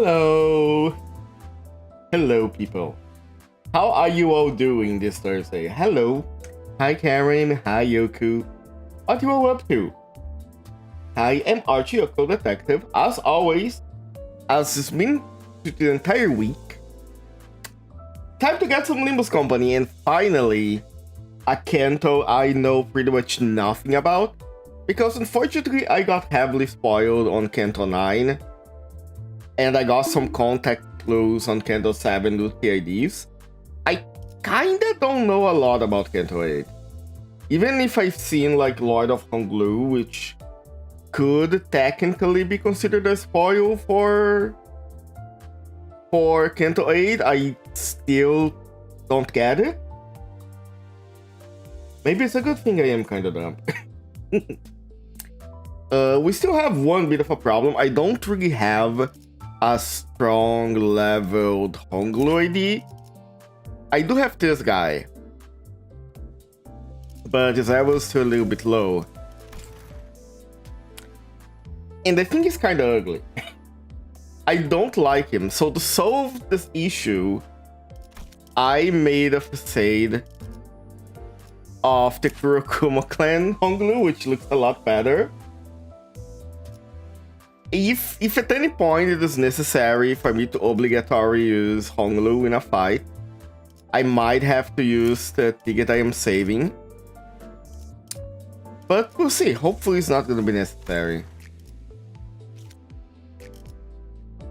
Hello! Hello, people. How are you all doing this Thursday? Hello. Hi, Karen. Hi, Yoku. What you all up to? I am Archie, your co-detective. As always, as it's been the entire week, time to get some LIMBUS Company, and finally, a Canto I know pretty much nothing about, because unfortunately I got heavily spoiled on Canto 9, and I got some contact clues on Canto 7 with PIDs. I kinda don't know a lot about Canto 8. Even if I've seen like Lord of Honglu, which could technically be considered a spoil for Canto 8, I still don't get it. Maybe it's a good thing I am kinda dumb. We still have one bit of a problem. I don't really have a strong leveled Honglu ID. I do have this guy, but his level is still a little bit low. And I think he's kind of ugly. I don't like him. So to solve this issue, I made a facade of the Kurokuma clan Honglu, which looks a lot better. If at any point it is necessary for me to obligatory use Honglu in a fight, I might have to use the ticket I am saving. But we'll see. Hopefully it's not going to be necessary.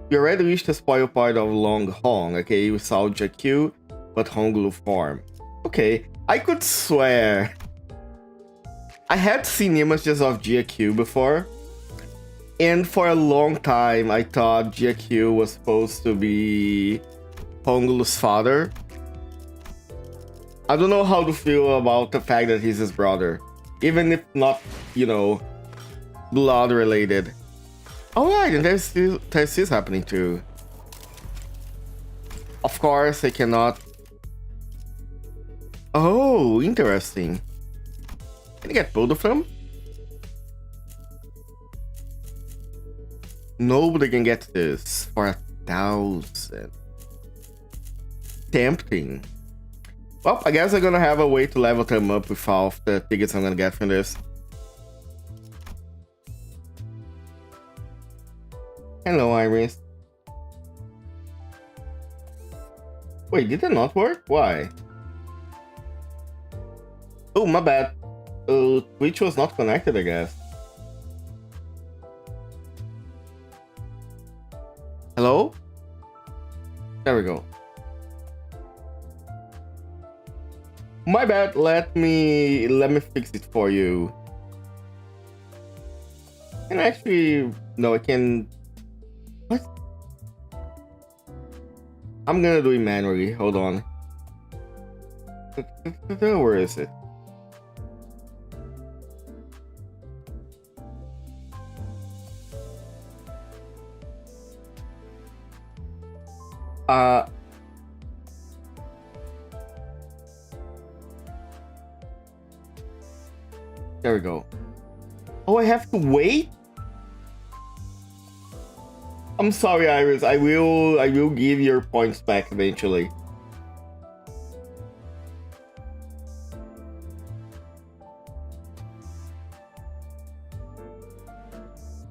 We already reached the spoil part of Long Hong, okay, without JQ, but Honglu form. Okay, I could swear I had seen images of GQ before, and for a long time I thought GQ was supposed to be Honglu's father. I don't know how to feel about the fact that he's his brother, even if not, you know, blood related. Alright, and there's this happening too. Of course, I cannot. Oh, interesting. Can I get both of them? Nobody can get this for 1,000. Tempting. Well, I guess I'm gonna have a way to level them up with all of the tickets I'm gonna get from this. Hello, Iris. Wait, did it not work? Why? Oh, my bad. Twitch was not connected, I guess. Hello? There we go. My bad. Let me fix it for you. And actually, no, I can. What? I'm gonna do it manually. Hold on. Where is it? There we go. Oh, I have to wait? I'm sorry, Iris. I will give your points back eventually.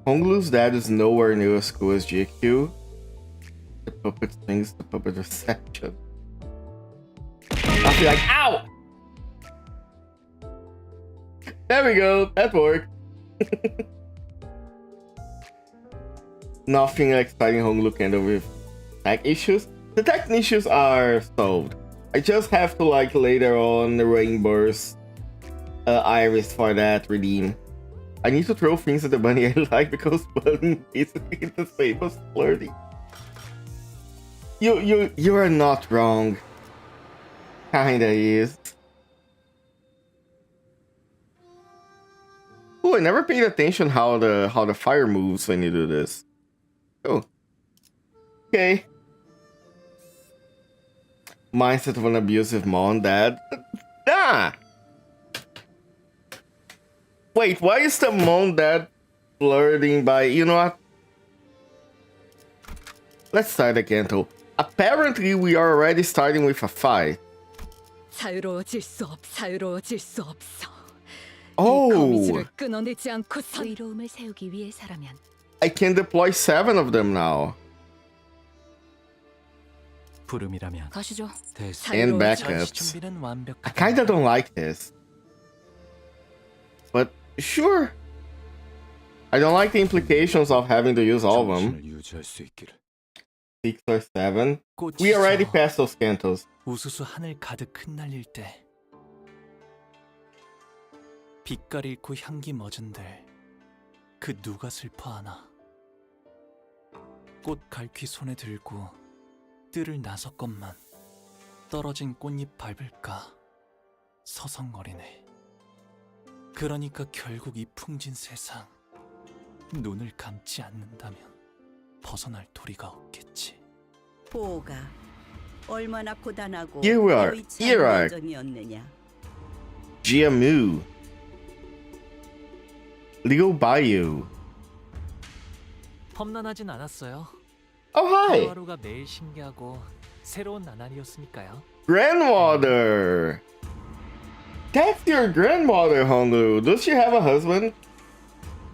Honglu's dad is nowhere near as cool as GQ. The puppet thinks the puppet reception. I'll be like, ow! There we go, that worked. Nothing exciting Honglu Candle with tech issues. The tech issues are solved. I just have to like later on reimburse Iris for that redeem. I need to throw things at the bunny I like because bunny basically the same as flirty. You are not wrong. Kinda is. Oh, I never paid attention how the fire moves when you do this. Oh. Okay. Mindset of an abusive mom, dad. Nah! Wait, why is the mom dad flirting by... You know what? Let's start again, though. Apparently, we are already starting with a fight. 자유로워질 수 없어. Oh, 거미줄을 끊어내지 않고서 의로움을 세우기 위해서라면 I can deploy 7 of them now. 부름이라면 가시죠. And backups. 준비는 I 완벽하다. kinda don't like this. But sure. I don't like the implications of having to use all of them. 정신을 유지할 수 있기를. 6 or 7. 꽃이 We already 져 passed those cantos. 우수수 하늘 가득 흩날릴 때 빛깔 잃고 향기 멎은들 그 누가 슬퍼하나. 꽃 갈퀴 손에 들고 뜰을 나섰건만 떨어진 꽃잎 밟을까 서성거리네. 그러니까 결국 이 풍진 세상 눈을 감지 않는다면 벗어날 도리가 없겠지. 보호가 얼마나 고단하고 You are 여의치 않은 Iraq. 여정이었느냐. Jiamu. Liu Bayou. 험난하진 않았어요. Oh, hi. 하루하루가 매일 신기하고 새로운 나날이었으니까요. Grandmother. That's your grandmother, Honglu. Does she have a husband?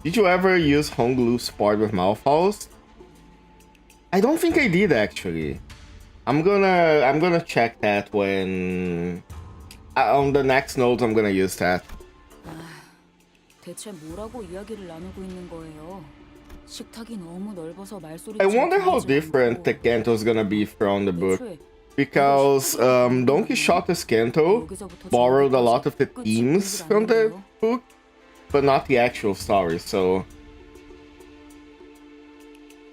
Did you ever use Honglu's sport with Malphos? I don't think I did actually. I'm gonna check that when on the next note. I'm gonna use that. 대체 뭐라고 이야기를 나누고 있는 거예요? 식탁이 너무 넓어서 말소리. I wonder how different the Canto is gonna be from the book, because Don Quixote's Canto borrowed a lot of the themes from the book, but not the actual story. So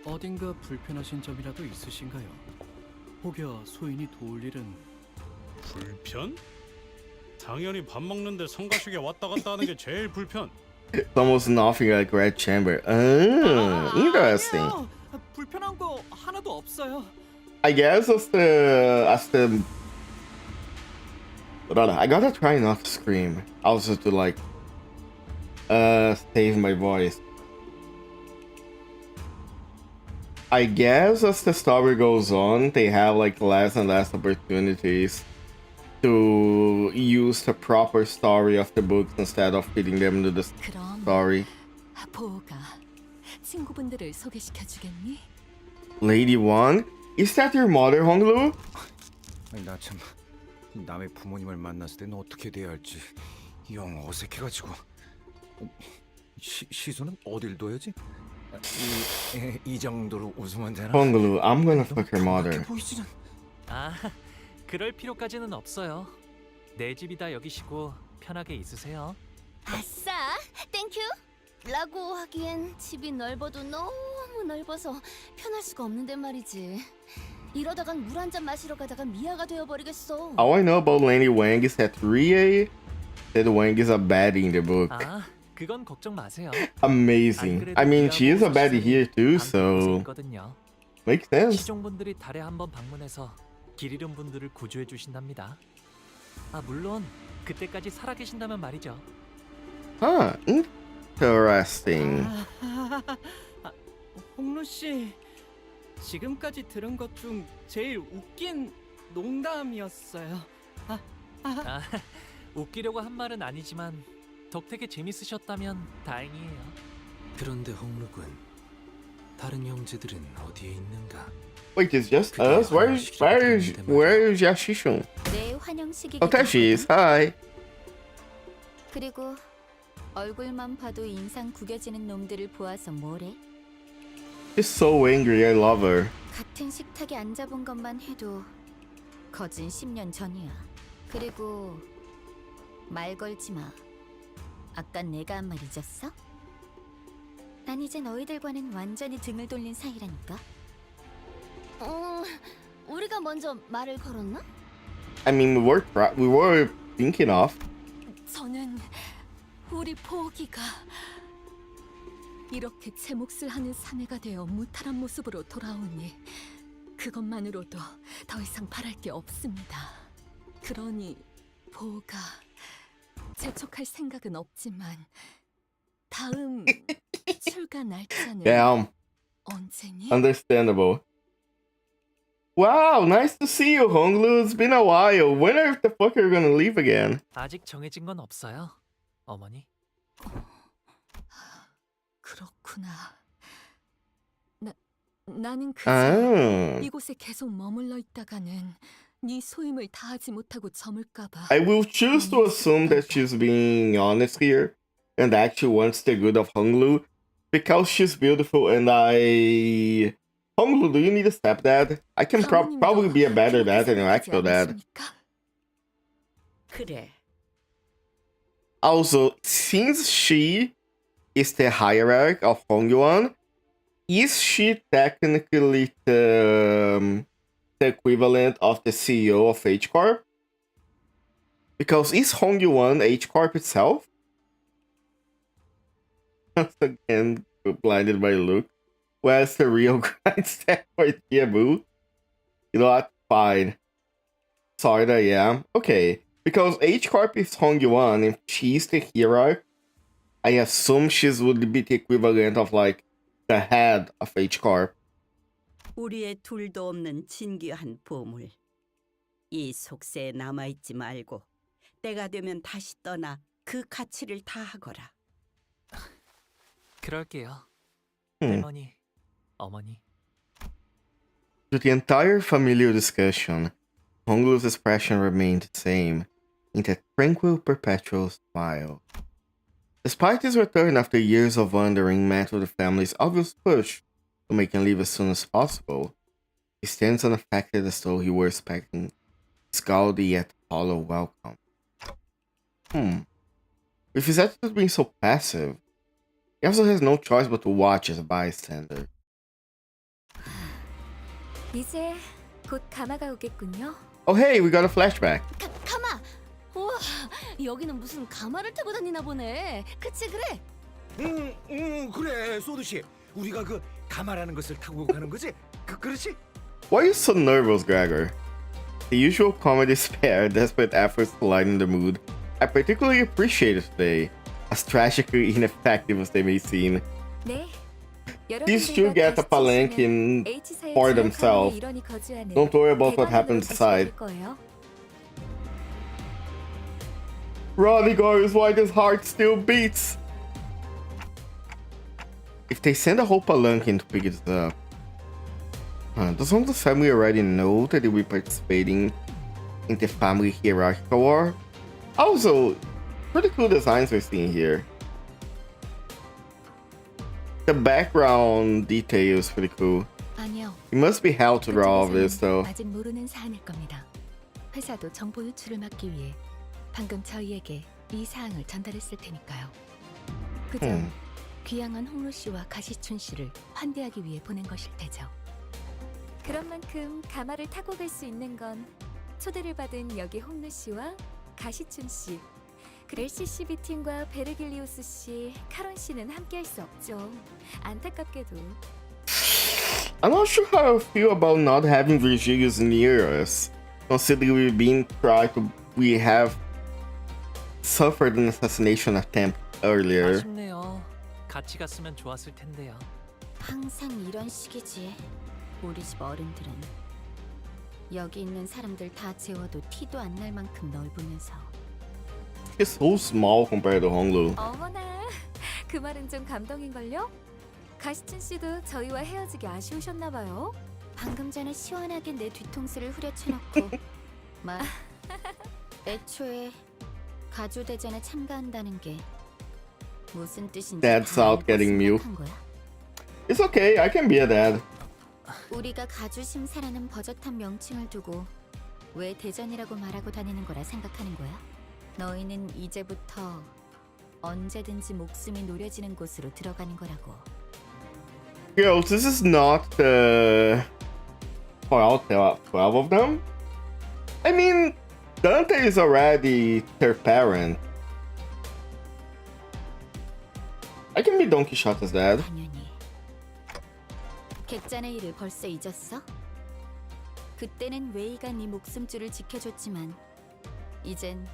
어딘가 불편하신 점이라도 있으신가요? 혹여 소인이 도울 일은 불편? 당연히 밥 먹는데 성가시게 왔다 갔다 하는 게 제일 불편. it's almost nothing like Red Chamber. Interesting. 아니에요. 불편한 거 하나도 없어요. I guess as the I gotta try not to scream. Also to like save my voice. I guess as the story goes on, they have like less and less opportunities to use the proper story of the books instead of fitting them into the 그럼 story. 보호가 친구분들을 소개시켜 주겠니? Lady One, is that your mother, Honglu? 나 참 남의 부모님을 만났을 때는 어떻게 대해야 할지 영 어색해가지고. 시소는 어딜 둬야지? 이 정도로 웃으면 되나? Honglu, I'm gonna fuck your mother. 보이지는. 아, 그럴 필요까지는 없어요. 내 집이다 여기시고 편하게 있으세요. 아싸, 땡큐. 라고 하기엔 집이 넓어도 너무 넓어서 편할 수가 없는데 말이지. 이러다간 물 한 잔 마시러 가다가 미아가 되어버리겠어. All I know about Lady Wang is that Rie said Wang is a baddie in the book. 아, 그건 걱정 마세요. Amazing. I mean, she is a baddie here too, so 있거든요. makes sense. 시종분들이 달에 한번 방문해서 길 잃은 분들을 구조해 주신답니다. 아, 물론 그때까지 살아계신다면 말이죠. Huh, interesting. 홍루 씨, 지금까지 들은 것 중 제일 웃긴 농담이었어요. 아, 웃기려고 한 말은 아니지만 덕택에 재밌으셨다면 다행이에요. 그런데 홍루군, 다른 형제들은 어디에 있는가? Wait, it's just us? Where is Yashishun? 내 환영식이. Oh, there she is. Hi. 그리고 얼굴만 봐도 인상 구겨지는 놈들을 보아서 뭐래? She's so angry. I love her. 같은 식탁에 앉아본 것만 해도 거진 10년 전이야. 그리고 말 걸지 마. 아까 내가 한 말 잊었어? 난 이제 너희들과는 완전히 등을 돌린 사이라니까. 우리가 먼저 말을 걸었나? I mean, we were thinking of. 저는 우리 보기가 이렇게 제 몫을 하는 사내가 되어 무탈한 모습으로 돌아오니 그것만으로도 더 이상 바랄 게 없습니다. 그러니 보가 재촉할 생각은 없지만 다음 출가 날짜는 Damn. 언제니? Understandable. Wow, nice to see you, Honglu. It's been a while. When are the fuck are you gonna leave again? 아직 정해진 건 없어요, 어머니. 그렇구나. 나는 그저 Ah. 이곳에 계속 머물러 있다가는 네 소임을 다하지 못하고 저물까봐. I will choose to assume that she's being honest here and actually wants the good of Honglu because she's beautiful and Honglu, do you need a stepdad? I can probably be a better dad than an actual dad. 그래. Also, since she is the hierarch of Hongyuan, is she technically the equivalent of the CEO of H Corp? Because is Hongyuan H Corp itself? Once again, blinded by look. Where's the real grindstep for Kiabu? You know what? Fine. Sorry that I am. Okay. Because H Corp is Hongyuan and she's the hero, I assume she's would be the equivalent of like the head of H Corp. 우리의 둘도 없는 진귀한 보물. 이 속세에 남아있지 말고 때가 되면 다시 떠나 그 가치를 다하거라. 그럴게요. Hmm. 할머니, 어머니. To the entire familiar discussion, Honglu's expression remained the same, in that tranquil, perpetual smile. Despite his return after years of wandering met with the family's obvious push to make him leave as soon as possible, he stands unaffected as though he were expecting scowly yet hollow welcome. With his attitude being so passive, he also has no choice but to watch as a bystander. 이제 곧 가마가 오겠군요. Oh hey, we got a flashback. 가마! 우와, 여기는 무슨 가마를 타고 다니나 보네. 그치 그래? 그래 소두씨. 우리가 그 가마라는 것을 타고 가는 거지? 그렇지? Why are you so nervous, Gregor? The usual comedy spare, desperate efforts to lighten the mood, I particularly appreciated today, as tragically ineffective as they may seem. 네. These two get a palanquin for themselves. Don't worry about what happens inside. Rodigar's why his heart still beats. If they send a whole palanquin to pick it up, does Hong's family already know that they'll be participating in the family hierarchical war? Also, pretty cool designs we're seeing here. The background detail is pretty cool. 아니요. It must be hell to draw all this though. 아직 모르는 사안일 겁니다. 회사도 정보 유출을 막기 위해 방금 저희에게 이 사항을 전달했을 테니까요. 그저 귀향한 홍루 씨와 가시춘 씨를 환대하기 위해 보낸 것일 테죠. 그런 만큼 가마를 타고 갈 수 있는 건 초대를 받은 여기 홍루 씨와 가시춘 씨, 그레시 씨 비팀과 베르길리우스 씨, 카론 씨는 함께할 수 없죠. 안타깝게도. I'm not sure how I feel about not having Virgilius near us, considering we have suffered an assassination attempt earlier. 아쉽네요. 같이 갔으면 좋았을 텐데요. 항상 이런 식이지. 우리 집 어른들은 여기 있는 사람들 다 재워도 티도 안 날 만큼 넓으면서. It's so small compared to Honglu. 어머나, 그 말은 좀 감동인걸요? 가시춘 씨도 저희와 헤어지기 아쉬우셨나 봐요. 방금 전에 시원하게 내 뒤통수를 후려쳐놓고 애초에 가주대전에 참가한다는 게 무슨 뜻인지 Dad's out getting mute. 거야? It's okay, I can be a dad. 우리가 가주심사라는 버젓한 명칭을 두고 왜 대전이라고 말하고 다니는 거라 생각하는 거야? 너희는 이제부터 언제든지 목숨이 노려지는 곳으로 들어가는 거라고. Girls, this is not for all 12 of them. I mean, Dante is already their parent. I can be Don Quixote's dad. 당연히. 객잔의 일을 벌써 잊었어? 그때는 웨이가 네 목숨줄을 지켜줬지만 이젠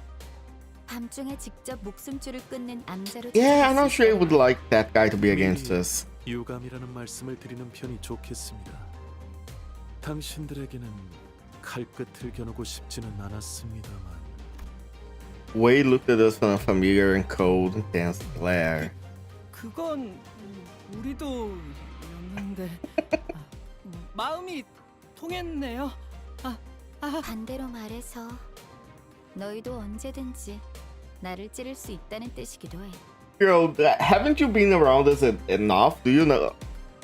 밤중에 직접 목숨줄을 끊는 암자로. Yeah, I'm not sure I would like that guy to be against us. 유감이라는 말씀을 드리는 편이 좋겠습니다. 당신들에게는 칼끝을 겨누고 싶지는 않았습니다만 Wade looked at us with a familiar and cold, intense glare. 그건 우리도 였는데 마음이 통했네요. 반대로 말해서 너희도 언제든지 나를 찌를 수 있다는 뜻이기도 해. Girl, haven't you been around us enough? Do you know?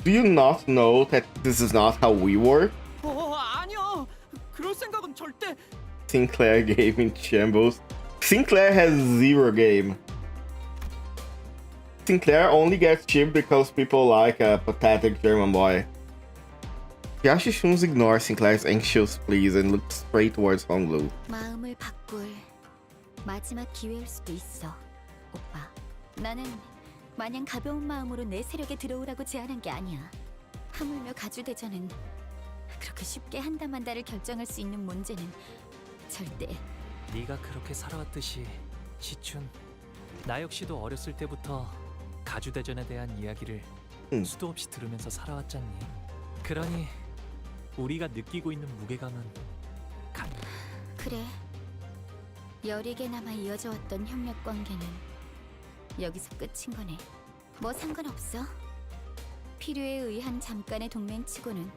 Do you not know that this is not how we work? 아니요. 그럴 생각은 절대. Sinclair gave in shambles. Sinclair has zero game. Sinclair only gets chipped because people like a pathetic German boy. Yashi Shuns ignores Sinclair's anxious pleas and looks straight towards Honglu. 마음을 바꿀 마지막 기회일 수도 있어, 오빠. 나는 마냥 가벼운 마음으로 내 세력에 들어오라고 제안한 게 아니야. 하물며 가주대전은 그렇게 쉽게 한다만다를 결정할 수 있는 문제는 절대. 네가 그렇게 살아왔듯이 시춘, 나 역시도 어렸을 때부터 가주대전에 대한 이야기를 수도 없이 들으면서 살아왔잖니. 그러니 우리가 느끼고 있는 무게감은 그래. 여리게 남아 이어져 왔던 협력 관계는 여기서 끝인 거네. 뭐 상관없어. 필요에 의한 잠깐의 동맹치고는.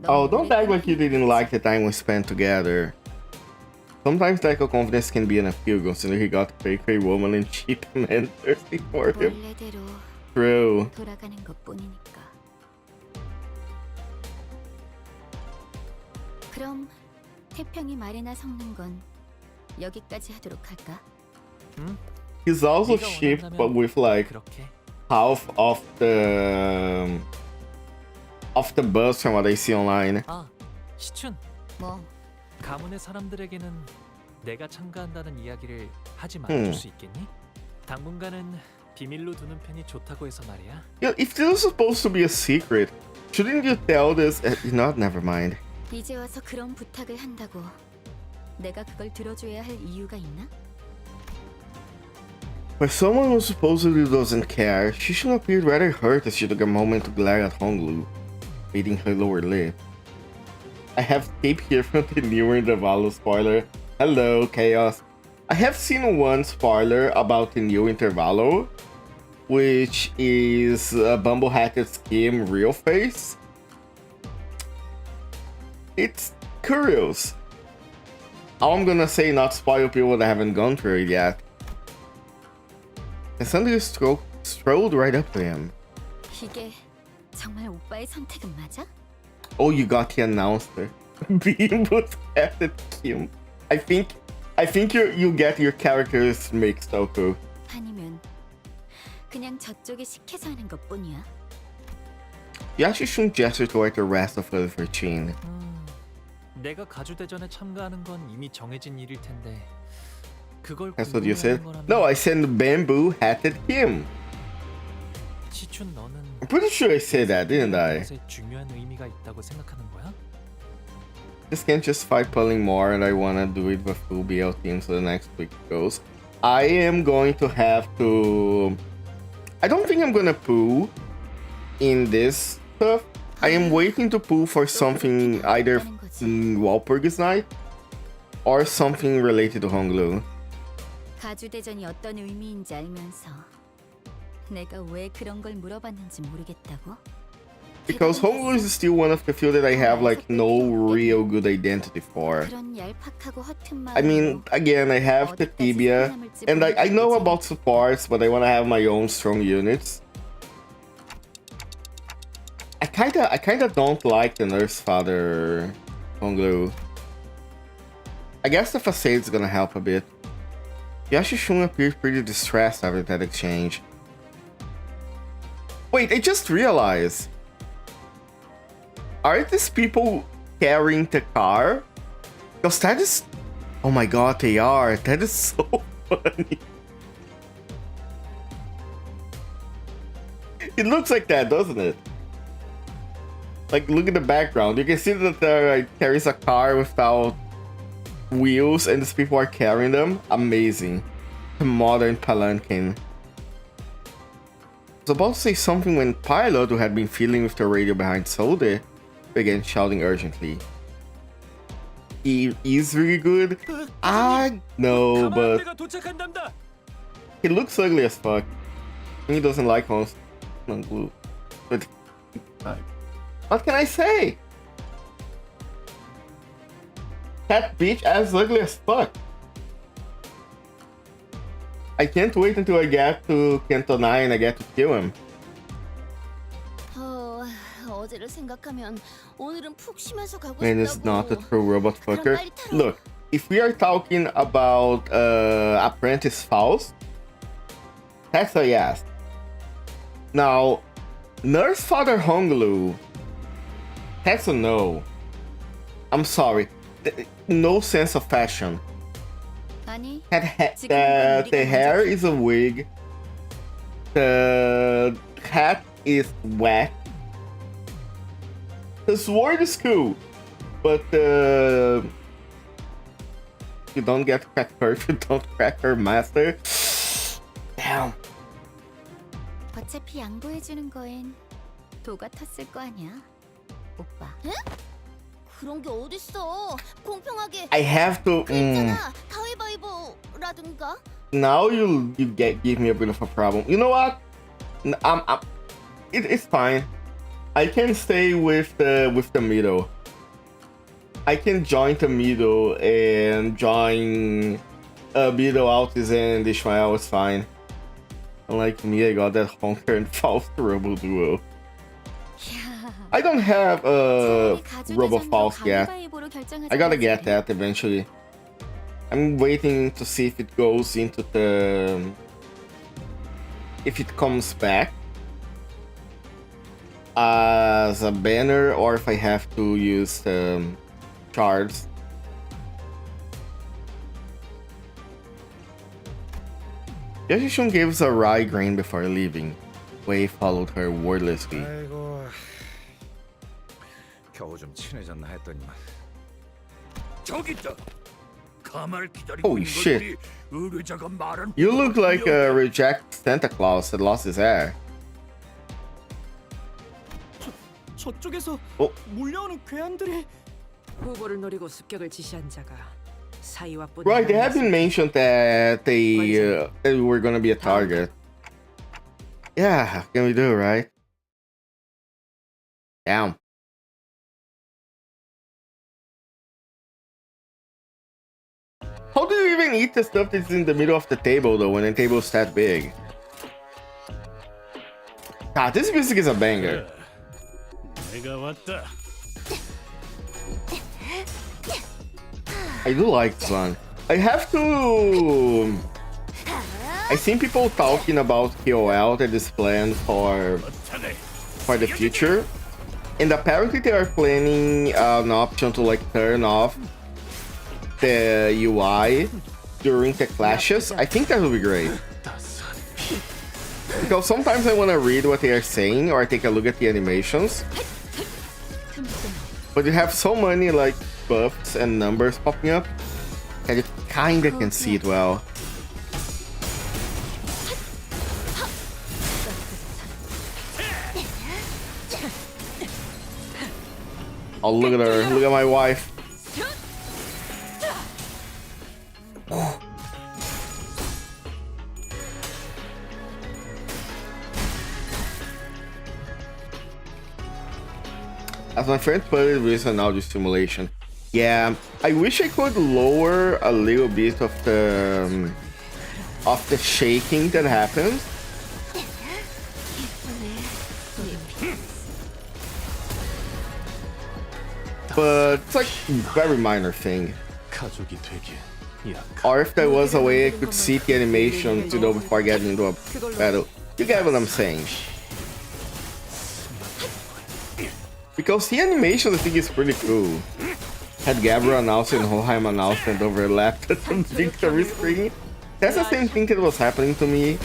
Oh, don't act like you didn't like the time we spent together. Sometimes lack of confidence can be an appeal, considering he got a fake woman and cheap men thirsty for him. 원래대로 True. 돌아가는 것뿐이니까. 그럼 태평이 말이나 섞는 건 여기까지 하도록 할까? He's also shipped, but with like 그렇게. half of the buzz from what I see online. 아, 시춘. 뭐 가문의 사람들에게는 내가 참가한다는 이야기를 하지 말아줄 수 있겠니? 당분간은 비밀로 두는 편이 좋다고 해서 말이야. Yeah, if this was supposed to be a secret, shouldn't you tell this? Not, never mind. 이제 와서 그런 부탁을 한다고 내가 그걸 들어줘야 할 이유가 있나? For someone who supposedly doesn't care, Shishun appeared rather hurt as she took a moment to glare at Honglu, biting her lower lip. I have tape here from the newer Intervalo spoiler. Hello, Chaos. I have seen one spoiler about the new Intervalo, which is a bumble-hatted scheme real face. It's curious. All I'm gonna say, not spoil people that haven't gone through it yet. And suddenly strolled right up to him. 이게 정말 오빠의 선택은 맞아? Oh, you got the announcer. Beanboots at Kim. I think you get your characters mixed, Oku. 아니면 그냥 저쪽이 시켜서 하는 것뿐이야? Yashishun gestured toward the rest of her chin. 내가 가주대전에 참가하는 건 이미 정해진 일일 텐데 그걸 That's what you said? 궁금해하는 No, 거라면 I said bamboo hatted Kim. 시춘 너는 I'm pretty sure I said that, didn't I? 것에 중요한 의미가 있다고 생각하는 거야? Just can't justify pulling more, and I wanna do it with full BL team so the next week goes. I am going to have to. I don't think I'm gonna poo in this stuff. I am waiting to poo for something either in Walpurgis Night or something related to Honglu. 가주대전이 어떤 의미인지 알면서 내가 왜 그런 걸 물어봤는지 모르겠다고? Because Honglu is still one of the few that I have like no real good identity for. 그런 얄팍하고 허튼 I mean, again, I have the tibia, and I know about supports, but I want to have my own strong units. I kinda don't like the Nurse Father Honglu. I guess the facade's gonna help a bit. Yashishun appeared pretty distressed after that exchange. Wait, I just realized. Are these people carrying the car? Because that is... Oh my god, they are. That is so funny. It looks like that, doesn't it? Like, look at the background. You can see that there carries a car without wheels and these people are carrying them. Amazing. A modern palanquin. I was about to say something when Pilot, who had been fiddling with the radio behind Sode, began shouting urgently. He is really good? I know, but he looks ugly as fuck. He doesn't like most glue. But what can I say? That bitch is ugly as fuck. I can't wait until I get to Canto IX and I get to kill him. 어제를 생각하면 오늘은 푹 쉬면서 가고 Man is not a 싶다고. true robot fucker. 빨리 타러. Look, if we are talking about Apprentice Faust, that's a yes. Now, Nurse Father Honglu, that's a no. I'm sorry. No sense of fashion. 아니, The hair is a wig. The hat is whack. The sword is cool, but you don't get crack her if you don't crack her master. Damn. 어차피 양보해주는 거엔 도가 텄을 거 아니야, 오빠. 응? 그런 게 어딨어? 공평하게. I have to. 있잖아, 가위바위보라든가. Now you give me a bit of a problem. You know what? It's fine. I can stay with the middle. I can join the middle and join middle Altis and Ishmael is fine. Unlike me, I got that Honker and Faust Robo duo. I don't have Robo Faust yet. I gotta get that eventually. I'm waiting to see if it goes into the... if it comes back as a banner or if I have to use shards. Yashishun gives a rye grain before leaving. Wei followed her wordlessly. 아이고, 겨우 좀 친해졌나 했더니만. 저기 있다. 가마를 기다리고 Holy 있는 shit. 것들이 의뢰자가 말한 You look like a reject Santa Claus that lost his hair. 저쪽에서 몰려오는 괴한들이 후보를 노리고 습격을 지시한 자가 사이와 뿐. Right, they have been mentioned that they were gonna be a target. Yeah, how can we do, right? Damn. How do you even eat the stuff that's in the middle of the table though when the table's that big? God, this music is a banger. 내가 왔다. I do like this one. I have to... I've seen people talking about KOL that is planned for the future. And apparently they are planning an option to like turn off the UI during the clashes. I think that would be great. Because sometimes I want to read what they are saying or take a look at the animations. But you have so many like buffs and numbers popping up that you kinda can see it well. Oh, look at her. Look at my wife. As my friend put it, with an audio simulation. Yeah, I wish I could lower a little bit of the shaking that happens. But it's like a very minor thing. Or if there was a way I could see the animations, you know, before getting into a battle. You get what I'm saying. Because the animation, I think, is pretty cool. Had Gabriel announced and Hoheim announced and overlapped at the victory screen. That's the same thing that was happening to me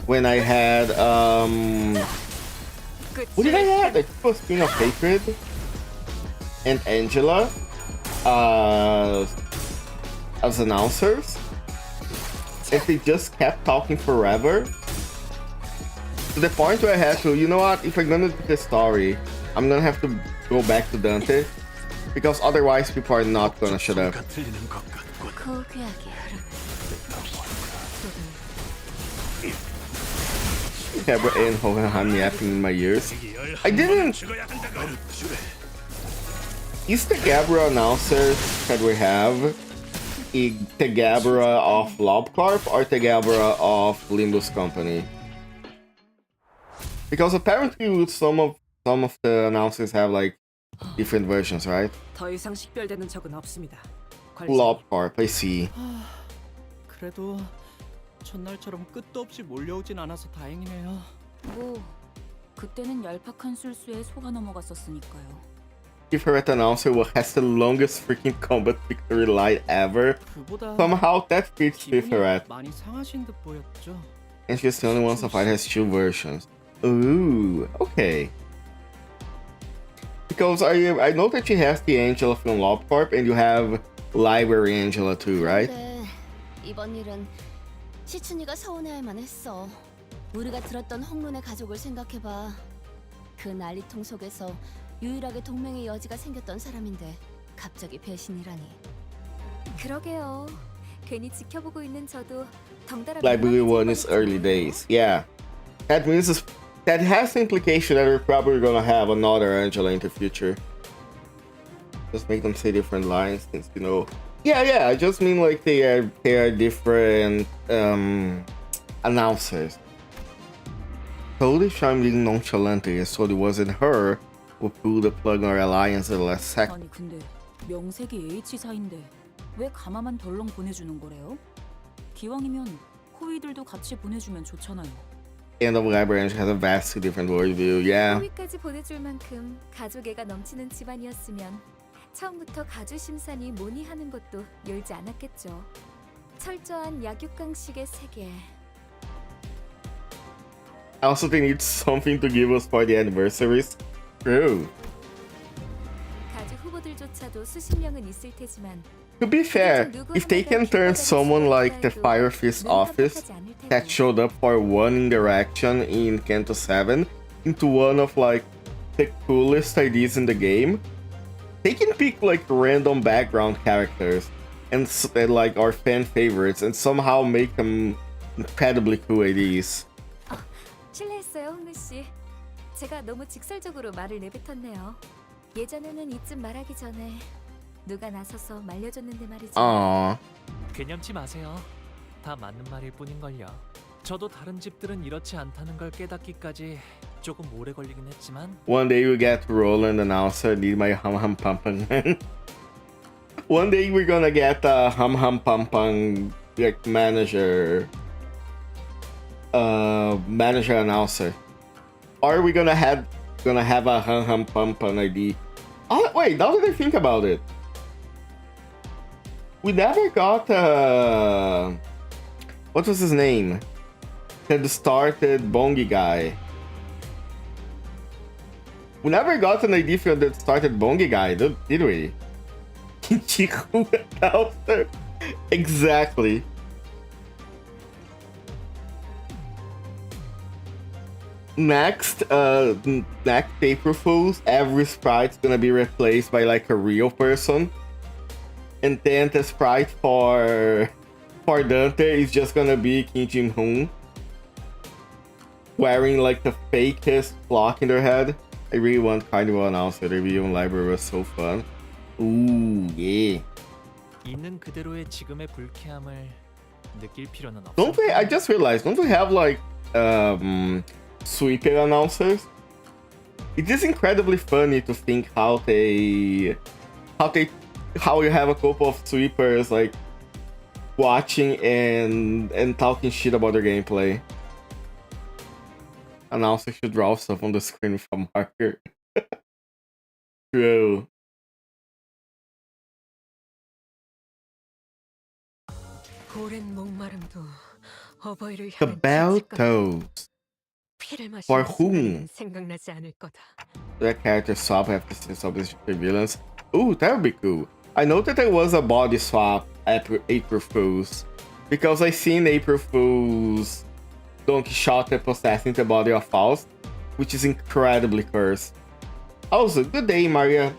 when I had, what did I have? I think it was Queen of Hatred and Angela as announcers. And they just kept talking forever. To the point where I had to, you know what, if I'm gonna do the story, I'm gonna have to go back to Dante, because otherwise people are not gonna shut up. Cabra and Hohenheim yapping in my ears. I didn't. Is the Gabra announcer that we have the Gabra of Lobcorp or the Gabra of Limbus Company? Because apparently some of the announcers have like different versions, right? 더 이상 식별되는 적은 없습니다. Lobcorp, I see. 그래도 전날처럼 끝도 없이 몰려오진 않아서 다행이네요. 뭐 그때는 얄팍한 술수에 속아 넘어갔었으니까요. Different announcer who has the longest freaking combat victory line ever. Somehow that fits Different. 많이 상하신 듯 보였죠. And she's the only one so far that has 2 versions. Ooh, okay. Because I know that she has the Angela from Lobcorp and you have Library Angela too, right? 네, 이번 일은 시춘이가 서운해할만 했어. 우리가 들었던 홍론의 가족을 생각해봐. 그 난리통 속에서 유일하게 동맹의 여지가 생겼던 사람인데 갑자기 배신이라니. 그러게요. 괜히 지켜보고 있는 저도 덩달아. Library 1 is early days. Yeah. That means that has the implication that we're probably gonna have another Angela in the future. Just make them say different lines since you know. Yeah, I just mean like they are different announcers. Totally I'm being nonchalant, so it wasn't her who pulled the plug on our alliance at the last second. 아니 근데 명색이 H사인데 왜 가마만 덜렁 보내주는 거래요? 기왕이면 호위들도 같이 보내주면 좋잖아요. End of Library Angel has a vastly different worldview, yeah. 호위까지 보내줄 만큼 가족애가 넘치는 집안이었으면 처음부터 가주 심산이 모니하는 것도 열지 않았겠죠. 철저한 약육강식의 세계. I also think it's something to give us for the anniversaries. True. 가주 후보들조차도 수십 명은 있을 테지만 To be fair, if they can turn someone like the Fire Fist office that showed up for one interaction in Canto VII into one of like the coolest ideas in the game, they can pick like random background characters and like our fan favorites and somehow make them incredibly cool ideas. 실례했어요, 홍루 씨. 제가 너무 직설적으로 말을 내뱉었네요. 예전에는 이쯤 말하기 전에 누가 나서서 말려줬는데 말이죠. 개념치 마세요. 다 맞는 말일 뿐인걸요. 저도 다른 집들은 이렇지 않다는 걸 깨닫기까지 조금 오래 걸리긴 했지만. One day we get to roll and announce I need my hum hum pum pum. One day we're gonna get a hum hum pum pum like manager announcer. Or are we gonna have a hum hum pum pum ID? Oh wait, now that I think about it. We never got what was his name? That started Bongi guy. We never got an idea for that started Bongi guy, did we? Kinchiku announcer. Exactly. Next April Fools, every sprite's gonna be replaced by like a real person. And then the sprite for Dante is just gonna be Kim Jin-hoon wearing like the fakest block in their head. I really want Carnival Announcer. The review in library was so fun. Ooh, yeah. 있는 그대로의 지금의 불쾌함을 느낄 필요는 없어. Don't we? I just realized. Don't we have like sweeper announcers? It is incredibly funny to think how you have a couple of sweepers like watching and talking shit about their gameplay. Announcer should draw stuff on the screen with a marker. True. The bell tolls. For whom? That character swap after surveillance. Ooh, that would be cool. I know that there was a body swap at April Fools because I seen April Fools Don Quixote possessing the body of Faust, which is incredibly cursed. Also, good day, Maria.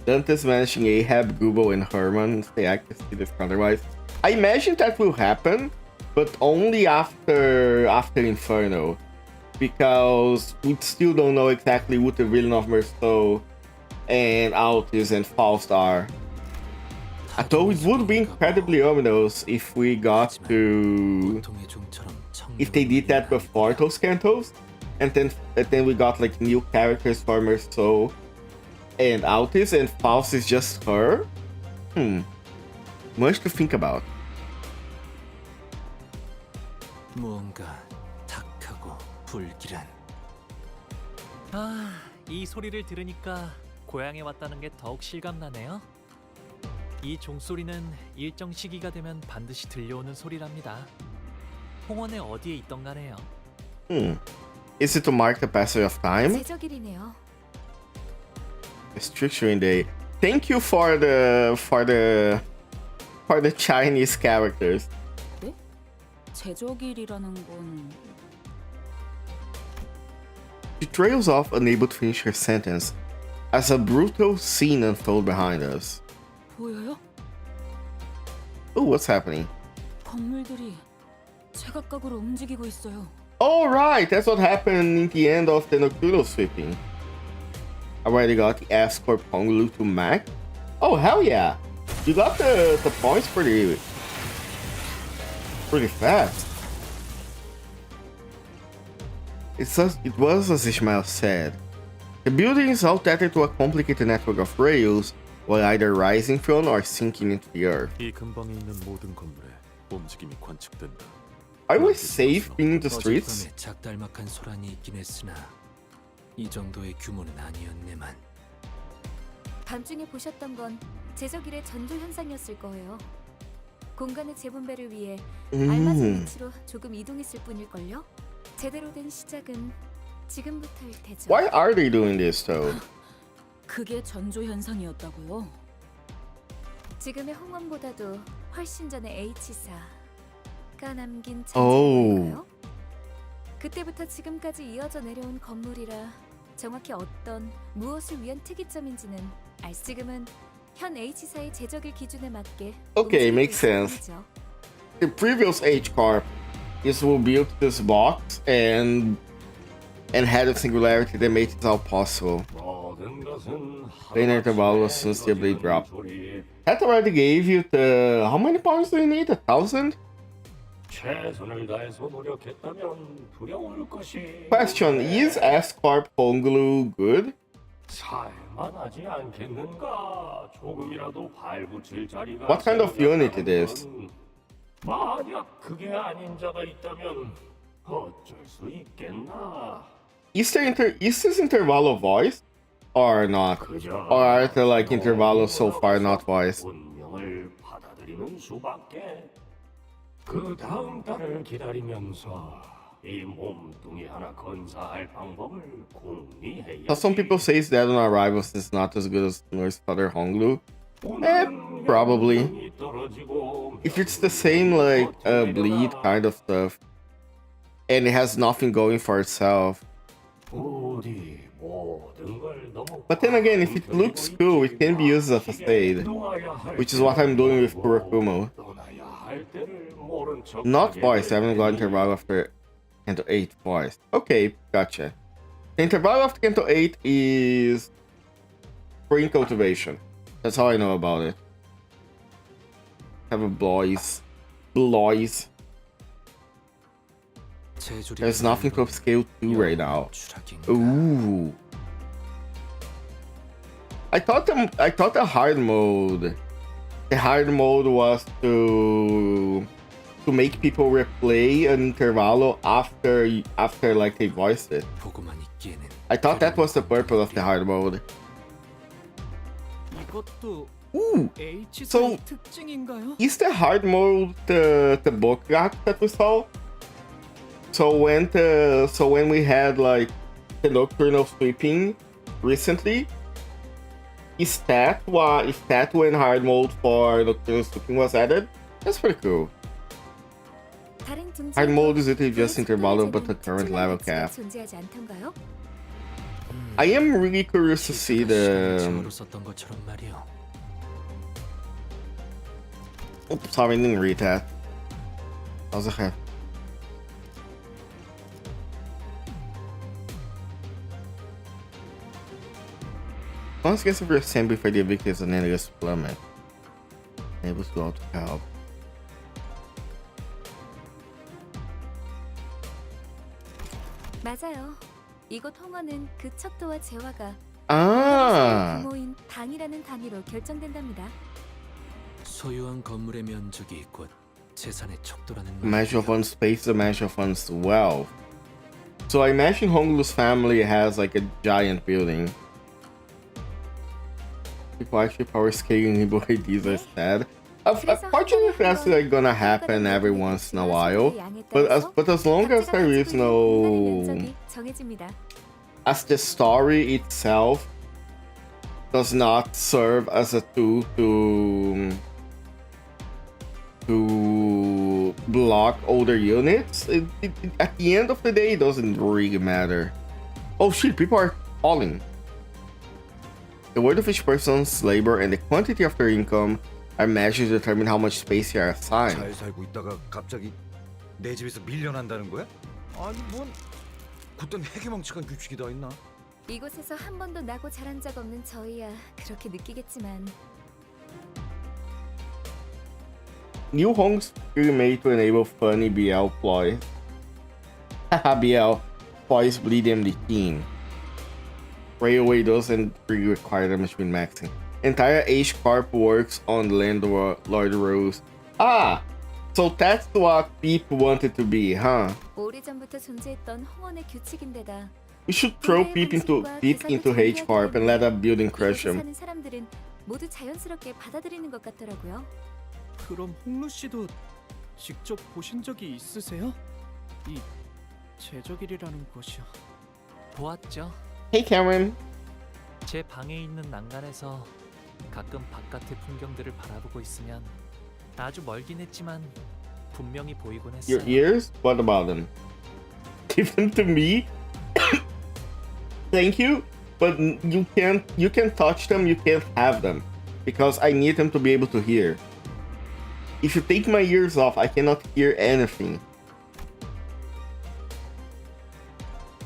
Dante's managing Ahab, Google, and Herman stay active to this otherwise. I imagine that will happen, but only after Inferno, because we still don't know exactly what the villain of Merceau and Altis and Faust are. Although it would be incredibly ominous if we got to... if they did that before those cantos, and then we got like new characters for Merceau and Altis, and Faust is just her. Much to think about. 무언가 탁하고 불길한. 아, 이 소리를 들으니까 고향에 왔다는 게 더욱 실감나네요. 이 종소리는 일정 시기가 되면 반드시 들려오는 소리랍니다. 홍원의 어디에 있던 간에요. Is it to mark the passage of time? 제적일이네요. Structuring day. Thank you for the Chinese characters. 네? 제적일이라는 건 She trails off, unable to finish her sentence, as a brutal scene unfolds behind us. 보여요? Oh, what's happening? 건물들이 제각각으로 움직이고 있어요. Oh, right, that's what happened in the end of the Nocturnal sweeping. Already got the escort Ponglu to Mac. Oh, hell yeah! You got the points pretty fast. It was as Ishmael said. The building is all tethered to a complicated network of rails, while either rising from or sinking into the earth. 이 근방에 있는 모든 건물에 움직임이 관측된다. Are we safe being in the streets? 어젯밤에 작달막한 소란이 있긴 했으나 이 정도의 규모는 아니었네만. 밤중에 보셨던 건 제적일의 전조 현상이었을 거예요. 공간의 재분배를 위해 알맞은 위치로 조금 이동했을 뿐일걸요. 제대로 된 시작은 지금부터일 테죠. Why are they doing this though? 그게 전조 현상이었다고요? 지금의 홍원보다도 훨씬 전에 H사가 남긴 Oh. 전쟁일까요? 그때부터 지금까지 이어져 내려온 건물이라 정확히 어떤 무엇을 위한 특이점인지는 지금은 현 H사의 제적일 기준에 맞게 Okay, makes sense. The previous H Corp is who built this box and had a singularity that made it all possible. Planar interval was soon stably dropped. That already gave you the... How many points do you need? 1,000? Question, is S-Corp Honglu good? What kind of unit it is? Is this intervallo voiced? Or not? Or are the like intervalos so far not voiced? So some people say it's dead on arrival since it's not as good as Norse Father Honglu. Probably. If it's the same like bleed kind of stuff, and it has nothing going for itself. But then again, if it looks cool, it can be used as a facade, which is what I'm doing with Kurakumo. Not voiced, I haven't got interval after Canto 8 voiced. Okay, gotcha. The interval after Canto 8 is spring cultivation. That's all I know about it. Have a Blois. There's nothing to upscale to right now. Ooh. I thought the hard mode was to make people replay an intervalo after like they voiced it. I thought that was the purpose of the hard mode. Ooh. So is the hard mode the book rack that we saw? So when we had like the Nocturnal sweeping recently, is that when hard mode for Nocturnal sweeping was added? That's pretty cool. Hard mode is literally just intervallo but the current level cap. I am really curious to see the. 제어로 썼던 것처럼 말이요. Oops, sorry, I didn't read that. That was okay. Once gets for assembly for the victims and then it gets plummet. Able to go out to help. 맞아요. 이곳 홍어는 그 척도와 재화가 Ah! 규모인 당이라는 단위로 결정된답니다. 소유한 건물의 면적이 곧 재산의 척도라는 Measure of one's space, the measure of one's wealth. So I imagine Honglu's family has like a giant building. People actually power scaling Limbo ideas are sad. Unfortunately, that's like gonna happen every once in a while. But as long as there is no, as the story itself does not serve as a tool to block older units, at the end of the day, it doesn't really matter. Oh shit, people are falling. The worth of each person's labor and the quantity of their income are measured to determine how much space you are assigned. 잘 살고 있다가 갑자기 내 집에서 밀려난다는 거야? 아니 뭔 그땐 해괴망측한 규칙이 다 있나? 이곳에서 한 번도 나고 자란 적 없는 저희야 그렇게 느끼겠지만 New homes were made to enable funny BL ploys. Haha, BL ploys bleed them the teen. Railway doesn't really require them to be maxing. Entire H Corp works on landlord rules. Ah! So that's what people wanted to be, huh? 오래전부터 존재했던 홍원의 규칙인데다 We should throw Peep into H Corp and let that building crush 이곳에 him. 사는 사람들은 모두 자연스럽게 받아들이는 것 같더라고요. 그럼 홍루 씨도 직접 보신 적이 있으세요? 이 제적일이라는 곳이요. 보았죠. Hey Cameron. 제 방에 있는 난간에서 가끔 바깥의 풍경들을 바라보고 있으면 아주 멀긴 했지만 분명히 보이곤 Your 했어요. ears? What about them? Give them to me? Thank you, but you can't touch them, you can't have them. Because I need them to be able to hear. If you take my ears off, I cannot hear anything.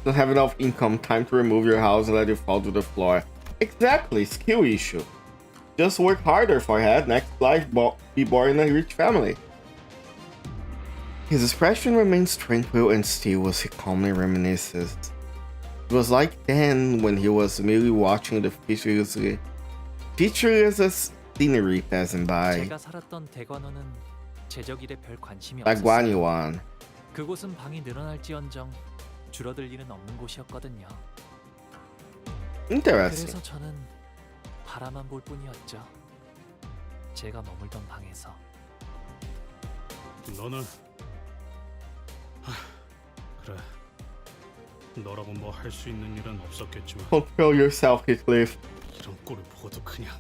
Don't have enough income, time to remove your house and let it fall to the floor. Exactly, skill issue. Just work harder for that next life, be born in a rich family. His expression remains tranquil and still as he calmly reminisces. It was like then when he was merely watching the featureless scenery passing by. 제가 살았던 대관원은 제적일에 별 관심이 Bagwaniwan. 없었어요. 그곳은 방이 늘어날지언정 줄어들 일은 없는 곳이었거든요. Interesting. 그래서 저는 바라만 볼 뿐이었죠. 제가 머물던 방에서. 너는 그래. 너라고 뭐 할 수 있는 일은 없었겠지만 Control yourself, Heathcliff. 이런 꼴을 보고도 그냥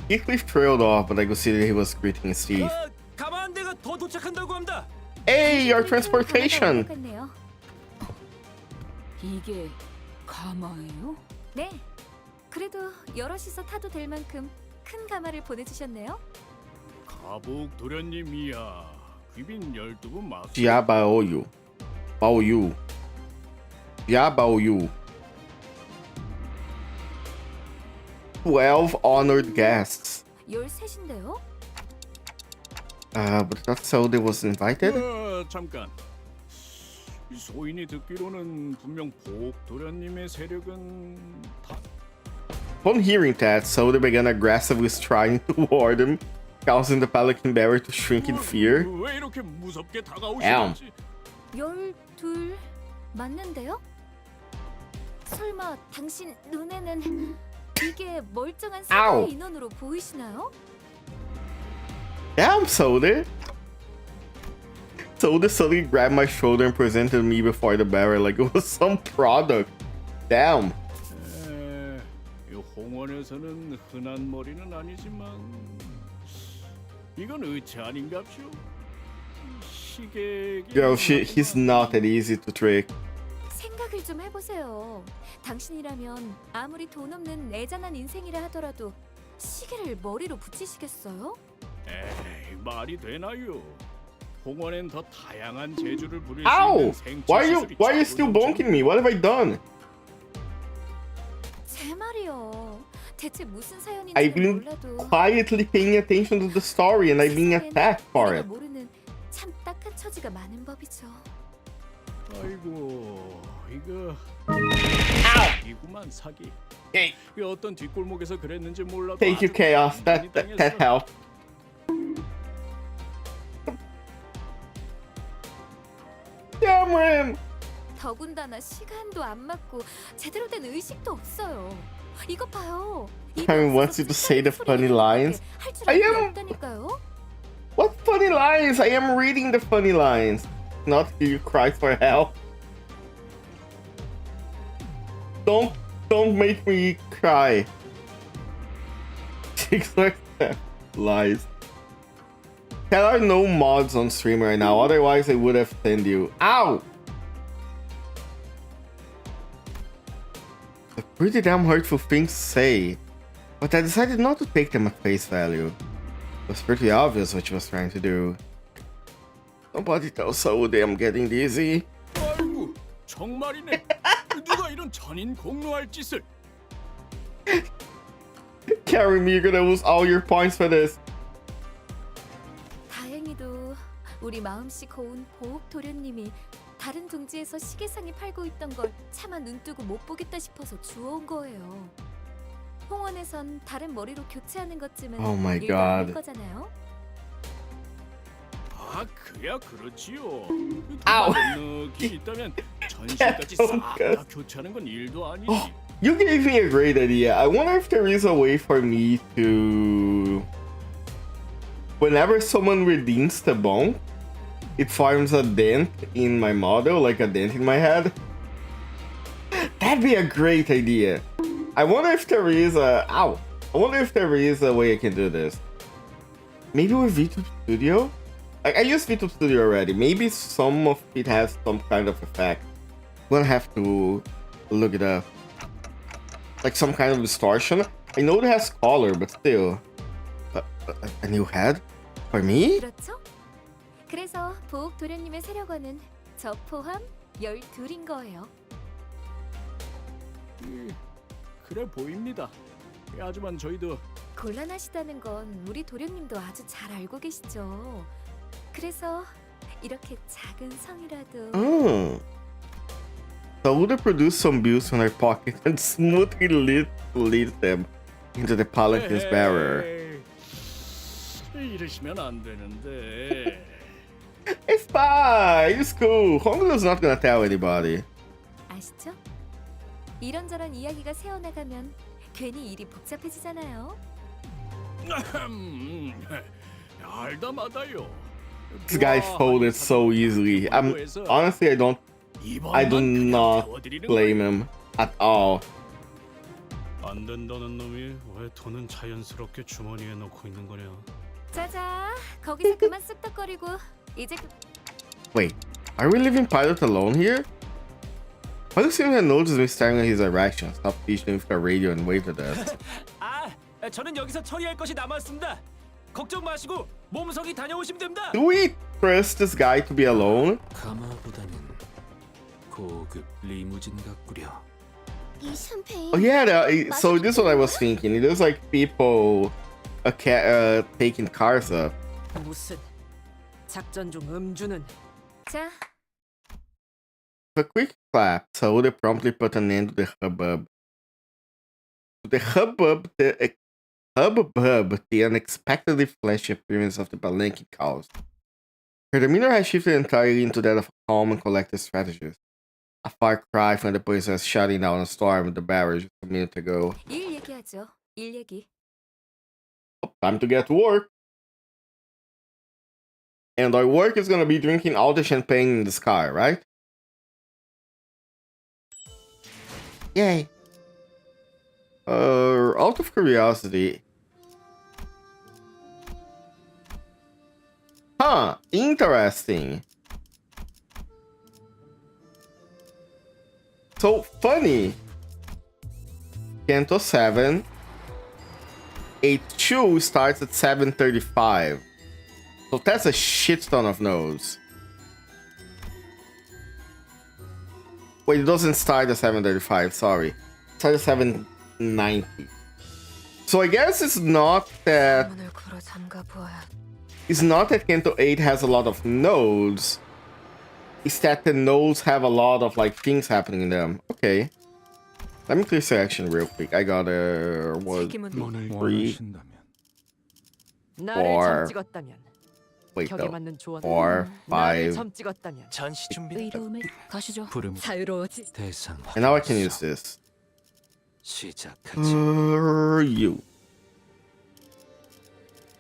Heathcliff trailed off, but I could see that he was greeting Steve. 가만대가 더 도착한다고 합니다. Hey, your transportation! 이게 가마예요? 네. 그래도 여럿이서 타도 될 만큼 큰 가마를 보내주셨네요. 가복 도련님이야. 귀빈 12분 맞소. Jiabaoyu. Baoyu. Jiabaoyu. 12 honored guests. 13인데요? But that's so they was invited? 잠깐. 이 소인이 듣기로는 분명 복 도련님의 세력은 다 Upon hearing that, Soda began aggressively striding toward him, causing the pelican bearer to shrink in fear. 왜 이렇게 무섭게 Damn. 다가오시는지. 12 맞는데요? 설마 당신 눈에는 이게 멀쩡한 아우. 사람의 인원으로 보이시나요? Damn, Soda! Soda suddenly grabbed my shoulder and presented me before the bearer like it was some product. Damn. 이 홍원에서는 흔한 머리는 아니지만 이건 의체 아닌갑쇼? 시계. Girl, he's not that easy to trick. 생각을 좀 해보세요. 당신이라면 아무리 돈 없는 애잔한 인생이라 하더라도 시계를 머리로 붙이시겠어요? 에이, 말이 되나요? 홍원엔 더 다양한 재주를 부릴 수 Ow! 있는 생체 Why 시술이 are you still 자꾸 bonking me? What have I done? 제 말이요. 대체 무슨 I've 사연인지 been 몰라도 quietly paying attention to the story and I've been 세상엔 attacked for 우리가 it. 모르는 참 딱한 처지가 많은 법이죠. 아이고, 이거 사기구만 사기. Hey, 이 어떤 뒷골목에서 그랬는지 몰라도 thank you, 아주 Chaos. 많이 That 당했어. helped. Cameron! 더군다나 시간도 안 맞고 제대로 된 의식도 없어요. 이것 봐요. Cameron wants you to say the funny lines. I am- 없다니까요. What funny lines? I am reading the funny lines. Not hear you cry for help. Don't make me cry. Lies. There are no mods on stream right now, otherwise I would have sent you. Ow! A pretty damn hurtful thing to say, but I decided not to take them at face value. It was pretty obvious what she was trying to do. Nobody tells Saudi I'm getting dizzy. 아이고, 정말이네. 누가 이런 전인 공로할 짓을? Carry me, you're gonna lose all your points for this. 다행히도 우리 마음씨 고운 보옥 도련님이 다른 둥지에서 시계상이 팔고 있던 걸 차마 눈뜨고 못 보겠다 싶어서 주워온 거예요. 홍원에선 다른 머리로 교체하는 것쯤은 Oh my 일반할 God. 거잖아요. 아, 그야 그렇지요. 아우. 넉넉히 있다면 전신까지 싹 다 Honkers. 교체하는 건 일도 아니지. You gave me a great idea. I wonder if there is a way for me to... Whenever someone redeems the bone, it forms a dent in my model, like a dent in my head. That'd be a great idea. I wonder if there is a... Ow! I wonder if there is a way I can do this. Maybe with Vtuber Studio? I use Vtuber Studio already. Maybe some of it has some kind of effect. I'm gonna have to look it up. Like some kind of distortion. I know it has color, but still. A new head? For me? 그렇죠? 그래서 보옥 도련님의 세력원은 저 포함 12인 거예요. 그래 보입니다. 하지만 저희도 곤란하시다는 건 우리 도련님도 아주 잘 알고 계시죠. 그래서 이렇게 작은 성이라도 Oh. So would have produced some bills from her pocket and smoothly lead them into the palanquin's bearer. 에이, 이러시면 안 되는데. It's fine. It's cool. Honkers not gonna tell anybody. 아시죠? 이런저런 이야기가 새어나가면 괜히 일이 복잡해지잖아요. 알다마다요. This guy folded so easily. Honestly, I do not blame him at all. 안 된다는 놈이 왜 돈은 자연스럽게 주머니에 넣고 있는 거냐? 짜자, 거기서 그만 쑥덕거리고 이제 Wait, are we leaving Pilot alone here? Pilot seems to notice me staring at his direction. Stop fishing with the radio and waved at us. 아, 저는 여기서 처리할 것이 남았습니다. 걱정 마시고 몸속이 다녀오시면 됩니다. Do we trust this guy to be alone? 가마보다는 고급 리무진 같구려. 이 샴페인 Oh yeah, so this is what I was thinking. It looks like people taking cars up. 무슨 작전 중 음주는 자, A quick clap, so they promptly put an end to the hubbub. The unexpectedly flashy appearance of the palanquin caused. Her demeanor has shifted entirely into that of a calm and collected strategist. A far cry from the princess shutting down a storm with the barrage just a minute ago. 일 얘기하죠. 일 얘기. Time to get to work. And our work is gonna be drinking all the champagne in the sky, right? Yay. Out of curiosity. Huh, interesting. so funny. Canto VII. A2 starts at 735. So that's a shit ton of nodes. Wait, it doesn't start at 735, sorry. It starts at 790. So I guess it's not that Canto VIII has a lot of nodes. It's that the nodes have a lot of like things happening in them. Okay. Let me clear selection real quick. I got a what, 3, 4. Wait, though. 4, 5. 전시 준비. 의로움을 가시죠. 부름 자유로워지. 대상. And now I can use this. 시작하지. You.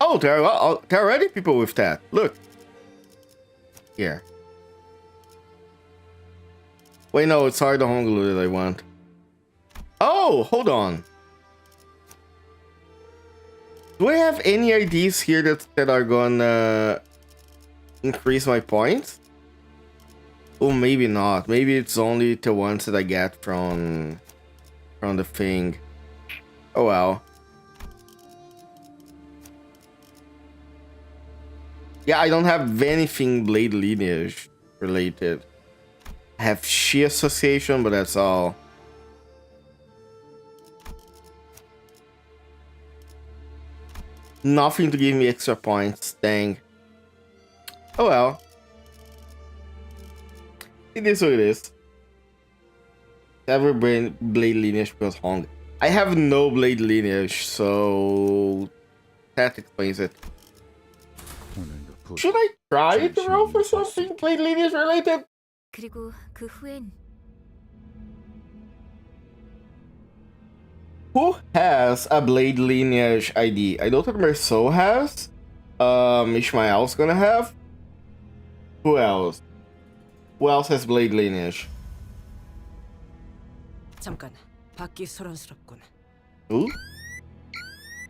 Oh, there are already people with that. Look. Here. Wait, no, it's Hare the Honglu that I want. Oh, hold on. Do I have any IDs here that are gonna increase my points? Oh, maybe not. Maybe it's only the ones that I get from the thing. Oh well. Yeah, I don't have anything Blade Lineage related. I have Shi Association, but that's all. Nothing to give me extra points, dang. Oh well. It is what it is. Never Blade Lineage because Hong. I have no Blade Lineage, so that explains it. Should I try to roll for something Blade Lineage related? 그리고 그 후엔 Who has a Blade Lineage ID? I know that Merceau has. Ishmael's gonna have. Who else? Who else has Blade Lineage? 잠깐, 받기 소란스럽군. Who?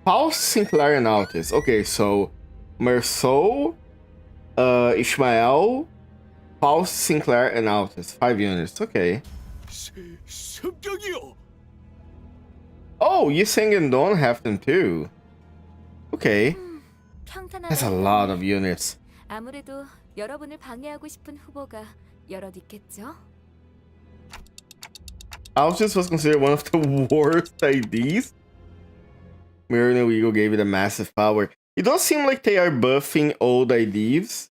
Paul Sinclair and Altis. Okay, so Merceau, Ishmael, Paul Sinclair and Altis. 5 units. Okay. 습격이요. Oh, Yiseng and Dawn have them too. Okay. That's a lot of units. 아무래도 여러분을 방해하고 싶은 후보가 여럿 있겠죠? Altis was considered one of the worst IDs. Mirror No Eagle gave it a massive power. It does seem like they are buffing old IDs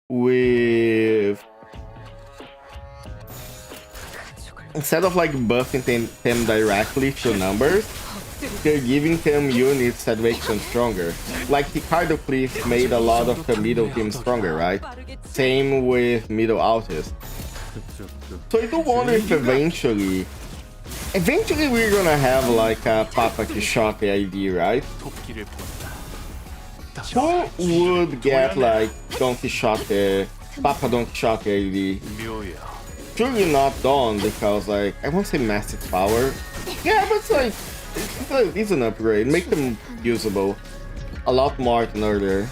with... Instead of like buffing them directly to numbers, they're giving them units that make them stronger. Like Ricardo Cliff made a lot of the middle team stronger, right? Same with middle Altis. So I do wonder if eventually we're gonna have like a Papa Quixote ID, right? Who would get like Don Quixote, Papa Don Quixote ID? Surely not Dawn, because like, I won't say massive power. Yeah, but it's like, it's an upgrade. Make them usable. A lot more than earlier.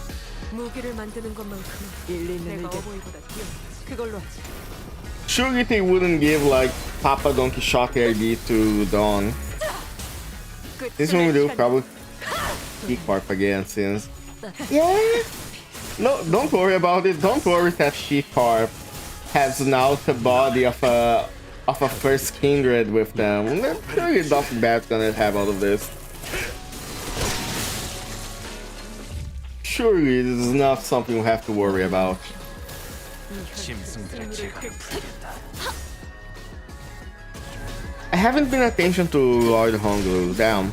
무기를 만드는 것만큼 일리 있는 내가 어머니보다 뛰어났지. 그걸로 하지. Surely they wouldn't give like Papa Don Quixote ID to Dawn. This one will probably keep Warp again since. Yeah. No, don't worry about it. Don't worry that She-Harp has now the body of a first kindred with them. Surely nothing bad's gonna have out of this. Surely this is not something we have to worry about. I haven't been attention to Lord Honglu. Damn.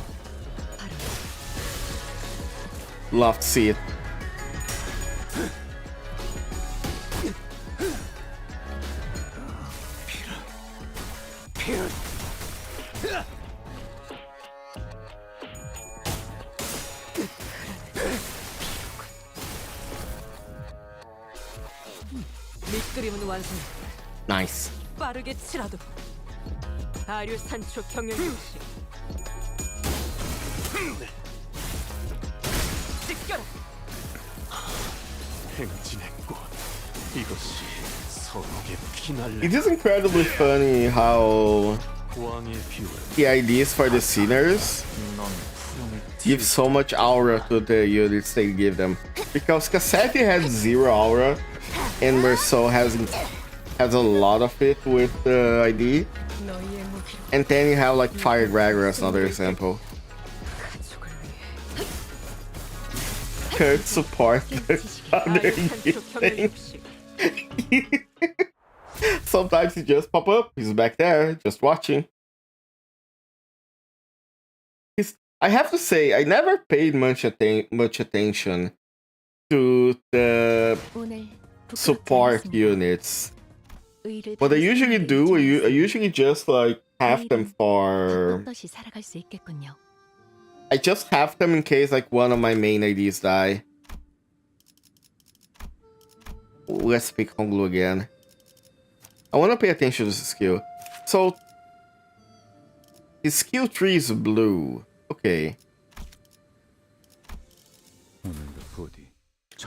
Love to see it. 밑그림은 완성. Nice. 빠르게 치라도. 아류 산초 경영 중시. 찢겨라. 행진의 꽃, 이것이 It is incredibly funny how the ideas for the sceners give so much aura to the units they give them. Because Cassette has 0 aura, and Merceau has a lot of it with the ID. And then you have like Fire Gregor as another example. Kurt support the other thing. Sometimes he just pop up. He's back there, just watching. I have to say, I never paid much attention to the support units. What I usually do, I usually just like have them for. I just have them in case like one of my main IDs die. Let's pick Honglu again. I want to pay attention to the skill. So his skill tree is blue. Okay.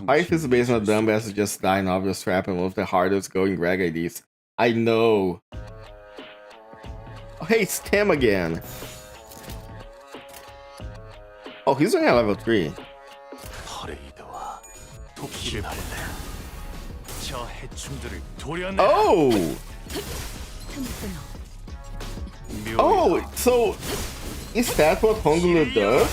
If is based on a dumbass who just die in obvious trap and one of the hardest going Greg IDs. I know. Oh, hey, it's Tim again. Oh, he's only at level 3. Oh! Oh, so is that what Honglu does?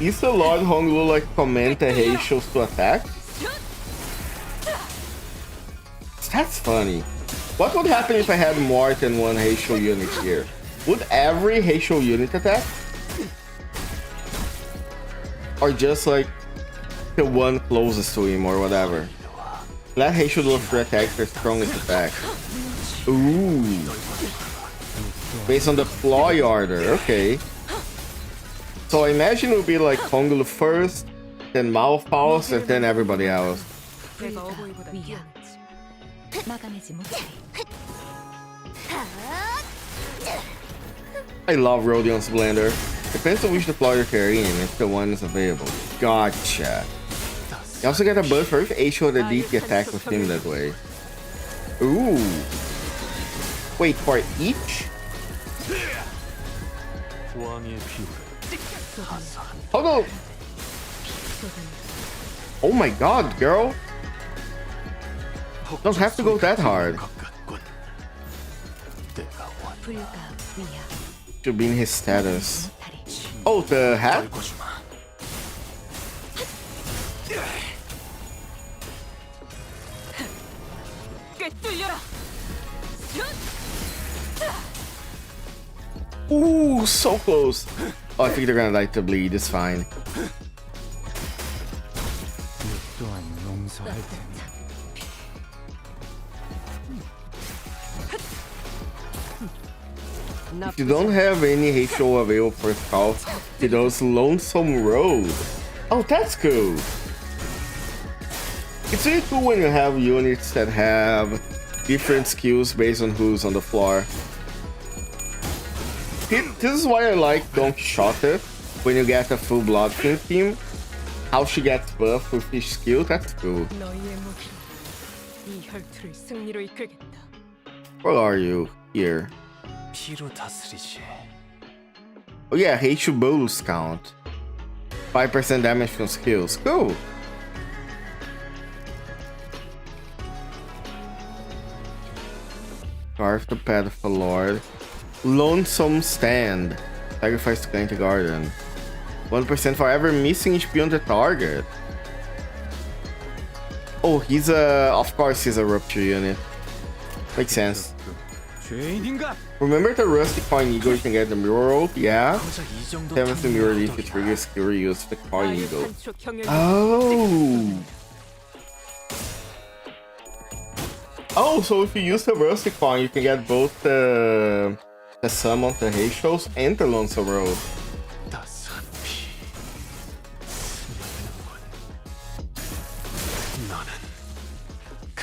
Is the Lord Honglu like command the Heishos to attack? That's funny. What would happen if I had more than one Heisho unit here? Would every Heisho unit attack? Or just like the one closest to him or whatever? Let Heisho do a free attack for strongest attack. Ooh. Based on the Ploy order, okay. So I imagine it would be like Honglu first, then Malpaus, and then everybody else. I love Rodion's Blender. Depends on which deploy you're carrying if the one is available. Gotcha. You also get a buff for each Heisho that lead the attack with him that way. Ooh. Wait, for each? Hold on. Oh my god, girl. Don't have to go that hard. Should be in his status. Oh, the hat? Ooh, so close. Oh, I think they're gonna die to bleed. It's fine. If you don't have any hate show available for Scout, he does Lonesome Road. Oh, that's cool. It's really cool when you have units that have different skills based on who's on the floor. This is why I like Don Quixote when you get a full blood team. How she gets buffed with each skill, that's cool. Where are you? Here. Oh yeah, Heishu bonus count. 5% damage from skills. Cool. Carve the Path of the Lord. Lonesome Stand. Sacrifice to Plant Garden. 1% for every missing HP on the target. Oh, he's a... Of course he's a Rupture unit. Makes sense. Remember the Rusty Coin Eagle you can get the Mirror Roll? Yeah. 7th Mirror Leaf to trigger skill reuse the Coin Eagle. Oh! Oh, so if you use the Rusty Coin, you can get both the Summon, the Heishos, and the Lonesome Road.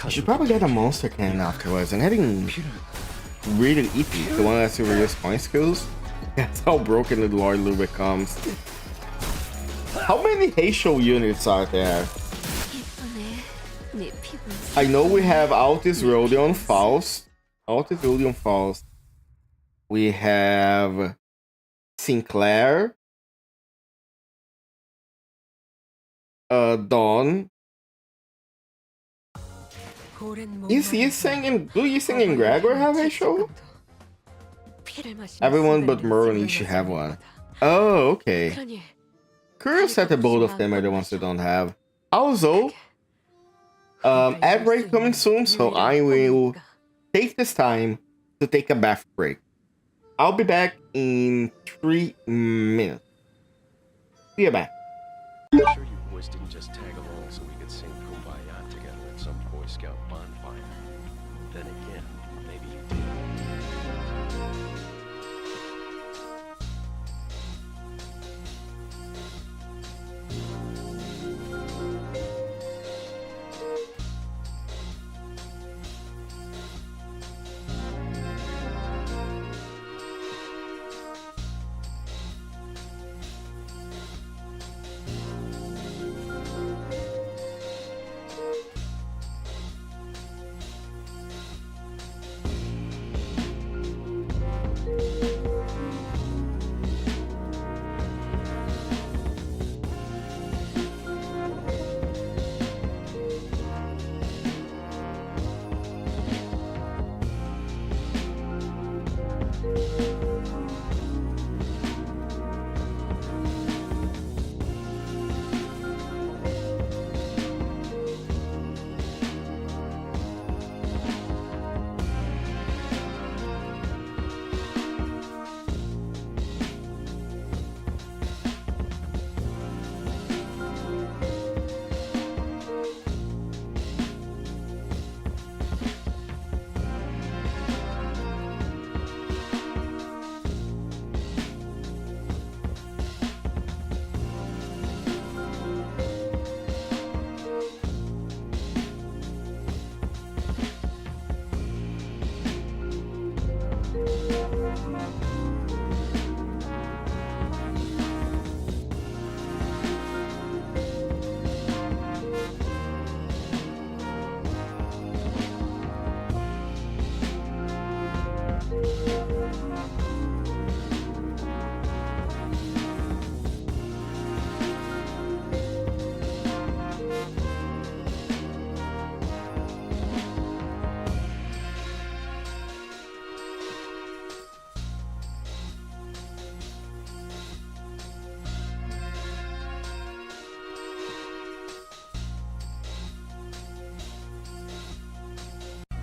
You should probably get a Monster Cannon afterwards. I'm getting really iffy. The one that lets you reuse coin skills. That's how broken the Lord Lu becomes. How many Heisho units are there? I know we have Altis Rodion Faust. Altis Rodion Faust. We have Sinclair. Dawn. Is he singing? Do you sing in Gregor have a show? Everyone but Merlin should have one. Oh, okay. Curious that the both of them are the ones that don't have. Also, ad break coming soon, so I will take this time to take a bath break. I'll be back in 3 minutes. See you back. I'm sure you boys didn't just tag along so we could sing Kumbaya together at some Boy Scout bonfire. Then again, maybe you did.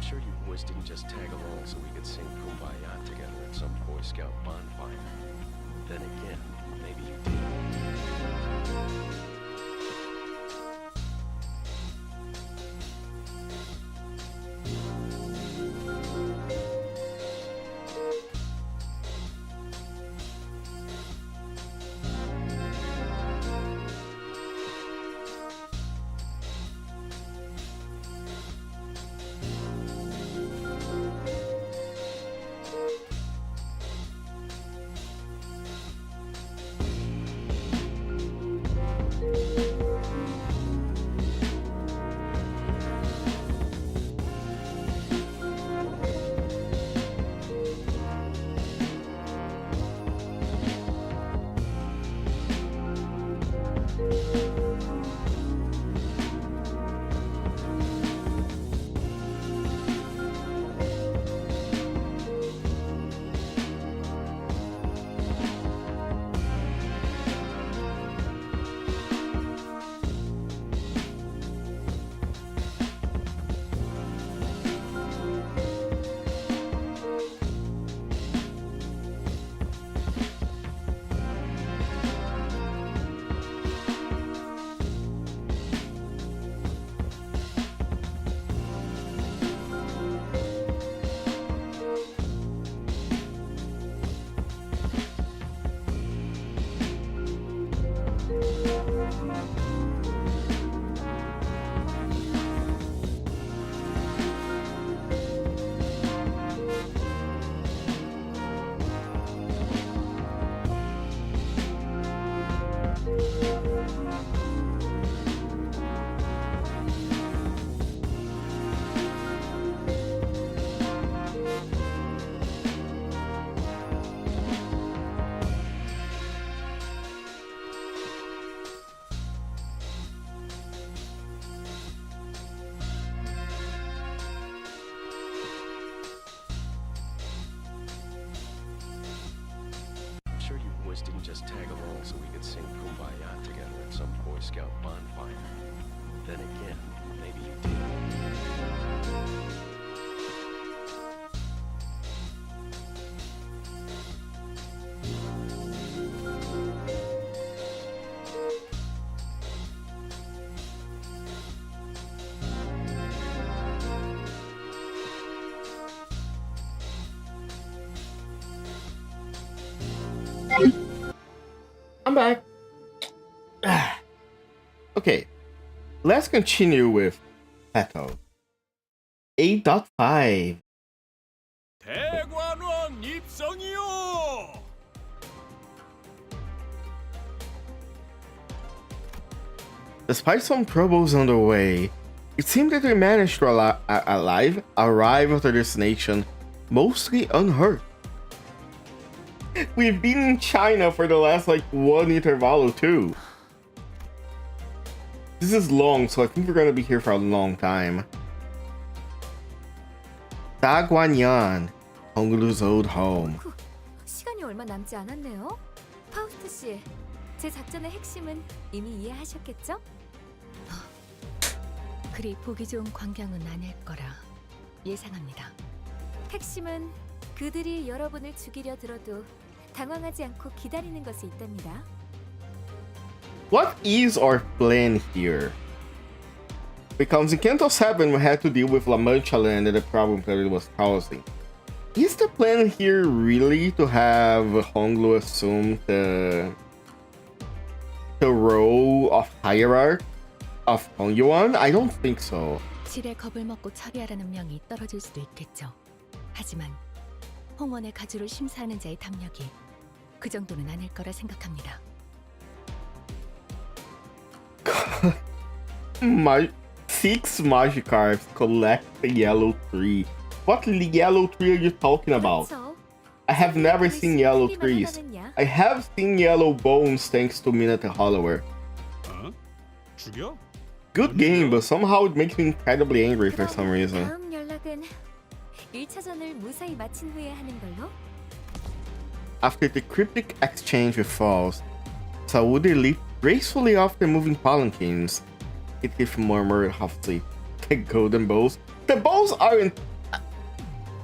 Sure you boys didn't just tag along so we could sing Kumbaya together at some Boy Scout bonfire. Then again, maybe you did. just tag along so we could sing Kumbaya together at some Boy Scout bonfire. Then again, maybe you did. I'm back. Okay, let's continue with Petal 8.5. 대관원 입성이요. Despite some troubles on the way, it seemed that we managed to arrive at our destination mostly unhurt. We've been in China for the last like one intervalo too. This is long, so I think we're gonna be here for a long time. Daguanyan, Honglu's old home. 시간이 얼마 남지 않았네요. 파우스트 씨, 제 작전의 핵심은 이미 이해하셨겠죠? 그리 보기 좋은 광경은 아닐 거라 예상합니다. 핵심은 그들이 여러분을 죽이려 들어도 당황하지 않고 기다리는 것에 있답니다. What is our plan here? Because in CANTO VII we had to deal with La Mancha Land and the problem that it was causing. Is the plan here really to have Honglu assume the role of hierarch of Hongyuan? I don't think so. 질에 겁을 먹고 처리하라는 명이 떨어질 수도 있겠죠. 하지만 홍원의 가주를 심사하는 자의 담력이 그 정도는 아닐 거라 생각합니다. My 6 Magikarps collect the yellow tree. What yellow tree are you talking about? I have never seen yellow trees. I have seen yellow bones thanks to Minute Hollower. 죽여? Good game, but somehow it makes me incredibly angry for some reason. 다음 연락은 1차전을 무사히 마친 후에 하는 걸로. After the cryptic exchange with Falls, Saudi leaped gracefully off the moving palanquins. It murmured huffily, "The golden bows? The bows aren't...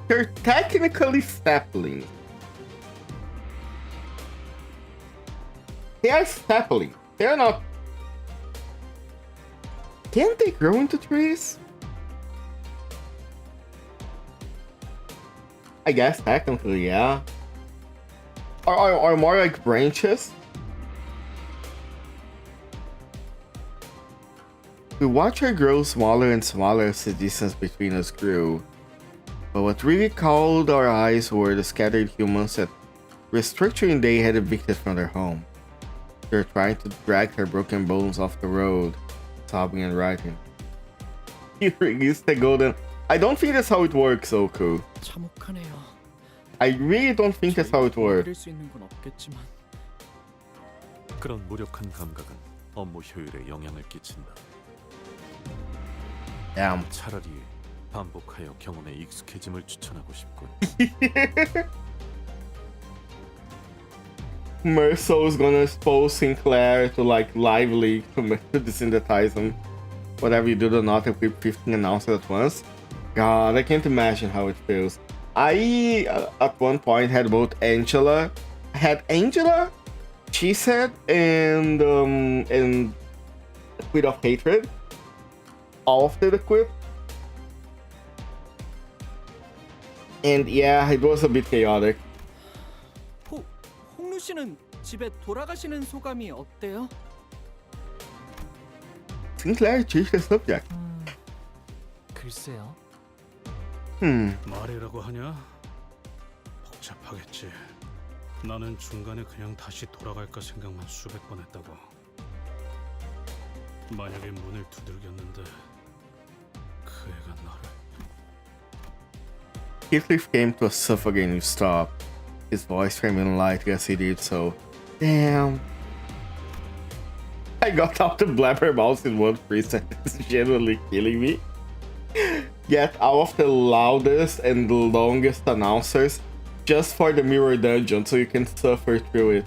They're technically saplings. They are saplings. They're not... Can't they grow into trees? I guess technically, yeah. Or more like branches? We watch her grow smaller and smaller as the distance between us grew. But what really caught our eyes were the scattered humans that restructuring day had evicted from their home. They were trying to drag their broken bones off the road, sobbing and writing. You released the golden... I don't think that's how it works, Oku. 참혹하네요. I really don't think that's how it works. 수 있는 건 없겠지만 그런 무력한 감각은 업무 효율에 영향을 끼친다. Damn. 차라리 반복하여 경험에 익숙해짐을 추천하고 싶군. Merceau's gonna expose Sinclair to like lively to desynthesize him. Whatever you do, do not equip 15 announcers at once. God, I can't imagine how it feels. I at one point had both Angela, she said, and Quid of Hatred, all of them equipped. And yeah, it was a bit chaotic. 홍루 씨는 집에 돌아가시는 소감이 어때요? Sinclair changed the subject. 글쎄요. 말이라고 하냐? 복잡하겠지. 나는 중간에 그냥 다시 돌아갈까 생각만 수백 번 했다고. 만약에 문을 두들겼는데 그 애가 나를... Heathcliff came to a suffocating stop, his voice trembling lightly as he did so. Damn. I got out the blabbermouth in one free sentence, genuinely killing me. Get out of the loudest and the longest announcers just for the mirror dungeon so you can suffer through it.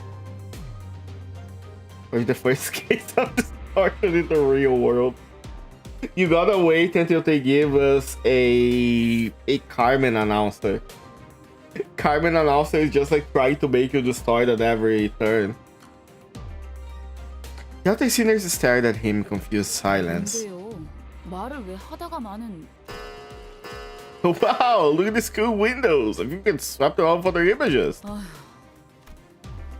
for the first case of distortion in the real world. You gotta wait until they give us a Carmen announcer. Carmen announcer is just like trying to make you distort at every turn. The other sinners stared at him in confused silence. 말을 왜 하다가 많은 Wow, look at these cool windows. If you can swap them off other images.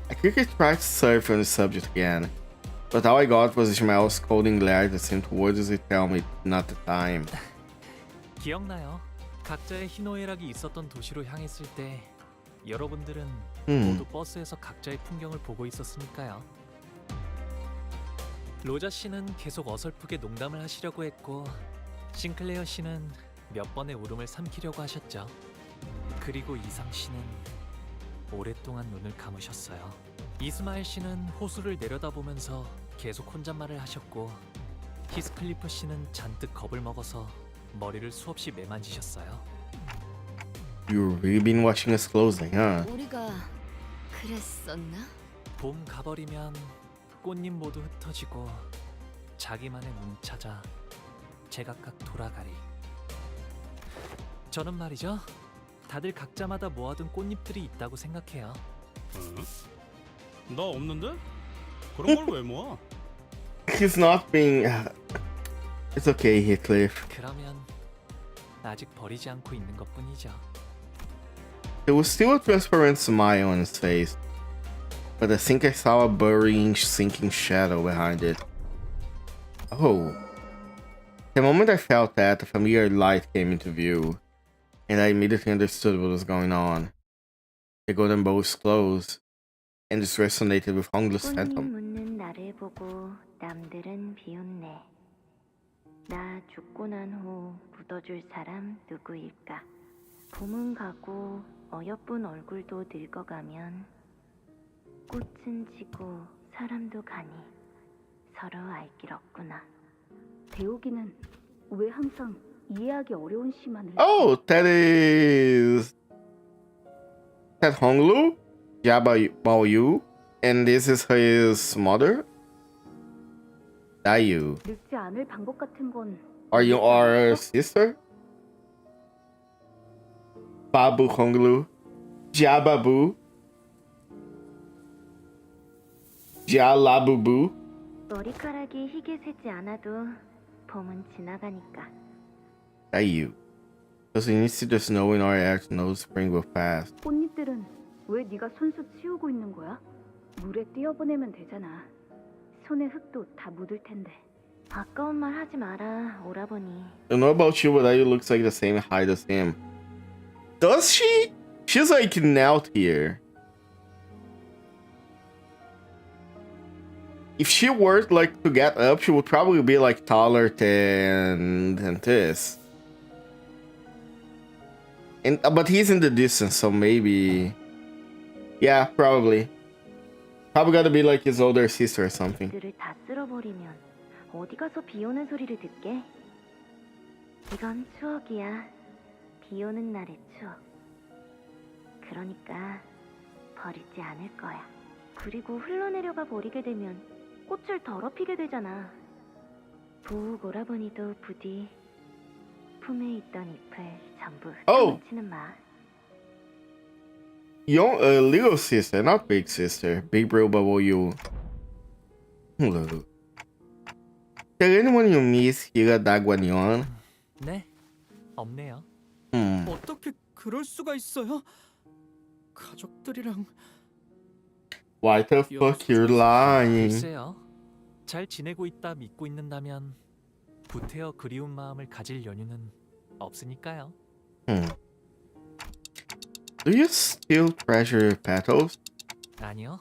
I quickly tried to surf on the subject again, but all I got was Ishmael's scolding glare that seemed to wordlessly tell me not the time. 기억나요? 각자의 희노애락이 있었던 도시로 향했을 때 여러분들은 음. 모두 버스에서 각자의 풍경을 보고 있었으니까요. 로자 씨는 계속 어설프게 농담을 하시려고 했고 싱클레어 씨는 몇 번의 울음을 삼키려고 하셨죠. 그리고 이상 씨는 오랫동안 눈을 감으셨어요. 이스마엘 씨는 호수를 내려다보면서 계속 혼잣말을 하셨고 히스클리프 씨는 잔뜩 겁을 먹어서 머리를 수없이 매만지셨어요. You've really been watching us closely, huh? 우리가 그랬었나? 봄 가버리면 꽃잎 모두 흩어지고 자기만의 문 찾아 제각각 돌아가리. 저는 말이죠. 다들 각자마다 모아둔 꽃잎들이 있다고 생각해요. 나 없는데? 그런 걸 왜 모아? He's not being... It's okay, Heathcliff. 그러면 아직 버리지 않고 있는 것뿐이죠. There was still a transparent smile on his face, but I think I saw a burying, sinking shadow behind it. Oh. The moment I felt that, a familiar light came into view, and I immediately understood what was going on. The golden bow was closed, and this resonated with Honglu's phantom. 묻는 나를 보고 남들은 비웃네. 나 죽고 난 후 묻어줄 사람 누구일까? 봄은 가고 어여쁜 얼굴도 늙어가면 꽃은 지고 사람도 가니 서로 알 길 없구나. 대옥이는 왜 항상 이해하기 어려운 시만을 Oh, that is... That Honglu? Bao Yu? And this is his mother? Dayu. 늙지 않을 방법 같은 건 Are you our sister? Babu Honglu. Jababu. Jalabubu. 머리카락이 희게 새지 않아도 봄은 지나가니까. Dayu. Does we need to see the snow in our air to know spring will pass? 꽃잎들은 왜 네가 손수 치우고 있는 거야? 물에 띄어보내면 되잖아. 손에 흙도 다 묻을 텐데. 아까운 말 하지 마라, 오라버니. I don't know about you, but Dayu looks like the same height as him. Does she? She's like knelt here. If she were like to get up, she would probably be like taller than this. And but he's in the distance, so maybe, yeah, probably. Probably gotta be like his older sister or something. 들을 다 쓸어버리면 어디 가서 비 오는 소리를 듣게? 이건 추억이야. 비 오는 날의 추억. 그러니까 버리지 않을 거야. 그리고 흘러내려가 버리게 되면 꽃을 더럽히게 되잖아. 부욱 오라버니도 부디 품에 있던 잎을 전부 흩어놓지는 마. Young, little sister, not big sister. Big bro bubble you. Hello. Did anyone you miss here Dagwanyon? 네, 없네요. 어떻게 그럴 수가 있어요? 가족들이랑 Why the fuck you're lying? 글쎄요. 잘 지내고 있다 믿고 있는다면 부태어 그리운 마음을 가질 연유는 없으니까요. Do you still treasure your petals? 아니요.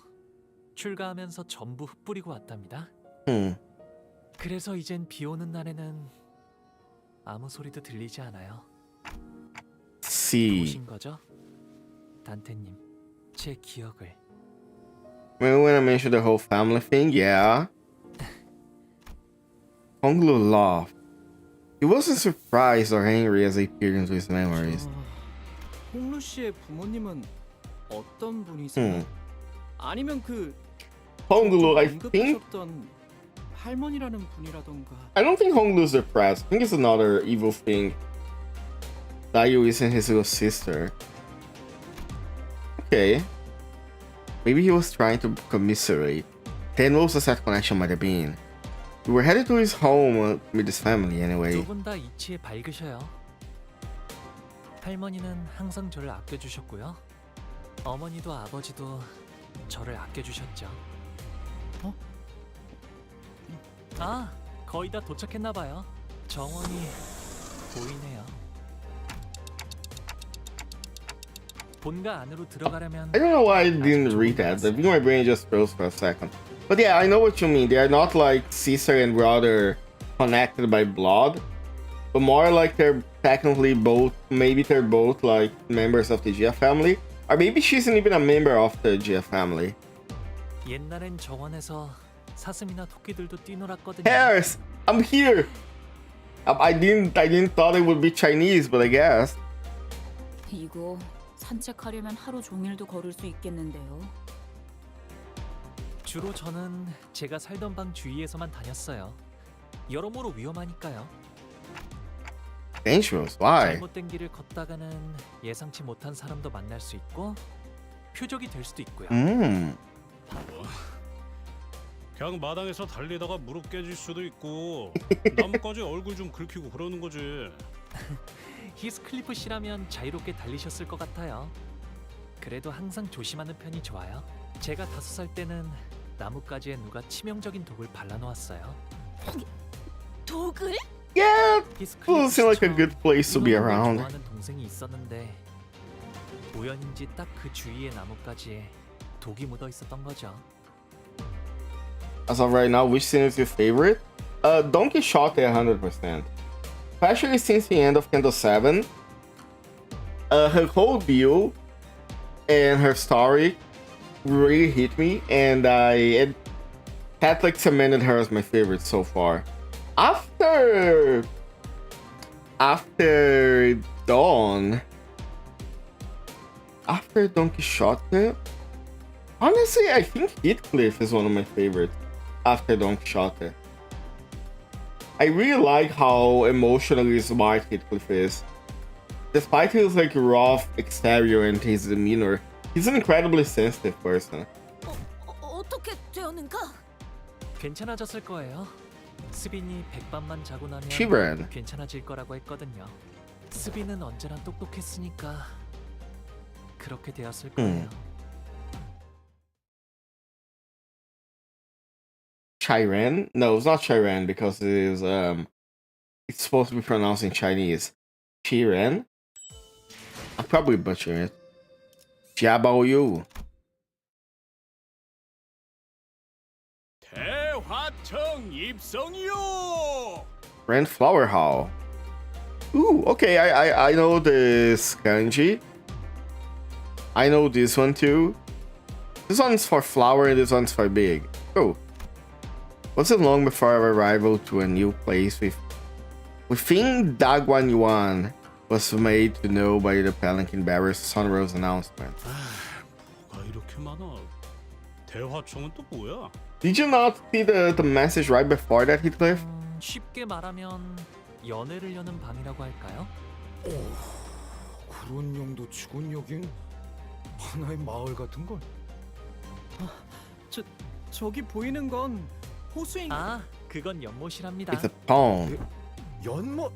출가하면서 전부 흩뿌리고 왔답니다. 그래서 이젠 비 오는 날에는 아무 소리도 들리지 않아요. See. 보신 거죠? 단테님, 제 기억을. Remember when I mentioned the whole family thing? Yeah. Honglu laughed. He wasn't surprised or angry as he peered into his memories. 홍루 씨의 부모님은 어떤 분이세요? 아니면 그 Honglu, I think. 언급하셨던 할머니라는 분이라던가. I don't think Honglu's depressed. I think it's another evil thing. Dayu isn't his little sister. Okay. Maybe he was trying to commiserate. Then what was the sad connection might have been? We were headed to his home with his family anyway. 두 분 다 이치에 밝으셔요. 할머니는 항상 저를 아껴주셨고요. 어머니도 아버지도 저를 아껴주셨죠. 아, 거의 다 도착했나 봐요. 정원이 보이네요. 본가 안으로 들어가려면 I don't know why I didn't read that. I think my brain just froze for a second. But yeah, I know what you mean. They are not like sister and brother connected by blood, but more like they're technically both, maybe they're both like members of the Gia family, or maybe she isn't even a member of the Gia family. 옛날엔 정원에서 사슴이나 토끼들도 뛰놀았거든요. Harris, I'm here. I didn't thought it would be Chinese, but I guess. 이거 산책하려면 하루 종일도 걸을 수 있겠는데요. 주로 저는 제가 살던 방 주위에서만 다녔어요. 여러모로 위험하니까요. Dangerous? Why? 잘못된 길을 걷다가는 예상치 못한 사람도 만날 수 있고 표적이 될 수도 있고요. 그냥 마당에서 달리다가 무릎 깨질 수도 있고 나뭇가지 얼굴 좀 긁히고 그러는 거지. 히스클리프 씨라면 자유롭게 달리셨을 것 같아요. 그래도 항상 조심하는 편이 좋아요. 제가 5살 때는 나뭇가지에 누가 치명적인 독을 발라놓았어요. 독을? Yeah, doesn't seem like a good place to be around. 좋아하는 동생이 있었는데 우연인지 딱 그 주위의 나뭇가지에 독이 묻어 있었던 거죠. As of right now, which scene is your favorite? Don Quixote 100%. Especially since the end of CANTO VII. Her whole deal and her story really hit me, and it had like cemented her as my favorite so far. After Don Quixote, honestly, I think Heathcliff is one of my favorites after Don Quixote. I really like how emotionally smart Heathcliff is. Despite his like rough exterior and his demeanor, he's an incredibly sensitive person. 어떻게 되었는가? 괜찮아졌을 거예요. 스빈이 백밤만 자고 나면 Shivan. 괜찮아질 거라고 했거든요. 스빈은 언제나 똑똑했으니까 그렇게 되었을 거예요. Chiren? No, it's not Chiren because it is it's supposed to be pronounced in Chinese. Chiren? I'm probably butchering it. Jiabaoyu. 대화청 입성이요. Grand Flower Hall. Ooh, okay, I know this kanji. I know this one too. This one's for flower and this one's for big. Oh. Wasn't long before our arrival to a new place within Dagwan Yuan was made to know by the palanquin bearer's Sunrose announcement. 뭐가 이렇게 많아? 대화청은 또 뭐야? Did you not see the message right before that, Heathcliff? 쉽게 말하면 연애를 여는 방이라고 할까요? 그런 용도치곤 여긴 하나의 마을 같은 걸. 저기 보이는 건 호수인. 아, 그건 연못이랍니다. It's a pond. 연못.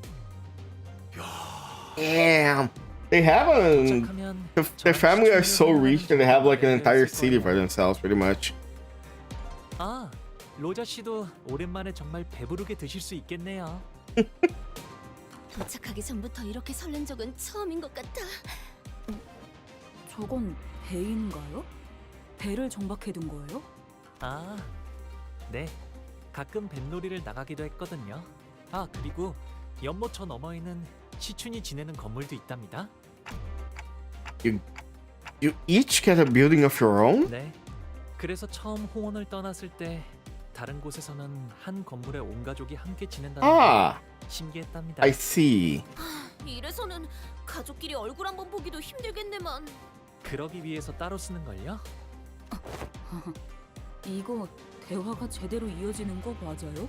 Damn. They have their family are so rich that they have like an entire city for themselves, pretty much. 아, 로자 씨도 오랜만에 정말 배부르게 드실 수 있겠네요. 도착하기 전부터 이렇게 설렌 적은 처음인 것 같아. 저건 배인가요? 배를 정박해둔 거예요? 아, 네. 가끔 뱃놀이를 나가기도 했거든요. 아, 그리고 연못 저 너머에는 시춘이 지내는 건물도 있답니다. You each get a building of your own? 네. 그래서 처음 홍원을 떠났을 때 다른 곳에서는 한 건물에 온 가족이 함께 지낸다는 게 신기했답니다. I see. 이래서는 가족끼리 얼굴 한번 보기도 힘들겠네만. 그러기 위해서 따로 쓰는 걸요? 이거 대화가 제대로 이어지는 거 맞아요?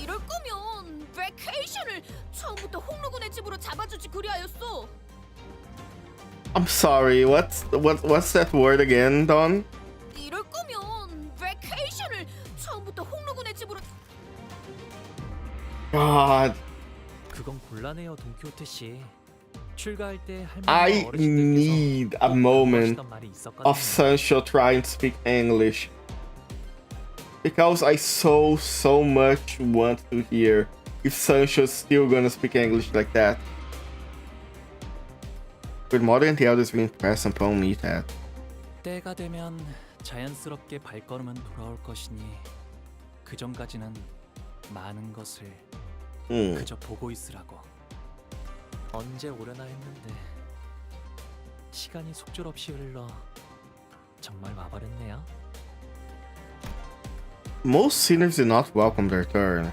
이럴 거면 베케이션을 처음부터 홍루군의 집으로 잡아주지 그리하였어. I'm sorry. What's that word again, Don? 이럴 거면 베케이션을 처음부터 홍루군의 집으로. God, 그건 곤란해요, 돈키호테 씨. 출가할 때 I 할머니와 어르신들께서 need a 꼭 moment 하시던 말이 있었거든요. of Sancho trying to speak English because I so much want to hear if Sancho's still gonna speak English like that. With modern theaters being pressed upon me that. 때가 되면 자연스럽게 발걸음은 돌아올 것이니 그 전까지는 많은 것을 그저 보고 있으라고. 언제 오려나 했는데 시간이 속절없이 흘러 정말 와버렸네요. Most sinners did not welcome their turn.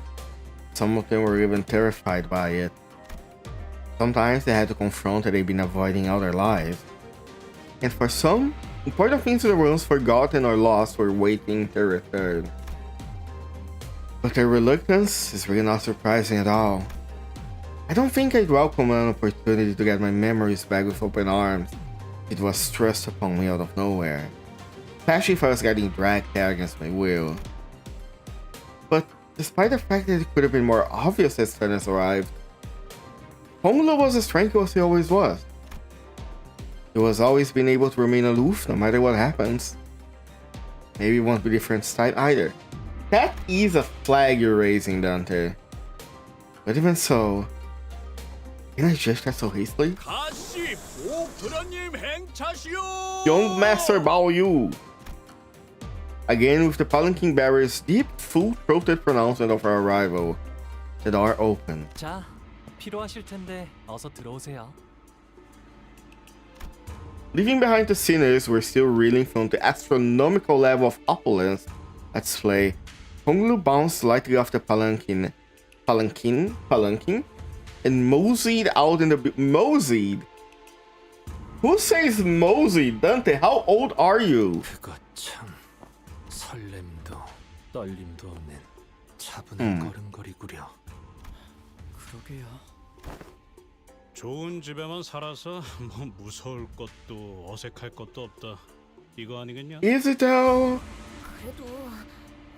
Some of them were even terrified by it. Sometimes they had to confront that they'd been avoiding all their lives. And for some, important things that were once forgotten or lost were waiting their return. But their reluctance is really not surprising at all. I don't think I'd welcome an opportunity to get my memories back with open arms. It was thrust upon me out of nowhere, especially if I was getting dragged there against my will. But despite the fact that it could have been more obvious as Stennis arrived, Honglu was as tranquil as he always was. He was always been able to remain aloof no matter what happens. Maybe it won't be different style either. That is a flag you're raising, Dante. But even so, can I judge that so hastily? 가시 보크라님 행차시오. Young Master Bao Yu. Again with the Palanquin Barrier's deep, full-throated pronouncement of our arrival. The door opened. 자, 필요하실 텐데 어서 들어오세요. Leaving behind the sinners were still reeling from the astronomical level of opulence at display. Honglu bounced lightly off the palanquin, and moseyed out in the moseyed. Who says moseyed? Dante, how old are you? 그거 참 설렘도 떨림도 없는 차분한 걸음걸이구려. 그러게요. 좋은 집에만 살아서 뭐 무서울 것도 어색할 것도 없다. 이거 아니겠냐? Is it though? 그래도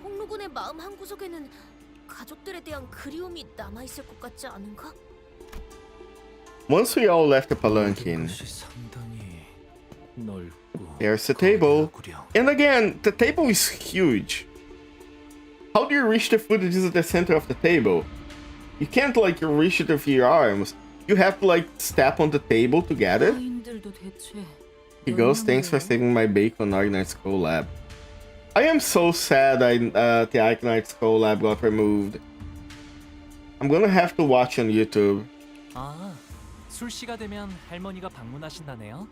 홍루군의 마음 한 구석에는 가족들에 대한 그리움이 남아 있을 것 같지 않은가? Once we all left the palanquin, 상당히 넓고 there's the table. And again, the table is huge. How do you reach the food that is at the center of the table? You can't like reach it with your arms. You have to like step on the table to get it. He goes, thanks for saving my bacon Argnite's collab. I am so sad the Argnite's collab got removed. I'm gonna have to watch on YouTube. 아, 술시가 되면 할머니가 방문하신다네요.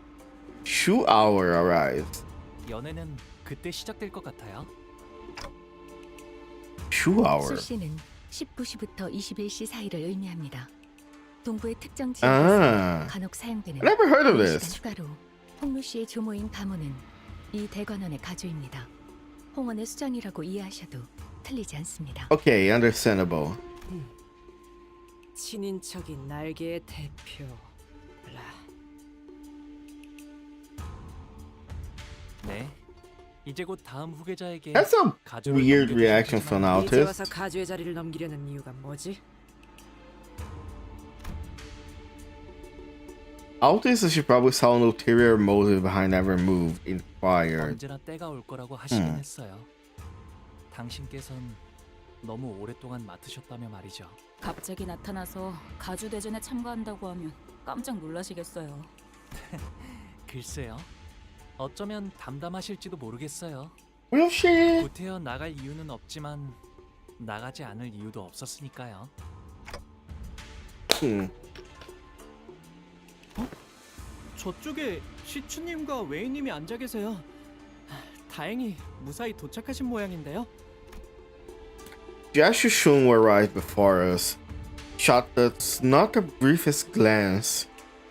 Shoe hour arrives. 연애는 그때 시작될 것 같아요. Shoe hour. 술시는 19시부터 21시 사이를 의미합니다. 동부의 특정 지역에서 간혹 사용되는 Never heard of 시간 this. 추가로 홍루 씨의 조모인 가모는 이 대관원의 가주입니다. 홍원의 수장이라고 이해하셔도 틀리지 않습니다. Okay, understandable. 친인척인 날개의 대표. 네, 이제 곧 다음 후계자에게 That's a 가주를 weird 넘겨주시는 reaction from 거지만 이제 와서 Altus. 가주의 자리를 넘기려는 이유가 뭐지? Altus should probably saw an ulterior motive behind every move inquired. 언제나 때가 올 거라고 하시긴 했어요. 당신께선 너무 오랫동안 맡으셨다며 말이죠. 갑자기 나타나서 가주 대전에 참가한다고 하면 깜짝 놀라시겠어요. 글쎄요. 어쩌면 담담하실지도 모르겠어요. Will she? 구태여 나갈 이유는 없지만 나가지 않을 이유도 없었으니까요. 저쪽에 시추님과 웨이님이 앉아 계세요. 다행히 무사히 도착하신 모양인데요. Jashu Shun arrived before us, shot us not the briefest glance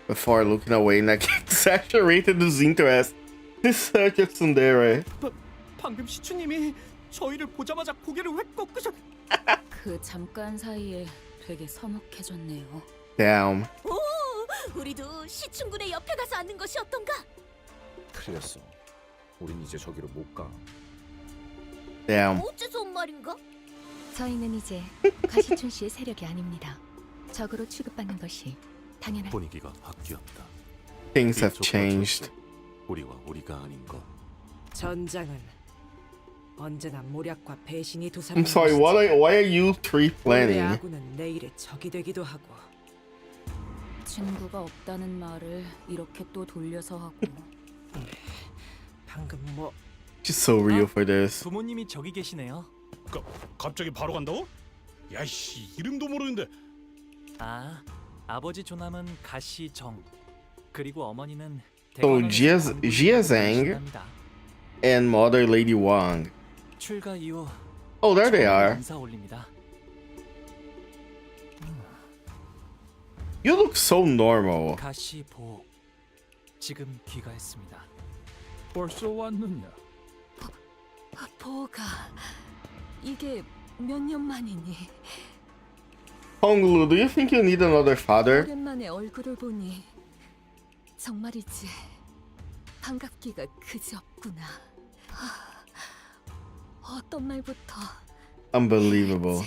before looking away in exaggerated disinterest. This such a tsundere. 방금 시추님이 저희를 보자마자 고개를 왜 꺾으셨? 그 잠깐 사이에 되게 서먹해졌네요. Damn. 오, 우리도 시춘군의 옆에 가서 앉는 것이 어떤가? 틀렸어. 우린 이제 저기로 못 가. Damn. 어째서 온 말인가? 저희는 이제 가시춘 씨의 세력이 아닙니다. 적으로 취급받는 것이 당연한. 분위기가 바뀌었다. Things have 이쪽으로 changed. 절대 우리와 우리가 아닌 것. 전장은 언제나 모략과 배신이 두 I'm 사람. sorry, why are you three planning? 아군은 내일의 적이 되기도 하고. 친구가 없다는 말을 이렇게 또 돌려서 하고. 방금 뭐? She's so real for this. 부모님이 저기 계시네요. 갑자기 바로 간다고? 야이씨 이름도 모르는데. 아, 아버지 조남은 가시정. 그리고 어머니는 So Jiazang and Mother Lady Wang. 출가 이후 Oh, there they are. 인사 올립니다. You look so normal. 가시보 지금 귀가했습니다. 벌써 왔느냐? 보가 이게 몇 년 만이니? Honglu, do you think you need another father? 오랜만에 얼굴을 보니 정말이지 반갑기가 그지없구나. 어떤 말부터 Unbelievable.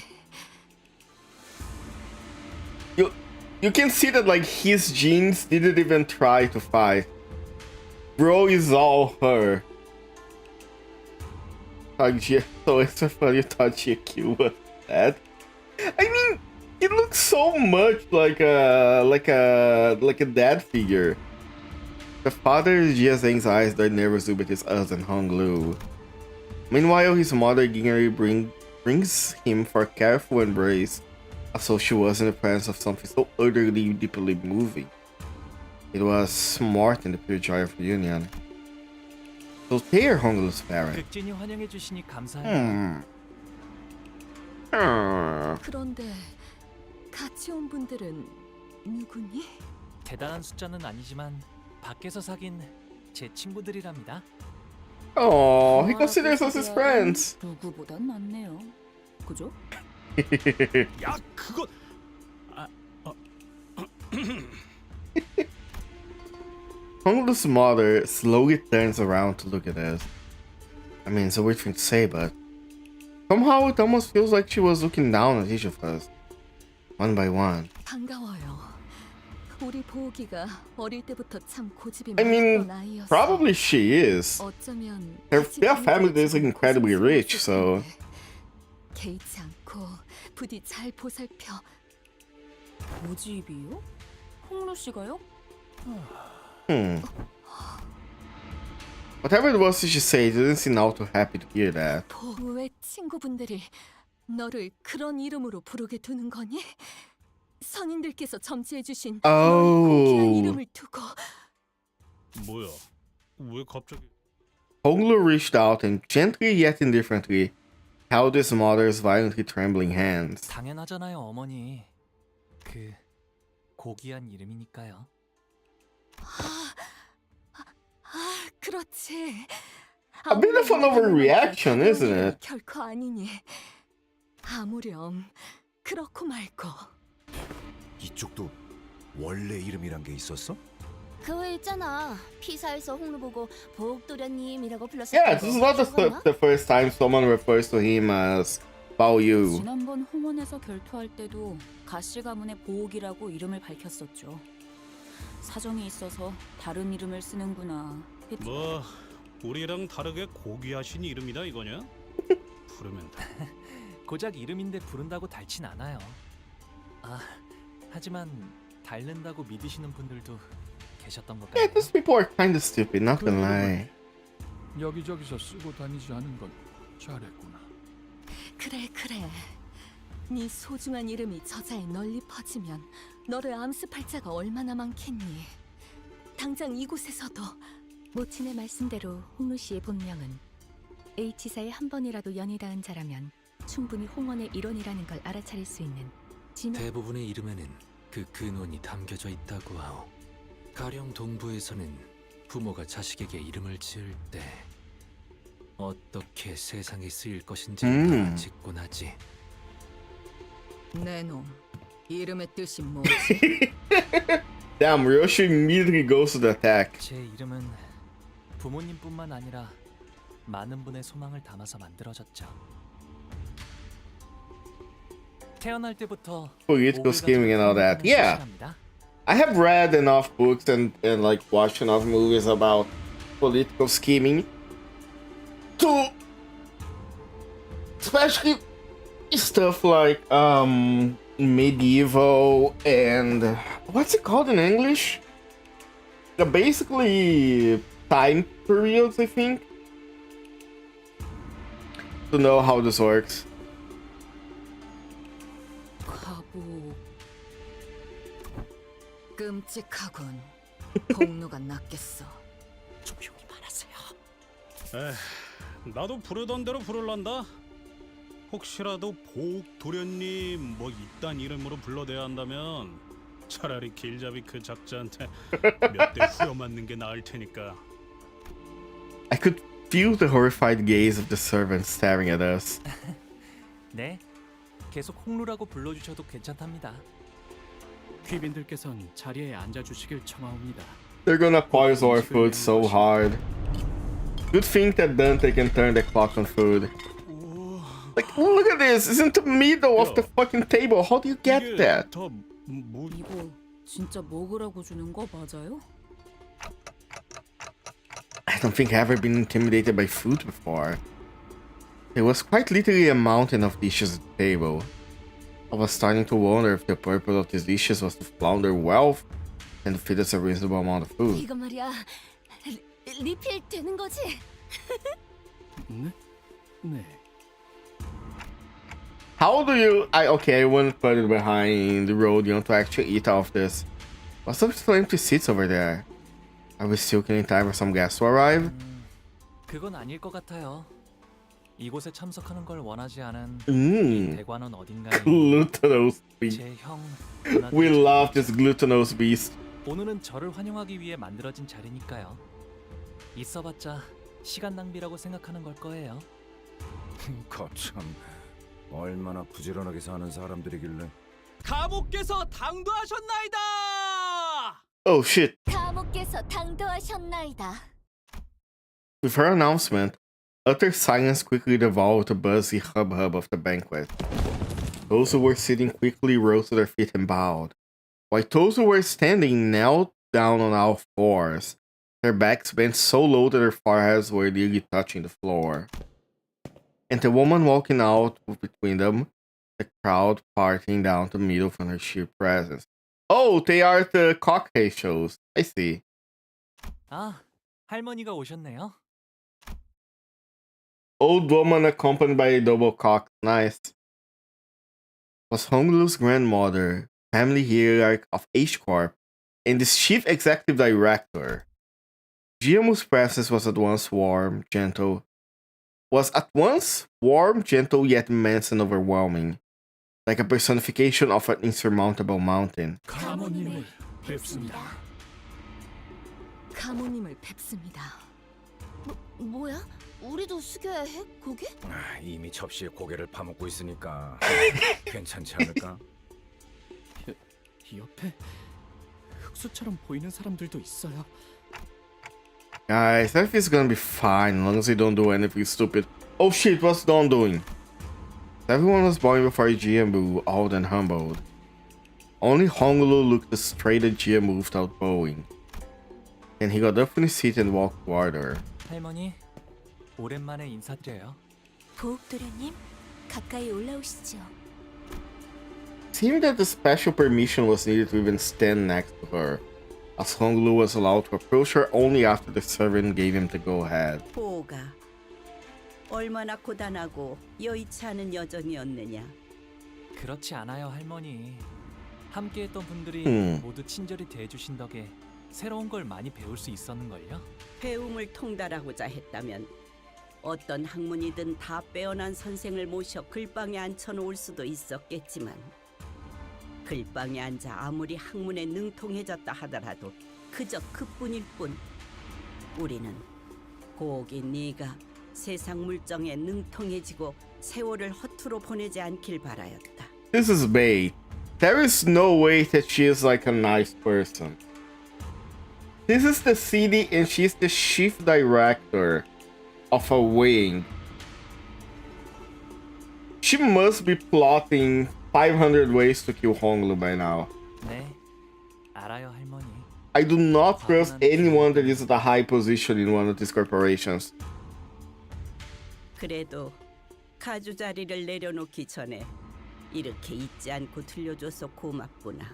You can see that like his genes didn't even try to fight. Bro is all her. So it's so funny you thought Q was that. I mean, it looks so much like a dad figure. The father is Jiazeng's eyes that never zoom at his us and Honglu. Meanwhile, his mother Gingery brings him for a careful embrace, as though she was in the presence of something so utterly deeply moving. It was smart in the pure joy of reunion. So they are Honglu's parents. 극진히 환영해 주시니 감사해요. 그런데 같이 온 분들은 누구니? 대단한 숫자는 아니지만 밖에서 사귄 제 친구들이랍니다. Oh, he considers us his friends. 누구보단 낫네요. 그죠? 야 그거. Honglu's mother slowly turns around to look at us. I mean, it's a weird thing to say, but somehow it almost feels like she was looking down at each of us, one by one. 반가워요. 우리 보기가 어릴 때부터 참 고집이 I mean, 많았던 아이였어. probably she is. 어쩌면 Their family is incredibly rich, so. 개의치 않고 부디 잘 보살펴. 고집이요? 홍루 씨가요? Whatever it was she said, didn't seem all too happy to hear that. 왜 친구분들이 너를 그런 이름으로 부르게 두는 거니? 선인들께서 점지해 주신 너의 고귀한 이름을 두고. 뭐야? 왜 갑자기? Honglu reached out and gently yet indifferently held his mother's violently trembling hands. 당연하잖아요, 어머니. 그 고귀한 이름이니까요. 그렇지. A bit of an overreaction, isn't it? 결코 아니니. 아무렴 그렇고 말고. 이쪽도 원래 이름이란 게 있었어? 그거 있잖아. 피사에서 홍루 보고 보옥도련님이라고 불렀어. Yeah, this is not the first time someone refers to him as Bao Yu. 지난번 홍원에서 결투할 때도 가시 가문의 보옥이라고 이름을 밝혔었죠. 사정이 있어서 다른 이름을 쓰는구나. 뭐 우리랑 다르게 고귀하신 이름이다 이거냐? 부르면 돼. 고작 이름인데 부른다고 닳진 않아요. 아, 하지만 닳는다고 믿으시는 분들도 계셨던 것 같아요. Yeah, these people are kind of stupid, not gonna lie. 여기저기서 쓰고 다니지 않은 건 잘했구나. 그래. 네 소중한 이름이 저자에 널리 퍼지면 너를 암습할 자가 얼마나 많겠니? 당장 이곳에서도. 모친의 말씀대로 홍루 씨의 본명은 H사에 한 번이라도 연이 닿은 자라면 충분히 홍원의 일원이라는 걸 알아차릴 수 있는 대부분의 이름에는 그 근원이 담겨져 있다고 하오. 가령 동부에서는 부모가 자식에게 이름을 지을 때 어떻게 세상에 쓰일 것인지 다 짓고 나지. 내 놈, 이름의 뜻이 뭐지? Damn, Ryoshi immediately goes to the attack. 제 이름은 부모님뿐만 아니라 많은 분의 소망을 담아서 만들어졌죠. 태어날 때부터 Political scheming and all that. Yeah, I have read enough books and like watched enough movies about political scheming to, especially stuff like medieval and what's it called in English? Basically time periods, I think, to know how this works. 바보. 끔찍하군. 폭로가 낫겠어. 조용히 말하세요. 에휴, 나도 부르던 대로 부를란다. 혹시라도 보옥도련님 뭐 이딴 이름으로 불러대야 한다면 차라리 길잡이 그 작자한테 몇 대 후려 맞는 게 나을 테니까. I could feel the horrified gaze of the servants staring at us. 네, 계속 홍루라고 불러주셔도 괜찮답니다. 귀빈들께선 자리에 앉아주시길 청하옵니다. They're gonna poison our food so hard. Good thing that Dante can turn the clock on food. Like, look at this! It's in the middle of the fucking table. How do you get that? 이거 진짜 먹으라고 주는 거 맞아요? I don't think I've ever been intimidated by food before. There was quite literally a mountain of dishes at the table. I was starting to wonder if the purpose of these dishes was to flounder wealth and to feed us a reasonable amount of food. 이거 말이야. 리필 되는 거지? 네? 네. How do you... okay, I wouldn't put it behind the road, you want to actually eat off this. What's up with the empty seats over there? Are we still killing time for some guests to arrive? 그건 아닐 것 같아요. 이곳에 참석하는 걸 원하지 않은 이 대관원 어딘가에 Glutinous beast. 제형 We love this glutinous beast. 오늘은 저를 환영하기 위해 만들어진 자리니까요. 있어봤자 시간 낭비라고 생각하는 걸 거예요. 거참 얼마나 부지런하게 사는 사람들이길래. 가목께서 당도하셨나이다. Oh shit. 가목께서 당도하셨나이다. With her announcement, utter silence quickly devolved the buzzy hubbub of the banquet. Those who were sitting quickly rose to their feet and bowed, while those who were standing knelt down on all fours, their backs bent so low that their foreheads were nearly touching the floor. And the woman walking out between them, the crowd parting down the middle from her sheer presence. Oh, they are the cocktail shows. I see. 아, 할머니가 오셨네요. Old woman accompanied by a double cock. Nice. Was Hongloo's grandmother, family hierarch of H Corp, and its chief executive director. Giamu's presence was at once warm, gentle, yet immense and overwhelming, like a personification of an insurmountable mountain. 가모님을 뵙습니다. 가모님을 뵙습니다. 뭐야? 우리도 숙여야 해? 고개? 이미 접시에 고개를 파먹고 있으니까 괜찮지 않을까? 옆에 흑수처럼 보이는 사람들도 있어요. Guys, I think it's gonna be fine as long as they don't do anything stupid. Oh shit, what's Don doing? Everyone was bowing before Jianbu, awed and humbled. Only Honglu looked straight at Jianbu without bowing. Then he got up from his seat and walked toward her. 할머니, 오랜만에 인사드려요. 보옥도련님, 가까이 올라오시죠. Seemed that the special permission was needed to even stand next to her, as Honglu was allowed to approach her only after the servant gave him the go-ahead. 보가 얼마나 고단하고 여의치 않은 여정이었느냐. 그렇지 않아요, 할머니. 함께했던 분들이 모두 친절히 대해주신 덕에 새로운 걸 많이 배울 수 있었는걸요. 배움을 통달하고자 했다면 어떤 학문이든 다 빼어난 선생을 모셔 글방에 앉혀놓을 수도 있었겠지만 글방에 앉아 아무리 학문에 능통해졌다 하더라도 그저 그뿐일 뿐. 우리는 고기 네가 세상 물정에 능통해지고 세월을 허투루 보내지 않길 바라였다. This is bait. There is no way that she is like a nice person. This is the city and she's the chief director of a wing. She must be plotting 500 ways to kill Honglu by now. 네, 알아요, 할머니. I do not trust anyone that is at a high position in one of these corporations. 그래도 가주 자리를 내려놓기 전에 이렇게 잊지 않고 들려줘서 고맙구나.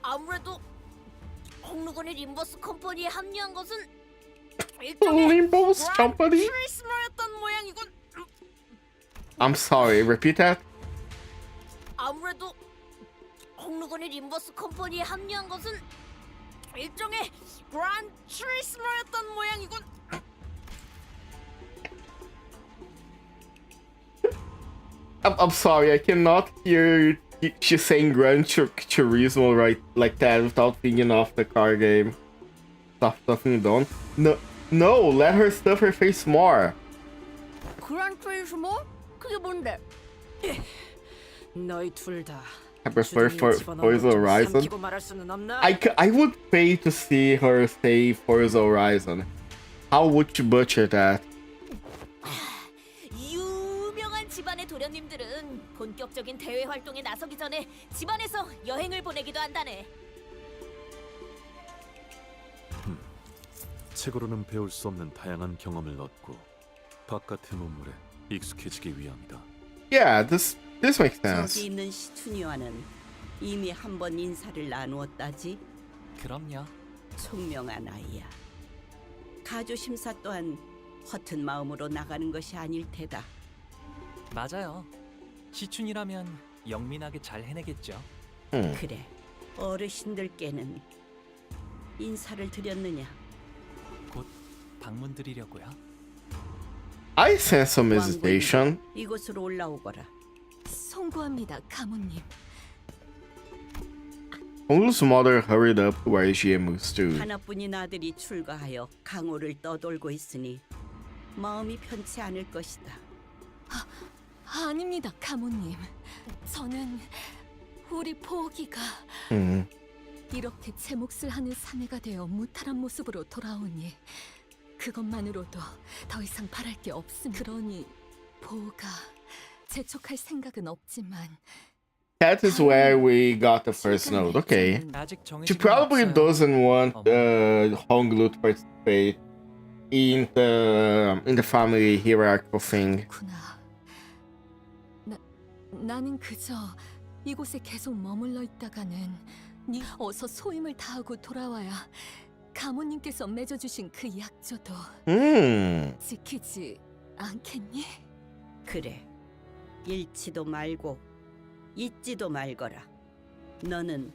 아무래도 홍루군이 림버스 컴퍼니에 합류한 것은 Limbus Company? 트레이스머였던 모양이군. I'm sorry, repeat that? 아무래도 홍루군이 림버스 컴퍼니에 합류한 것은 일종의 그란 트레이스머였던 모양이군. I'm sorry, I cannot hear you saying Gran Turismo right like that without thinking of the car game. Stuffing down. No, let her stuff her face more. 그란 트레이스머? 그게 뭔데? 너희 둘 다. I prefer Forza Horizon. I would pay to see her say Forza Horizon. How would you butcher that? 유명한 집안의 도련님들은 본격적인 대외 활동에 나서기 전에 집안에서 여행을 보내기도 한다네. 책으로는 배울 수 없는 다양한 경험을 얻고 바깥의 문물에 익숙해지기 위함이다. Yeah, this makes sense. 저기 있는 시춘이와는 이미 한 번 인사를 나누었다지. 그럼요. 총명한 아이야. 가주 심사 또한 허튼 마음으로 나가는 것이 아닐 테다. 맞아요. 시춘이라면 영민하게 잘 해내겠죠. 그래, 어르신들께는 인사를 드렸느냐? 곧 방문 드리려고요. I sense some hesitation. 이곳으로 올라오거라. 송구합니다, 가모님. Honglu's mother hurried up to where Jiemu stood. 하나뿐인 아들이 출가하여 강호를 떠돌고 있으니 마음이 편치 않을 것이다. 아닙니다, 가모님. 저는 우리 포기가 이렇게 제 몫을 하는 사내가 되어 무탈한 모습으로 돌아오니 그것만으로도 더 이상 바랄 게 없습니다. 그러니 보가 재촉할 생각은 없지만 That is where we got the first note. Okay. She probably doesn't want Honglu to participate in the family hierarchical thing. 나는 그저 이곳에 계속 머물러 있다가는 어서 소임을 다하고 돌아와야 가모님께서 맺어주신 그 약조도 지키지 않겠니? 그래, 잃지도 말고 잊지도 말거라. 너는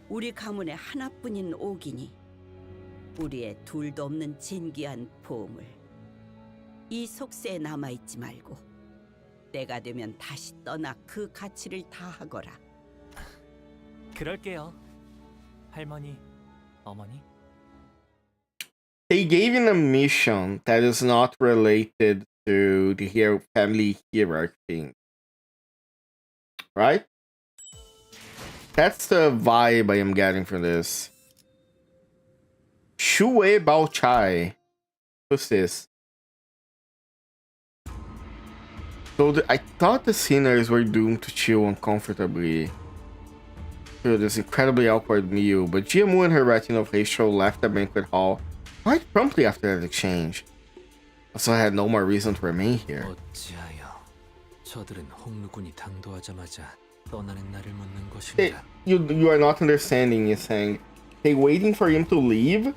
우리 가문의 하나뿐인 옥이니 우리의 둘도 없는 진귀한 보물. 이 속세에 남아있지 말고 때가 되면 다시 떠나 그 가치를 다하거라. 그럴게요. 할머니, 어머니. They gave him a mission that is not related to the family hierarchy thing. Right? That's the vibe I am getting from this. Shui Bao Chai. Who's this? So I thought the sinners were doomed to chill uncomfortably through this incredibly awkward meal, but Jiemu and her retinue of Heisho left the banquet hall quite promptly after that exchange. So I had no more reason to remain here. 어찌하여 저들은 홍루군이 당도하자마자 떠나는 날을 묻는 것인가? You are not understanding, he's saying. They waiting for him to leave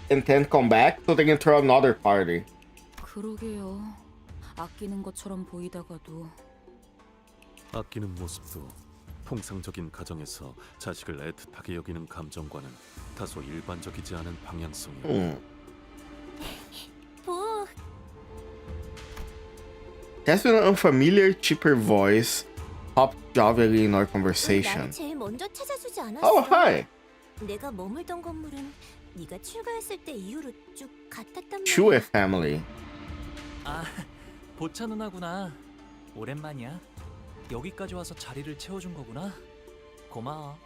and then come back so they can throw another party. 그러게요. 아끼는 것처럼 보이다가도 아끼는 모습도 통상적인 가정에서 자식을 애틋하게 여기는 감정과는 다소 일반적이지 않은 방향성이야. 보. That's when an unfamiliar, cheaper voice popped jovially in our conversation. 나를 제일 먼저 찾아주지 않았어. Oh, hi. 내가 머물던 건물은 네가 출가했을 때 이후로 쭉 같았단 말이야. Chue family. 아, 보차 누나구나. 오랜만이야. 여기까지 와서 자리를 채워준 거구나. 고마워.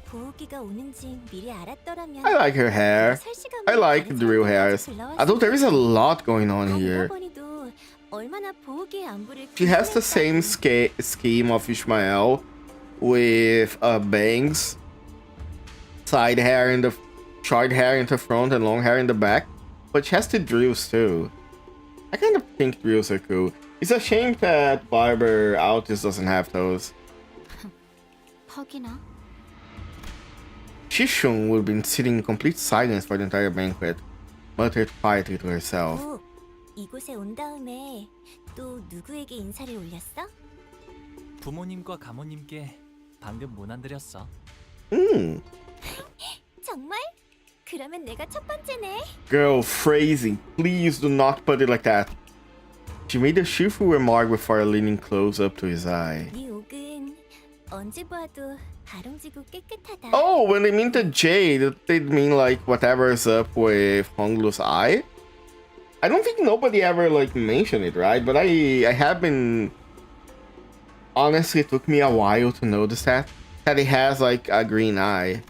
보호기가 오는지 미리 알았더라면 I like her hair. I like the real hairs. Although there is a lot going on here. 잃어버리도 얼마나 보호기의 안부를 She has the same scheme of Ishmael with bangs, side hair in the short hair in the front and long hair in the back, but she has the drills too. I kind of think drills are cool. It's a shame that Barber Altis doesn't have those. 퍽이나? Shishun would have been sitting in complete silence for the entire banquet, muttered quietly to herself. 오, 이곳에 온 다음에 또 누구에게 인사를 올렸어? 부모님과 가모님께 방금 문안 드렸어. 정말? 그러면 내가 첫 번째네. Girl, phrasing. Please do not put it like that. She made a cheerful remark before leaning close up to his eye. 네 옷은 언제 봐도 가롱지고 깨끗하다. Oh, when they mean the J, they mean like whatever's up with Honglu's eye? I don't think nobody ever like mentioned it, right? But I have been... Honestly, it took me a while to notice that it has like a green eye.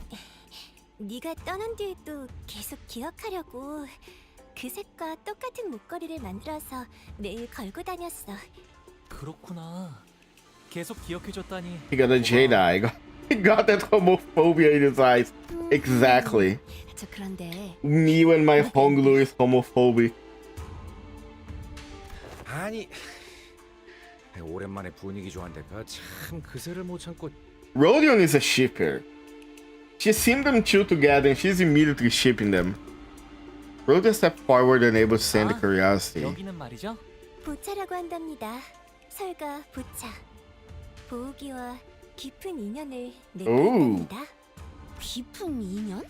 네가 떠난 뒤에도 계속 기억하려고 그 색과 똑같은 목걸이를 만들어서 매일 걸고 다녔어. 그렇구나. 계속 기억해줬다니. He got a jade eye. He got that homophobia in his eyes. Exactly. 저 그런데 Me when my Honglu is homophobic. 아니, 오랜만에 분위기 좋아한데가 참 그새를 못 참고. Rodion is a shipper. She's seen them two together and she's immediately shipping them. Rodion stepped forward and able to stand the curiosity. 여기는 말이죠? 보차라고 한답니다. 설과 보차. 보호기와 깊은 인연을 맺는답니다. 깊은 인연?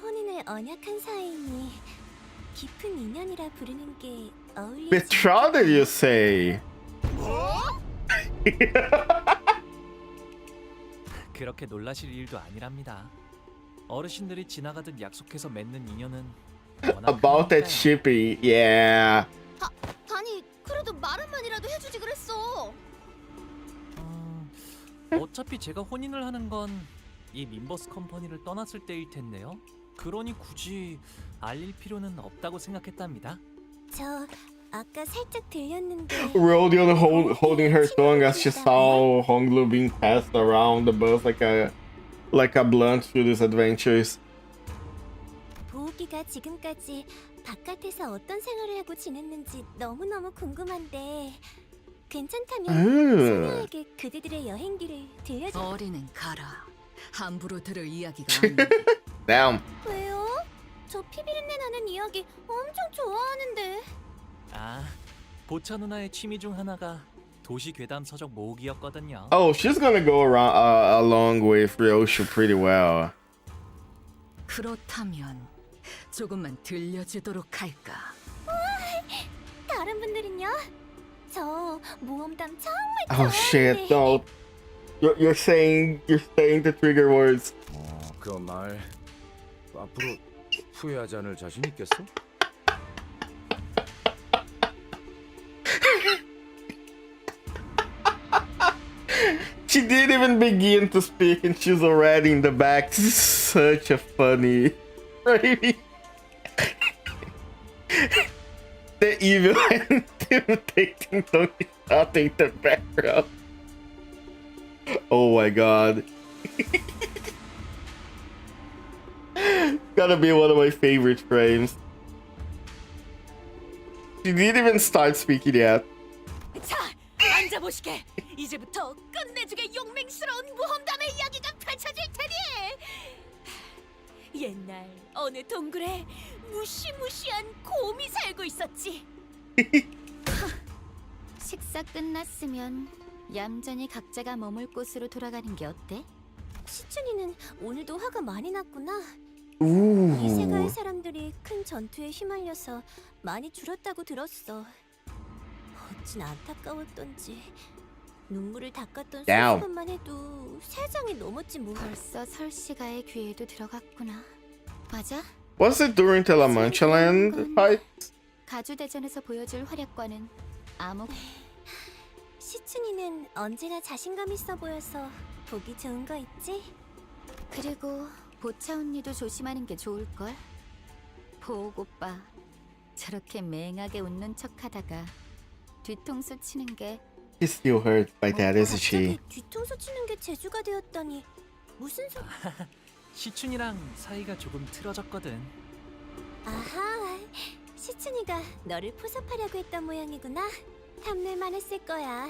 혼인을 언약한 사이니 깊은 인연이라 부르는 게 어울리지. Betrothed, you say? 그렇게 놀라실 일도 아니랍니다. 어르신들이 지나가듯 약속해서 맺는 인연은 About that shipping, yeah. 아니, 그래도 말 한마디라도 해주지 그랬어. 어차피 제가 혼인을 하는 건 이 림버스 컴퍼니를 떠났을 때일 텐데요. 그러니 굳이 알릴 필요는 없다고 생각했답니다. 저 아까 살짝 들렸는데. Rodion holding her tongue as she saw Honglu being passed around the bus like a blunt through these adventures. 보호기가 지금까지 바깥에서 어떤 생활을 하고 지냈는지 너무너무 궁금한데 괜찮다면 소녀에게 그대들의 여행기를 들려줘. 어리는 가라. 함부로 들을 이야기가 아니야. Damn. 왜요? 저 피비린내 나는 이야기 엄청 좋아하는데. 아, 보차 누나의 취미 중 하나가 도시 괴담 서적 모으기였거든요. Oh, she's gonna go around along with Ryoshu pretty well. 그렇다면 조금만 들려주도록 할까? 다른 분들은요? 저 모험담 정말 Oh shit, no. You're saying the trigger words. 그 말 앞으로 후회하지 않을 자신 있겠어? She didn't even begin to speak and she's already in the back. This is such a funny framing. The evil and intimidating Donkey Shot in the background. Oh my god. Gotta be one of my favorite frames. She didn't even start speaking yet. 자, 앉아보시게. 이제부터 끝내주게 용맹스러운 모험담의 이야기가 펼쳐질 테니. 옛날 어느 동굴에 무시무시한 곰이 살고 있었지. 식사 끝났으면 얌전히 각자가 머물 곳으로 돌아가는 게 어때? 시춘이는 오늘도 화가 많이 났구나. Ooh. 이 세가의 사람들이 큰 전투에 휘말려서 많이 줄었다고 들었어. 어찌나 안타까웠던지. 눈물을 닦았던 Damn. 수수분만 해도 3장이 넘었지 뭐. 벌써 설씨가의 귀에도 들어갔구나. 맞아? Was it during Telemanchaland fight? 가주대전에서 보여줄 활약과는 아무. 시춘이는 언제나 자신감 있어 보여서 보기 좋은 거 있지? 그리고 보차 언니도 조심하는 게 좋을걸. 보옥 오빠 저렇게 맹하게 웃는 척하다가 뒤통수 치는 게. She's still hurt by that, isn't she? 뒤통수 치는 게 재주가 되었다니 무슨 소? 시춘이랑 사이가 조금 틀어졌거든. 아하, 시춘이가 너를 포섭하려고 했던 모양이구나. 탐낼만 했을 거야.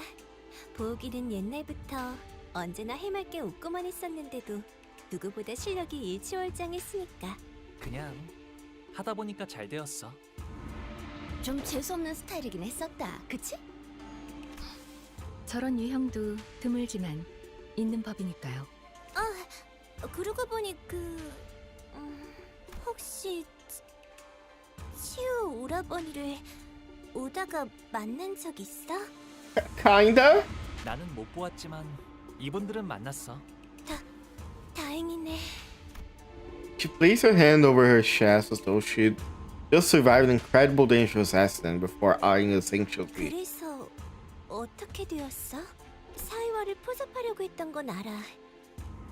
보기는 옛날부터 언제나 해맑게 웃고만 있었는데도 누구보다 실력이 일취월장했으니까. 그냥 하다 보니까 잘 되었어. 좀 재수없는 스타일이긴 했었다, 그치? 저런 유형도 드물지만 있는 법이니까요. 그러고 보니 혹시 치우 오라버니를 오다가 만난 적 있어? Kinda? 나는 못 보았지만 이분들은 만났어. 다행이네. She placed her hand over her chest as though she'd just survived an incredible dangerous accident before eyeing us anxiously. 그래서 어떻게 되었어? 사이와를 포섭하려고 했던 건 알아.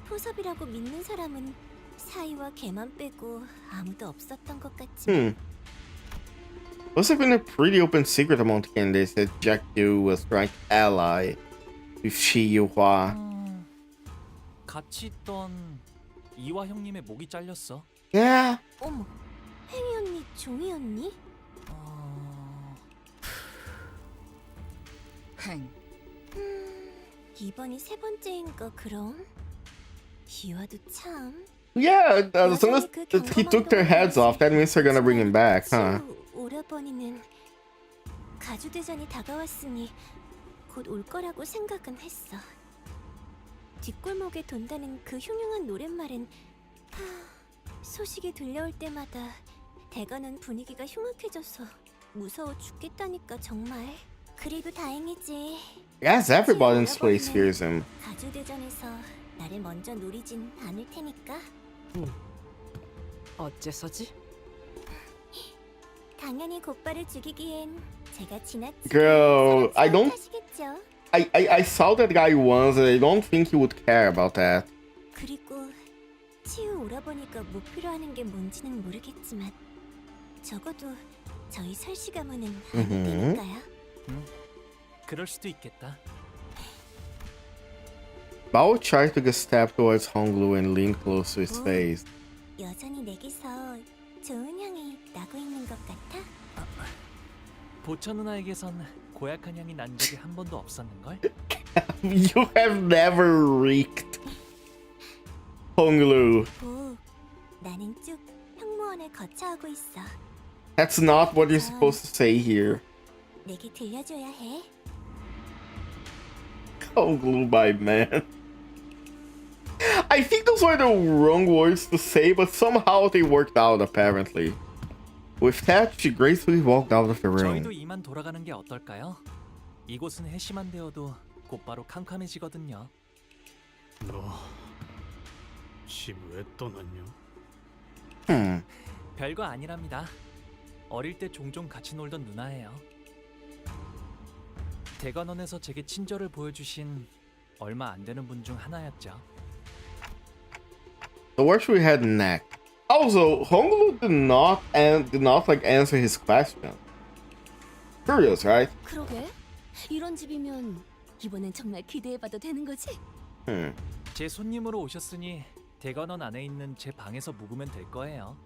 포섭이라고 믿는 사람은 사이와 걔만 빼고 아무도 없었던 것 같지. Must have been a pretty open secret among the candidates that Jack Du was trying to ally with Shi Yuhua. 같이 있던 이화 형님의 목이 잘렸어. Yeah. 어머, 행이 언니, 종이 언니? 행. 이번이 세 번째인 거 그럼? 이화도 참. Yeah, as long as he took their heads off, that means they're gonna bring him back, huh? 오라버니는 가주대전이 다가왔으니 곧 올 거라고 생각은 했어. 뒷골목에 돈다는 그 흉흉한 노랫말은 소식이 들려올 때마다 대관원 분위기가 흉악해져서 무서워 죽겠다니까 정말. 그래도 다행이지. Yes, everybody in this place fears him. 가주대전에서 나를 먼저 노리진 않을 테니까. 어째서지? 당연히 곧바를 죽이기엔 제가 지나치게 Girl, I don't. 하시겠죠. I saw that guy once, and I don't think he would care about that. 그리고 치우 오라버니가 목표로 하는 게 뭔지는 모르겠지만 적어도 저희 설씨 가문은 아닐 테니까요. 그럴 수도 있겠다. Bao tried to get step towards Honglu and lean close to his face. 여전히 내게서 좋은 향이 나고 있는 것 같아? 보천 누나에게선 고약한 향이 난 적이 한 번도 없었는걸? You have never reeked. Honglu. 보, 나는 쭉 형무원을 거쳐하고 있어. That's not what you're supposed to say here. 내게 들려줘야 해. Honglu, my man. I think those were the wrong words to say, but somehow they worked out apparently. With that, she gracefully walked out of the room. 저희도 이만 돌아가는 게 어떨까요? 이곳은 해시만 되어도 곧바로 캄캄해지거든요. 너 집 왜 떠났냐? 별거 아니랍니다. 어릴 때 종종 같이 놀던 누나예요. 대관원에서 제게 친절을 보여주신 얼마 안 되는 분 중 하나였죠. So where should we head next? Also, Honglu did not like answer his question. Curious, right? 그러게. 이런 집이면 이번엔 정말 기대해봐도 되는 거지? 제 손님으로 오셨으니 대관원 안에 있는 제 방에서 묵으면 될 거예요.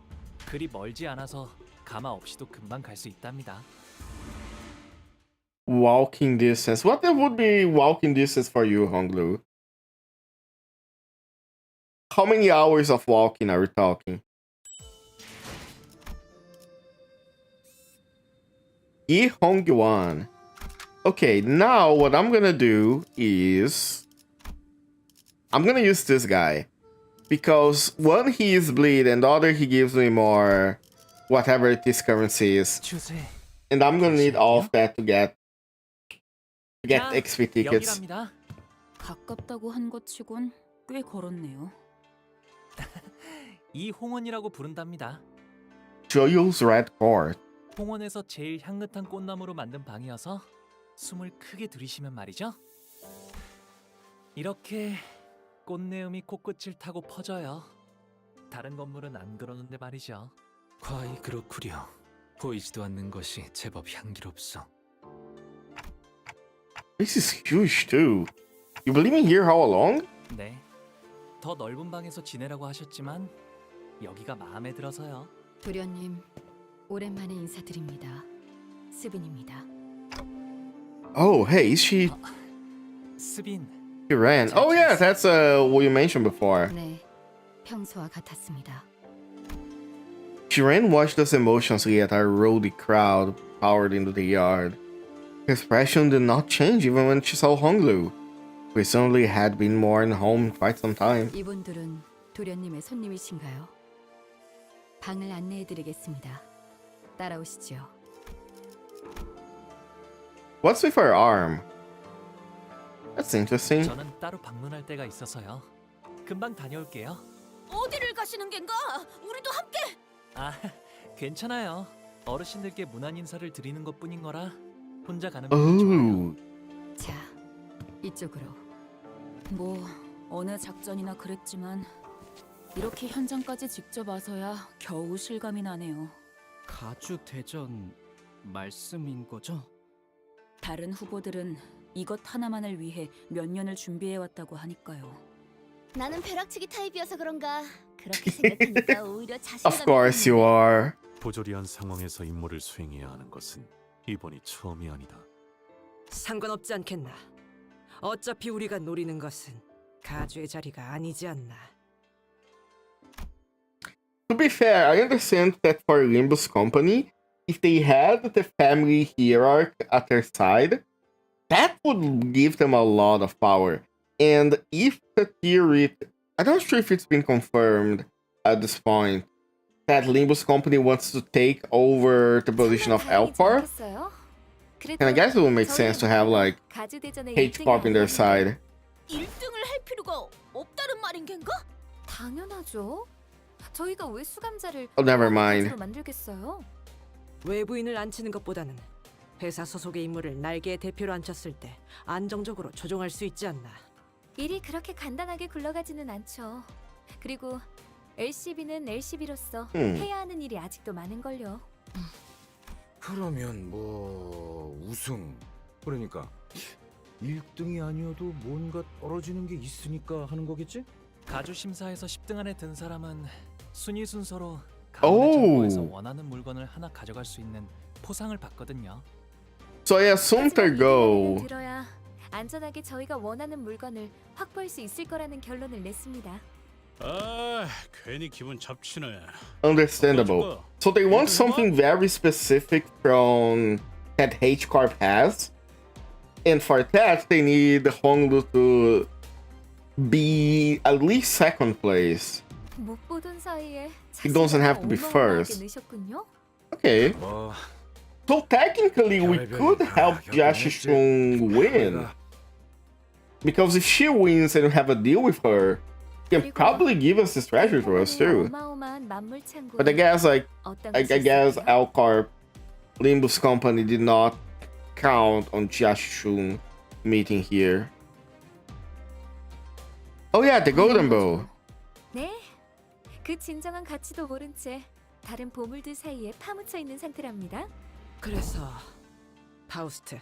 그리 멀지 않아서 가마 없이도 금방 갈 수 있답니다. Walking distance. What would be walking distance for you, Honglu? How many hours of walking are we talking? Yi Hongyuan. Okay, now what I'm gonna do is I'm gonna use this guy. Because one, he is bleed, and the other, he gives me more whatever this currency is. And I'm gonna need all of that to get XP tickets. 여기랍니다. 가깝다고 한 것 치곤 꽤 걸었네요. 이홍원이라고 부른답니다. Joyo's Red Court. 홍원에서 제일 향긋한 꽃나무로 만든 방이어서 숨을 크게 들이쉬면 말이죠. 이렇게 꽃내음이 코끝을 타고 퍼져요. 다른 건물은 안 그러는데 말이죠. 과히 그렇구려. 보이지도 않는 것이 제법 향기롭소. This is huge too. You believe in here how long? 네. 더 넓은 방에서 지내라고 하셨지만 여기가 마음에 들어서요. 도련님, 오랜만에 인사드립니다. 스빈입니다. Oh, hey, is she? 스빈. She ran. Oh yeah, that's what you mentioned before. 네, 평소와 같았습니다. She ran watched us emotionlessly as our roady crowd poured into the yard. Her expression did not change even when she saw Honglu, who recently had been more in home quite some time. 이분들은 도련님의 손님이신가요? 방을 안내해드리겠습니다. 따라오시죠. What's with her arm? That's interesting. 저는 따로 방문할 때가 있어서요. 금방 다녀올게요. 어디를 가시는 겐가? 우리도 함께. 아, 괜찮아요. 어르신들께 문안 인사를 드리는 것뿐인 거라 혼자 가는 Oh. 자, 이쪽으로. 뭐 어느 작전이나 그랬지만 이렇게 현장까지 직접 와서야 겨우 실감이 나네요. 가주 대전 말씀인 거죠? 다른 후보들은 이것 하나만을 위해 몇 년을 준비해 왔다고 하니까요. 나는 벼락치기 타입이어서 그런가 그렇게 생각하니까 오히려 자신감이 Of course you are. 부조리한 상황에서 임무를 수행해야 하는 것은 이번이 처음이 아니다. 상관없지 않겠나. 어차피 우리가 노리는 것은 가주의 자리가 아니지 않나. To be fair, I understand that for Limbus Company, if they had the family hierarchy at their side, that would give them a lot of power. And if the theory, I'm not sure if it's been confirmed at this point, that Limbus Company wants to take over the position of Elfar, and I guess it would make sense to have like H-Corp in their side. 1등을 할 필요가 없다는 말인 겐가? 당연하죠. 저희가 왜 수감자를 Oh, never mind. 만들겠어요? 외부인을 앉히는 것보다는 회사 소속의 인물을 날개의 대표로 앉혔을 때 안정적으로 조종할 수 있지 않나. 일이 그렇게 간단하게 굴러가지는 않죠. 그리고 LCB는 LCB로서 해야 하는 일이 아직도 많은걸요. 그러면 뭐 우승 그러니까 1등이 아니어도 뭔가 떨어지는 게 있으니까 하는 거겠지? 가주 심사에서 10등 안에 든 사람은 순위 순서로 오. 가문의 정보에서 원하는 물건을 하나 가져갈 수 있는 포상을 받거든요. So I assumed their goal. 들어야 안전하게 저희가 원하는 물건을 확보할 수 있을 거라는 결론을 냈습니다. 아, 괜히 기분 잡치네. Understandable. So they want something very specific from that H-Corp has. And for that, they need Honglu to be at least second place. 못 보던 사이에 It doesn't have to be first. 늦었군요. Okay. So technically, we could help Yashishun win. Because if she wins and we have a deal with her, she can probably give us this treasure to us too. But I guess like I guess Elcorp, Limbus Company did not count on Yashishun meeting here. Oh yeah, the Golden Bow. 네, 그 진정한 가치도 모른 채 다른 보물들 사이에 파묻혀 있는 상태랍니다. 그래서 파우스트,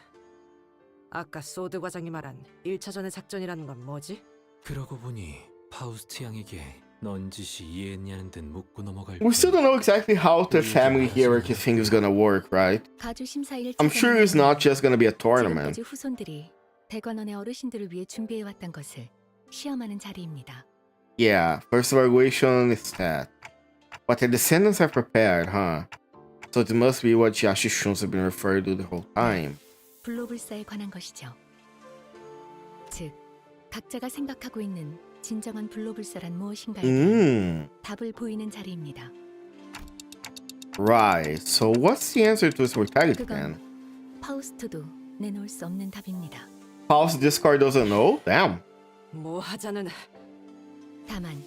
아까 소드 과장이 말한 1차전의 작전이라는 건 뭐지? 그러고 보니 파우스트 양에게 넌지시 이해했냐는 듯 묻고 넘어갈 We still don't know exactly how the family hierarchy thing is gonna work, right? 가주 심사 1차전. I'm sure it's not just gonna be a tournament. 지금까지 후손들이 대관원의 어르신들을 위해 준비해왔던 것을 시험하는 자리입니다. Yeah, first evaluation is that. But the descendants are prepared, huh? So it must be what Yashishun's have been referred to the whole time. 불로불사에 관한 것이죠. 즉, 각자가 생각하고 있는 진정한 불로불사란 무엇인가에 답을 보이는 자리입니다. Right, so what's the answer to this mortality then? 파우스트도 내놓을 수 없는 답입니다. Faust this card doesn't know? Damn. 뭐 하자는. 다만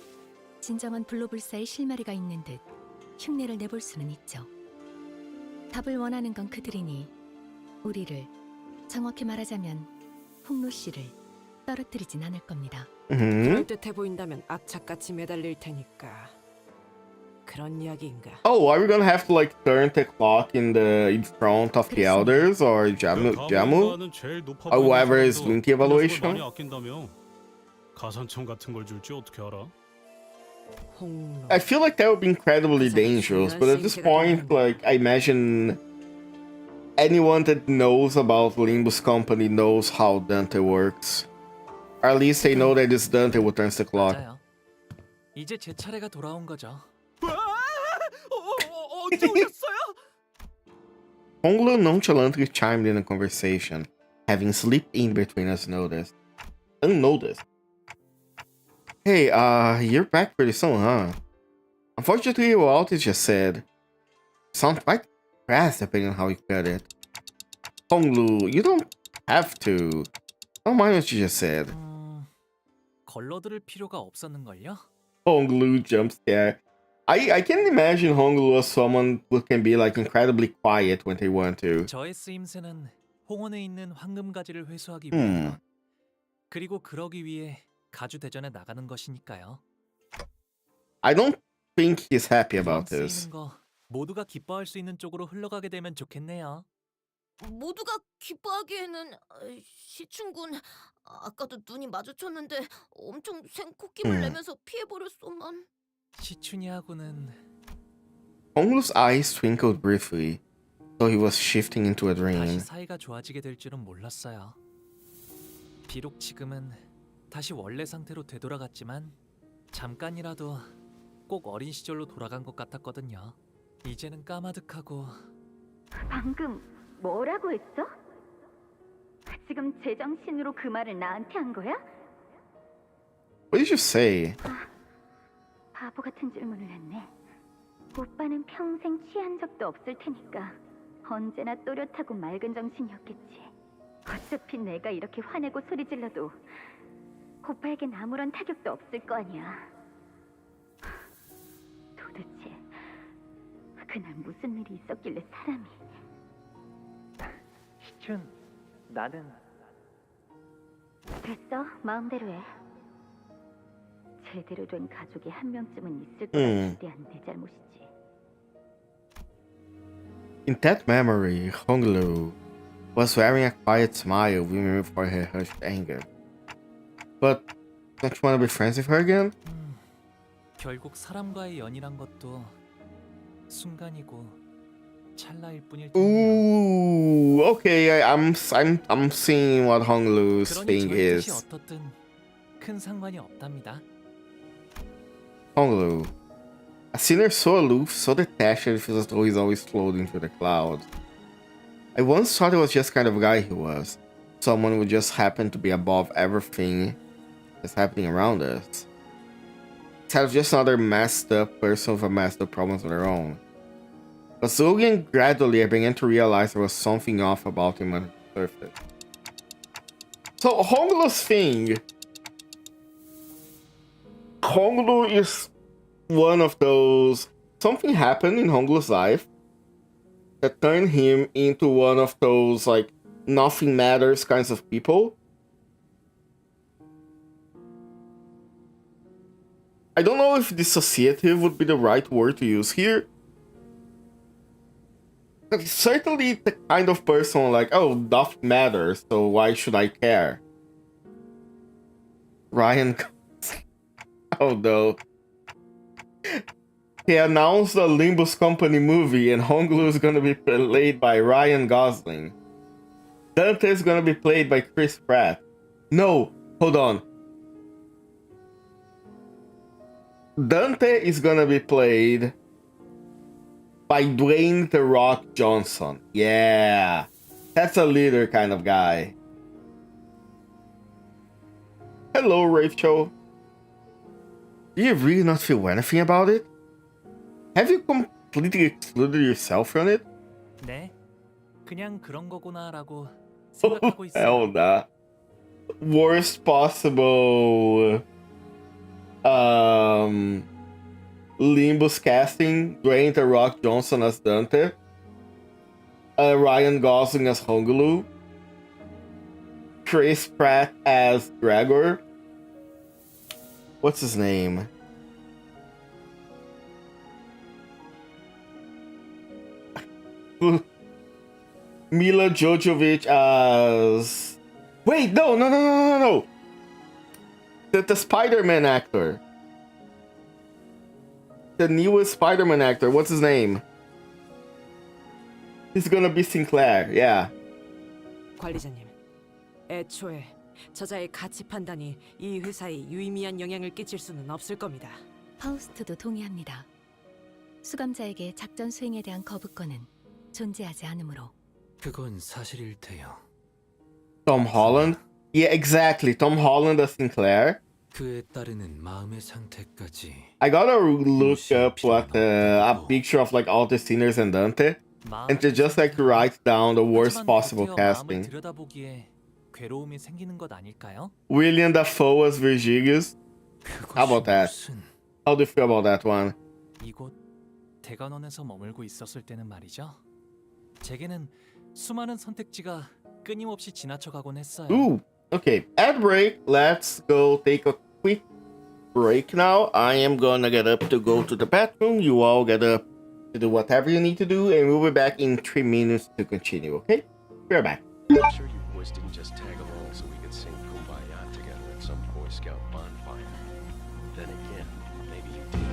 진정한 불로불사의 실마리가 있는 듯 흉내를 내볼 수는 있죠. 답을 원하는 건 그들이니 우리를, 정확히 말하자면 홍로 씨를 떨어뜨리진 않을 겁니다. 그럴듯해 보인다면 악착같이 매달릴 테니까. 그런 이야기인가? Oh, are we gonna have to like turn the clock in front of the elders or Jamu or whoever is doing the evaluation? 많이 아낀다며. 가산점 같은 걸 줄지 어떻게 알아? I feel like that would be incredibly dangerous, but at this point, like, I imagine anyone that knows about Limbus Company knows how Dante works. Or at least they know that it's Dante who turns the clock. 맞아요. 이제 제 차례가 돌아온 거죠. 언제 오셨어요? Honglu nonchalantly chimed in the conversation, having slipped in between us unnoticed. Hey, you're back pretty soon, huh? Unfortunately, what Altis just said sounds quite crass depending on how you put it. Honglu, you don't have to. Don't mind what you just said. 걸러들을 필요가 없었는걸요? Honglu jump scare. I can imagine Honglu as someone who can be like incredibly quiet when they want to. 저의 쓰임새는 홍원에 있는 황금가지를 회수하기 위해 그리고 그러기 위해 가주 대전에 나가는 것이니까요. I don't think he's happy about this. 쓰이는 거 모두가 기뻐할 수 있는 쪽으로 흘러가게 되면 좋겠네요. 모두가 기뻐하기에는 시춘군 아까도 눈이 마주쳤는데 엄청 생코낌을 내면서 피해버렸소만. 시춘이하고는 Honglu's eyes twinkled briefly, though he was shifting into a dream. 다시 사이가 좋아지게 될 줄은 몰랐어요. 비록 지금은 다시 원래 상태로 되돌아갔지만 잠깐이라도 꼭 어린 시절로 돌아간 것 같았거든요. 이제는 까마득하고. 방금 뭐라고 했어? 지금 제정신으로 그 말을 나한테 한 거야? What did you say? 바보 같은 질문을 했네. 오빠는 평생 취한 적도 없을 테니까 언제나 또렷하고 맑은 정신이었겠지. 어차피 내가 이렇게 화내고 소리 질러도 오빠에겐 아무런 타격도 없을 거 아니야. 도대체 그날 무슨 일이 있었길래 사람이... 시춘, 나는... 됐어, 마음대로 해. 제대로 된 가족이 한 명쯤은 있을 거라 기대한 내 잘못이지. In that memory, Honglu was wearing a quiet smile even before her hushed anger. But don't you want to be friends with her again? 결국 사람과의 연이란 것도 순간이고 찰나일 뿐일 텐데요. Ooh, okay, I'm seeing what Honglu's thing 그러니 저의 뜻이 is. 어떻든 큰 상관이 없답니다. Honglu, a sinner so aloof, so detached, it feels as though he's always floating through the clouds. I once thought it was just kind of guy he was. Someone who just happened to be above everything that's happening around us. Instead of just another messed up person with a messed up problems of their own. But slowly and gradually I began to realize there was something off about him on the surface. So Honglu's thing... Honglu is one of those... Something happened in Honglu's life that turned him into one of those, like, nothing matters kinds of people. I don't know if dissociative would be the right word to use here. But he's certainly the kind of person like, oh, nothing matters, so why should I care? Ryan... Oh no. He announced a Limbus Company movie and Honglu is gonna be played by Ryan Gosling. Dante is gonna be played by Chris Pratt. No, hold on. Dante is gonna be played by Dwayne "The Rock" Johnson. Yeah, that's a leader kind of guy. Hello, Rachel. Do you really not feel anything about it? Have you completely excluded yourself from it? 네, 그냥 그런 거구나라고 생각하고 있어요. Hell nah. Worst possible Limbus casting, Dwayne "The Rock" Johnson as Dante. Ryan Gosling as Hongulu, Chris Pratt as Gregor. What's his name? Mila Jovovich as... Wait, no. The Spider-Man actor. The newest Spider-Man actor. What's his name? He's gonna be Sinclair. Yeah. 관리자님, 애초에 저자의 가치 판단이 이 회사에 유의미한 영향을 끼칠 수는 없을 겁니다. 파우스트도 동의합니다. 수감자에게 작전 수행에 대한 거부권은 존재하지 않으므로. 그건 사실일 테요. Tom Holland? Yeah, exactly. Tom Holland as Sinclair. 그에 따르는 마음의 상태까지. I gotta look up what a picture of like all the sinners and Dante, and to just like write down the worst possible casting. 들여다보기에 괴로움이 생기는 것 아닐까요? William Dafoe as Virgilius. How about that? How do you feel about that one? 이곳 대관원에서 머물고 있었을 때는 말이죠. 제게는 수많은 선택지가 끊임없이 지나쳐가곤 했어요. Ooh, okay. Ad break. Let's go take a quick break now. I am gonna get up to go to the bathroom. You all get up to do whatever you need to do, and we'll be back in 3 minutes to continue, okay? We're back. I'm sure you boys didn't just tag along so we could sing Kumbaya together at some Boy Scout bonfire. Then again, maybe you did.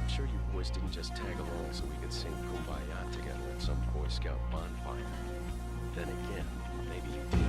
Sure you boys didn't just tag along so we could sing Kumbaya together at some Boy Scout bonfire. Then again, maybe you did.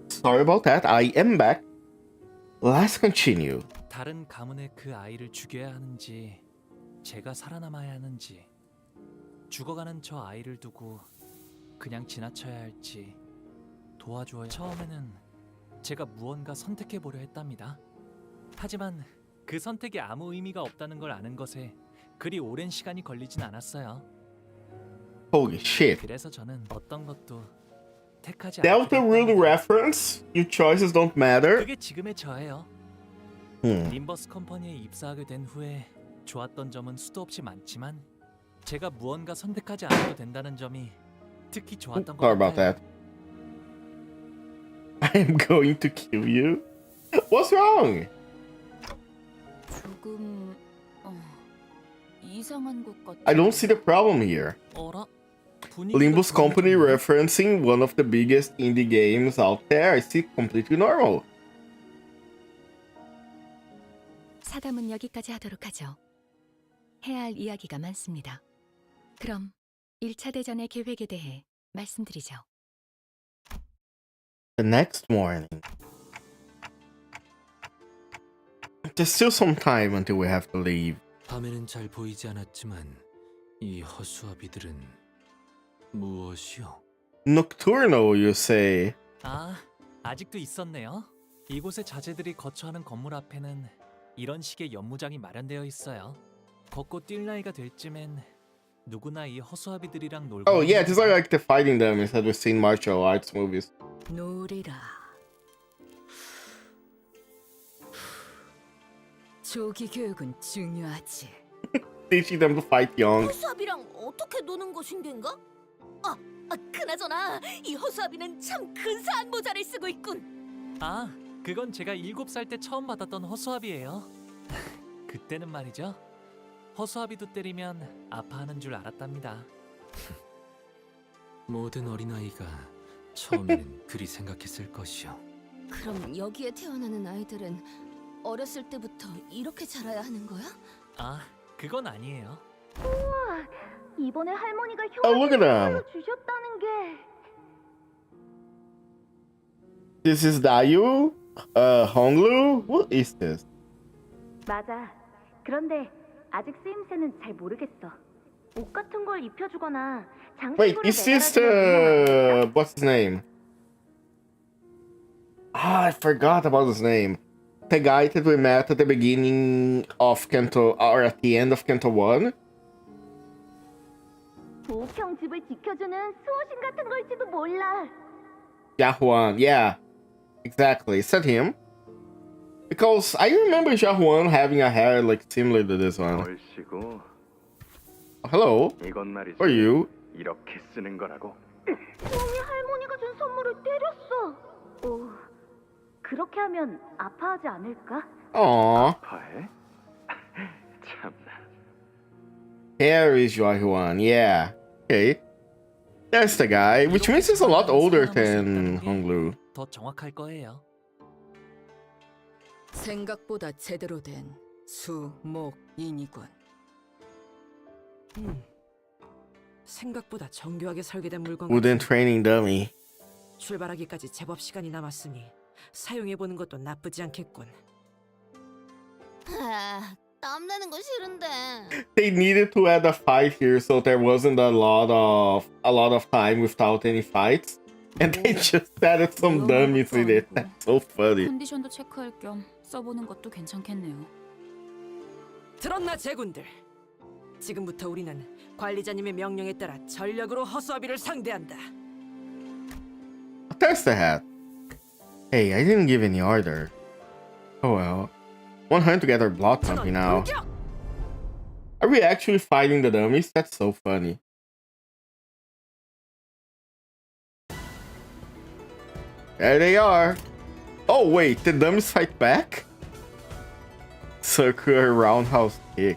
Sorry about that. I am back. Let's continue. 다른 가문에 그 아이를 죽여야 하는지 제가 살아남아야 하는지 죽어가는 저 아이를 두고 그냥 지나쳐야 할지 도와줘야. 처음에는 제가 무언가 선택해 보려 했답니다. 하지만 그 선택이 아무 의미가 없다는 걸 아는 것에 그리 오랜 시간이 걸리진 않았어요. Holy shit. 그래서 저는 어떤 것도 택하지 Delta rule reference? Your choices don't matter? 그게 지금의 저예요. 림버스 컴퍼니에 입사하게 된 후에 좋았던 점은 수도 없이 많지만 제가 무언가 선택하지 않아도 된다는 점이 특히 좋았던 것 Sorry about 같아요. that. I am going to kill you. What's wrong? 조금 이상한 것 같아. I don't see the problem here. 어라? Limbus Company referencing one of the biggest indie games out there. I see completely normal. 사담은 여기까지 하도록 하죠. 해야 할 이야기가 많습니다. 그럼 1차 대전의 계획에 대해 말씀드리죠. The next morning. There's still some time until we have to leave. 밤에는 잘 보이지 않았지만 이 허수아비들은 무엇이요? Nocturnal, you say? 아, 아직도 있었네요. 이곳의 자재들이 거처하는 건물 앞에는 이런 식의 연무장이 마련되어 있어요. 걷고 뛸 나이가 될 쯤엔 누구나 이 허수아비들이랑 놀고. Oh yeah, these are like the fighting dummies that we've seen in martial arts movies. 놀이라. 조기 교육은 중요하지. Teaching them to fight young. 허수아비랑 어떻게 노는 것인 겐가? 그나저나 이 허수아비는 참 근사한 모자를 쓰고 있군. 아, 그건 제가 7살 때 처음 받았던 허수아비예요. 그때는 말이죠. 허수아비도 때리면 아파하는 줄 알았답니다. 모든 어린아이가 처음에는 그리 생각했을 것이요. 그럼 여기에 태어나는 아이들은 어렸을 때부터 이렇게 자라야 하는 거야? 아, 그건 아니에요. 우와, 이번에 할머니가 Oh, look at them. 효과를 주셨다는 게. This is Dayu? Honglu? What is this? 맞아. 그런데 아직 쓰임새는 잘 모르겠어. 옷 같은 걸 입혀주거나 Wait, 장식으로 is this 매달아주면 what's his name? I forgot about his name. The guy that we met at the beginning of Canto, or at the end of Canto 1? 보평 집을 지켜주는 수호신 같은 걸지도 몰라. Jahuan, yeah. Exactly. Is that him? Because I remember Jahuan having a hair like similar to this one. 얼씨구. Hello? 이건 말이지. Who are you? 이렇게 쓰는 거라고. 놈이 할머니가 준 선물을 때렸어. 그렇게 하면 아파하지 않을까? Aww. 아파해? 참나. Hare is Jahuan, yeah. Okay. That's the guy, which means he's a lot older than Honglu. 더 정확할 거예요. 생각보다 제대로 된 수목인이군. 생각보다 정교하게 설계된 물건. Wooden training dummy. 출발하기까지 제법 시간이 남았으니 사용해보는 것도 나쁘지 않겠군. 땀나는 거 싫은데. They needed to add a fight here, so there wasn't a lot of time without any fights, and they just added some dummies in it. That's so funny. 컨디션도 체크할 겸 써보는 것도 괜찮겠네요. 들었나 제군들? 지금부터 우리는 관리자님의 명령에 따라 전력으로 허수아비를 상대한다. There's the hat. Hey, I didn't give any order. Oh well. 100 to get our blood pumping now. Are we actually fighting the dummies? That's so funny. There they are. Oh wait, the dummies fight back? Circular roundhouse kick.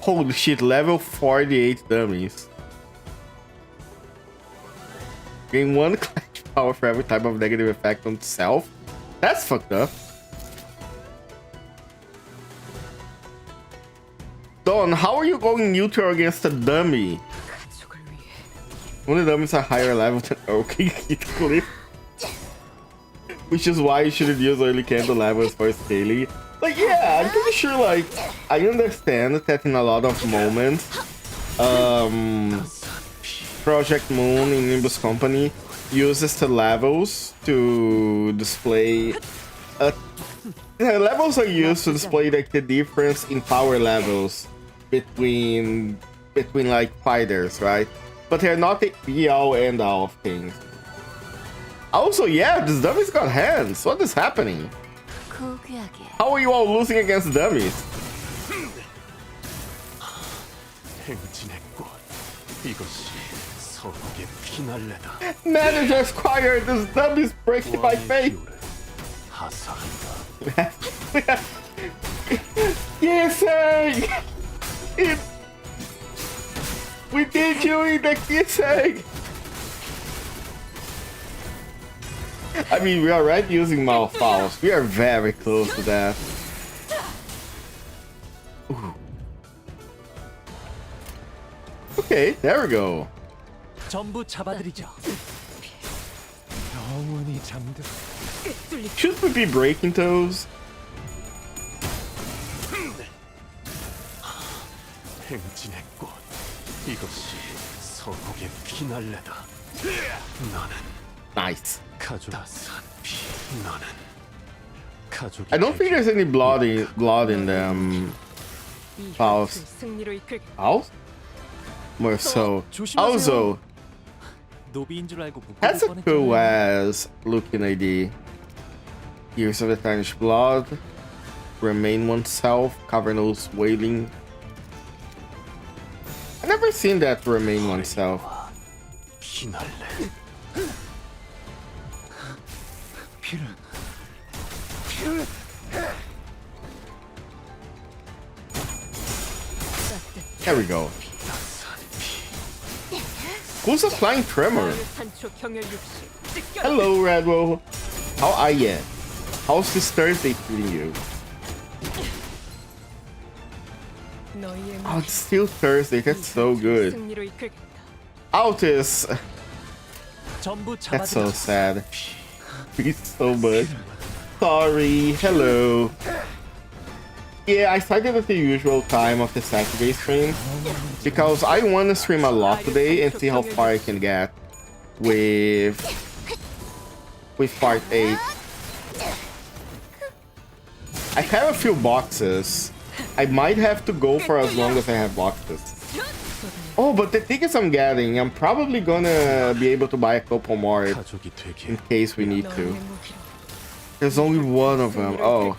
Holy shit, level 48 dummies. Gain 1 clash power for every type of negative effect on self? That's fucked up. Don, how are you going neutral against a dummy? Only dummies are higher level than okay cliff. Which is why you shouldn't use early candle levels for scaling. Like, yeah, I'm pretty sure, like, I understand that in a lot of moments, Project Moon in Limbus Company uses the levels to display... the levels are used to display, like, the difference in power levels between like, fighters, right? But they're not the be-all, end-all of things. Also, yeah, this dummy's got hands. What is happening? How are you all losing against dummies? Manager Squire, this dummy's breaking my face. Kissing! We did you in the kissing! I mean, we are already using Malfouls. We are very close to that. Ooh. Okay, there we go. 전부 잡아드리죠. Should we be breaking toes? Nice. I don't think there's any blood in them. House. House? More so. Also, that's a cool ass looking ID. Years of the tarnished blood. Remain oneself. Cavernous wailing. I've never seen that remain oneself. There we go. Who's applying tremor? Hello, Redwell. How are ya? How's this Thursday treating you? Oh, it's still Thursday. That's so good. Altus. That's so sad. Please so much. Sorry. Hello. Yeah, I started at the usual time of the Saturday stream because I want to stream a lot today and see how far I can get with part 8. I have a few boxes. I might have to go for as long as I have boxes. Oh, but the tickets I'm getting, I'm probably gonna be able to buy a couple more in case we need to. There's only one of them. Oh.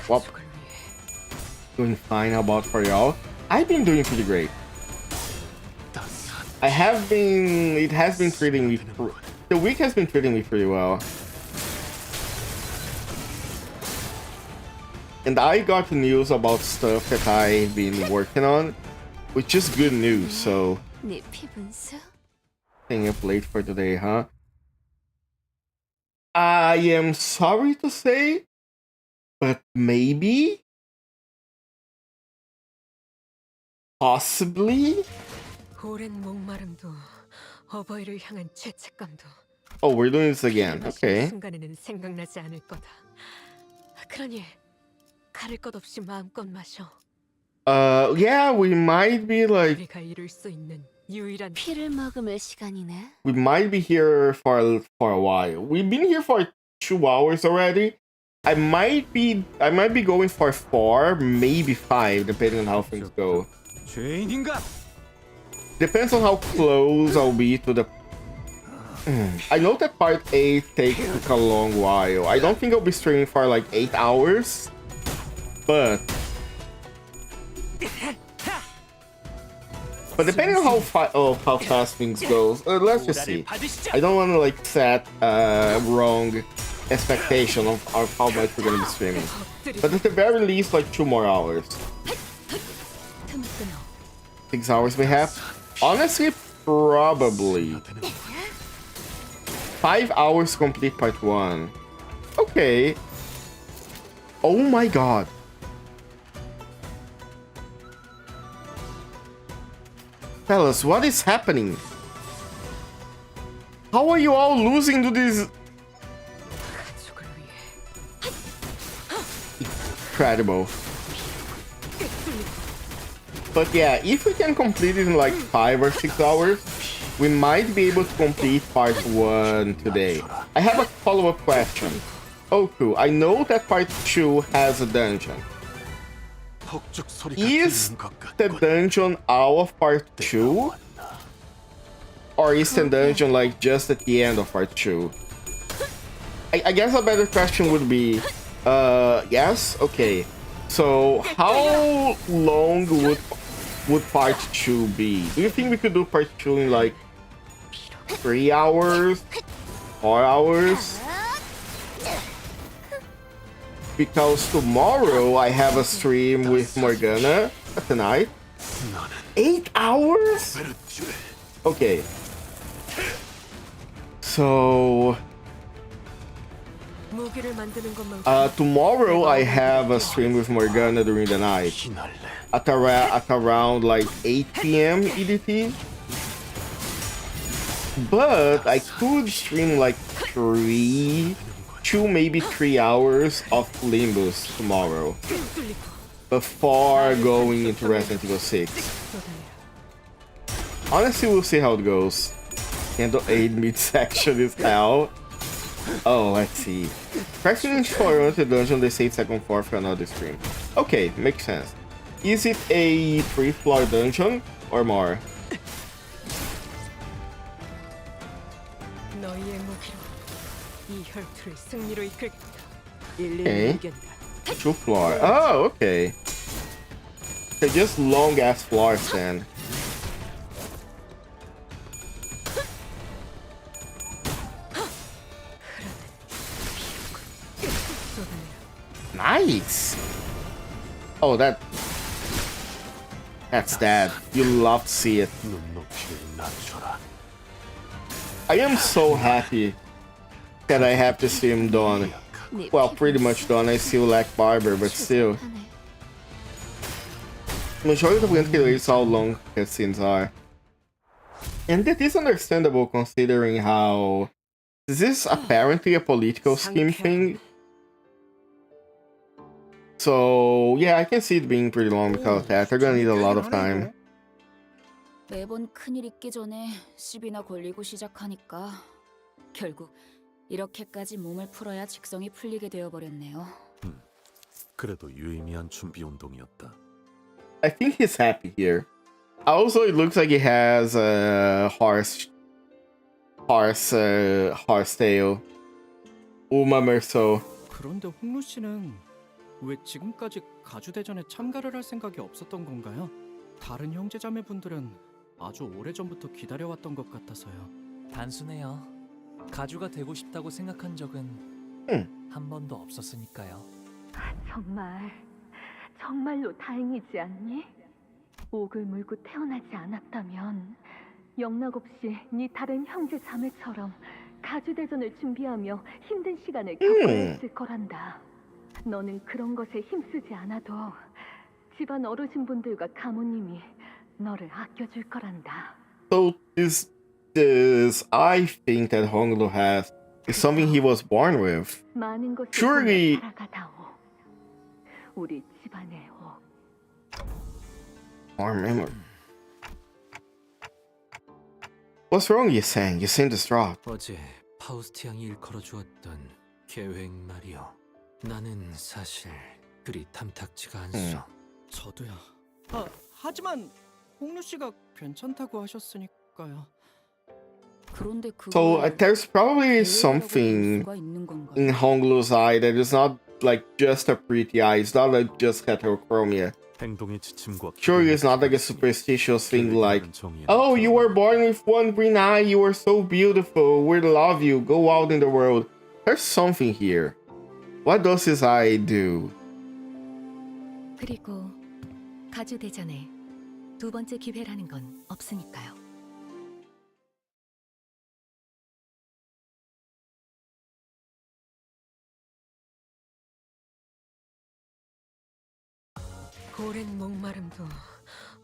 Well, doing fine. How about for y'all? I've been doing pretty great. I have been. It has been treating me. The week has been treating me pretty well. And I got news about stuff that I've been working on, which is good news. So, staying up late for today, huh? I am sorry to say, but maybe, possibly. Oh, we're doing this again. Okay. Yeah, we might be like. We might be here for a while. We've been here for 2 hours already. I might be going for 4, maybe 5, depending on how things go. Depends on how close I'll be to the. I know that part 8 takes a long while. I don't think I'll be streaming for like 8 hours, but depending on how fast things go, let's just see. I don't want to like set wrong expectation of how much we're gonna be streaming, but at the very least, like 2 more hours. 6 hours we have. Honestly, probably 5 hours complete part 1. Okay. Oh my god. Fellas, what is happening? How are you all losing to this? Incredible. But yeah, if we can complete it in like 5 or 6 hours, we might be able to complete part 1 today. I have a follow-up question. Oku, I know that part 2 has a dungeon. Is the dungeon all of part 2? Or is the dungeon like just at the end of part 2? I guess a better question would be, yes? Okay. So how long would part 2 be? Do you think we could do part 2 in like 3 hours? 4 hours? Because tomorrow I have a stream with Morgana tonight. 8 hours? Okay. So tomorrow I have a stream with Morgana during the night at around like 8 p.m. EDT. But I could stream like 2 maybe 3 hours of Limbus tomorrow before going into Resident Evil 6. Honestly, we'll see how it goes. Candle 8 midsection is hell. Oh, let's see. Practicing for the dungeon, they say second floor for another stream. Okay, makes sense. Is it a 3-floor dungeon or more? Okay. 2 floor. Oh, okay. They're just long ass floors then. Nice. Oh, that's that. You love to see it. I am so happy that I have the stream done. Well, pretty much done. I still lack Barber, but still. Majority of gameplay is how long cutscenes are. And that is understandable considering how this is apparently a political scheme thing. So yeah, I can see it being pretty long because of that. They're gonna need a lot of time. 매번 큰일 있기 전에 시비나 걸리고 시작하니까 결국 이렇게까지 몸을 풀어야 직성이 풀리게 되어버렸네요. 그래도 유의미한 준비 운동이었다. I think he's happy here. Also, it looks like he has a horsetail. Uma Merceau. 그런데 홍루 씨는 왜 지금까지 가주대전에 참가를 할 생각이 없었던 건가요? 다른 형제자매분들은 아주 오래전부터 기다려왔던 것 같아서요. 단순해요. 가주가 되고 싶다고 생각한 적은 한 번도 없었으니까요. 정말로 다행이지 않니? 옥을 물고 태어나지 않았다면 영락 없이 네 다른 형제 자매처럼 가주대전을 준비하며 힘든 시간을 겪어야 했을 거란다. 너는 그런 것에 힘쓰지 않아도 집안 어르신분들과 가모님이 너를 아껴줄 거란다. So this I think that Honglu has is something he was born with. 많은 것을 Surely. 살아가다오. 우리 집안의 옥. I remember. What's wrong, you saying? You seem distraught. 어제 파우스트 양이 일컬어 주었던 계획 말이요. 나는 사실 그리 탐탁지가 않소. 저도요. 하지만 홍루 씨가 괜찮다고 하셨으니까요. 그런데 So there's probably something in Honglu's eye that is not like just a pretty eye. It's not like just heterochromia. Sure, it's not like a superstitious thing like, oh, you were born with one green eye, you are so beautiful, we love you, go out in the world. There's something here. What does his eye do? 그리고 가주대전에 두 번째 기회라는 건 없으니까요. 오랜 목마름도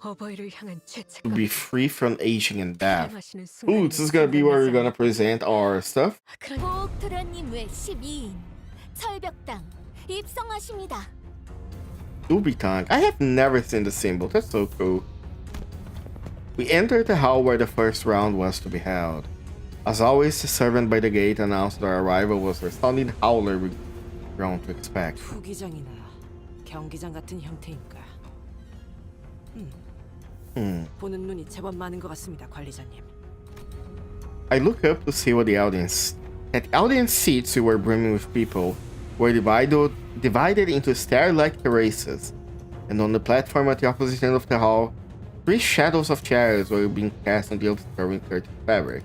어버이를 향한 to 죄책감. be free from aging and death. 사랑하시는 Ooh, this is gonna be where we're gonna present our stuff. 보옥도련님 외 12인 철벽당 입성하십니다. Ubitang. I have never seen the symbol. That's so cool. We entered the hall where the first round was to be held. As always, the servant by the gate announced our arrival was a resounding howler we'd grown to expect. 후기장이나 경기장 같은 형태인가. 보는 눈이 제법 많은 것 같습니다, 관리자님. I looked up to see what the audience. At audience seats, we were brimming with people, were divided into stair-like terraces, and on the platform at the opposite end of the hall, 3 shadows of chairs were being cast on the obscuring curtain fabric.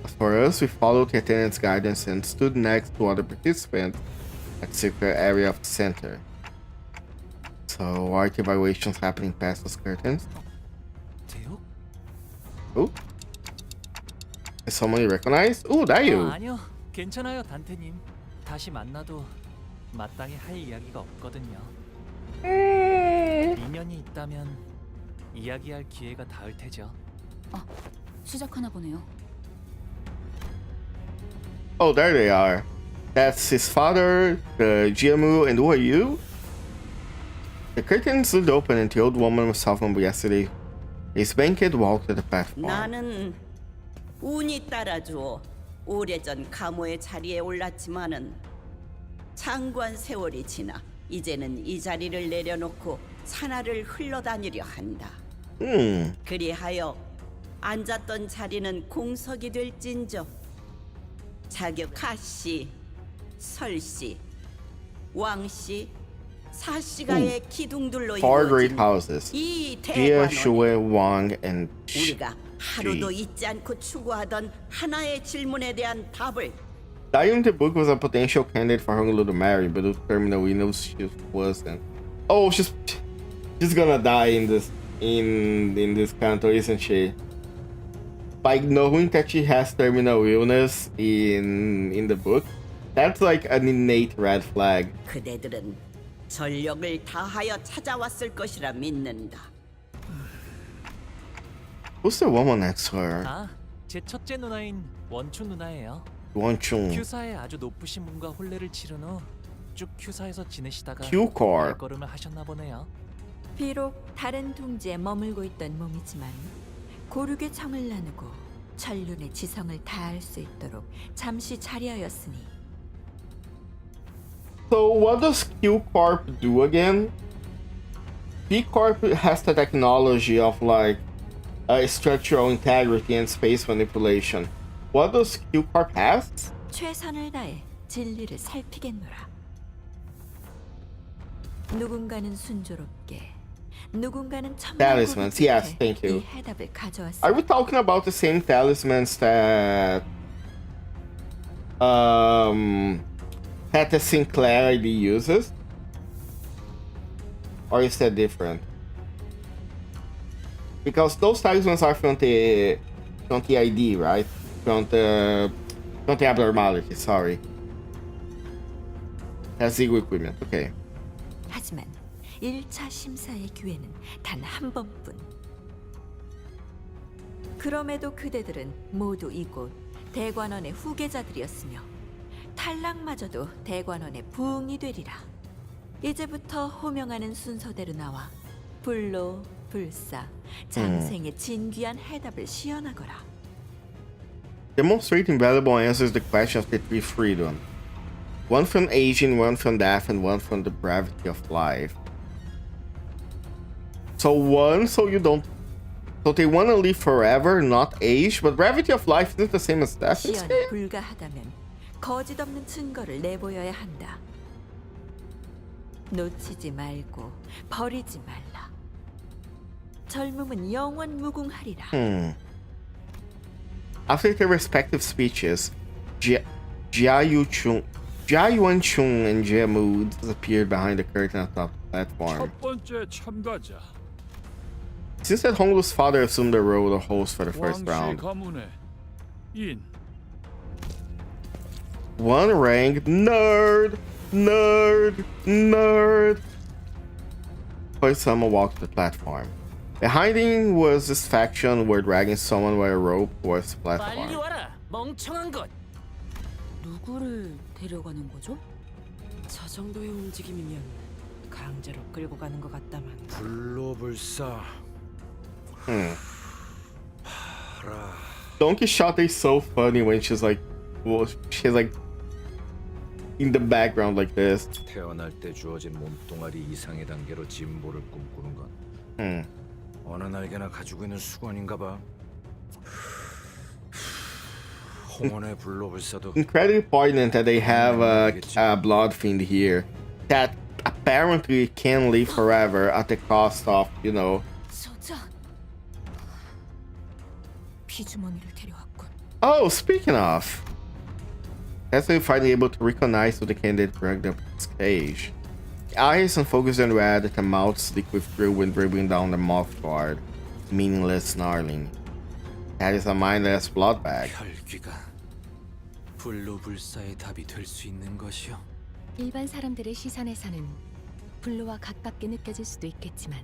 As for us, we followed the attendant's guidance and stood next to other participants at the circular area of the center. So, are the evaluations happening past those curtains? Oh? Is someone you recognize? Oh, that you! 아니요, 괜찮아요, 단테님. 다시 만나도 마땅히 할 이야기가 없거든요. 인연이 있다면 이야기할 기회가 닿을 테죠. 시작하나 보네요. Oh, there they are. That's his father, the GMU, and who are you? The curtains slid open and the old woman was softened yesterday. His banquet walked to the platform. 나는 운이 따라주어 오래전 가모의 자리에 올랐지만은 장관 세월이 지나 이제는 이 자리를 내려놓고 산하를 흘러다니려 한다. 그리하여 앉았던 자리는 공석이 될진저 자격 하씨, 설씨, 왕씨, 사씨가의 기둥들로 Four great 이루어진 houses. 이 Jia, Shui, 대관원에 Wang, and 우리가 하루도 잊지 않고 추구하던 하나의 질문에 대한 답을 Dying the book was a potential candidate for Honolulu to marry, but with terminal we know she wasn't. Oh, she's gonna die in this canto, isn't she? Like knowing that she has terminal illness in the book, that's like an innate red flag. 그대들은 전력을 다하여 찾아왔을 것이라 믿는다. Who's the woman next to her? 아, 제 첫째 누나인 원춘 누나예요. 원춘. 큐사에 아주 높으신 분과 혼례를 치른 후 쭉 큐사에서 지내시다가 큐콜. 발걸음을 하셨나 보네요. 비록 다른 둥지에 머물고 있던 몸이지만 고륙의 정을 나누고 천륜의 지성을 다할 수 있도록 잠시 자리하였으니. So what does Q Corp do again? P Corp has the technology of like structural integrity and space manipulation. What does Q Corp have? 최선을 다해 진리를 살피겠노라. 누군가는 순조롭게, 누군가는 Talismans, yes, thank you. 이 해답을 가져왔습니다. Are we talking about the same talismans that the Sinclair ID uses? Or is that different? Because those talismans are from the ID, right? From the abnormality, sorry. That's ego equipment, okay. 하지만 1차 심사의 기회는 단 한 번뿐. 그럼에도 그대들은 모두 이곳 대관원의 후계자들이었으며 탈락마저도 대관원의 부흥이 되리라. 이제부터 호명하는 순서대로 나와 불로 불사 장생의 진귀한 해답을 시연하거라. Demonstrate invaluable answers to the question of the three freedom. One from aging, one from death, and one from the brevity of life. So they want to live forever, not age, but brevity of life isn't the same as death. 시연이 불가하다면 거짓 없는 증거를 내보여야 한다. 놓치지 말고 버리지 말라. 젊음은 영원 무궁하리라. After their respective speeches, Jia Yuan-chung and Jia Mu disappeared behind the curtain atop the platform. 첫 번째 참가자 Since that Honolulu's father assumed the role of host for the first 왕씨 round, 가문의 인 one ranked nerd. First, someone walked to the platform. Behind him was this faction were dragging someone by a rope towards the 빨리 platform. 와라, 멍청한 것. 누구를 데려가는 거죠? 저 정도의 움직임이면 강제로 끌고 가는 것 같다만. 불로불사. Don Quixote is so funny when she's like in the background like this. 태어날 때 주어진 몸뚱아리 이상의 단계로 진보를 꿈꾸는 건 어느 날개나 가지고 있는 수건인가 봐. 홍원의 불로불사도 Incredibly poignant that they have a blood fiend here that apparently can live forever at the cost of, you know. 저자 피주머니를 데려왔군. Oh, speaking of, that's when finally able to recognize who the candidate dragged up his cage. Eyes unfocused and red, the mouth slick with thrill when dribbling down the mouth guard, meaningless snarling. That is a mindless blood bag. 혈귀가 불로불사의 답이 될 수 있는 것이요. 일반 사람들의 시선에서는 불로와 가깝게 느껴질 수도 있겠지만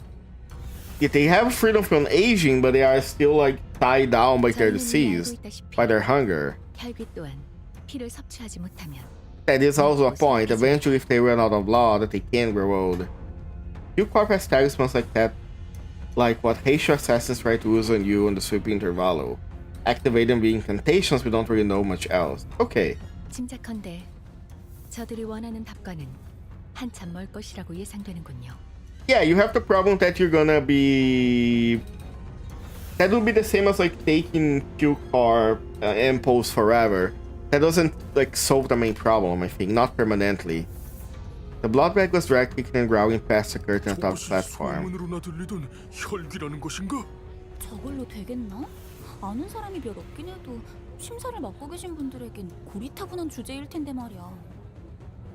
Yet they have freedom from aging, but they are still like tied down by their disease, by their hunger. 혈귀 또한 피를 섭취하지 못하면 That is also a point. Eventually, if they run out of blood, they can grow old. Few corp has talismans like that, like what Haitian assassins try to use on you on the sweeping intervallo. Activate them being incantations, we don't really know much else. Okay. 짐작컨대 저들이 원하는 답과는 한참 멀 것이라고 예상되는군요. Yeah, you have the problem that you're gonna be... That would be the same as like taking Q Corp and Pulse forever. That doesn't like solve the main problem, I think, not permanently. The blood bag was dragged kicking and growling past the curtain on top of the platform. 소문으로나 들리던 혈귀라는 것인가? 저걸로 되겠나? 아는 사람이 몇 없긴 해도 심사를 맡고 계신 분들에겐 고리타분한 주제일 텐데 말이야.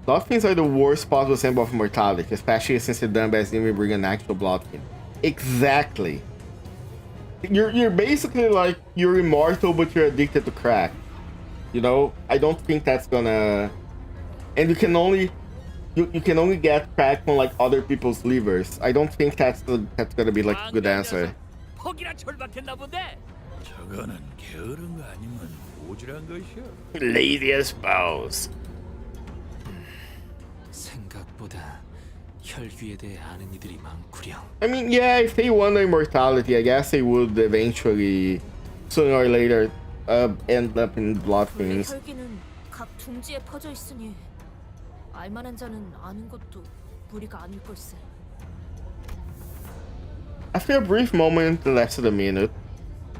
Blood fiends are the worst possible symbol of immortality, especially since the dumbass didn't even bring an actual blood fiend. Exactly. You're basically like you're immortal, but you're addicted to crack. You know, I don't think that's gonna. And you can only get crack from like other people's livers. I don't think that's gonna be like a good answer. 퍽이라 절박했나 본데. 저거는 게으른 거 아니면 오지랖 것이야. Lazy as balls. 생각보다 혈귀에 대해 아는 이들이 많구려. I mean, yeah, if they want immortality, I guess they would eventually, sooner or later, end up in blood fiends. 혈기는 각 둥지에 퍼져 있으니 알만한 자는 아는 것도 무리가 아닐 걸세. After a brief moment that lasted a minute,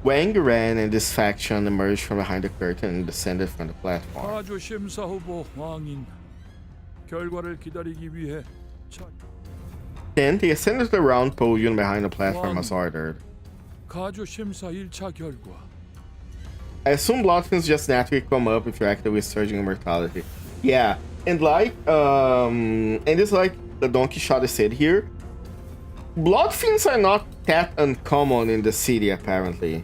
Wang Ran and this faction emerged from behind the curtain and descended from the platform. 가주 심사 후보 왕인 결과를 기다리기 위해 Then they ascended to the round podium behind the platform as ordered. 가주 심사 1차 결과. I assume blood fiends just naturally come up if you're actively surging immortality. Yeah, and it's like the Don Quixote said here, blood fiends are not that uncommon in the city apparently.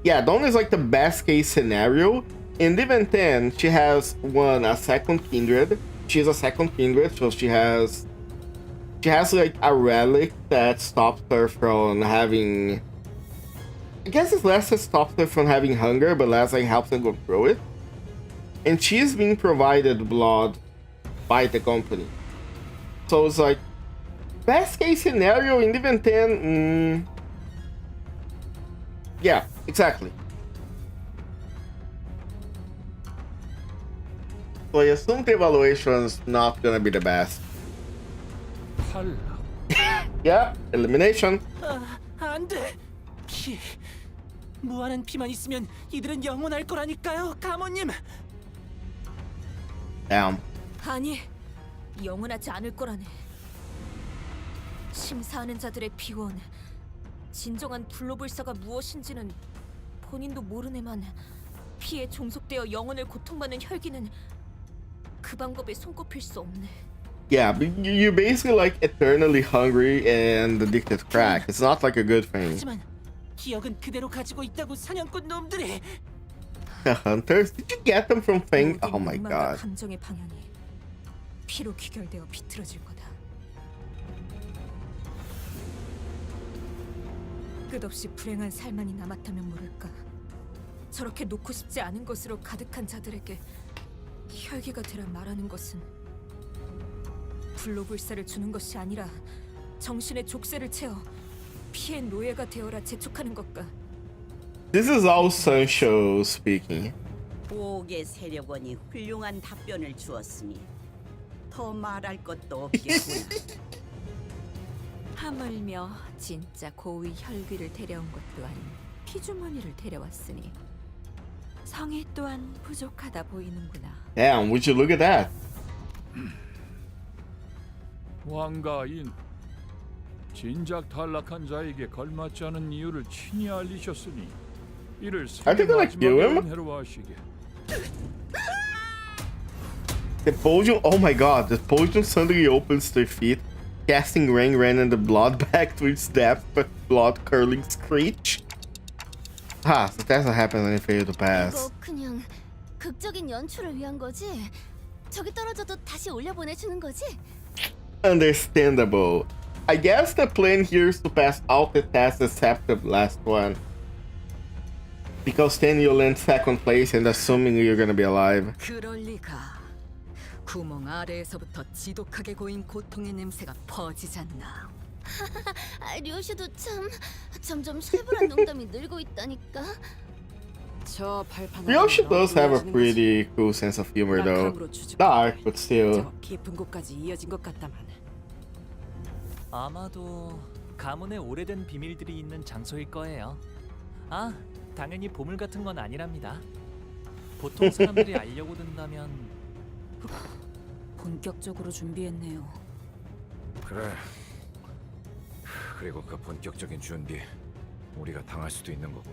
Yeah, Dawn is like the best case scenario. In even then, she has a second kindred. She's a second kindred, so she has like a relic that stops her from having. I guess it's less that stops her from having hunger, but less like helps her go through it. And she's being provided blood by the company. So it's like best case scenario in even then. Yeah, exactly. So I assume the evaluation's not gonna be the best. Yeah, elimination. 안 돼. 피. 무한한 피만 있으면 이들은 영원할 거라니까요, 가모님. Damn. 아니, 영원하지 않을 거라네. 심사하는 자들의 비원, 진정한 불로불사가 무엇인지는 본인도 모르네만 피에 종속되어 영혼을 고통받는 혈기는 그 방법에 손꼽힐 수 없네. Yeah, but you're basically like eternally hungry and addicted to crack. It's not like a good thing. 하지만 기억은 그대로 가지고 있다고 사냥꾼 놈들이. The Hunters? Did you get them from things? Oh my god. 감정의 방향이 피로 귀결되어 비틀어질 거다. 끝없이 불행한 삶만이 남았다면 모를까. 저렇게 놓고 싶지 않은 것으로 가득한 자들에게 혈기가 되라 말하는 것은 불로불사를 주는 것이 아니라 정신의 족쇄를 채워 피의 노예가 되어라 재촉하는 것과. This is all Sancho speaking. 보옥의 세력원이 훌륭한 답변을 주었으니 더 말할 것도 없겠구나. 하물며 진짜 고위 혈귀를 데려온 것 또한 피주머니를 데려왔으니 성의 또한 부족하다 보이는구나. Damn, would you look at that? 왕가인, 진작 탈락한 자에게 걸맞지 않은 이유를 친히 알리셨으니 이를 I think I like you, him. 해로 하시게. The potion, oh my god, the potion suddenly opens their feet, casting rain and the blood back to its depth with blood-curling screech. Ah, so that's what happens when you fail to pass. 이거 그냥 극적인 연출을 위한 거지? 저기 떨어져도 다시 올려보내주는 거지? Understandable. I guess the plan here is to pass all the tests except the last one. Because then you'll land second place and assuming you're gonna be alive. 그럴 리가. 구멍 아래에서부터 지독하게 고인 고통의 냄새가 퍼지잖나. 류슈도 참 점점 살벌한 농담이 늘고 있다니까. 저 발판. Ryoshi does have a pretty cool sense of humor though. Dark, but still. 깊은 곳까지 이어진 것 같다만. 아마도 가문의 오래된 비밀들이 있는 장소일 거예요. 아, 당연히 보물 같은 건 아니랍니다. 보통 사람들이 알려고 든다면 본격적으로 준비했네요. 그래. 그리고 그 본격적인 준비 우리가 당할 수도 있는 거고.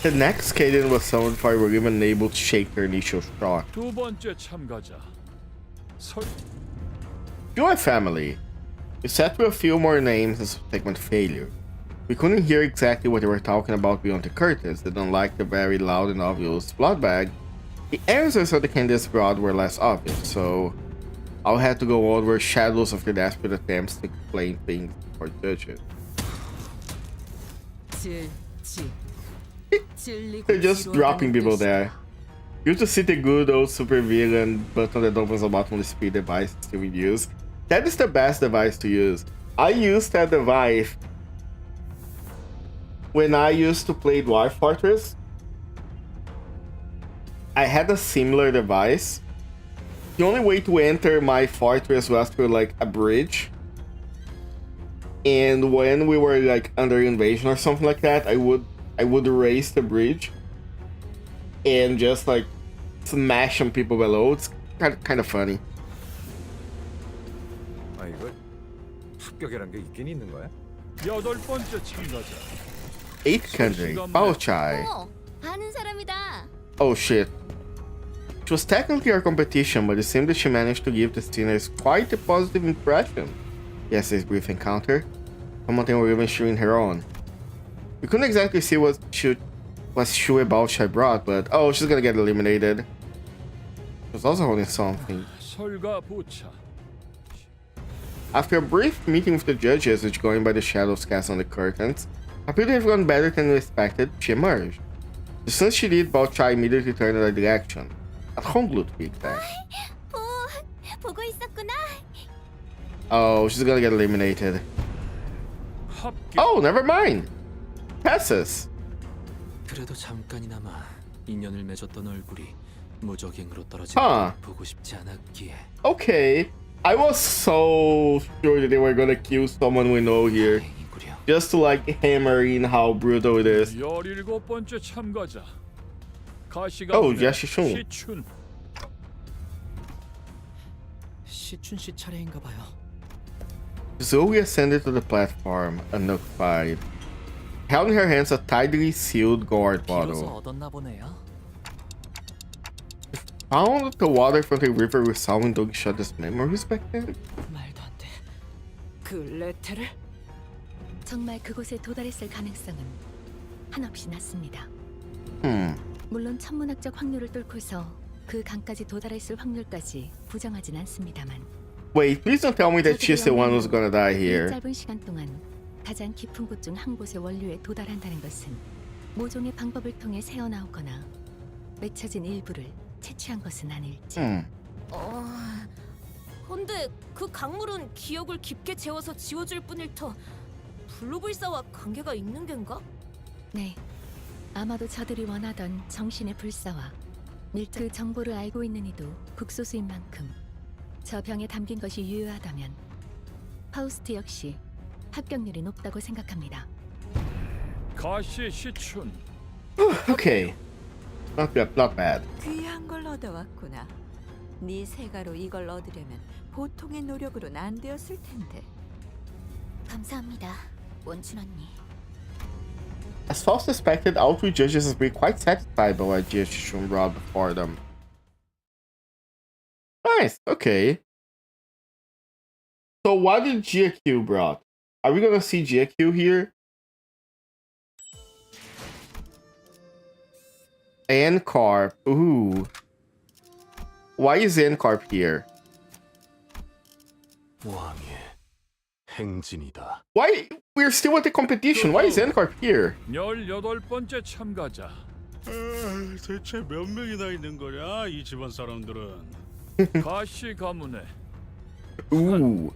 The next Kaden was summoned for were even able to shake their initial shock. 두 번째 참가자. Joy family. We sat through a few more names and subsequent failure. We couldn't hear exactly what they were talking about beyond the curtains, and unlike the very loud and obvious blood bag, the answers of the candidates brought were less obvious, so I'll have to go over shadows of their desperate attempts to explain things or judge it. They're just dropping people there. You to see the good old super villain button that opens a bottomless speed device still in use. That is the best device to use. I used that device when I used to play Dwarf Fortress. I had a similar device. The only way to enter my fortress was through like a bridge. And when we were like under invasion or something like that, I would raise the bridge and just like smash some people below. It's kind of funny. 아 이거 합격이란 게 있긴 있는 거야? 여덟 번째 참가자. 8th country, Baochai. 아는 사람이다. Oh shit. It was technically our competition, but it seemed that she managed to give the Steelers quite a positive impression. Yesterday's brief encounter. Someone were even cheering her on. We couldn't exactly see what Shu Baochai brought, but oh, she's gonna get eliminated. She was also holding something. After a brief meeting with the judges, which going by the shadows cast on the curtains, appeared to have gone better than we expected, she emerged. As soon as she did, Baochai immediately turned in that direction. At Honglu to be exact. 보고 있었구나. Oh, she's gonna get eliminated. Oh, never mind. Passes. 그래도 잠깐이나마 인연을 맺었던 얼굴이 무적행으로 떨어진 Huh. 걸 보고 싶지 않았기에. Okay. I was so sure that they were gonna kill someone we know here. Just to like hammer in how brutal it is. 17번째 참가자. Oh, Yashishun. 시춘. 시춘 씨 차례인가 봐요. Zoe ascended to the platform, unoccupied. Held in her hands a tightly sealed gourd 비로소 bottle. 얻었나 보네요. Found the water from the river resolving Doug Shudder's memories back then? 말도 안 돼. 그 레테를? 정말 그곳에 도달했을 가능성은 한없이 낮습니다. 물론 천문학적 확률을 뚫고서 그 강까지 도달했을 확률까지 부정하진 않습니다만. Wait, please don't tell me that she's the one who's gonna die here. 짧은 시간 동안 가장 깊은 곳 중 한 곳의 원료에 도달한다는 것은 모종의 방법을 통해 새어나오거나 맺혀진 일부를 채취한 것은 아닐지. 근데 그 강물은 기억을 깊게 재워서 지워줄 뿐일 터 블루불사와 관계가 있는 겐가? 네, 아마도 저들이 원하던 정신의 불사와 그 정보를 알고 있는 이도 극소수인 만큼 저 병에 담긴 것이 유효하다면 파우스트 역시 합격률이 높다고 생각합니다. 가시의 시춘. Okay. Not bad, not bad. 귀한 걸 얻어왔구나. 네 세가로 이걸 얻으려면 보통의 노력으로는 안 되었을 텐데. 감사합니다, 원춘 언니. As Faust suspected, all three judges were quite satisfied by what Shishun brought before them. Nice, okay. So what did GQ brought? Are we gonna see GQ here? N-Carp, ooh. Why is N-Carp here? 왕의 행진이다. Why? We're still at the competition. Why is N-Carp here? 18번째 참가자. 대체 몇 명이나 있는 거냐 이 집안 사람들은? 가시 가문에. Ooh.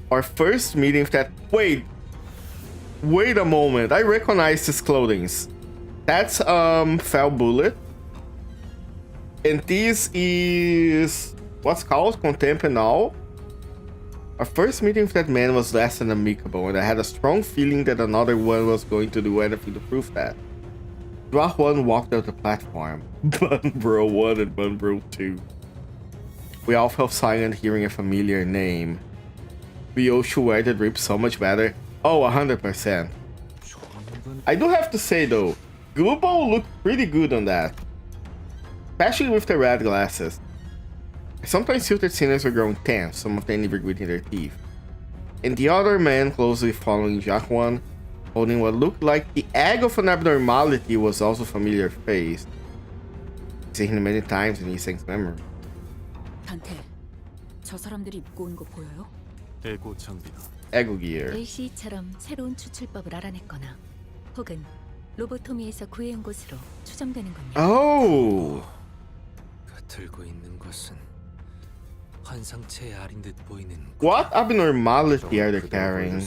Our first meeting with that. Wait a moment. I recognize his clothing. That's Fell Bullet. And this is what's called Contempt and All. Our first meeting with that man was less than amicable, and I had a strong feeling that another one was going to do anything to prove that. Dwah 1 walked out the platform. Bun Bro 1 and Bun Bro 2. We all fell silent hearing a familiar name. Ryoshu weathered Rip so much better. Oh, 100%. I do have to say though, Gloobo looked pretty good on that. Especially with the red glasses. I sometimes felt that sinners were growing tense, some of them even gritting their teeth. And the other man closely following Jack 1, holding what looked like the egg of an abnormality, was also a familiar face. I've seen him many times in Iseng's memory. 단테, 저 사람들이 입고 온 거 보여요? 에고 장비다. Ego gear. LCE처럼 새로운 추출법을 알아냈거나 혹은 로보토미에서 구해온 곳으로 추정되는군요. Oh! 들고 있는 것은 환상체의 알인 듯 보이는. What abnormality are they carrying?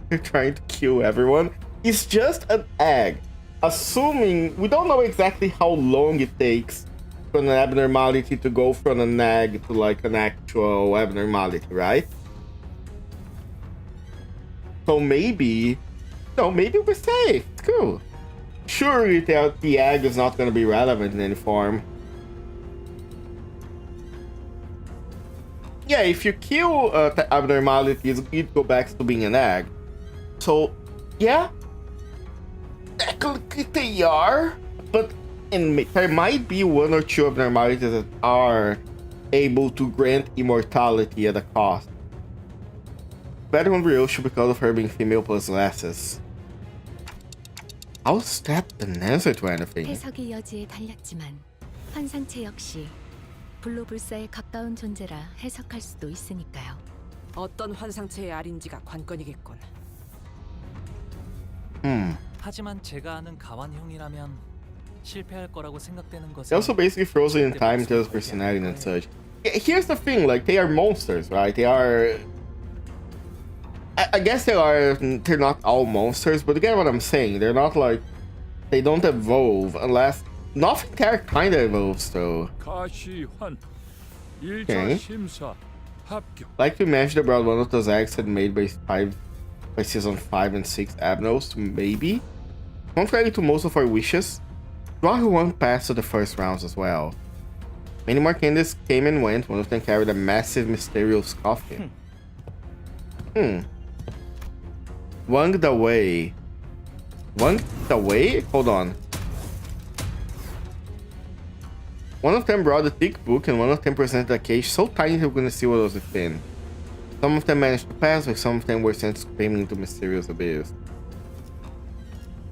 They're trying to kill everyone. It's just an egg. Assuming we don't know exactly how long it takes for an abnormality to go from an egg to like an actual abnormality, right? So maybe, no, maybe we're safe. It's cool. Surely the egg is not going to be relevant in any form. Yeah, if you kill the abnormalities, it goes back to being an egg. So, yeah, technically they are, but there might be one or two abnormalities that are able to grant immortality at a cost. Better on Ryoshu because of her being female plus glasses. How's that an answer to anything? 해석의 여지에 달렸지만 환상체 역시 블로불사에 가까운 존재라 해석할 수도 있으니까요. 어떤 환상체의 알인지가 관건이겠군. 하지만 제가 아는 가완 형이라면 실패할 거라고 생각되는 것은. They're also basically frozen in time into his personality and such. Here's the thing, like they are monsters, right? They are. I guess they're not all monsters, but you get what I'm saying. They're not like they don't evolve unless nothing there kind of evolves though. 가시환 1차 Okay. 심사 합격. Like to imagine they brought one of those eggs had made by season 5 and 6 Abnos, maybe. Contrary to most of our wishes, Dwah 1 passed to the first rounds as well. Many more candidates came and went. One of them carried a massive mysterious coffin. Wanged away. Wanged away? Hold on. One of them brought a thick book and one of them presented a cage so tiny they were gonna see what was within. Some of them managed to pass, while some of them were sent screaming into mysterious abyss.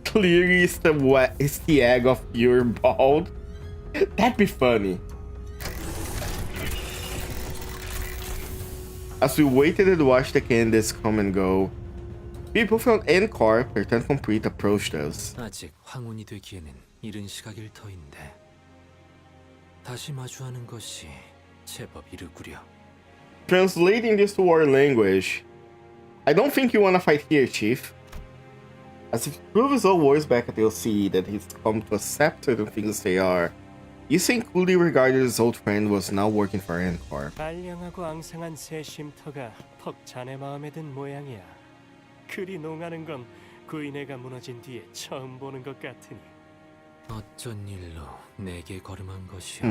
Clearly it's the egg of pure bald. That'd be funny. As we waited and watched the candidates come and go, people from Encore, pretend complete, approached us. 아직 황혼이 되기에는 이른 시각일 터인데 다시 마주하는 것이 제법 이르구려. Translating this to our language, I don't think you wanna fight here, Chief. As if to prove his own words back at LC that he's come to accept certain things as they are, you think coolly regarded his old friend was now working for Encore. 알량하고 앙상한 새 쉼터가 퍽 자네 마음에 든 모양이야. 그리 농하는 건 구인회가 무너진 뒤에 처음 보는 것 같으니. 어쩐 일로 내게 걸음한 것이오.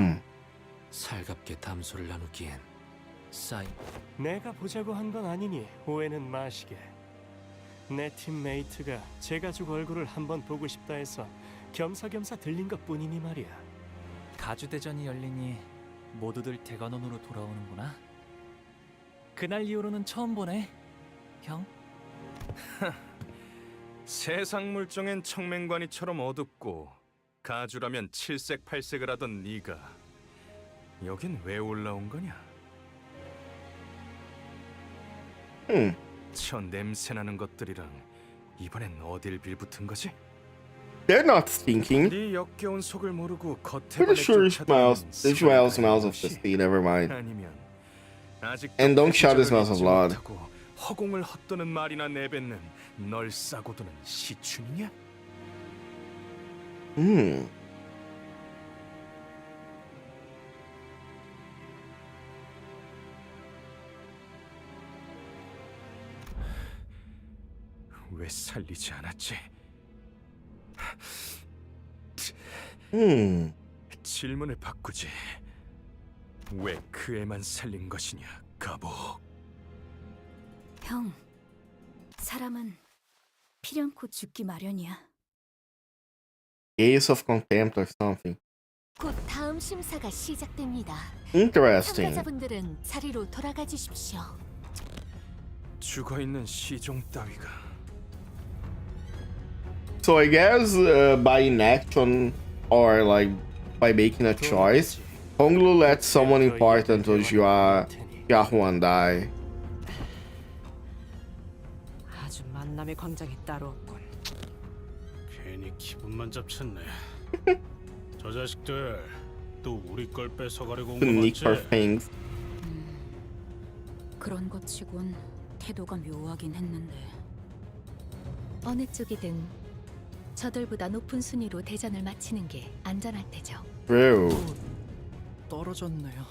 살갑게 담소를 나누기엔 내가 보자고 한 건 아니니 오해는 마시게. 내 팀메이트가 제 가족 얼굴을 한번 보고 싶다 해서 겸사겸사 들린 것뿐이니 말이야. 가주대전이 열리니 모두들 대관원으로 돌아오는구나. 그날 이후로는 처음 보네, 형. 세상 물정엔 청맹관이처럼 어둡고 가주라면 칠색팔색을 하던 네가 여긴 왜 올라온 거냐? 저 냄새나는 것들이랑 이번엔 어딜 빌붙은 거지? They're not stinking. 네 역겨운 속을 모르고 Pretty sure Ishmael smells of the sea, never mind. And Don Quixote smells of blood. 허공을 헛도는 말이나 내뱉는 널 싸고 두는 시춘이냐? 왜 살리지 않았지? 질문을 바꾸지. 왜 그 애만 살린 것이냐, 가보. 형, 사람은 필연코 죽기 마련이야. Gaze of contempt or something. 곧 다음 심사가 시작됩니다. Interesting. 참가자분들은 자리로 돌아가 주십시오. 죽어 있는 시종 따위가. So I guess by inaction or like by making a choice, Honglu lets someone important to Jiahuan die. 아주 만남의 광장이 따로 없군. 괜히 기분만 잡쳤네. 저 자식들 또 우리 걸 뺏어가려고 온 거 맞지? 그런 것 치곤 태도가 묘하긴 했는데. 어느 쪽이든 저들보다 높은 순위로 대전을 마치는 게 안전할 테죠. True. 떨어졌네요.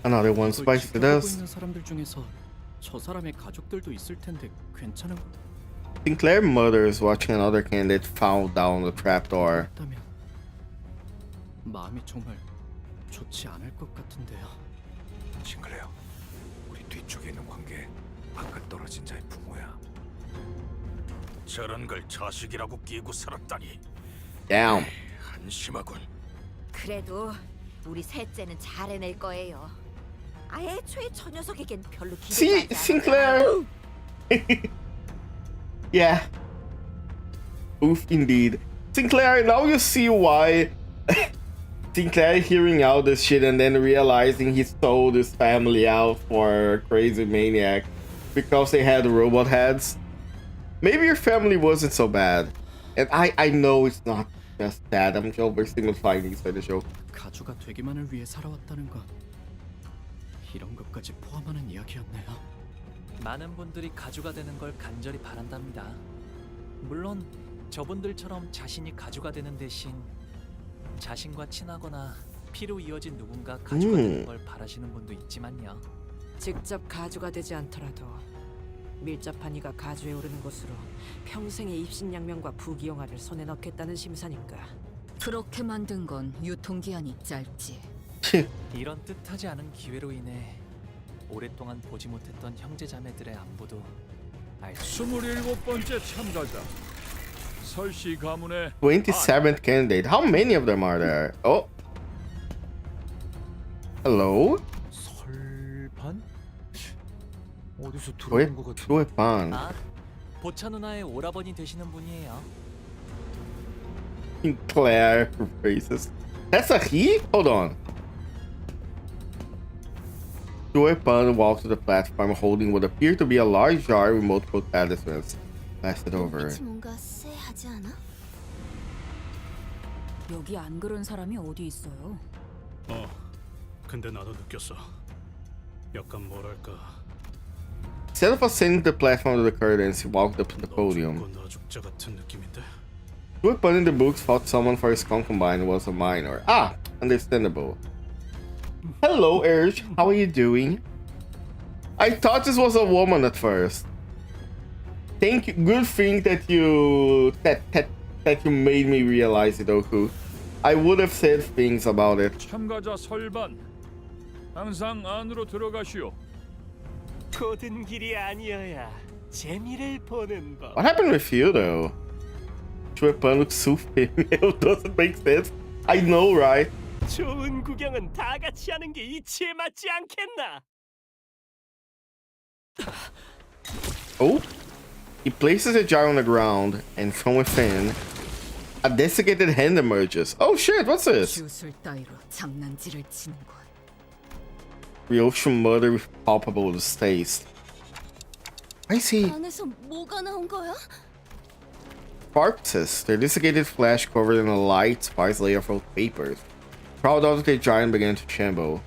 Another one spice to 지켜보고 this. 있는 사람들 중에서 저 사람의 가족들도 있을 텐데 괜찮은? Sinclair mutters, watching another candidate fall down the trapdoor. 있다면 마음이 정말 좋지 않을 것 같은데요. 싱클레어, 우리 뒤쪽에 있는 관계 바깥 떨어진 자의 부모야. 저런 걸 자식이라고 끼고 살았다니. Damn. 한심하군. 그래도 우리 셋째는 잘 해낼 거예요. 아예 애초에 저 녀석에겐 별로 See, 기대가 Sinclair. Yeah. Oof, indeed. Sinclair, now you see why Sinclair hearing out this shit and then realizing he sold his family out for a crazy maniac because they had robot heads. Maybe your family wasn't so bad. And I know it's not just that. I'm oversimplifying these for the show. 가주가 되기만을 위해 살아왔다는 건 이런 것까지 포함하는 이야기였네요. 많은 분들이 가주가 되는 걸 간절히 바란답니다. 물론 저분들처럼 자신이 가주가 되는 대신 자신과 친하거나 피로 이어진 누군가 가주가 되는 걸 바라시는 분도 있지만요. 직접 가주가 되지 않더라도 밀접한 이가 가주에 오르는 곳으로 평생의 입신양명과 부귀영화를 손에 넣겠다는 심사니까. 그렇게 만든 건 유통기한이 짧지. 이런 뜻하지 않은 기회로 인해 오랫동안 보지 못했던 형제자매들의 안부도 알 수. 27번째 참가자 설씨 가문의 27th candidate. How many of them are there? Oh. Hello? 설반? 어디서 왜 들어본 것 같은? 조회반? 아, 보차 누나의 오라버니 되시는 분이에요. Sinclair faces. That's a he? Hold on. Shuepan walked to the platform holding what appeared to be a large jar with multiple talismans plastered over it. 뭔가 쎄하지 않아? 여기 안 그런 사람이 어디 있어요? 근데 나도 느꼈어. 약간 뭐랄까. Instead of ascending the platform to the curtains, he walked up to the podium. 나 죽자 같은 느낌인데. Shuepan in the books thought someone for his concubine was a minor. Ah, understandable. Hello, Archie. How are you doing? I thought this was a woman at first. Thank you. Good thing that you made me realize it, Oku. I would have said things about it. 참가자 설반, 항상 안으로 들어가시오. 고든 길이 아니어야 재미를 보는 법. What happened with you, though? Shuepan looks so female. Doesn't make sense. I know, right? 좋은 구경은 다 같이 하는 게 이치에 맞지 않겠나? Oh, he places a jar on the ground, and from within, a desiccated hand emerges. Oh shit, what's this? 주술 따위로 장난질을 치는군. Ryoshun murder with palpable distaste. I see. 안에서 뭐가 나온 거야? Corpses, their desiccated flesh covered in a light, sparse layer of old papers. Crawled out of the jar and began to tremble.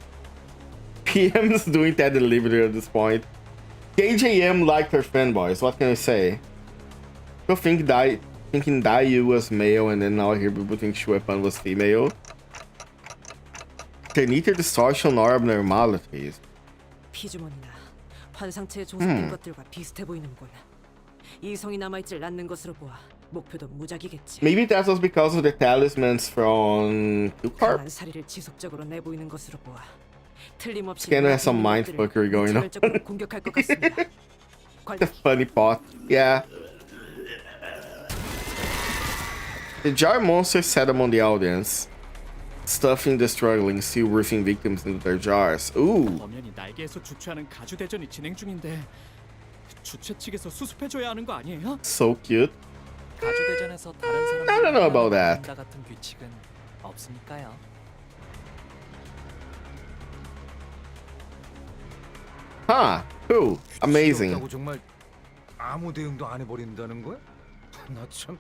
PM's doing that deliberately at this point. KJM liked her fanboys, what can I say? People thinking Dayu was male and then now I hear people think Shuepan was female. They neither distortion nor abnormalities. 피주머니나 환상체에 종속된 것들과 비슷해 보이는군. 이성이 남아있질 않는 것으로 보아 목표도 무작위겠지. Maybe that was because of the talismans from Vtuber. 강한 사리를 지속적으로 내보이는 것으로 보아 틀림없이 Scanner has some mindfuckery going on. 공격할 것 같습니다. The funny part, yeah. The jar monster sat among the audience, stuffing the struggling, still roofing victims into their jars. Ooh. 범연이 날개에서 주최하는 가주 대전이 진행 중인데 주최 측에서 수습해줘야 하는 거 아니에요? So cute. 가주 대전에서 다른 I don't know about that. 같은 규칙은 없으니까요. Huh, cool, amazing. 정말 아무 대응도 안 해버린다는 거야? 나 참.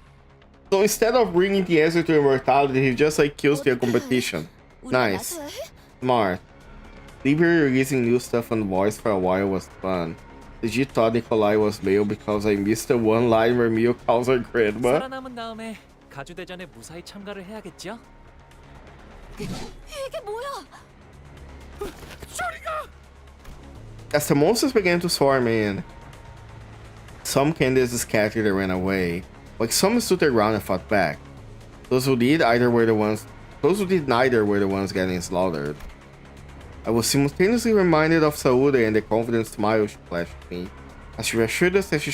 So instead of bringing the answer to immortality, he just like kills the competition. Nice. Smart. Libya releasing new stuff on voice for a while was fun. Did you thought Nikolai was male because I missed the one line where Mio calls her grandma? 살아남은 다음에 가주 대전에 무사히 참가를 해야겠죠? 이게 뭐야? As the monsters began to swarm in, some candidates scattered and ran away, like some stood their ground and fought back. Those who did neither were the ones getting slaughtered. I was simultaneously reminded of Saude and the confident smile she flashed at me, as she reassured us that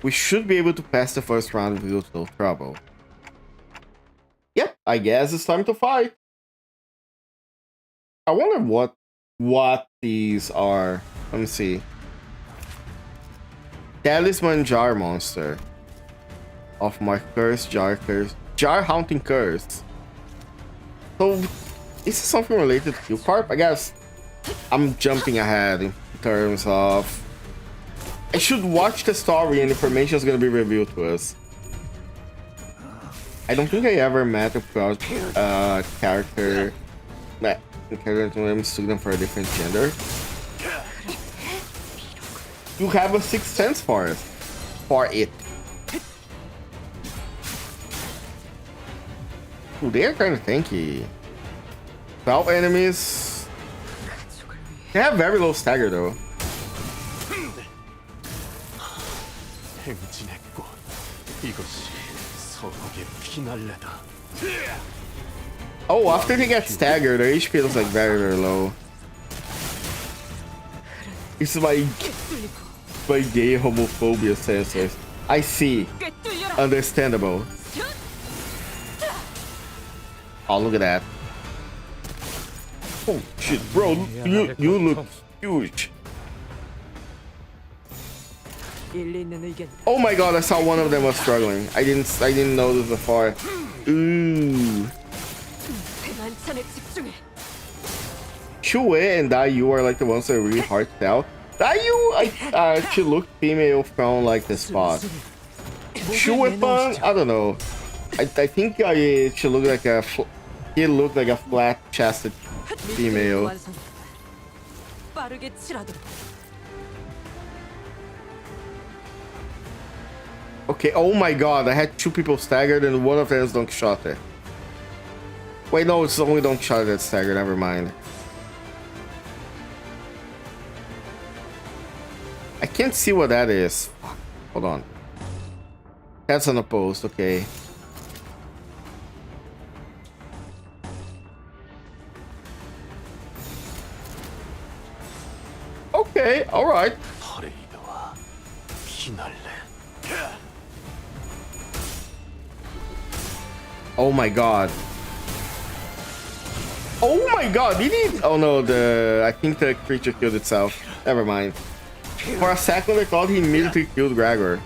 we should be able to pass the first round with little trouble. Yep, I guess it's time to fight. I wonder what these are. Let me see. Talisman jar monster. Of my curse, jar haunting curse. So, is this something related to Carp? I guess I'm jumping ahead in terms of. I should watch the story and information is gonna be revealed to us. I don't think I ever met a character that mistook them for a different gender. You have a sixth sense for it. Ooh, they are kind of tanky. 12 enemies. They have very low stagger though. 행진했고 이것이 서곡의 피날레다. Oh, after they get staggered, their HP looks like very, very low. It's my gay homophobia sensors. I see. Understandable. Oh, look at that. Oh shit, bro, you look huge. Oh my god, I saw one of them was struggling. I didn't know this before. Ooh. Shue and Dayu are like the ones that are really hard to tell. Dayu, she looked female from like the spot. Shue-pan, I don't know. I think she looked like a he looked like a flat-chested female. Okay, oh my god, I had two people staggered and one of them is Don Quixote. Wait, no, it's only Don Quixote that's staggered, never mind. I can't see what that is. Fuck. Hold on. That's unopposed, okay. Okay, alright. Oh my god. Oh my god, did he? Oh no, I think the creature killed itself. Never mind. For a second I thought he immediately killed Gregor.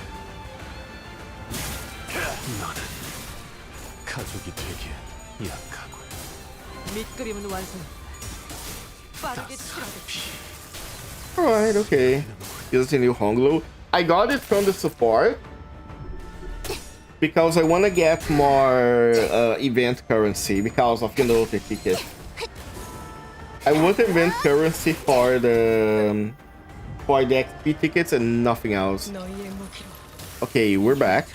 Alright, okay. Here's a new Honglu. I got it from the support because I want to get more event currency because of, you know, the ticket. I want event currency for the XP tickets and nothing else. Okay, we're back.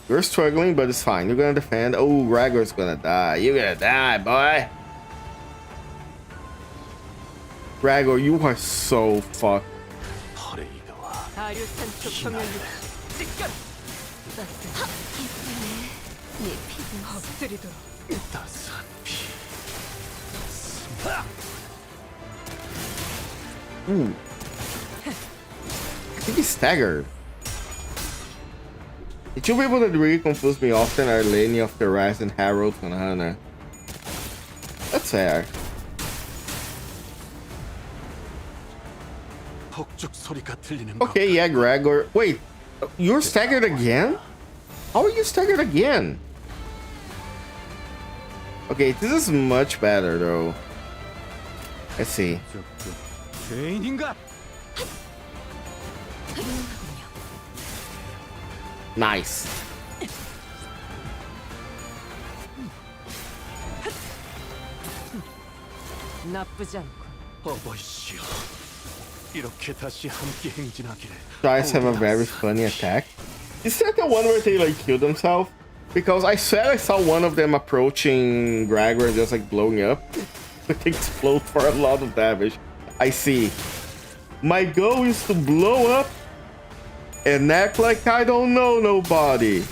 We're struggling, but it's fine. You're gonna defend. Oh, Gregor's gonna die. You're gonna die, boy. Gregor, you are so fucked. Ooh. I think he's staggered. The two people that really confuse me often are Lenny of the Rise and Harold from Hana. That's fair. Okay, yeah, Gregor. Wait, you're staggered again? How are you staggered again? Okay, this is much better though. Let's see. Nice. Guys have a very funny attack. Is that the one where they like kill themselves? Because I swear I saw one of them approaching Gregor and just like blowing up. But they explode for a lot of damage. I see. My goal is to blow up and act like I don't know nobody.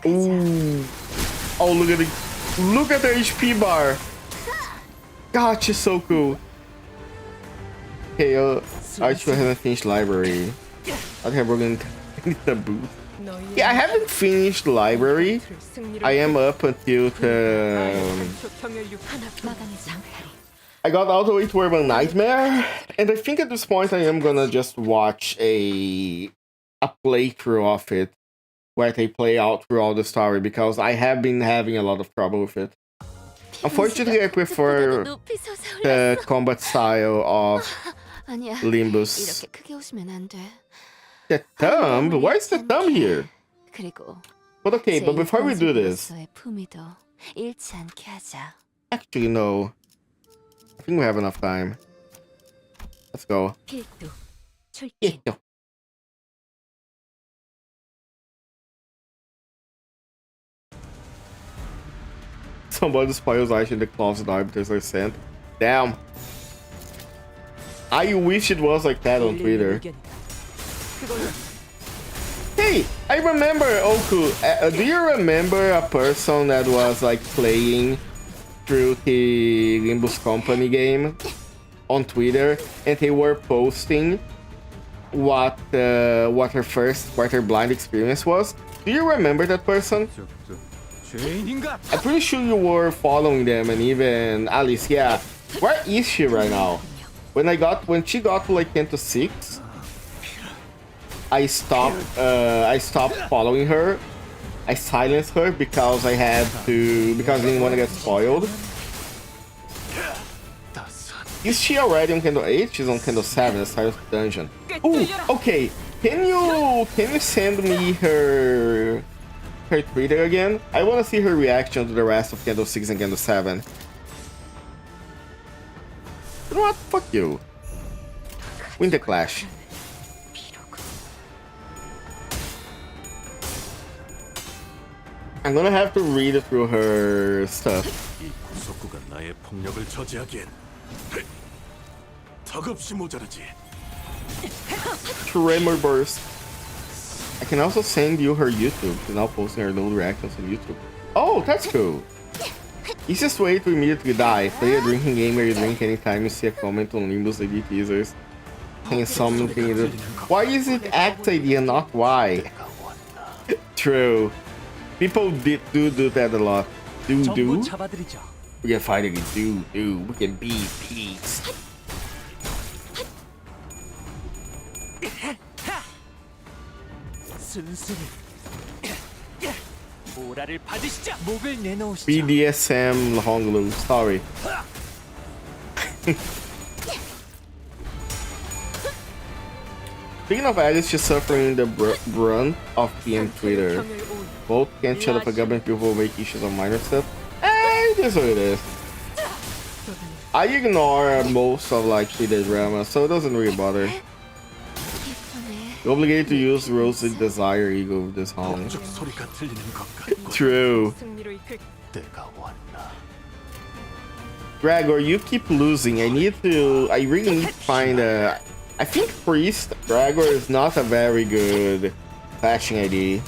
Ooh. Oh, look at the HP bar. God, she's so cool. Okay, Archie hasn't finished library. Okay, we're going to the booth. Yeah, I haven't finished library. I am up until the... I got all the way to Urban Nightmare, and I think at this point I am gonna just watch a playthrough of it, where they play out through all the story, because I have been having a lot of trouble with it. Unfortunately, I prefer the combat style of Limbus. The thumb? Why is the thumb here? But okay, but before we do this... Actually, no. I think we have enough time. Let's go. Somebody spoils Archie in the closet arbiters are sent. Damn. I wish it was like that on Twitter. Hey, I remember, Oku, do you remember a person that was like playing through the LIMBUS COMPANY game on Twitter, and they were posting what her blind experience was? Do you remember that person? I'm pretty sure you were following them, and even Alice. Yeah, where is she right now? When she got to like CANTO VI, I stopped following her, I silenced her because I didn't want to get spoiled. Is she already on Candle 8? She's on Candle 7, the start of the dungeon. Ooh, okay. Can you send me her Twitter again? I want to see her reaction to the rest of Candle 6 and Candle 7. You know what? Fuck you. Winter Clash. I'm gonna have to read through her stuff. 이 구석구가 나의 폭력을 저지하기엔 턱없이 모자라지. Tremor Burst. I can also send you her YouTube. She's now posting her little reactions on YouTube. Oh, that's cool. Easiest way to immediately die. Play a drinking game where you drink anytime you see a comment on Limbus AD teasers. Can something either. Why is it Act idea, not why? True. People do that a lot. Do. We can fight again. Do. We can be peace. BDSM Honglu. Sorry. Speaking of Alice, she's suffering the brunt of PM Twitter. Both can't shut up a government people make issues on minor stuff. It is what it is. I ignore most of like Twitter drama, so it doesn't really bother. You're obligated to use Rose's desire ego of this home. True. Gregor, you keep losing. I really need to find a... I think Priest Gregor is not a very good flashing ID.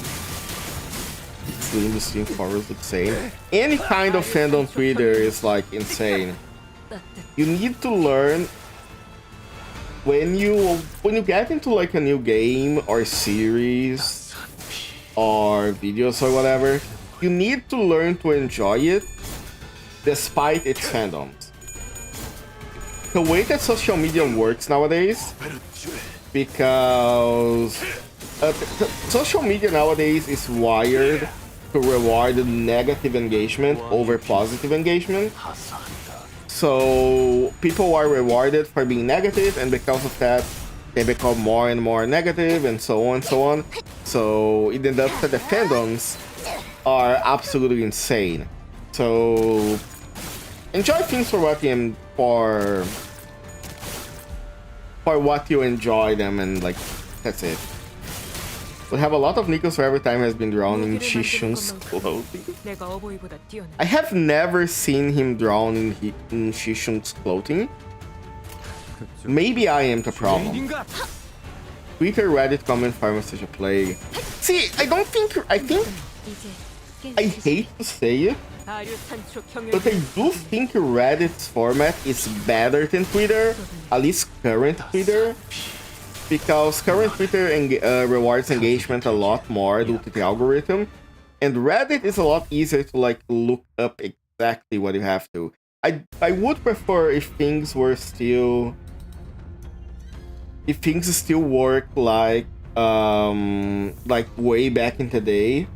The stream forwards insane. Any kind of fandom Twitter is like insane. You need to learn when you get into like a new game or series or videos or whatever, you need to learn to enjoy it despite its fandoms. The way that social media works nowadays, because social media nowadays is wired to reward negative engagement over positive engagement. So people are rewarded for being negative, and because of that, they become more and more negative, and so on and so on. So it ends up that the fandoms are absolutely insane. So enjoy things for what you enjoy them, and like that's it. We have a lot of Nikos where every time has been drawn in Shishun's clothing. I have never seen him drawn in Shishun's clothing. Maybe I am the problem. Twitter, Reddit, comment, farm such a plague. See, I hate to say it, but I do think Reddit's format is better than Twitter, at least current Twitter. Because current Twitter rewards engagement a lot more due to the algorithm, and Reddit is a lot easier to like look up exactly what you have to. I would prefer if things still work like way back in the day,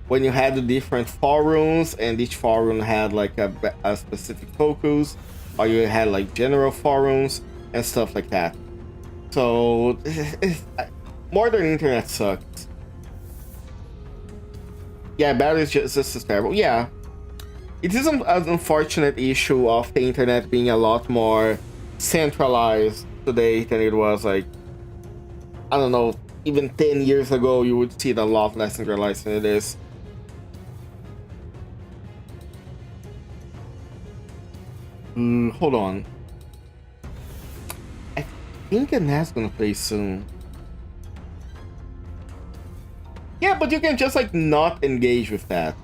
when you had the different forums and each forum had like a specific focus, or you had like general forums and stuff like that. So, modern internet sucks. Yeah, battery is just as terrible. Yeah. It is an unfortunate issue of the internet being a lot more centralized today than it was like, I don't know, even 10 years ago you would see it a lot less centralized than it is. Hold on. I think Anna's gonna play soon. Yeah, but you can just like not engage with that.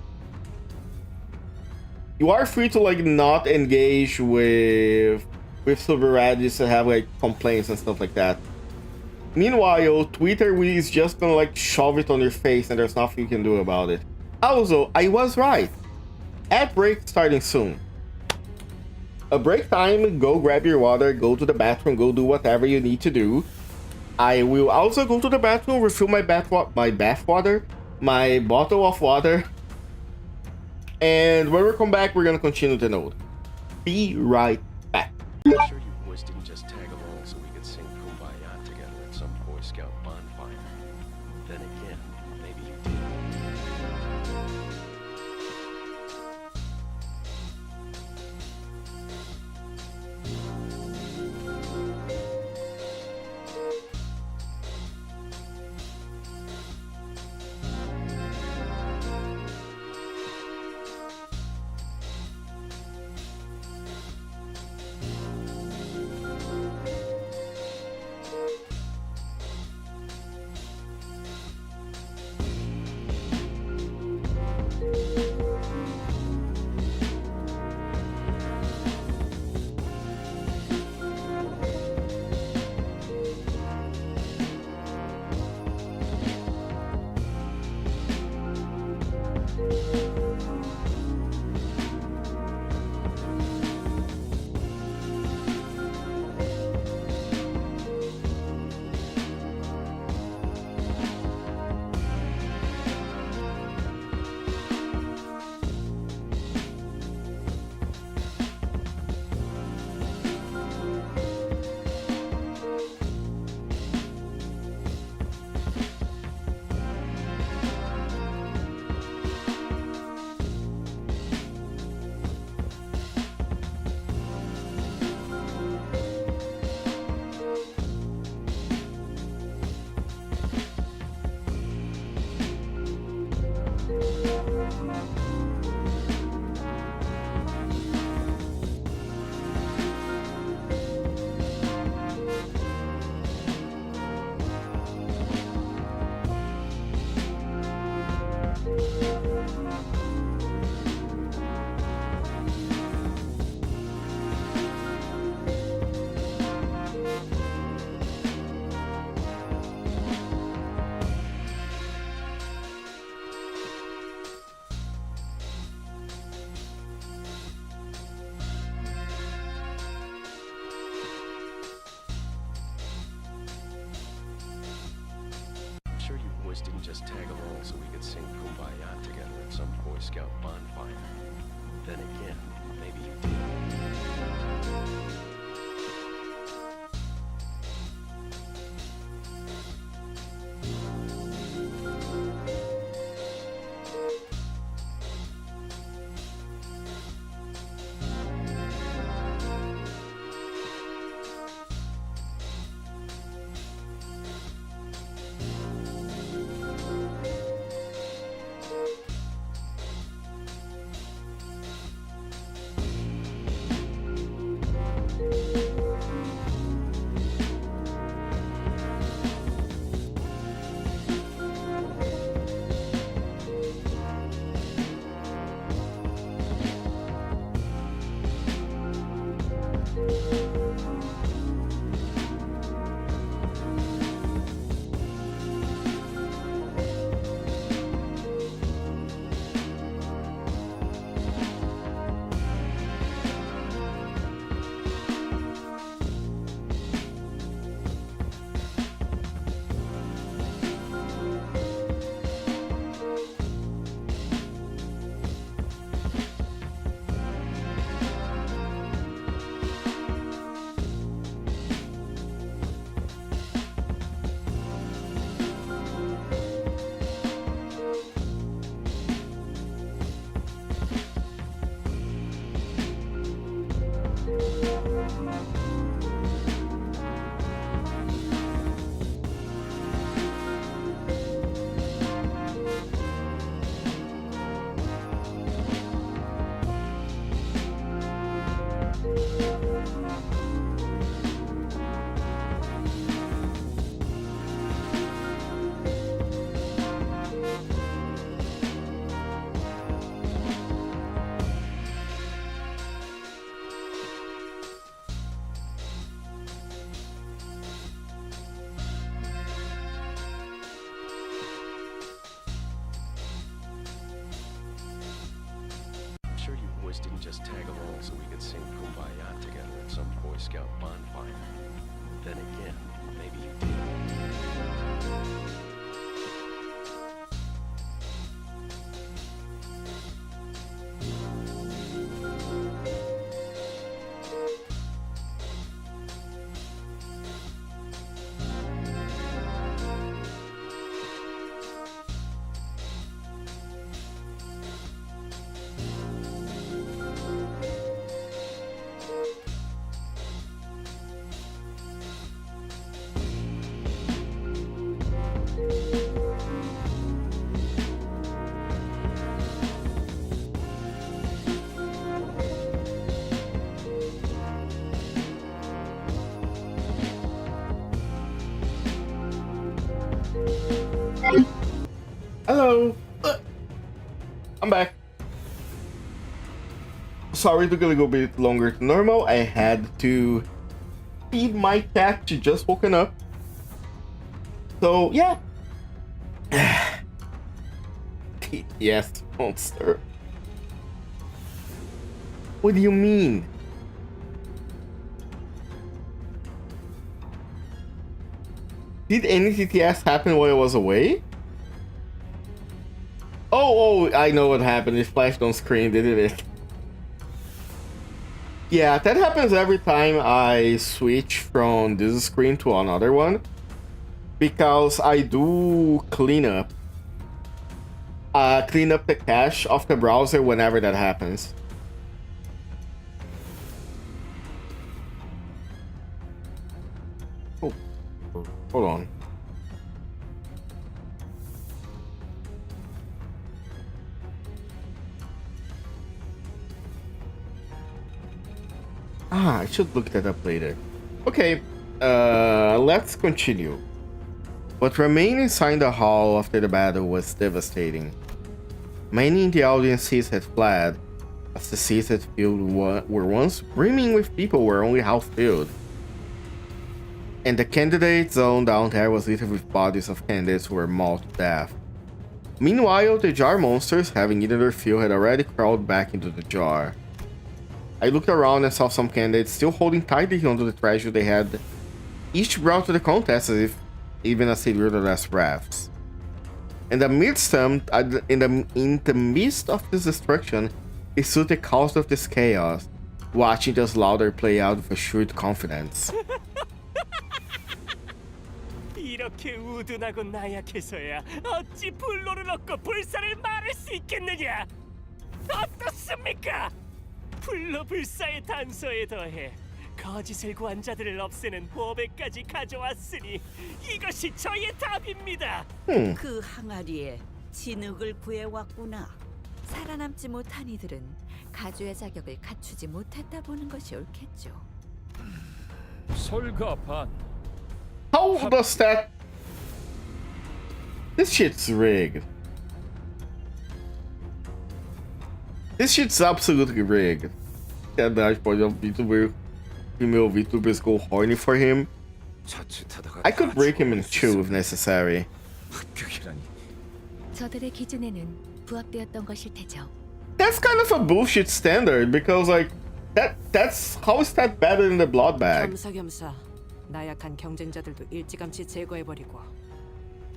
You are free to like not engage with Super Radis that have like complaints and stuff like that. Meanwhile, Twitter is just gonna like shove it on your face and there's nothing you can do about it. Also, I was right. Ad break starting soon. A break time, go grab your water, go to the bathroom, go do whatever you need to do. I will also go to the bathroom, refill my bath water, my bottle of water. And when we come back, we're gonna continue the note. Be right back. I'm sure you boys didn't just tag along so we could sing Kumbaya together at some Boy Scout bonfire. Then again, maybe you did. Sure you boys didn't just tag along so we could sing Kumbaya together at some Boy Scout bonfire. Then again, maybe you did. Sure you boys didn't just tag along so we could sing Kumbaya together at some Boy Scout bonfire. Then again, maybe you did. Hello. I'm back. Sorry, it took a little bit longer than normal. I had to feed my cat. She just woken up. So yeah. Yes, monster. What do you mean? Did any TTS happen while I was away? Oh, I know what happened. It flashed on screen, didn't it? Yeah, that happens every time I switch from this screen to another one. Because I do clean up the cache of the browser whenever that happens. Oh, hold on. I should look that up later. Okay, let's continue. What remained inside the hall after the battle was devastating. Many in the audience seats had fled, as the seats that filled were once brimming with people were only half filled. And the candidate zone down there was littered with bodies of candidates who were mauled to death. Meanwhile, the jar monsters, having eaten their fill, had already crawled back into the jar. I looked around and saw some candidates still holding tightly onto the treasure they had each brought to the contest, even as they drew their last breaths. In the midst of this destruction, he stood the cause of this chaos, watching the slaughter play out with assured confidence. 이렇게 우둔하고 나약해서야 어찌 불로를 얻고 불사를 말할 수 있겠느냐? 어떻습니까? 불로 불사의 단서에 더해 거짓을 구한 자들을 없애는 보배까지 가져왔으니 이것이 저의 답입니다. 그 항아리에 진흙을 구해왔구나. 살아남지 못한 이들은 가주의 자격을 갖추지 못했다 보는 것이 옳겠죠. 설가반. How does that? This shit's rigged. This shit's absolutely rigged. Verdade, pode o Vtuber. Female Vtubers go horny for him. I could break him in two if necessary. 저들의 기준에는 부합되었던 것일 테죠. That's kind of a bullshit standard because like that's how is that better than the blood bag? 겸사겸사 나약한 경쟁자들도 일찌감치 제거해버리고.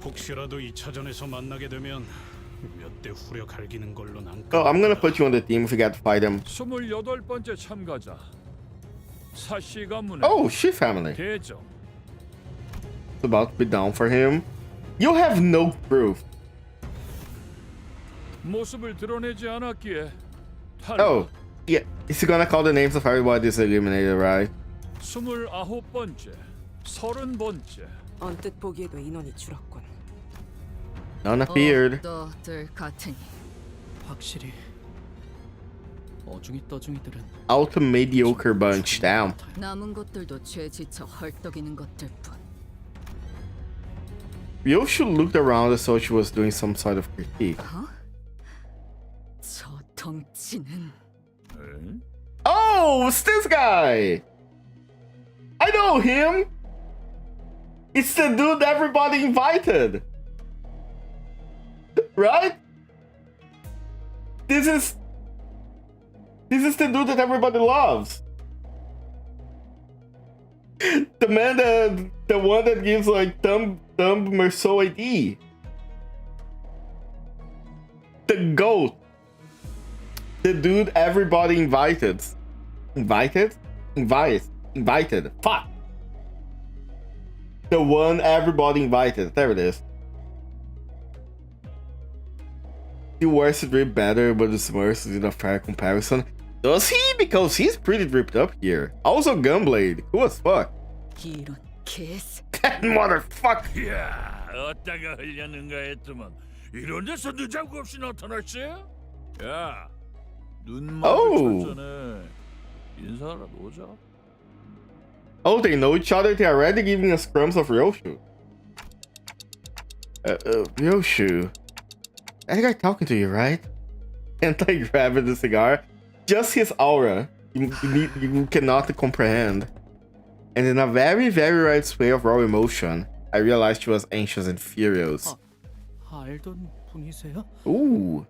혹시라도 2차전에서 만나게 되면 몇 대 후려 갈기는 걸로 난. Oh, I'm gonna put you on the team if you got to fight him. 28번째 참가자. 사씨 가문의 Oh, she family. 대정. It's about to be down for him. You have no proof. 모습을 드러내지 않았기에. Oh, yeah. Is he gonna call the names of everybody that's eliminated, right? 29번째, 30번째. 언뜻 보기에도 인원이 줄었군. None appeared. 너들 같으니 확실히 어중이 떠중이들은 Out a mediocre bunch. Damn. 남은 것들도 죄 지쳐 헐떡이는 것들뿐. Ryo should looked around as though she was doing some sort of critique. 저 덩치는. Oh, it's this guy. I know him. It's the dude everybody invited. Right? This is the dude that everybody loves. The man the one that gives like dumb Merceau ID. The GOAT. The dude everybody invited. Invited? Invited. Fuck. The one everybody invited. There it is. He wears it way better, but the Smurfs is in a fair comparison. Does he? Because he's pretty ripped up here. Also Gunblade. Cool as fuck. 이런 개새. That motherfucker. 야, 어디다가 흘렸는가 했더만 이런 데서 늦자고 없이 나타났지? 야, 눈만 전에 인사라도 오자. Oh, they know each other. They're already giving us crumbs of Ryoshu. Ryoshu, that guy talking to you, right? Anti grabbing the cigar. Just his aura. You cannot comprehend. And in a very, very right sway of raw emotion, I realized she was anxious and furious. 알던 분이세요? Ooh.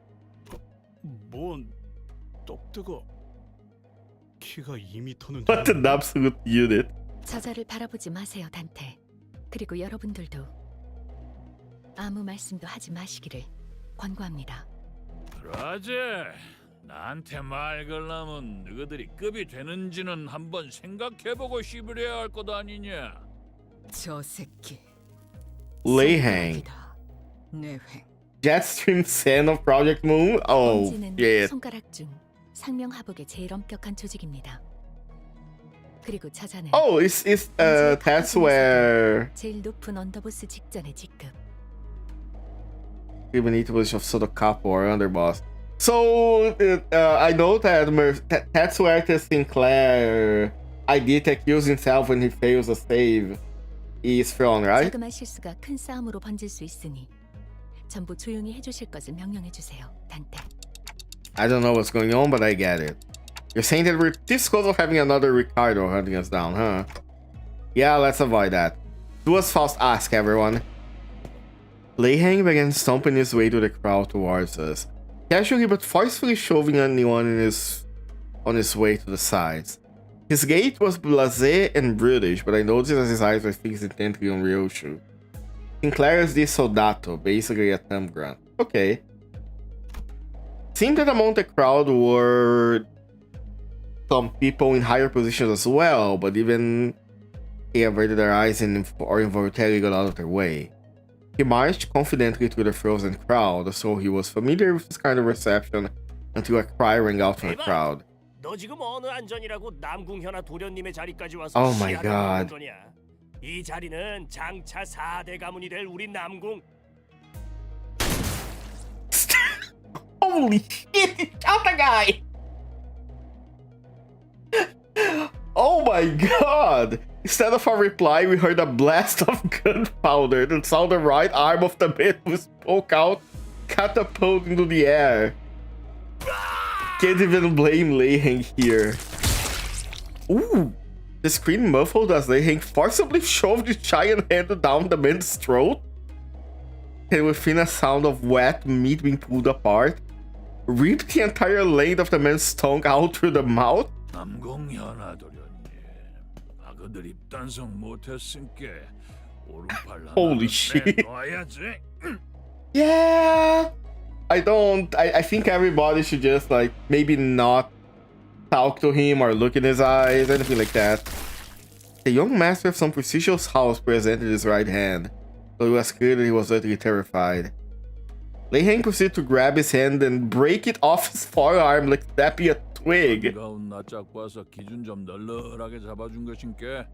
뭔 떡뜨거 키가 2m는 What an absolute unit. 저자를 바라보지 마세요, 단테. 그리고 여러분들도 아무 말씀도 하지 마시기를 권고합니다. 그러지. 나한테 말 걸라면 너희들이 급이 되는지는 한번 생각해보고 씹으려야 할 것 아니냐. 저 새끼. Leihang. 내횡. Jetstream Sen of Project Moon? Oh, 엄지는 yeah. 손가락 중 상명하복의 제일 엄격한 조직입니다. 그리고 저자는 Oh, that's where 제일 높은 언더보스 직전의 직급. we need to position of Soto Capo or underboss. So I know that that's where the Sinclair ID tech kills himself when he fails a save is from, right? 자그마한 실수가 큰 싸움으로 번질 수 있으니 전부 조용히 해주실 것을 명령해 주세요, 단테. I don't know what's going on, but I get it. You're saying that we're this close of having another Ricardo hunting us down, huh? Yeah, let's avoid that. Do as Faust ask, everyone. Leihang began stomping his way to the crowd towards us, casually but forcefully shoving anyone on his way to the sides. His gait was blasé and brutish, but I noticed as his eyes were fixed intently on Ryoshu. Sinclair is the soldato, basically a thumb grunt. Okay. Seemed that among the crowd were some people in higher positions as well, but even they averted their eyes or involuntarily got out of their way. He marched confidently through the frozen crowd, so he was familiar with this kind of reception until a cry rang out from the crowd. 너 지금 어느 안전이라고 남궁현아 도련님의 자리까지 와서 Oh my 시야를 God. 보는 거냐? 이 자리는 장차 4대 가문이 될 우리 남궁. Holy shit, he shot the guy! Oh my god! Instead of a reply, we heard a blast of gunpowder that saw the right arm of the man who spoke out catapult into the air. Can't even blame Leihang here. Ooh! The scream muffled as Leihang forcibly shoved his giant hand down the man's throat. And within a sound of wet meat being pulled apart, ripped the entire length of the man's tongue out through the mouth. 남궁현아 도련님, 아그들 입단속 못했으니까 오른팔 Holy shit. Yeah. I think everybody should just like maybe not talk to him or look in his eyes, anything like that. The young master of some prestigious house presented his right hand, though it was clear that he was utterly terrified. Leihang proceeded to grab his hand and break it off his forearm like snapping a twig. 가운 낯짝 봐서 기준 좀 널널하게 잡아준 것인께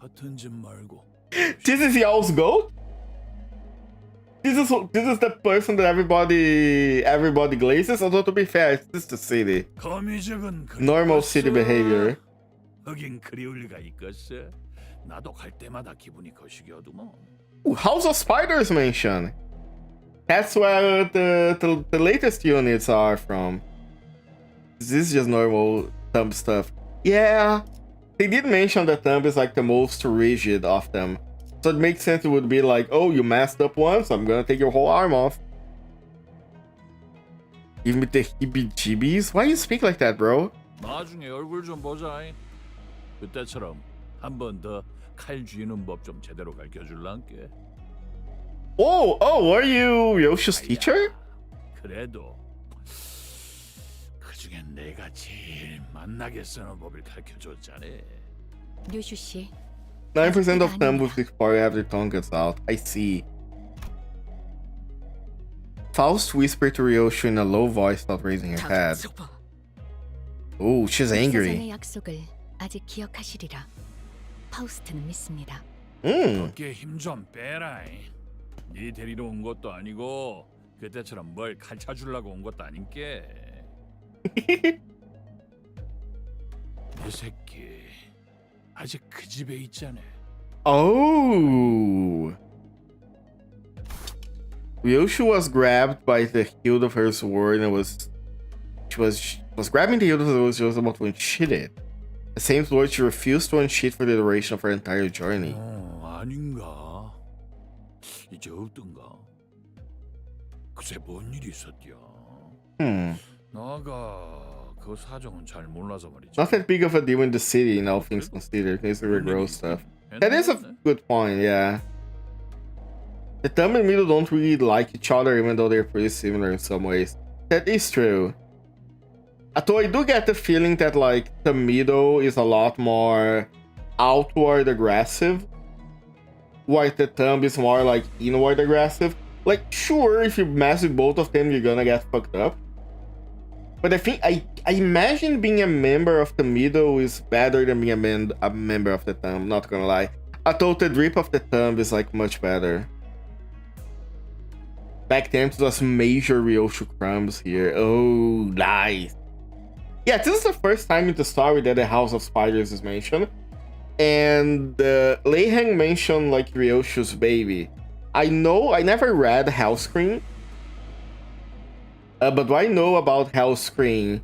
허튼 짓 말고. This is y'all's goat? This is the person that everybody glazes. Although to be fair, it's just the city. Normal city behavior. 하긴 그리울 리가 있겠어. 나도 갈 때마다 기분이 거시기하더만. Ooh, House of Spiders mentioned. That's where the latest units are from. This is just normal thumb stuff. Yeah, they did mention that thumb is like the most rigid of them. So it makes sense it would be like, oh, you messed up once, I'm gonna take your whole arm off. Give me the heebie-jeebies? Why you speak like that, bro? 나중에 얼굴 좀 보자. 그때처럼 한 번 더 칼 쥐는 법 좀 제대로 가르쳐 줄란께. Oh, were you Ryoshu's teacher? 그래도 그중엔 내가 제일 만나게 쓰는 법을 가르쳐 줬잖아. 류슈 씨. 9% of them will expire after their tongue gets out. I see. Faust whispered to Ryoshu in a low voice without raising her head. Oh, she's angry. 사전의 약속을 아직 기억하시리라. 파우스트는 믿습니다. 어깨 힘 좀 빼라. 네 데리러 온 것도 아니고 그때처럼 뭘 가르쳐 주려고 온 것도 아닌게. 내 새끼 아직 그 집에 있잖아. Oh. Ryoshu was grabbed by the hilt of her sword and she was grabbing the hilt of the sword she was about to unsheath it. The same sword she refused to unsheath for the duration of her entire journey. 아닌가? 이제 어떤가? 그새 뭔 일이 있었디야? 나가 그 사정은 잘 몰라서 말이지. Not that big of a deal in the city, all things considered. It's the gross stuff. That is a good point, yeah. The thumb and middle don't really like each other, even though they're pretty similar in some ways. That is true. Although I do get the feeling that like the middle is a lot more outward aggressive, while the thumb is more like inward aggressive. Like, sure, if you mess with both of them, you're gonna get fucked up. But I think I imagine being a member of the middle is better than being a member of the thumb. Not gonna lie. Although the drip of the thumb is like much better. Back then, it was major Ryoshu crumbs here. Oh, nice. Yeah, this is the first time in the story that the House of Spiders is mentioned. And Leiheng mentioned like Ryoshu's baby. I know, I never read Hellscream. But what I know about Hellscream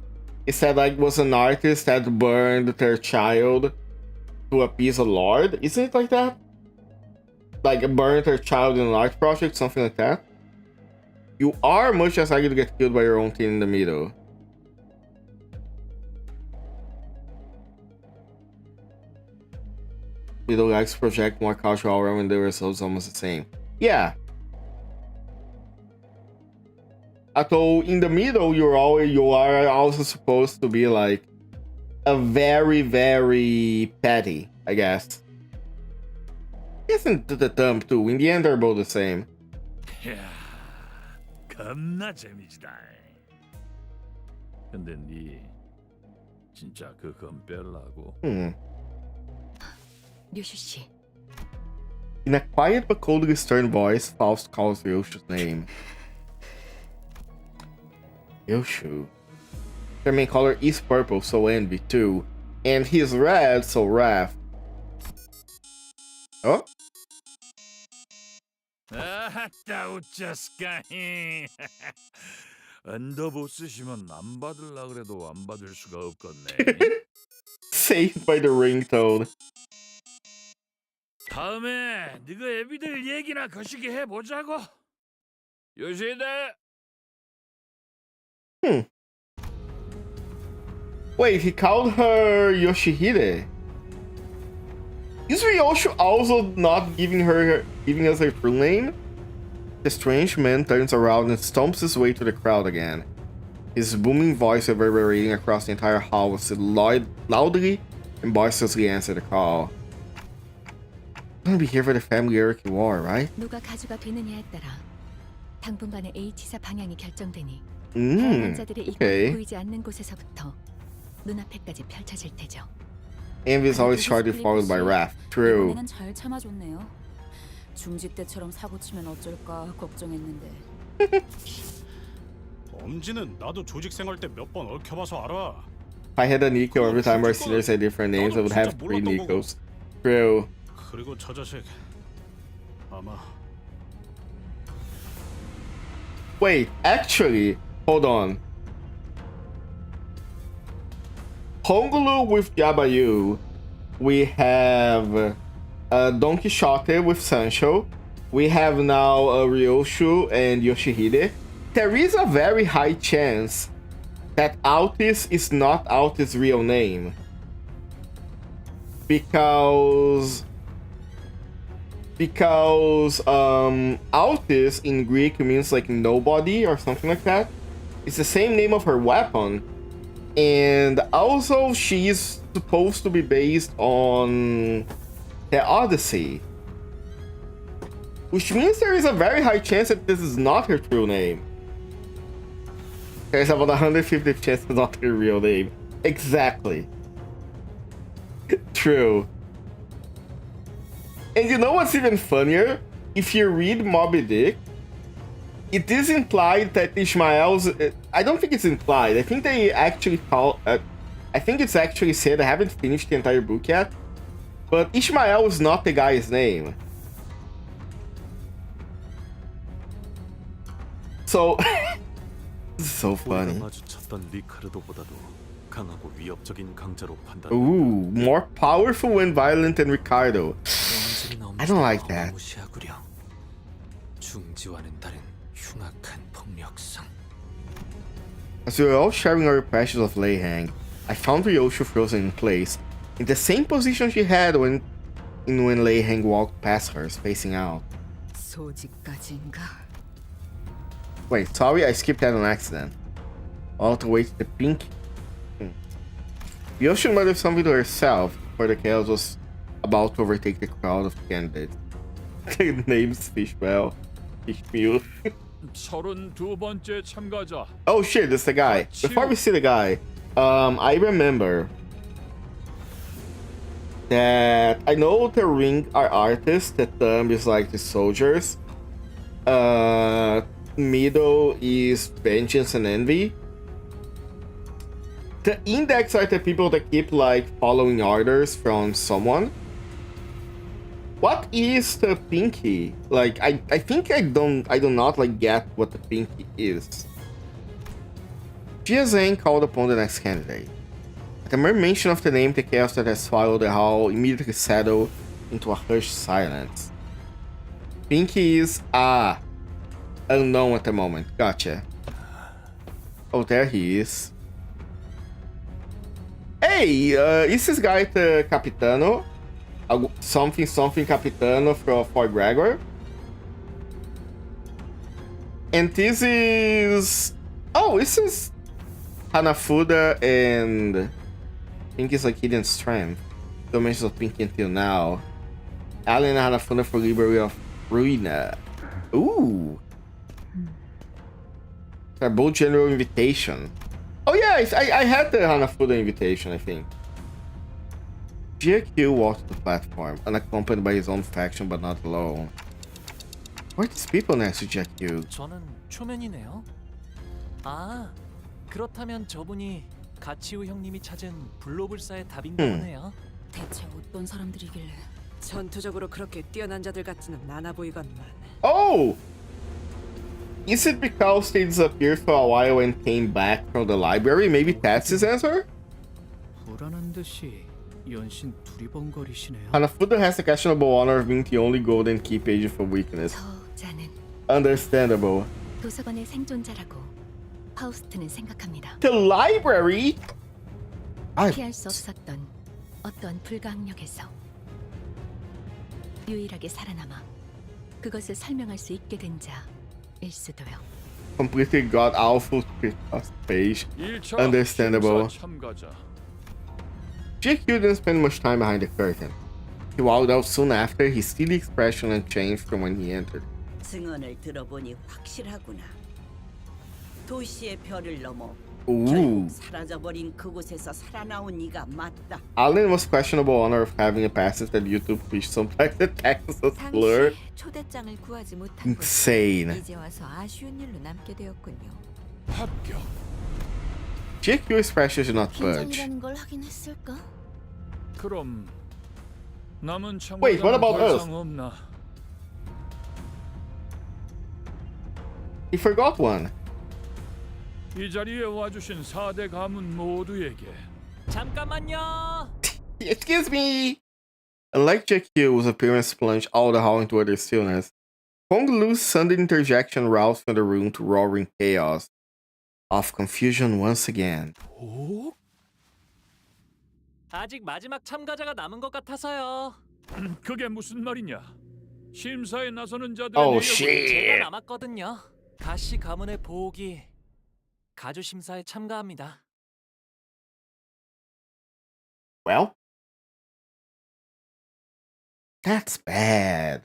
is that like was an artist that burned their child to appease a lord. Isn't it like that? Like burned their child in an art project, something like that. You are much as likely to get killed by your own team in the middle. Middle guys project more cultural aura when the results almost the same. Yeah. Although in the middle, you are also supposed to be like a very, very petty, I guess. Isn't the thumb too? In the end, they're both the same. 야, 겁나 재미지다. 근데 니 진짜 그 검 뺄라고? 류슈 씨. In a quiet but coldly stern voice, Faust calls Ryoshu's name. Ryoshu. Their main color is purple, so envy too. And he's red, so wrath. Oh? 아따 웃자스까히. 언더보스시면 안 받을라 그래도 안 받을 수가 없겠네. Saved by the ringtone. 다음에 네가 애비들 얘기나 거시기 해보자고. 요시다. Wait, he called her Yoshihide. Is Ryoshu also not giving us her true name? The strange man turns around and stomps his way to the crowd again. His booming voice reverberating across the entire hall as he loudly and boisterously answered the call. I'm gonna be here for the family Eriki War, right? 누가 가주가 되느냐에 따라 당분간의 H사 방향이 결정되니 다양한 자들의 이권이 보이지 않는 곳에서부터 눈앞에까지 펼쳐질 테죠. Envy is always shortly followed by wrath. True. 이번에는 잘 참아줬네요. 중지 때처럼 사고 치면 어쩔까 걱정했는데. 엄지는 나도 조직 생활 때 몇 번 얽혀봐서 알아. If I had a Nico every time our seniors had different names, I would have 3 Nikos. True. 그리고 저 자식 아마. Wait, actually, hold on. Hongulu with Yabayu. We have Don Quixote with Sancho. We have now Ryoshu and Yoshihide. There is a very high chance that Altis is not Altis' real name. Because Altis in Greek means like nobody or something like that. It's the same name of her weapon. And also she is supposed to be based on the Odyssey. Which means there is a very high chance that this is not her true name. There's about 150 chance it's not her real name. Exactly. True. And you know what's even funnier? If you read Moby Dick, it is implied that Ishmael's... I don't think it's implied. I think they actually call... I think it's actually said. I haven't finished the entire book yet. But Ishmael is not the guy's name. So, so funny. 우리가 마주쳤던 리카르도보다도 강하고 위협적인 강자로 판단. Ooh, more powerful and violent than Ricardo. I don't like that. 무시하구려. 중지와는 다른 흉악한 폭력성. As we were all sharing our impressions of Leihang, I found Ryoshu frozen in place, in the same position she had when Leihang walked past her, spacing out. 소지까지인가? Wait, sorry, I skipped that on accident. All the way to the pink. Ryoshu muttered something to herself, for the chaos was about to overtake the crowd of candidates. The name's Fishmeal. Fishmeal. 32번째 참가자. Oh shit, that's the guy. Before we see the guy, I remember that I know the ring are artists, the thumb is like the soldiers. Middle is vengeance and envy. The index are the people that keep like following orders from someone. What is the pinky? Like I think I do not like get what the pinky is. Jia Zhang called upon the next candidate. At the mere mention of the name, the chaos that has swallowed the hall immediately settled into a hushed silence. Pinky is unknown at the moment. Gotcha. Oh, there he is. Hey, is this guy the Capitano? Something Capitano for Gregor? And this is... Oh, this is Hanafuda and Pinky's like hidden strength. No mentions of Pinky until now. Allen and Hanafuda for Liberty of Ruina. Ooh. They're both general invitation. Oh yeah, I had the Hanafuda invitation, I think. GQ walked to the platform, unaccompanied by his own faction but not alone. Who are these people next to GQ? 저는 초면이네요. 아, 그렇다면 저분이 가치우 형님이 찾은 블로불사의 답인가 보네요. 대체 어떤 사람들이길래 전투적으로 그렇게 뛰어난 자들 같지는 않아 보이건만. Oh! Is it because they disappeared for a while and came back from the library? Maybe that's his answer? 불안한 듯이 연신 두리번거리시네요. Hanafuda has the questionable honor of being the only golden key page for weakness. 저자는 Understandable. 도서관의 생존자라고 파우스트는 생각합니다. The library? 피할 수 없었던 어떤 불가항력에서 유일하게 살아남아 그것을 설명할 수 있게 된 자일 수도요. Completely god awful page. Understandable. GQ didn't spend much time behind the curtain. He walked out soon after, his steely expression unchanged from when he entered. 증언을 들어보니 확실하구나. 도시의 별을 넘어 Ooh. 결국 사라져버린 그곳에서 살아나온 네가 맞다. Allen was questionable honor of having a passage that YouTube fish sometimes attacks a slur. 초대장을 구하지 못한 Insane. 이제 와서 아쉬운 일로 남게 되었군요. 합격. GQ's expression did not budge. 긴장이라는 걸 하긴 했을까? 그럼 남은 Wait, what about us? 없나? He forgot one. 이 자리에 와주신 4대 가문 모두에게 잠깐만요. Excuse me. Unlike JQ, whose appearance plunged all the hall into utter stillness, Kong Lu's sudden interjection roused from the room to roaring chaos of confusion once again. 오? 아직 마지막 참가자가 남은 것 같아서요. 그게 무슨 말이냐? 심사에 나서는 자들의 Oh, 내역을 shit. 제가 남았거든요. 가시 가문의 보옥이 가주 심사에 참가합니다. Well, that's bad.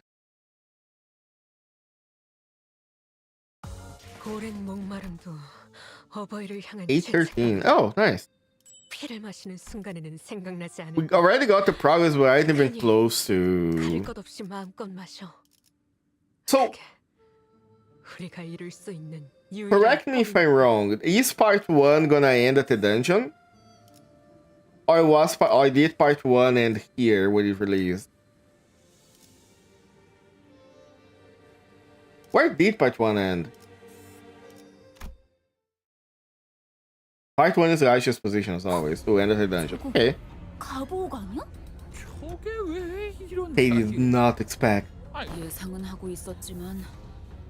오랜 목마름도 어버이를 향한 813. Oh, nice. 피를 마시는 순간에는 생각나지 않은 We already got the progress, but I ain't even close 가릴 to. 것 없이 마음껏 마셔. So, 우리가 이룰 수 있는 유일한 correct me if I'm wrong. Is part 1 gonna end at the dungeon? Or did part 1 end here when it released? Where did part 1 end? Part 1 is Archie's position as always. To enter the dungeon. Okay. 가보관이야? 저게 왜 이런 They did not expect. 예상은 하고 있었지만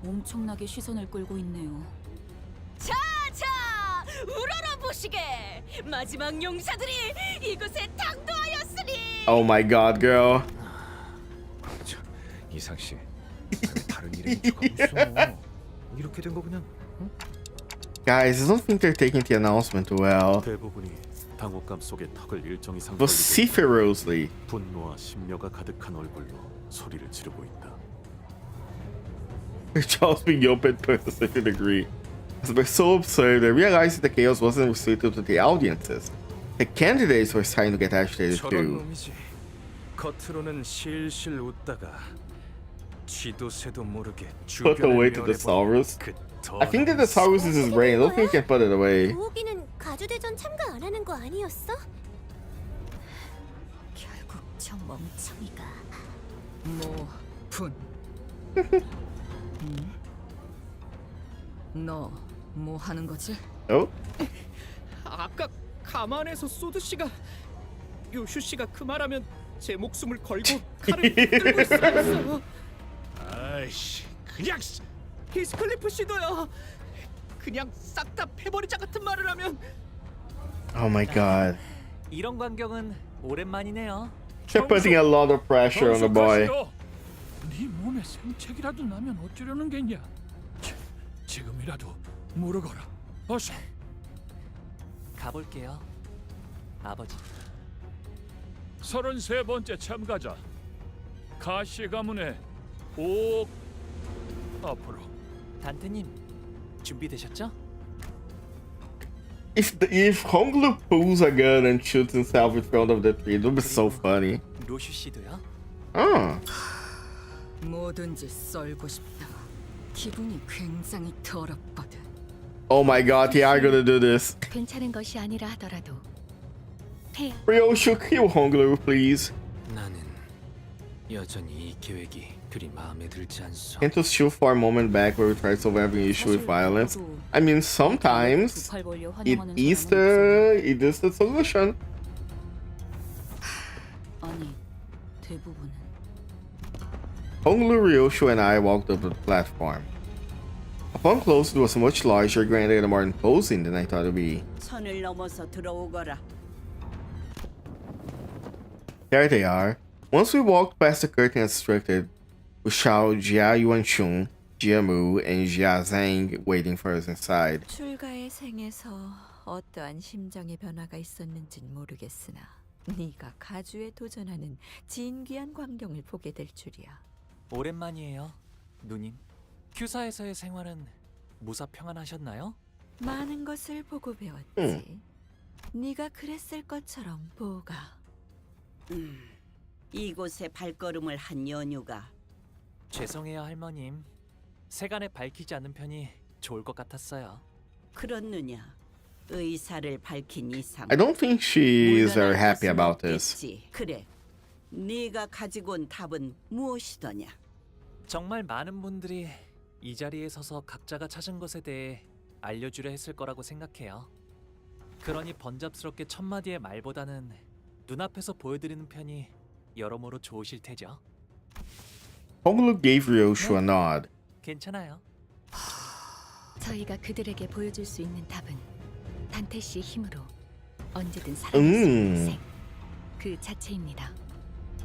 엄청나게 시선을 끌고 있네요. 자, 우러러 보시게. 마지막 용사들이 이곳에 당도하였으니. Oh my god, girl. 이상 씨, 다른 일에 미쳐가 이렇게 된 거 그냥. 응? Guys, I don't think they're taking the announcement well. 대부분이 당혹감 속에 턱을 일정 이상 vociferously. 분노와 심려가 가득한 얼굴로 소리를 지르고 있다. Charles being open to a certain degree. But so absurd, I realized that the chaos wasn't restricted to the audiences. The candidates were starting to get agitated 저런 too. 놈이지. 겉으로는 실실 웃다가 쥐도 새도 모르게 Put away to the Saurus. I think that the Saurus is his brain. I don't think he can put it away. 보호기는 가주대전 참가 안 하는 거 아니었어? 결국 저 멍청이가 분. 너 뭐 하는 거지? Oh? 아까 가만에서 소드 씨가 요슈 씨가 그 말하면 제 목숨을 걸고 칼을 들고 있었어. 아이씨, 그냥 히스클리프 씨도요. 그냥 싹 다 패버리자 같은 말을 하면. Oh my god. 이런 광경은 오랜만이네요. They're putting a lot of pressure on the boy. 네 몸에 생책이라도 나면 어쩌려는 게냐? 지금이라도 물어거라. 어서. 가볼게요. 아버지. 33번째 참가자 가시 가문의 옥 앞으로. 단테님 준비되셨죠? If Honglu pulls a gun and shoots himself in front of the tree, it would be so funny. 로슈 씨도요? Oh. 뭐든지 썰고 싶다. 기분이 굉장히 더럽거든. Oh my god, they are gonna do this. 괜찮은 것이 아니라 하더라도 해야. Ryoshu, kill Honglu, please. 나는 여전히 이 계획이 그리 마음에 들지 않소. Can't just shoot for a moment back where we tried solving an issue with violence. I mean, sometimes it is the solution. 아니, 대부분은. Honglu, Ryoshu, and I walked up to the platform. Upon close, it was much larger, grander, and more imposing than I thought it would be. 선을 넘어서 들어오거라. There they are. Once we walked past the curtain as instructed, we saw Jia Yuanchun, Jia Mu, and Jia Zhang waiting for us inside. 출가의 생에서 어떠한 심정의 변화가 있었는진 모르겠으나 네가 가주에 도전하는 진귀한 광경을 보게 될 줄이야. 오랜만이에요, 누님. 큐사에서의 생활은 무사 평안하셨나요? 많은 것을 보고 배웠지. 네가 그랬을 것처럼 보가. 이곳에 발걸음을 한 연유가. 죄송해요, 할머님. 세간에 밝히지 않는 편이 좋을 것 같았어요. 그렇느냐? 의사를 밝힌 이상. I don't think she is very happy about this. 그래. 네가 가지고 온 답은 무엇이더냐? 정말 많은 분들이 이 자리에 서서 각자가 찾은 것에 대해 알려주려 했을 거라고 생각해요. 그러니 번잡스럽게 첫마디의 말보다는 눈앞에서 보여드리는 편이 여러모로 좋으실 테죠. Honglu gave Ryoshu a nod. 괜찮아요. 저희가 그들에게 보여줄 수 있는 답은 단테 씨의 힘으로 언제든 살아날 수 있는 생. 그 자체입니다.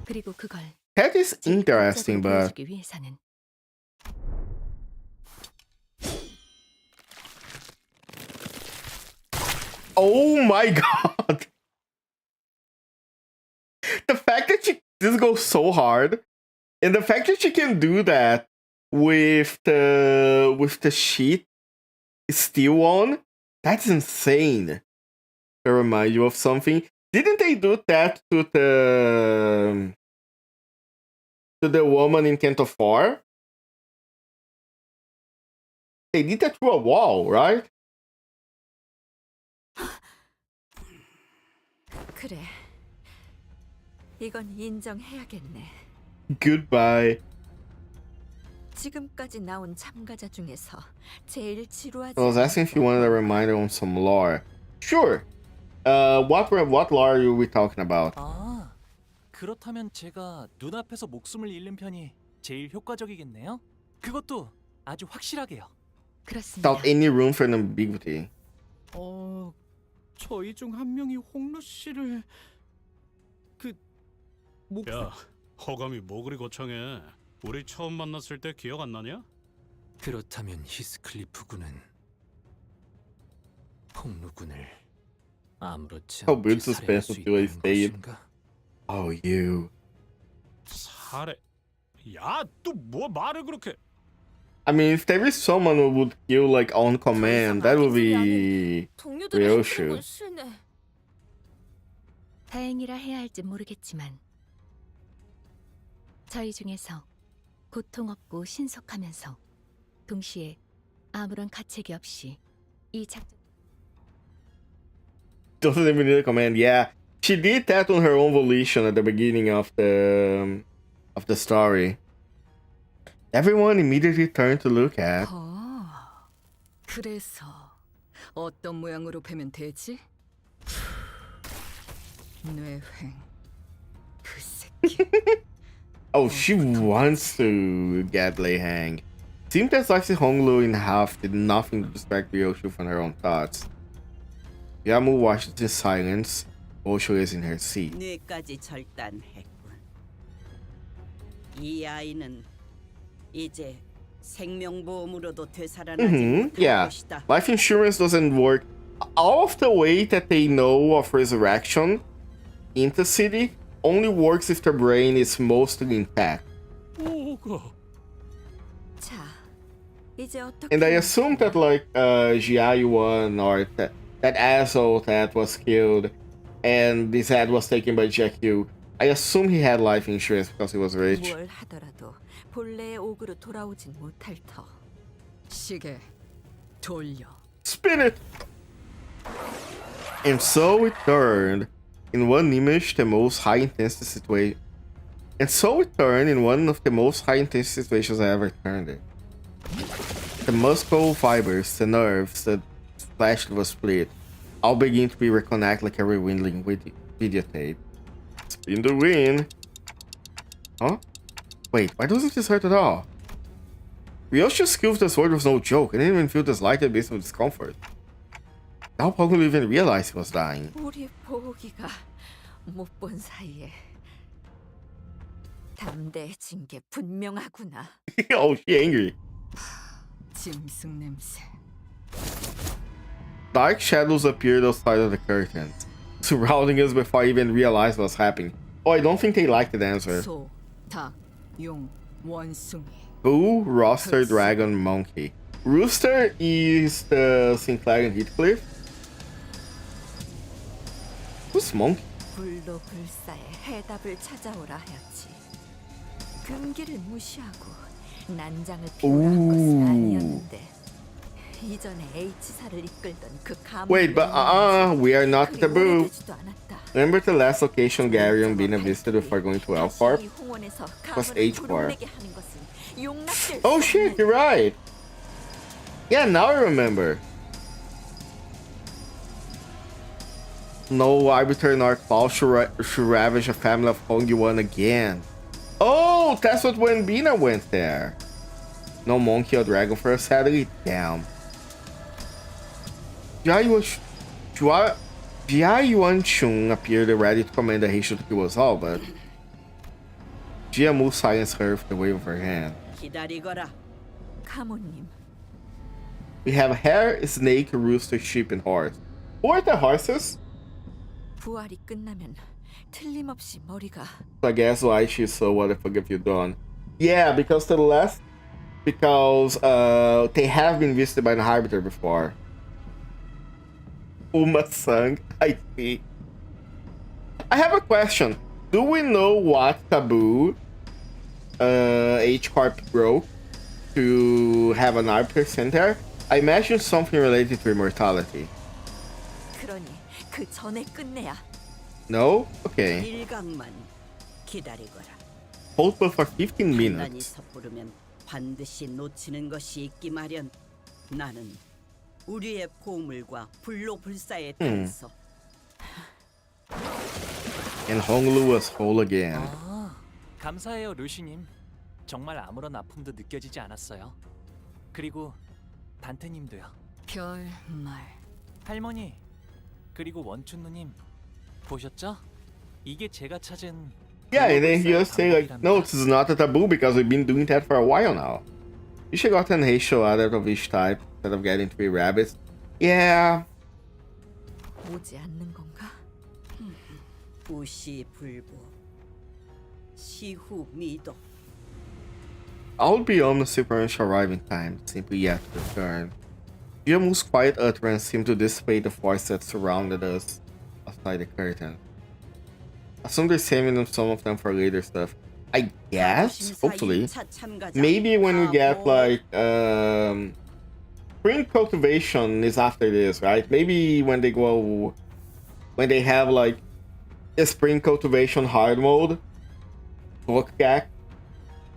그리고 그걸 That is interesting, but 보여주기 위해서는 oh my god! The fact that this goes so hard, and the fact that she can do that with the sheet still on, that's insane. To remind you of something, didn't they do that to the woman in CANTO VIII? They did that through a wall, right? 그래. 이건 인정해야겠네. Goodbye. 지금까지 나온 참가자 중에서 제일 지루하지. I was asking if you wanted a reminder on some lore. Sure. What law are we talking about? 아, 그렇다면 제가 눈앞에서 목숨을 잃는 편이 제일 효과적이겠네요. 그것도 아주 확실하게요. Without any room for an ambiguity. 저희 중 한 명이 홍루 씨를 야, 허감이 뭐 그리 거창해. 우리 처음 만났을 때 기억 안 나냐? 그렇다면 히스클리프 군은 홍루 군을 아무렇지 How 않게 build 살해할 suspense 수 until I 있다는 say it. 것인가? Oh, you. 살해. 야, 또 뭐 말을 그렇게? I mean, if there is someone who would kill like on command, that would be real shoot. 다행이라 해야 할지 모르겠지만 저희 중에서 고통 없고 신속하면서 동시에 아무런 가책이 없이 이 작전 Doesn't even need a command. Yeah, she did that on her own volition at the beginning of the story. Everyone immediately turned to look at. 그래서 어떤 모양으로 베면 되지? 뇌횡 그 새끼. Oh, she wants to get Lei Hang. Seemed as like Honglu in half did nothing to distract Ryoshu from her own thoughts. Yamu watched in silence. Osho is in her seat. 뇌까지 절단했군. 이 아이는 이제 생명보험으로도 되살아나지 못할 Yeah, 것이다. life insurance doesn't work. All of the way that they know of resurrection in the city only works if their brain is mostly intact. 자, 이제 어떻게? And I assume that like Jiayuan or that asshole that was killed and his head was taken by JQ, I assume he had life insurance because he was rich. 뭘 하더라도 본래의 옥으로 돌아오진 못할 터. 시계 돌려. Spin it! And so it turned in one image the most high intensity situation. And so it turned in one of the most high intensity situations I ever turned it. The muscle fibers, the nerves, the flesh that was split, all begin to be reconnected like a rewinding videotape. Spin the wheel. Huh? Wait, why doesn't this hurt at all? Ryoshi's skill with the sword was no joke. I didn't even feel the slightest bit of discomfort. How Poggle even realized he was dying? 우리 보기가 못 본 사이에 담대해진 게 분명하구나. Oh, she angry. 짐승 냄새. Dark shadows appeared outside of the curtains, surrounding us before I even realized what was happening. Oh, I don't think they liked the answer. 소, 닭, 용, 원숭이. Who? Rooster, Dragon, Monkey. Rooster is the Sinclair and Heathcliff. Who's Monkey? 불로 불사에 해답을 찾아오라 하였지. 금기를 무시하고 난장을 피우란 것은 아니었는데 이전에 H사를 이끌던 그 가문. Wait, but we are not taboo. Remember the last location Gary and Bina visited before going to Elfarp? It was H4. Oh shit, you're right. Yeah, now I remember. No arbitrary Narc Paul should ravage a family of Hongyuan again. Oh, that's what when Bina went there. No monkey or dragon for a Saturday? Damn. Jiayuan Chung appeared ready to command that he should kill us all, but Jiamu silenced her with the wave of her hand. 기다리거라. 가모님. We have Hare, Snake, Rooster, Sheep, and Horse. Who are the horses? 부활이 끝나면 틀림없이 머리가. I guess why she's so what the fuck have you done? Yeah, because they have been visited by an arbiter before. Uma-sang, I see. I have a question. Do we know what taboo H-Corp broke to have an arbiter sent there? I imagine something related to immortality. 그러니 그 전에 끝내야. No? Okay. 일각만 기다리거라. Hold but for 15 판단이 minutes. 섣부르면 반드시 놓치는 것이 있기 마련. 나는 우리의 보물과 불로불사의 단서. And Honglu was whole again. 감사해요, 루시님. 정말 아무런 아픔도 느껴지지 않았어요. 그리고 단테님도요. 별말. 할머니, 그리고 원춘 누님 보셨죠? 이게 제가 찾은 Yeah, and then he just say like, no, this is not a taboo because we've been doing that for a while now. You should have gotten ratio out of each type instead of getting 3 rabbits. Yeah. 오지 않는 건가? 부시불보. 시후미도. I'll be on the supernatural arriving time, simply yet to return. Jiamu's quiet utterance seemed to dissipate the force that surrounded us outside the curtain. Assume they're saving them, some of them for later stuff. I guess, hopefully. Maybe when we get like spring cultivation is after this, right? Maybe when they go, when they have like a spring cultivation hard mode, book back,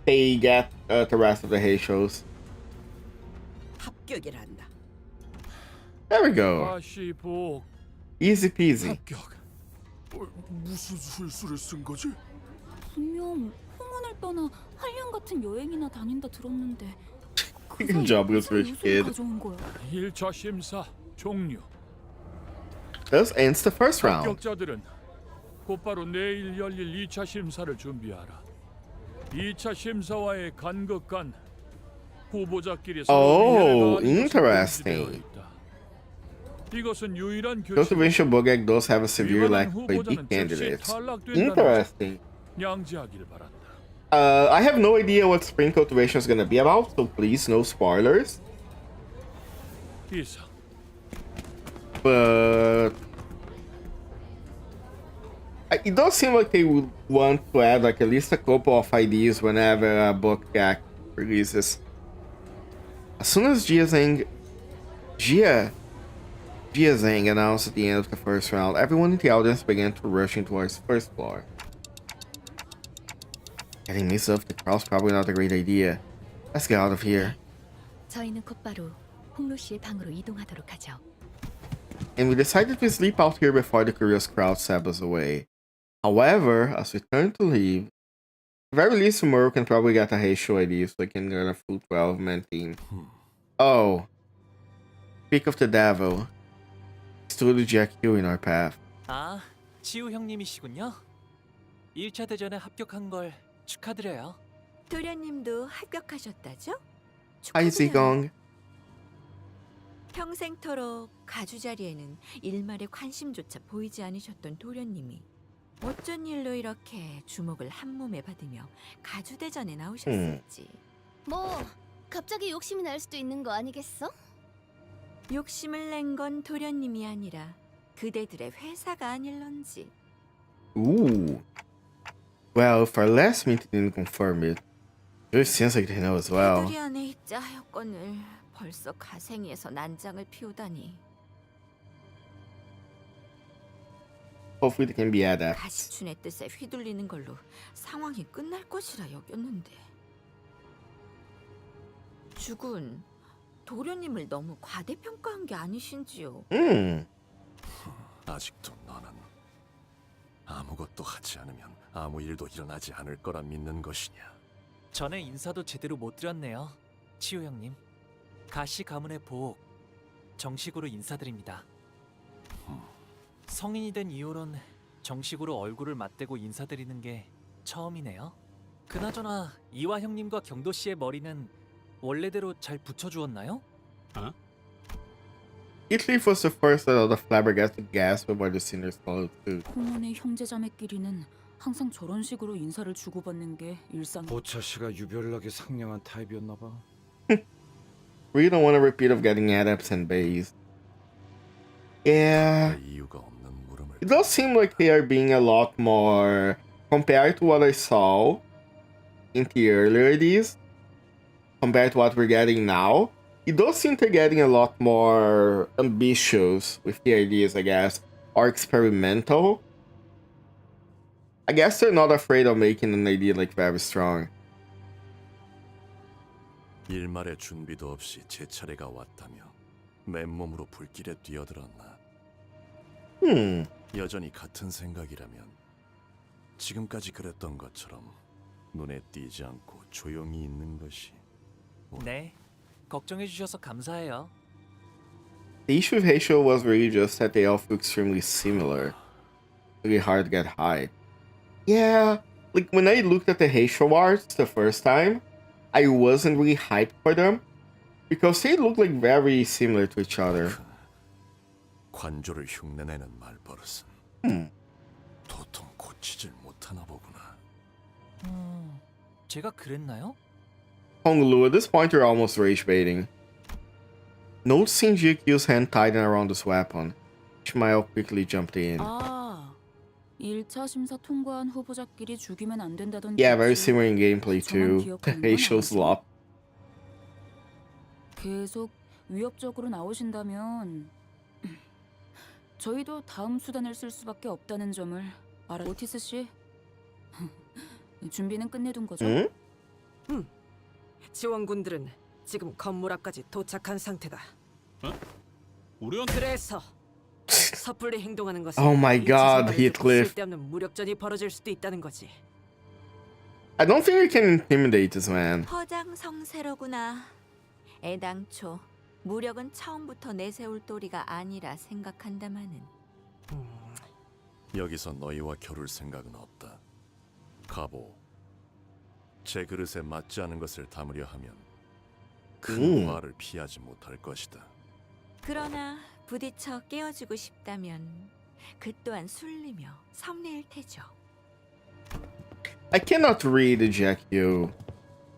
they get the rest of the hay shows. 합격이란다. There we go. 다시 복. Easy peasy. 무슨 술수를 쓴 거지? 분명 홍원을 떠나 한량 같은 여행이나 다닌다 들었는데 Good job, good rich kid. 가져온 거야. 1차 심사 종료. Thus ends the first round. 합격자들은 곧바로 내일 열릴 2차 심사를 준비하라. 2차 심사와의 간극 간 후보자끼리 Oh, interesting. 이것은 유일한 Cultivation Bogag does have a severe lack of weak candidates. Interesting. 양지하기를 바란다. I have no idea what spring cultivation is gonna be about, so please no spoilers. 이상. But it does seem like they would want to add like at least a couple of ideas whenever a book releases. As soon as Jia Zhang announced at the end of the first round, everyone in the audience began to rush towards first floor. Getting mixed up the crowd's probably not a great idea. Let's get out of here. 저희는 곧바로 홍루 씨의 방으로 이동하도록 하죠. And we decided to sleep out here before the curious crowd swept us away. However, as we turn to leave, at the very least tomorrow we can probably get a Heisho ID so we can run a full 12-man team. Oh. Speak of the devil. Stood Jack Hugh in our path. 아, 치우 형님이시군요. 1차 대전에 합격한 걸 축하드려요. 도련님도 합격하셨다죠? Hi, Zigong. 평생토록 가주 자리에는 일말의 관심조차 보이지 않으셨던 도련님이 어쩐 일로 이렇게 주목을 한 몸에 받으며 가주 대전에 나오셨을지. 뭐 갑자기 욕심이 날 수도 있는 거 아니겠어? 욕심을 낸 건 도련님이 아니라 그대들의 회사가 아닐런지. Ooh. Well, if our last meeting didn't confirm it, it seems like they know as well. 그들이 안에 입자 하였건을 벌써 가생이에서 난장을 피우다니. Hopefully they can be adapted. 가시춘의 뜻에 휘둘리는 걸로 상황이 끝날 것이라 여겼는데. 주군, 도련님을 너무 과대평가한 게 아니신지요? 아직도 너는 아무것도 하지 않으면 아무 일도 일어나지 않을 거라 믿는 것이냐? 전에 인사도 제대로 못 드렸네요, 치우 형님. 가시 가문의 보옥, 정식으로 인사드립니다. 성인이 된 이후론 정식으로 얼굴을 맞대고 인사드리는 게 처음이네요. 그나저나 이화 형님과 경도 씨의 머리는 원래대로 잘 붙여주었나요? Heathcliff was the first out of the flabbergasted gasp while the sinners followed suit. 홍원의 형제자매끼리는 항상 저런 식으로 인사를 주고받는 게 일상. 보차 씨가 유별나게 상냥한 타입이었나 봐. We don't want a repeat of getting adepts and bays. Yeah. It does seem like they are being a lot more, compared to what I saw in the earlier ideas, compared to what we're getting now, it does seem they're getting a lot more ambitious with the ideas, I guess, or experimental. I guess they're not afraid of making an idea like very strong. 일말의 준비도 없이 제 차례가 왔다며 맨몸으로 불길에 뛰어들었나. 여전히 같은 생각이라면 지금까지 그랬던 것처럼 눈에 띄지 않고 조용히 있는 것이. 네, 걱정해 주셔서 감사해요. The issue with Heisho was really just that they all feel extremely similar. Really hard to get high. Yeah, like when I looked at the Heisho arts the first time, I wasn't really hyped for them because they look like very similar to each other. 관조를 흉내내는 말버릇은 도통 고치질 못하나 보구나. 제가 그랬나요? Honglu, at this point you're almost rage baiting. Noticing GQ's hand tighten around his weapon, Ishmael quickly jumped in. 아, 1차 심사 통과한 후보자끼리 죽이면 안 된다던 Yeah, very 조치. similar in gameplay too. 기억하는 건 Heisho's 알지? lop. 계속 위협적으로 나오신다면 저희도 다음 수단을 쓸 수밖에 없다는 점을 알아. 오티스 씨, 준비는 끝내둔 거죠? 지원군들은 지금 건물 앞까지 도착한 상태다. 우리한테 그래서 섣불리 행동하는 것은 Oh my God, 이치선발을 듣고 Heathcliff. 쓸데없는 무력전이 벌어질 수도 있다는 거지. I don't think you can intimidate this man. 허장성세로구나. 애당초 무력은 처음부터 내세울 도리가 아니라 생각한다마는. 여기서 너희와 겨룰 생각은 없다. 가보. 제 그릇에 맞지 않은 것을 담으려 하면 큰 화를 피하지 못할 것이다. 그러나 부딪혀 깨어주고 싶다면 그 또한 술리며 섭리일 테죠. I cannot read GQ.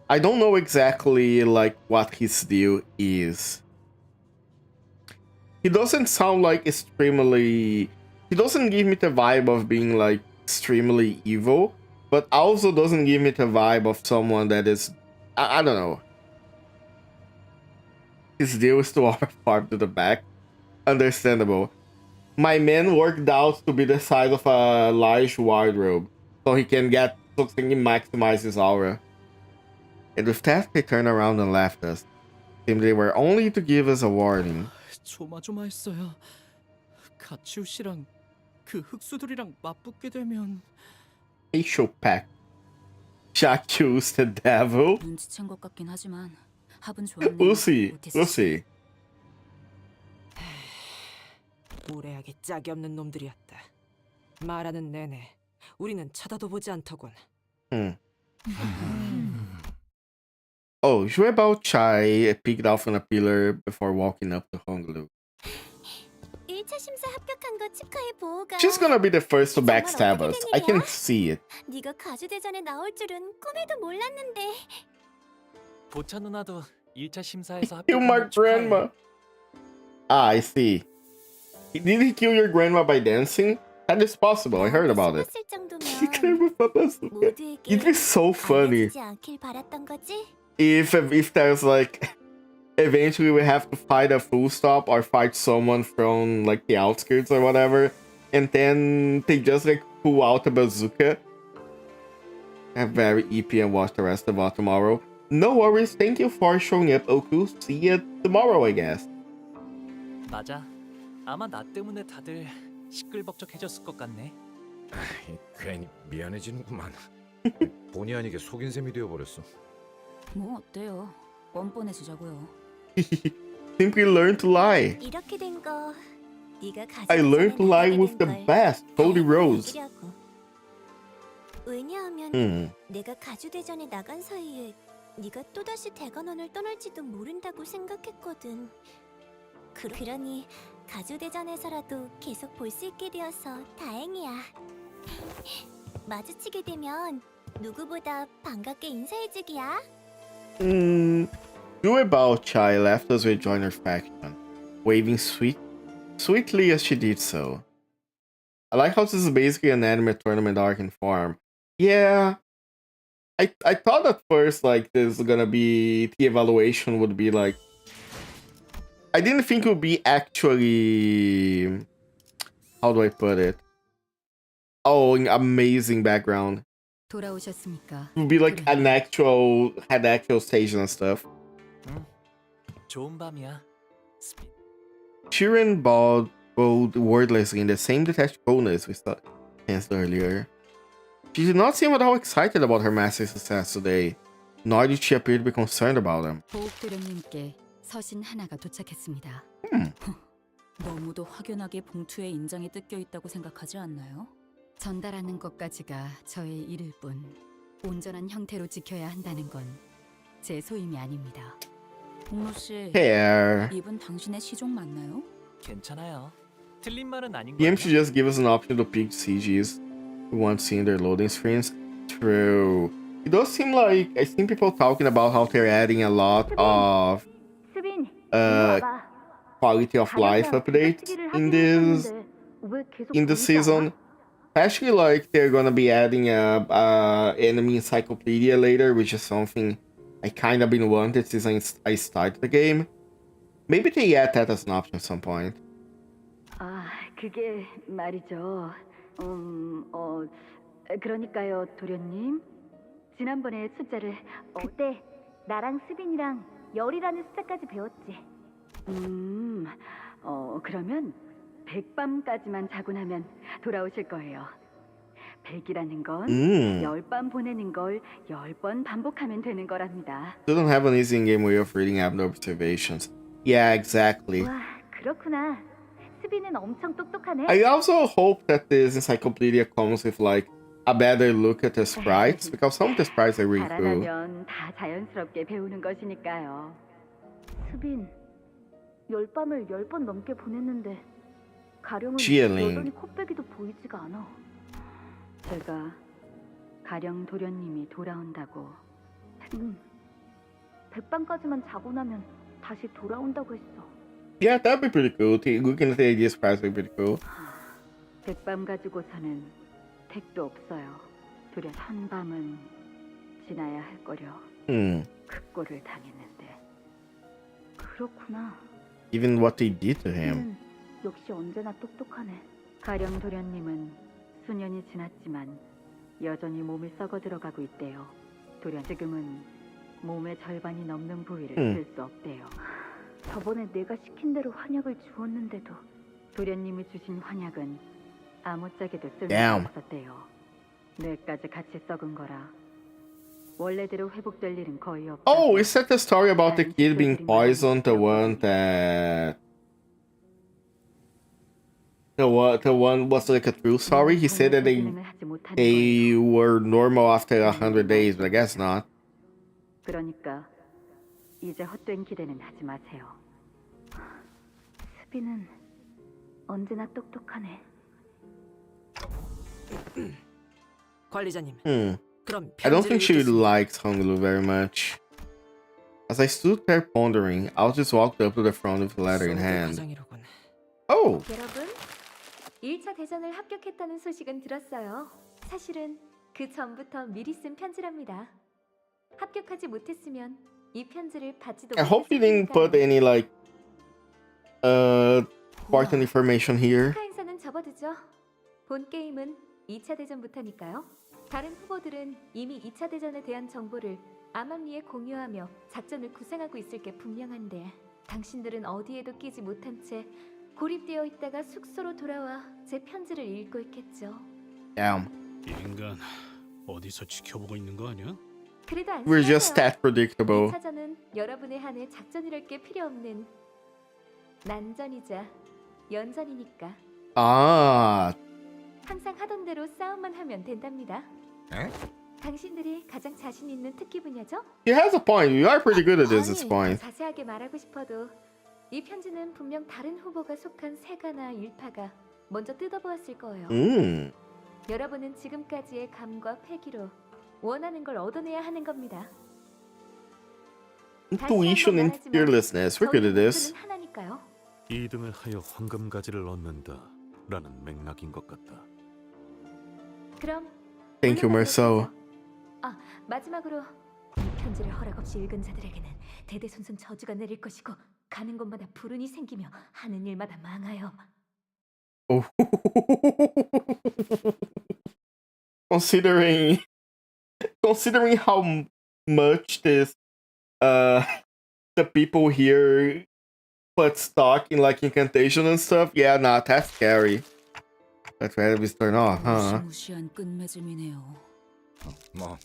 I don't know exactly like what his deal is. He doesn't sound like extremely. He doesn't give me the vibe of being like extremely evil, but also doesn't give me the vibe of someone that is. I don't know. His deal is to offer farm to the back. Understandable. My man worked out to be the size of a large wardrobe, so he can maximize his aura. And with that, they turned around and left us. Seemed they were only to give us a warning. 조마조마했어요. 가치우 씨랑 그 흑수들이랑 맞붙게 되면 Facial pack. Chacu's the devil. 눈치챈 것 같긴 하지만 합은 좋았네. We'll see. We'll see. 무례하게 짝이 없는 놈들이었다. 말하는 내내 우리는 쳐다도 보지 않더군. Oh, Shuebao Chai peeked off on a pillar before walking up to Honglu. 1차 심사 합격한 거 축하해 보호가. She's gonna be the first to backstab us. I can see it. 네가 가주대전에 나올 줄은 꿈에도 몰랐는데. 보차 누나도 1차 심사에서 Kill my 합격한 거 축하해. grandma. Ah, I see. Did he kill your grandma by dancing? That is possible. I heard about it. It'd be so funny 알려지지 않길 바랐던 거지? if there's like eventually we have to fight a full stop or fight someone from like the outskirts or whatever, and then they just like pull out a bazooka. Have very EP and watch the rest of it tomorrow. No worries. Thank you for showing up, Oku. See you tomorrow, I guess. 맞아. 아마 나 때문에 다들 시끌벅적해졌을 것 같네. 괜히 미안해지는구만. 본의 아니게 속인 셈이 되어버렸어. 뭐 어때요? 뻔뻔해지자고요. Simply learn to lie. 이렇게 된 거 네가 I learned to lie with the best, Cody Rose. 왜냐하면 내가 가주대전에 나간 사이에 네가 또다시 대관원을 떠날지도 모른다고 생각했거든. 그러니 가주대전에서라도 계속 볼 수 있게 되어서 다행이야. 마주치게 되면 누구보다 반갑게 인사해주기야. Yuebao Chai left us to join her faction, waving sweetly as she did so. I like how this is basically an anime tournament arc in form. Yeah, I thought at first like this was gonna be the evaluation would be like. I didn't think it would be actually. How do I put it? Oh, an amazing background. 돌아오셨습니까? It would be like an actual stage and stuff. 좋은 밤이야. 스피. Sheeran bowed wordlessly in the same detached coldness we sensed earlier. She did not seem at all excited about her massive success today, nor did she appear to be concerned about him. 보옥도련님께 서신 하나가 도착했습니다. 너무도 확연하게 봉투에 인장이 뜯겨 있다고 생각하지 않나요? 전달하는 것까지가 저의 일일 뿐 온전한 형태로 지켜야 한다는 건 제 소임이 아닙니다. 공로 씨, Hare. 이분 당신의 시종 맞나요? 괜찮아요. 틀린 말은 아닌 PM 거예요. should just give us an option to pick CGs who want seeing their loading screens. True. It does seem like I seen people talking about how they're adding a lot of quality of life updates in this season. Especially like they're gonna be adding a enemy encyclopedia later, which is something I kind of been wanted since I started the game. Maybe they add that as an option at some point. 아, 그게 말이죠. 그러니까요, 도련님. 지난번에 숫자를 그때 나랑 스빈이랑 열이라는 숫자까지 배웠지. 그러면 100밤까지만 자고 나면 돌아오실 거예요. 100이라는 건 10밤 보내는 걸 10번 반복하면 되는 거랍니다. They don't have an easy in-game way of reading app observations. Yeah, exactly. 와, 그렇구나. 스빈은 엄청 똑똑하네. I also hope that this encyclopedia comes with like a better look at the sprites, because some of the sprites are really cool. 자라나면 다 자연스럽게 배우는 것이니까요. 스빈, 10밤을 10번 넘게 보냈는데 가령은 Chilling. 여전히 코빼기도 보이지가 않아. 제가 가령 도련님이 돌아온다고 100밤까지만 자고 나면 다시 돌아온다고 했어. Yeah, that'd be pretty cool. Looking at the idea sprites would be pretty cool. 100밤 가지고서는 택도 없어요. 도련 한 밤은 지나야 할 거려. 극고를 당했는데. 그렇구나. Even what they did to him. 역시 언제나 똑똑하네. 가령 도련님은 수년이 지났지만 여전히 몸이 썩어 들어가고 있대요. 도련 지금은 몸의 절반이 넘는 부위를 쓸 수 없대요. 저번에 내가 시킨 대로 환약을 주었는데도 도련님이 주신 환약은 아무짝에도 쓸모가 없었대요. 뇌까지 같이 썩은 거라 원래대로 회복될 일은 거의 없다. Oh, is that the story about the kid being poisoned? The one that the one was like a true story. He said that they were normal after 100 days, but I guess not. 그러니까 이제 헛된 기대는 하지 마세요. 스비는 언제나 똑똑하네. 관리자님. 그럼 I don't think she 편지를 likes Honglu very much. As I stood there pondering, I just walked up to the front with the letter in hand. Oh! 여러분, 1차 대전을 합격했다는 소식은 들었어요. 사실은 그 전부터 미리 쓴 편지랍니다. 합격하지 못했으면 이 편지를 받지도 I hope you didn't put any like important information here. 축하 행사는 접어두죠. 본 게임은 2차 대전부터니까요. 다른 후보들은 이미 2차 대전에 대한 정보를 암암리에 공유하며 작전을 구상하고 있을 게 분명한데 당신들은 어디에도 끼지 못한 채 고립되어 있다가 숙소로 돌아와 제 편지를 읽고 있겠죠. Damn. 이 인간 어디서 지켜보고 있는 거 아니야? 그래도 안 We're just that predictable. 2차전은 여러분의 한해 작전이랄 게 필요 없는 난전이자 연전이니까 Ah. 항상 하던 대로 싸움만 하면 된답니다. 당신들이 가장 자신 있는 특기 분야죠? He has a point. You are pretty good at this point. 자세하게 말하고 싶어도 이 편지는 분명 다른 후보가 속한 세가나 일파가 먼저 뜯어보았을 거예요. 여러분은 지금까지의 감과 패기로 원하는 걸 얻어내야 하는 겁니다. Intuition and fearlessness. We're good at this. 하나니까요. 2등을 하여 황금가지를 얻는다라는 맥락인 것 같다. 그럼 Thank you, Merceau. 마지막으로 이 편지를 허락 없이 읽은 자들에게는 대대손손 저주가 내릴 것이고 가는 곳마다 불운이 생기며 하는 일마다 망하여. Oh. Considering how much this the people here put stock in like incantation and stuff, yeah, nah, that's scary. That's why we turn off, huh? 무시무시한 끝맺음이네요. 뭐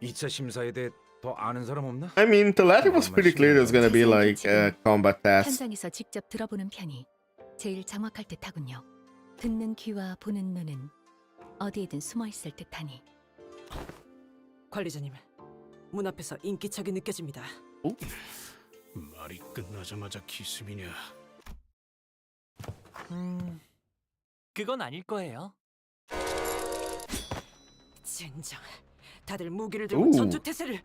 2차 심사에 대해 더 아는 사람 없나? I mean, the letter was pretty clear there's gonna be like a combat test. 현장에서 직접 들어보는 편이 제일 정확할 듯하군요. 듣는 귀와 보는 눈은 어디에든 숨어 있을 듯하니. 관리자님, 문 앞에서 인기척이 느껴집니다. 말이 끝나자마자 기습이냐? 그건 아닐 거예요. 젠장, 다들 무기를 들고 Ooh. 전투 태세를.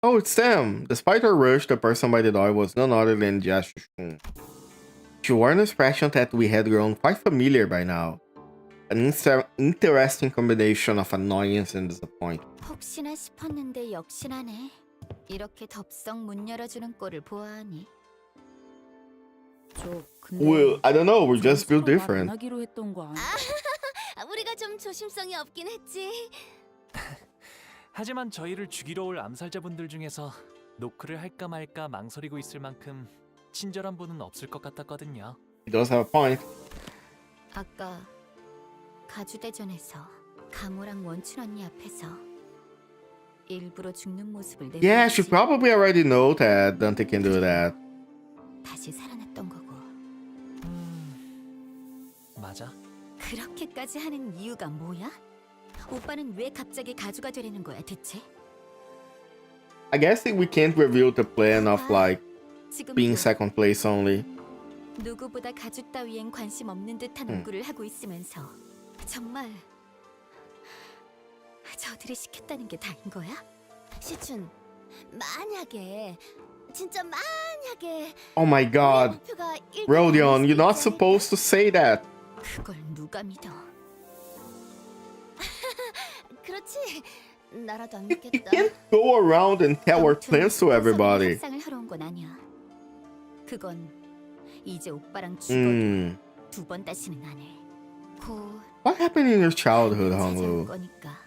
Oh, it's them. Despite her rush, the person by the door was none other than Yashishun. She wore an expression that we had grown quite familiar by now. An interesting combination of annoyance and disappointment. 혹시나 싶었는데 역시나네. 이렇게 덥석 문 열어주는 꼴을 보아하니. Well, I don't know. We're just built different. 하기로 했던 거 아니야? 우리가 좀 조심성이 없긴 했지. 하지만 저희를 죽이러 올 암살자분들 중에서 노크를 할까 말까 망설이고 있을 만큼 친절한 분은 없을 것 같았거든요. He does have a point. 아까 가주대전에서 가모랑 원춘 언니 앞에서 일부러 죽는 모습을 Yeah, she probably already know that Dante can do that. 다시 살아났던 거고. 맞아. 그렇게까지 하는 이유가 뭐야? 오빠는 왜 갑자기 가주가 되려는 거야 대체? I guess we can't reveal the plan of like being second place only. 누구보다 가주 따위엔 관심 없는 듯한 얼굴을 하고 있으면서 정말 저들이 시켰다는 게 다인 거야? 시춘, 만약에 진짜 만약에 Oh my god. Rodion, you're not supposed to say that. 그걸 누가 믿어? 그렇지. 나라도 안 You 믿겠다. can't go around and tell our plans to everybody. 협상을 하러 온 건 아니야. 그건 이제 오빠랑 죽어도 두 번 다시는 안 해. 곧 What happened in your childhood, Honglu? 거니까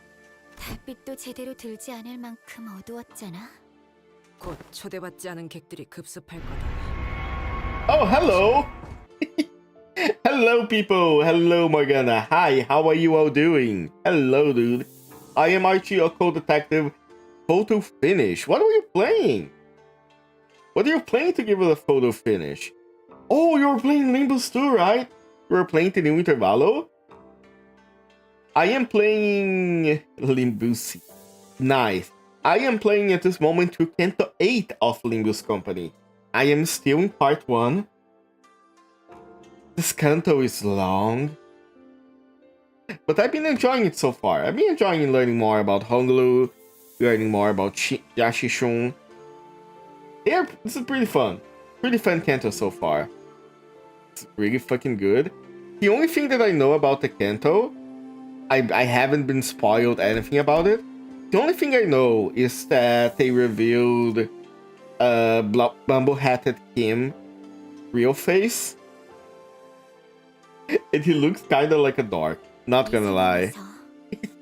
달빛도 제대로 들지 않을 만큼 어두웠잖아. 곧 초대받지 않은 객들이 급습할 거다. Oh, hello. Hello, people. Hello, Morgana. Hi, how are you all doing? Hello, dude. I am Archie, a co-detective. Photo finish. What are you playing? What are you playing to give us a photo finish? Oh, you were playing Limbus too, right? You were playing the new Intervallo? I am playing Limbus. Nice. I am playing at this moment through CANTO VIII of LIMBUS COMPANY. I am still in part 1. This canto is long, but I've been enjoying it so far. I've been enjoying learning more about Honglu, learning more about Yashishun. This is pretty fun. Pretty fun canto so far. It's really fucking good. The only thing that I know about the canto, I haven't been spoiled anything about it. The only thing I know is that they revealed Bumble-hatted Kim real face. And he looks kinda like a dork, not gonna lie.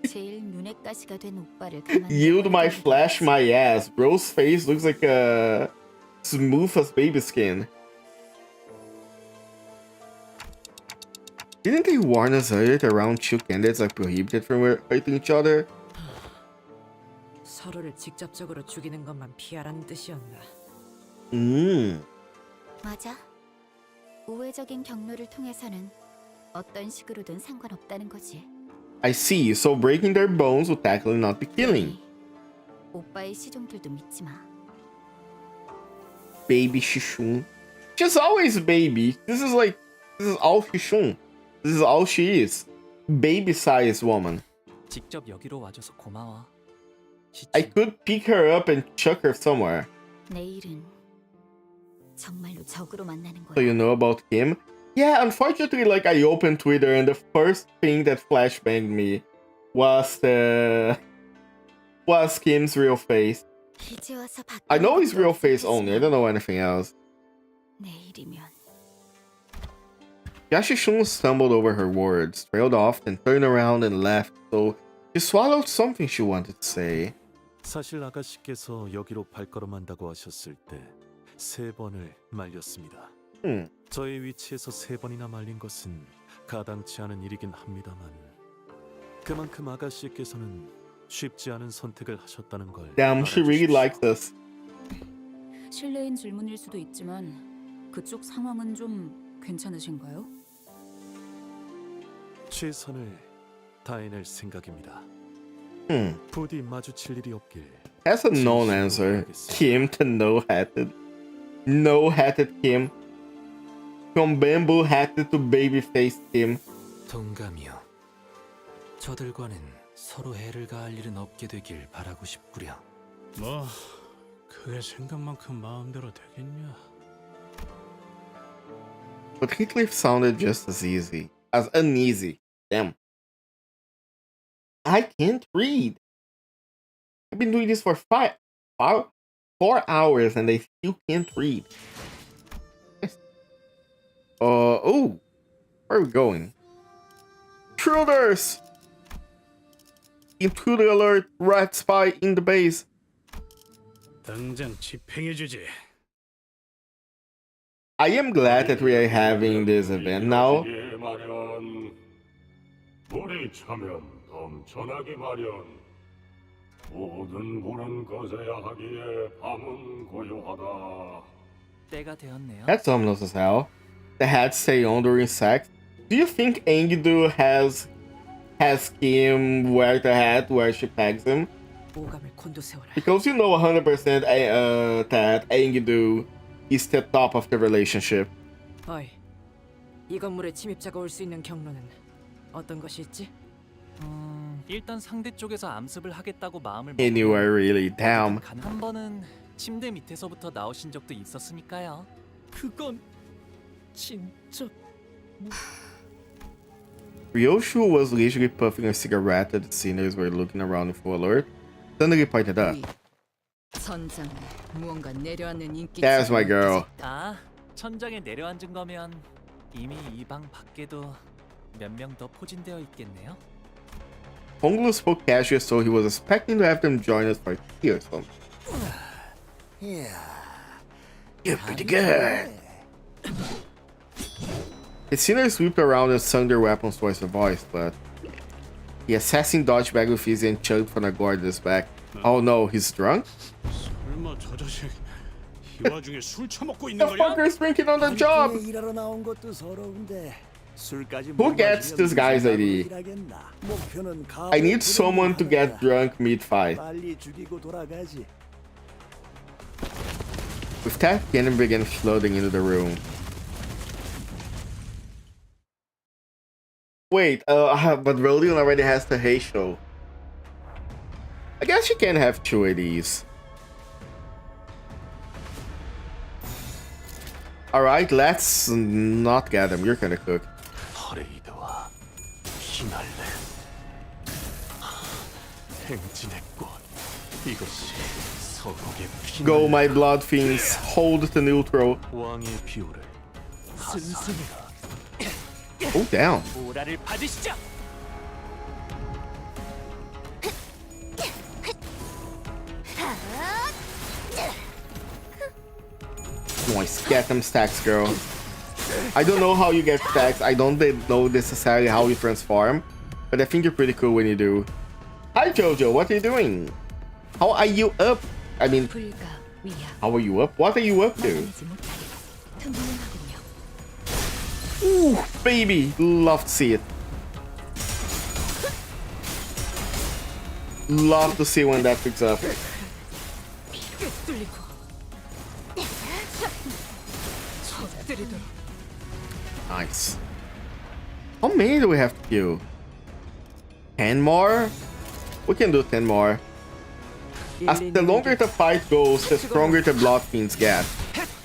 제일 눈에 가시가 된 오빠를 Yield my flash my ass. Bro's face looks like a smooth as baby skin. Didn't they warn us earlier that around two candidates are prohibited from hurting each other? 서로를 직접적으로 죽이는 것만 피하라는 뜻이었나? 맞아. 우회적인 경로를 통해서는 어떤 식으로든 상관없다는 거지. I see. So breaking their bones will technically not be killing. 오빠의 시종들도 믿지 마. Baby Shishun. She's always baby. This is all Shishun. This is all she is. Baby-sized woman. 직접 여기로 와줘서 고마워. I could pick her up and chuck her somewhere. 내일은 정말로 적으로 만나는 거야. So you know about him? Yeah, unfortunately, like I opened Twitter and the first thing that flashbanged me was Kim's real face. 이제 와서 I know his real face only. I don't know anything else. 내일이면 Yashishun stumbled over her words, trailed off, then turned around and left. So she swallowed something she wanted to say. 사실 아가씨께서 여기로 발걸음한다고 하셨을 때 3번을 말렸습니다. 저의 위치에서 3번이나 말린 것은 가당치 않은 일이긴 합니다만 그만큼 아가씨께서는 쉽지 않은 선택을 하셨다는 걸 Damn, she really likes us. 실례인 질문일 수도 있지만 그쪽 상황은 좀 괜찮으신가요? 최선을 다해낼 생각입니다. 부디 마주칠 일이 없길. That's a known answer. Kim to no-hatted. No-hatted Kim. From bamboo-hatted to baby-faced Kim. 동감이요. 저들과는 서로 해를 가할 일은 없게 되길 바라고 싶구려. 뭐 그게 생각만큼 마음대로 되겠냐? But Heathcliff sounded just as easy. As uneasy. Damn. I can't read. I've been doing this for 4 hours and I still can't read. Oh. Where are we going? Intruders! Intruder alert! Rat spy in the base. 당장 집행해주지. I am glad that we are having this event now. 물이 차면 넘쳐나기 마련. 모든 물은 거세야 하기에 밤은 고요하다. 때가 되었네요. That's ominous as hell. The hats stay on during sex. Do you think Enkidu has Kim wear the hat where she pegs him? 오감을 곤두세워라. Because you know 100% that Enkidu is the top of the relationship. 어이, 이 건물에 침입자가 올 수 있는 경로는 어떤 것이 있지? 일단 상대 쪽에서 암습을 하겠다고 마음을 Anywhere really, damn. 한 번은 침대 밑에서부터 나오신 적도 있었으니까요. 그건 진짜 Ryoshu was leisurely puffing a cigarette as the sinners were looking around in full alert. Suddenly pointed up. 천장에 무언가 내려앉는 인기. That's my girl. 아, 천장에 내려앉은 거면 이미 이 방 밖에도 몇 명 더 포진되어 있겠네요. Honglu spoke casually, so he was expecting to have them join us for tea or something. Yeah, you're pretty good. The sinners swooped around and swung their weapons towards the voice, but the assassin dodged back with ease and chugged from the guard at his back. Oh no, he's drunk? 설마 저 자식 이 와중에 술 처먹고 있는 The 거야? fucker's drinking on the job! 일하러 나온 것도 서러운데 술까지 Who gets this guy's ID? 목표는 I need someone to get drunk mid-fight. 빨리 죽이고 돌아가지. With that, Kenan began floating into the room. Wait, but Rodion already has the Hare show. I guess you can have 2 of these. Alright, let's not get them. You're gonna cook. 퍼레이드와 휘날레 행진의 꽃 이것이 서곡의 피날레. Go, my blood fiends. Hold the neutral. 왕의 비호를 순순히 Oh, damn. 오라를 받으시죠. Nice. Get them stacks, girl. I don't know how you get stacks. I don't know necessarily how you transform, but I think you're pretty cool when you do. Hi, Jojo. What are you doing? How are you up? I mean, how are you up? What are you up to? Ooh, baby. Love to see it. Love to see when that picks up. Nice. How many do we have to kill? 10 more? We can do 10 more. As the longer the fight goes, the stronger the blood fiends get.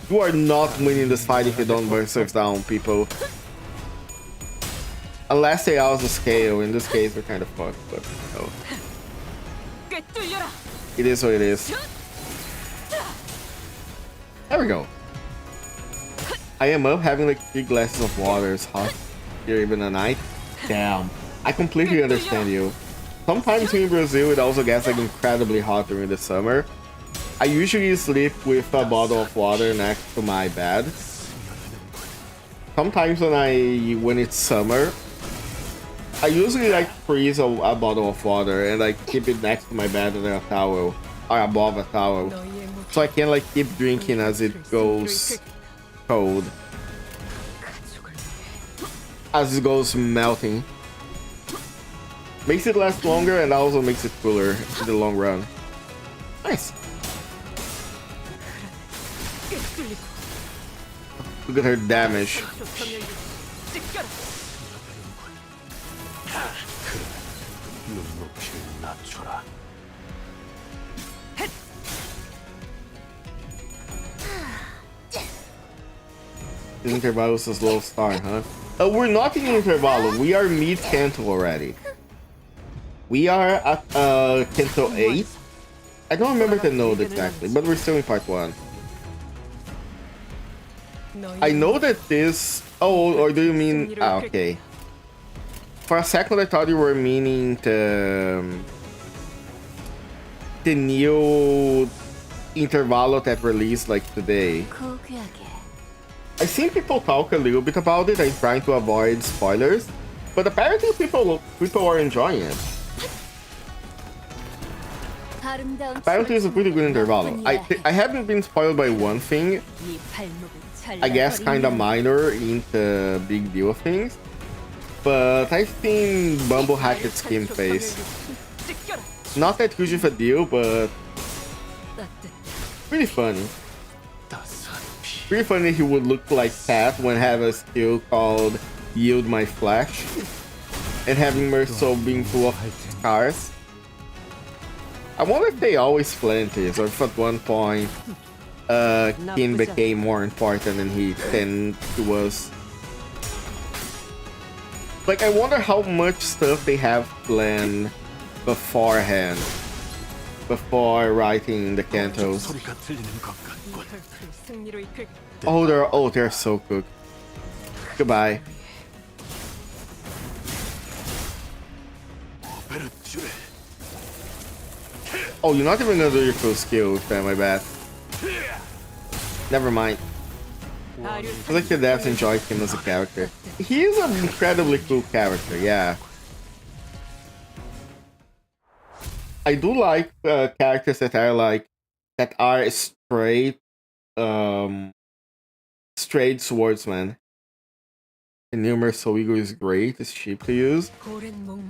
You are not winning this fight if you don't berserk down, people. Unless they also scale. In this case, we're kind of fucked, but no. It is what it is. There we go. I am up having like 3 glasses of water. It's hot here even at night. Damn. I completely understand you. Sometimes here in Brazil it also gets like incredibly hot during the summer. I usually sleep with a bottle of water next to my bed. Sometimes when it's summer, I usually like freeze a bottle of water and like keep it next to my bed under a towel or above a towel, so I can like keep drinking as it goes cold, as it goes melting. Makes it last longer and also makes it cooler in the long run. Nice. Look at her damage. Intervallo is a slow start, huh? We're not in Intervallo. We are mid-Canto already. We are at Canto VIII. I don't remember the node exactly, but we're still in part 1. I know that this... Oh, or do you mean... Ah, okay. For a second I thought you were meaning the new Intervallo that released like today. I've seen people talk a little bit about it. I'm trying to avoid spoilers, but apparently people are enjoying it. Apparently it's a pretty good Intervallo. I haven't been spoiled by one thing, I guess kinda minor in the big deal of things, but I've seen Bumble Hackett's game face. Not that huge of a deal, but pretty funny. Pretty funny he would look like Pat when have a skill called Yield My Flesh, and having Merceau being full of scars. I wonder if they always planned this, or if at one point Kin became more important than he was. Like, I wonder how much stuff they have planned beforehand, before writing the cantos. Oh, they're so cooked. Goodbye. Oh, you're not even gonna do your full skill with that, my bad. Never mind. I feel like the devs enjoy him as a character. He is an incredibly cool character, yeah. I do like characters that are straight swordsmen. And Numerous Soigo is great, it's cheap to use.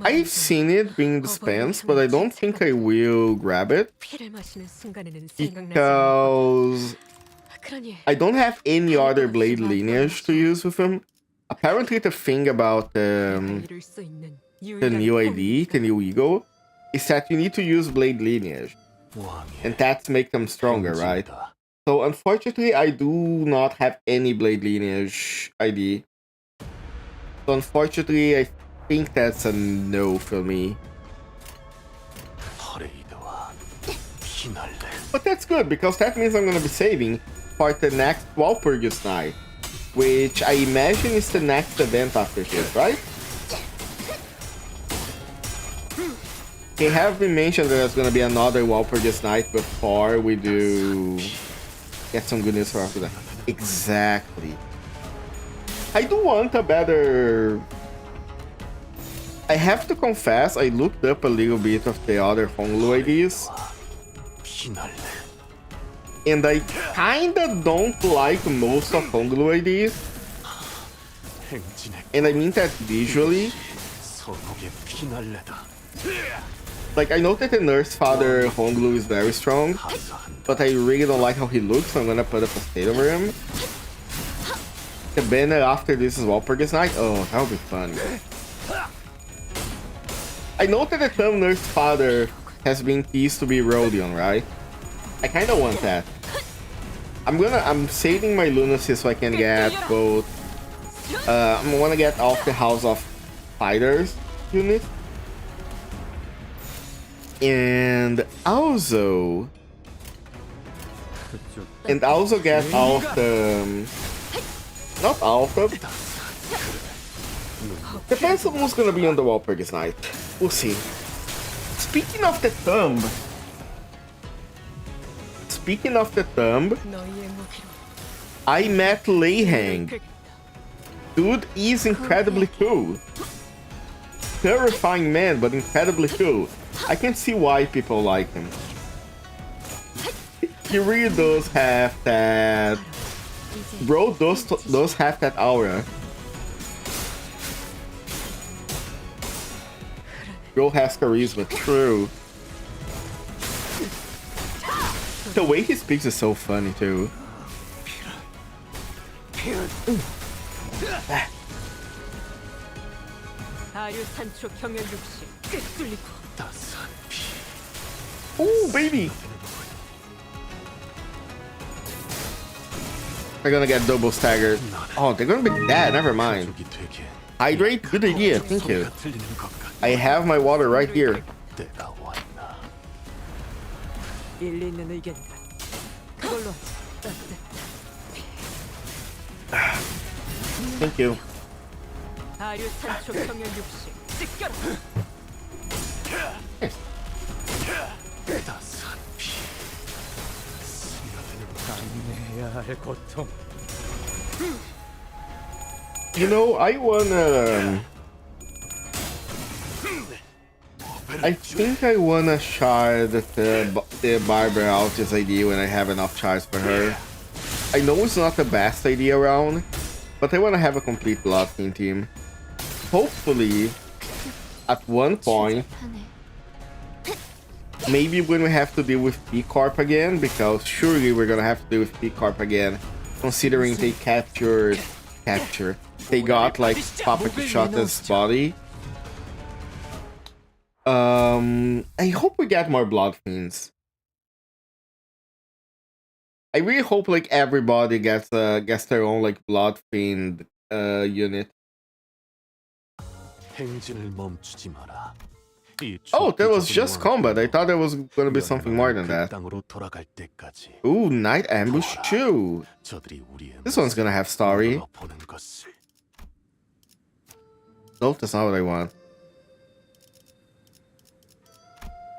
I've seen it being dispensed, but I don't think I will grab it, because I don't have any other blade lineage to use with him. Apparently the thing about the new ID, the new Ego, is that you need to use blade lineage, and that makes them stronger, right? So unfortunately I do not have any blade lineage ID. So unfortunately, I think that's a no for me. But that's good, because that means I'm gonna be saving for the next Walpurgis Night, which I imagine is the next event after this, right? They have been mentioned that there's gonna be another Walpurgis Night before we do get some good news for after that. Exactly. I do want a better... I have to confess, I looked up a little bit of the other Honglu IDs, and I kinda don't like most of Honglu IDs, and I mean that visually. Like, I know that the Nurse Father Honglu is very strong, but I really don't like how he looks, so I'm gonna put up a state over him. The banner after this is Walpurgis Night? Oh, that would be fun. I know that the term Nurse Father has been teased to be Rodion, right? I kinda want that. I'm saving my lunacy so I can get both. I wanna get off the House of Fighters unit. And also get off the... Not Alpha. Depends on who's gonna be on the Walpurgis Night. We'll see. Speaking of the thumb, speaking of the thumb, I met Leihang. Dude is incredibly cool. Terrifying man, but incredibly cool. I can see why people like him. He really does have that. Bro does have that aura. Bro has charisma, true. The way he speaks is so funny too. Oh baby! They're gonna get double staggered. Oh, they're gonna be dead. Never mind. Hydrate? Good idea. Thank you. I have my water right here. Thank you. You know, I think I wanna shard the Barbara out as ID when I have enough shards for her. I know it's not the best idea around, but I wanna have a complete Bloodfiend team. Hopefully, at one point, maybe when we have to deal with P-Corp again, because surely we're gonna have to deal with P-Corp again, considering they they got like Papa Kishota's body. I hope we get more Bloodfiends. I really hope like everybody gets their own like Bloodfiend unit. Oh, that was just combat. I thought there was gonna be something more than that. Ooh, Night Ambush 2. This one's gonna have story. Nope, that's not what I want.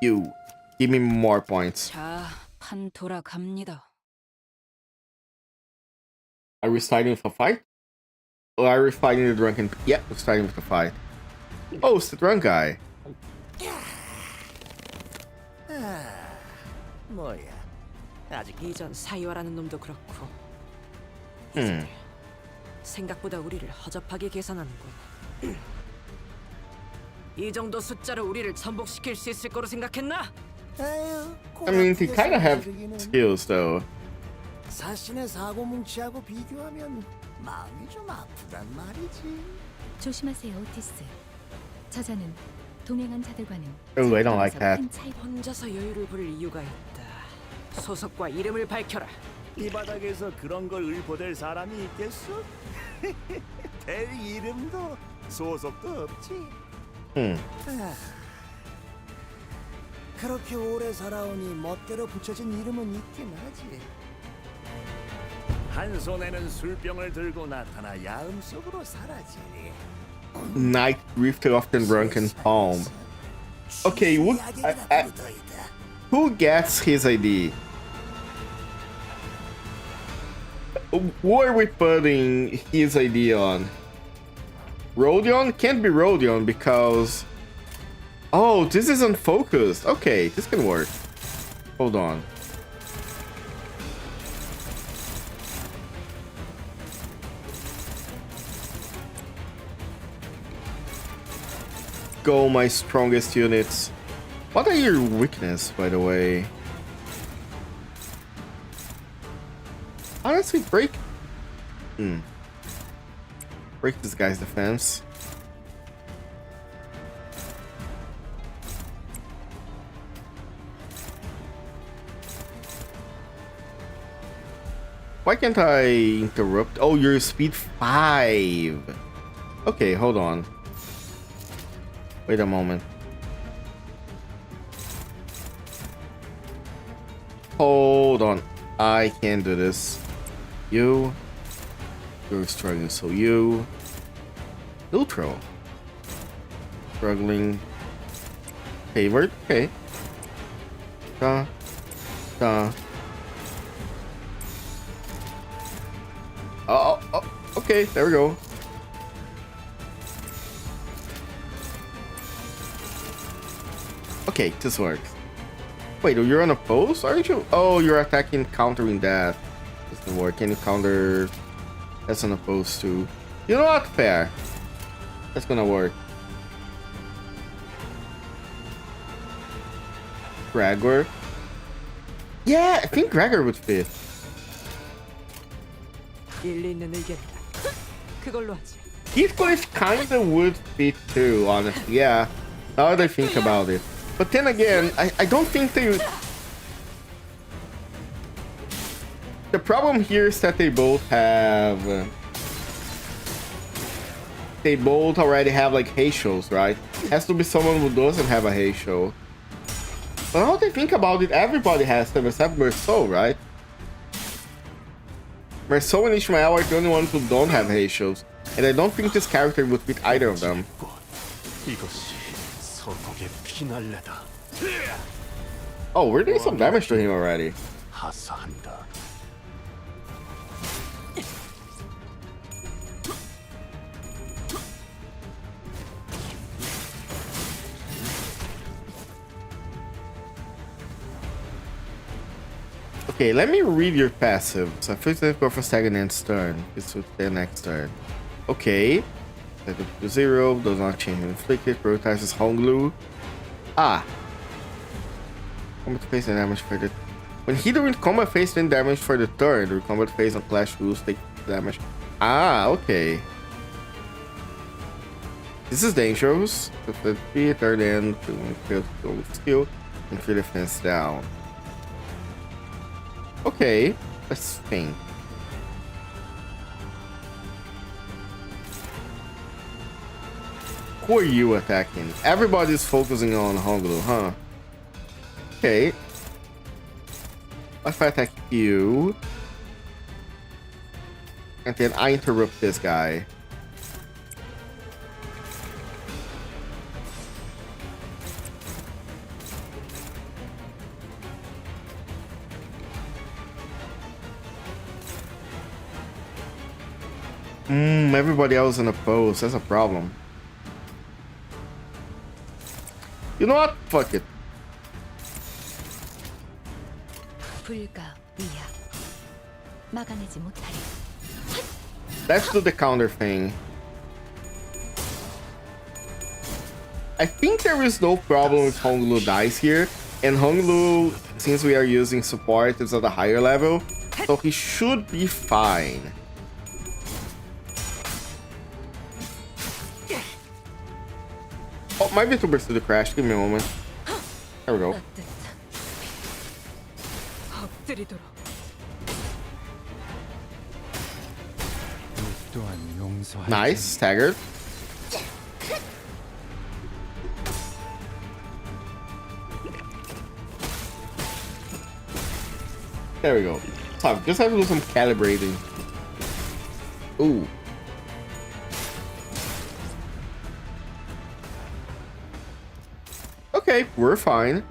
You. Give me more points. 자, 판 돌아갑니다. Are we starting with a fight? Or are we fighting the drunken? Yeah, we're starting with a fight. Oh, it's the drunk guy. 뭐야? 아직 이전 사이와라는 놈도 그렇고. 생각보다 우리를 허접하게 계산하는군. 이 정도 숫자로 우리를 전복시킬 수 있을 거로 생각했나? I mean, they kind of have skills though. 사신의 사고 뭉치하고 비교하면 마음이 좀 아프단 말이지. 조심하세요, 오티스. 저자는 동행한 자들과는 Oh, I don't like that. 혼자서 여유를 부릴 이유가 있다. 소속과 이름을 밝혀라. 이 바닥에서 그런 걸 읊어댈 사람이 있겠어? 될 이름도 소속도 없지. 그렇게 오래 살아오니 멋대로 붙여진 이름은 있긴 하지. 한 손에는 술병을 들고 나타나 야음 속으로 사라지니. Night drifter of the drunken palm. Okay, who gets his ID? Who are we putting his ID on? Rodion? Can't be Rodion because... Oh, this is unfocused. Okay, this can work. Hold on. Go, my strongest units. What are your weakness, by the way? Honestly, break. Break this guy's defense. Why can't I interrupt? Oh, you're speed 5. Okay, hold on. Wait a moment. Hold on. I can't do this. You're struggling, so you. Neutral. Struggling. Favored? Okay. Oh, okay, there we go. Okay, this works. Wait, you're on a post, aren't you? Oh, you're attacking, countering that. Doesn't work. Can you counter? That's on a post too. You know what? Fair. That's gonna work. Gregor. Yeah, I think Gregor would fit. 일리 있는 의견이다. 그걸로 하지. Heathcliff kinda would fit too, honestly. Yeah, now that I think about it. But then again, I don't think they... The problem here is that they both have... They both already have like Heishos, right? Has to be someone who doesn't have a Heisho. But now that I think about it, everybody has them except Merceau, right? Merceau and Ishmael are the only ones who don't have Heishos. And I don't think this character would fit either of them. Oh, we're doing some damage to him already. Okay, let me read your passive. So first let's go for second and turn. This would the next turn. Okay. Set it to 0. Does not change inflicted. Prioritizes Honglu. Ah. Combat phase and damage for the... When he during combat phase then damage for the turn, during combat phase on clash rules take damage. Ah, okay. This is dangerous. The 3 third end to fail to go with skill and 3 defense down. Okay, let's think. Who are you attacking? Everybody's focusing on Honglu, huh? Okay. If I attack you, and then I interrupt this guy. Everybody else in a pose. That's a problem. You know what? Fuck it. Let's do the counter thing. I think there is no problem if Honglu dies here. And Honglu, since we are using support, is at a higher level. So he should be fine. Oh, my Vtuber still crashed. Give me a moment. There we go. Nice, staggered. There we go. So just have to do some calibrating. Ooh. Okay, we're fine.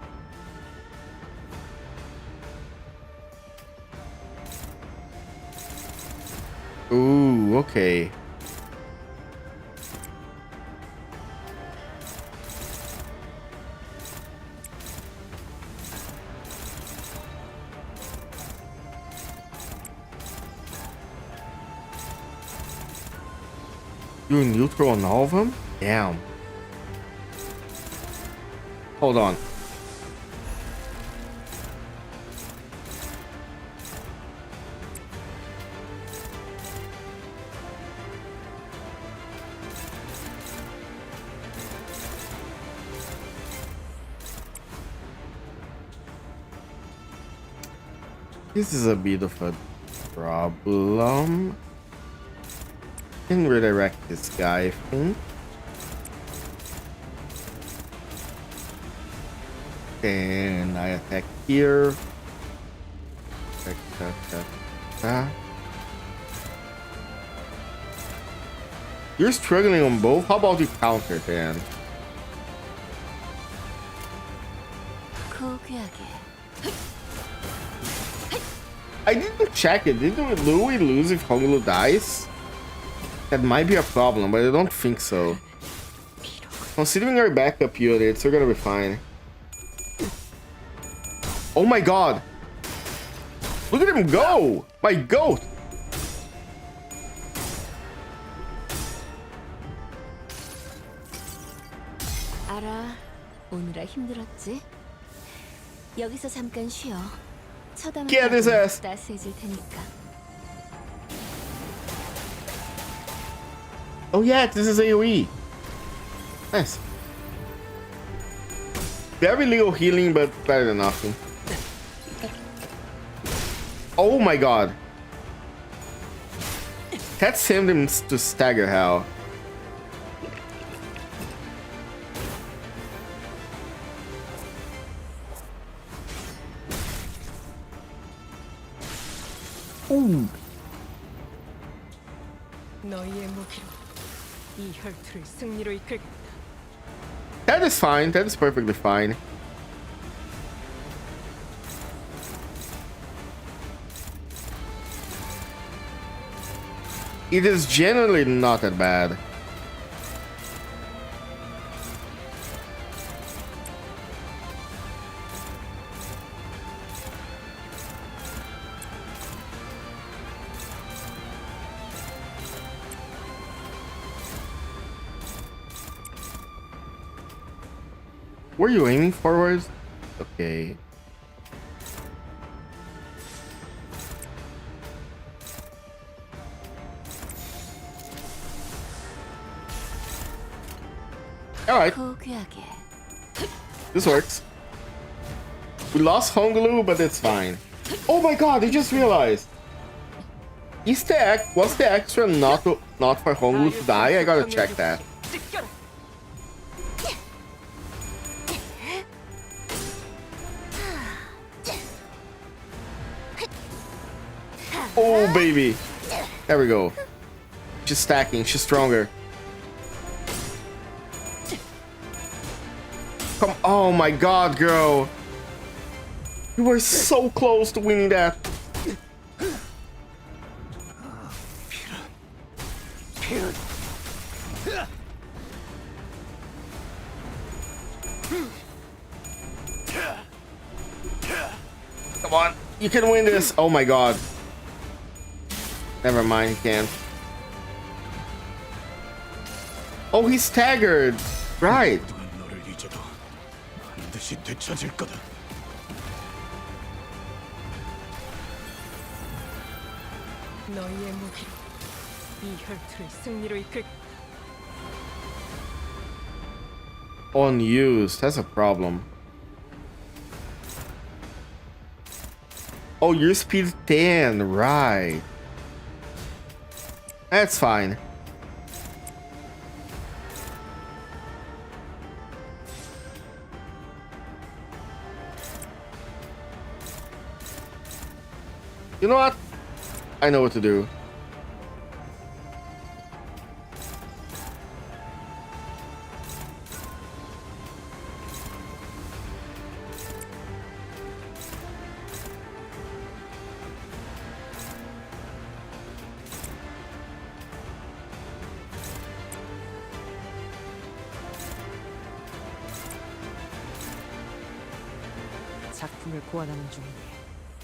Ooh, okay. You neutral on all of them? Damn. Hold on. This is a bit of a problem. Can redirect this guy, I think. And I attack here. You're struggling on both. How about you counter then? I need to check it. Do we lose if Honglu dies? That might be a problem, but I don't think so. Considering our backup units, we're gonna be fine. Oh my god! Look at him go! My goat! 알아. 오느라 힘들었지? 여기서 잠깐 쉬어. 쳐다만 Get his 봐도 ass. 따스해질 테니까. Oh yeah, this is AoE. Nice. Very little healing, but better than nothing. Oh my god. That sent him to stagger hell. Ooh. 너희의 무기로 이 혈투를 승리로 이끌겠다. That is fine. That is perfectly fine. It is generally not that bad. Were you aiming forwards? Okay. Alright. This works. We lost Honglu, but it's fine. Oh my god, I just realized. Was the extra not for Honglu to die? I gotta check that. Oh baby. There we go. She's stacking, she's stronger. Come, oh my god, girl. You were so close to winning that. Come on, you can win this. Oh my god. Never mind, he can't. Oh, he's staggered. Right. 너희의 무기로 이 혈투를 승리로 이끌. Unused. That's a problem. Oh, your speed 10. Right. That's fine. You know what? I know what to do. 작품을 고안하는 중이니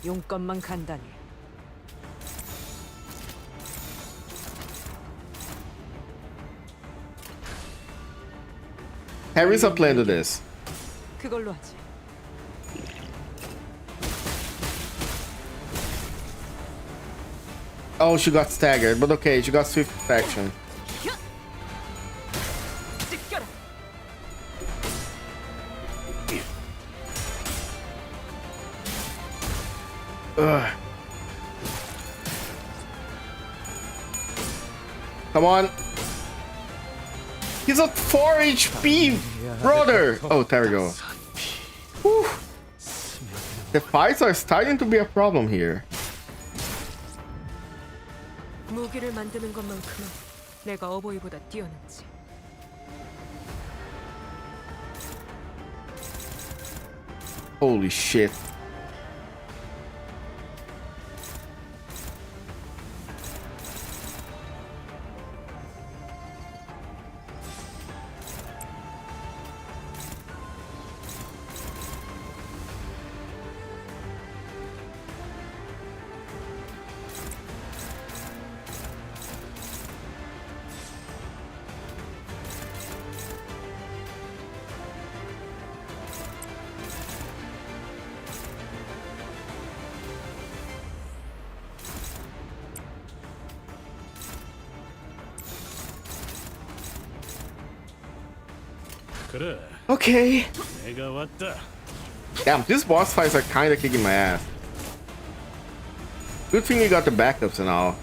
용건만 간단히. Harry's a plan to this. 그걸로 하지. Oh, she got staggered, but okay, she got swift action. Ugh. Come on. He's at 4 HP, brother. Oh, there we go. Whew. The fights are starting to be a problem here. 무기를 만드는 것만큼은 내가 어버이보다 뛰어났지. Holy shit. 그래. Okay. 내가 왔다. Damn, these boss fights are kind of kicking my ass. Good thing you got the backups and all.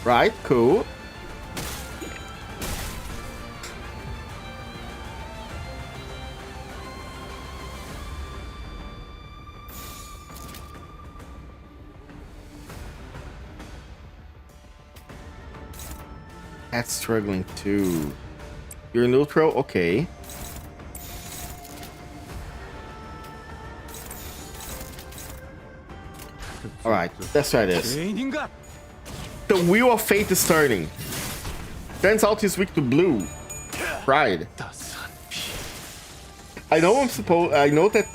Right, cool. That's struggling too. You're neutral? Okay. Alright, let's try this. The Wheel of Fate is turning. Turns out he's weak to blue. Pride. I know that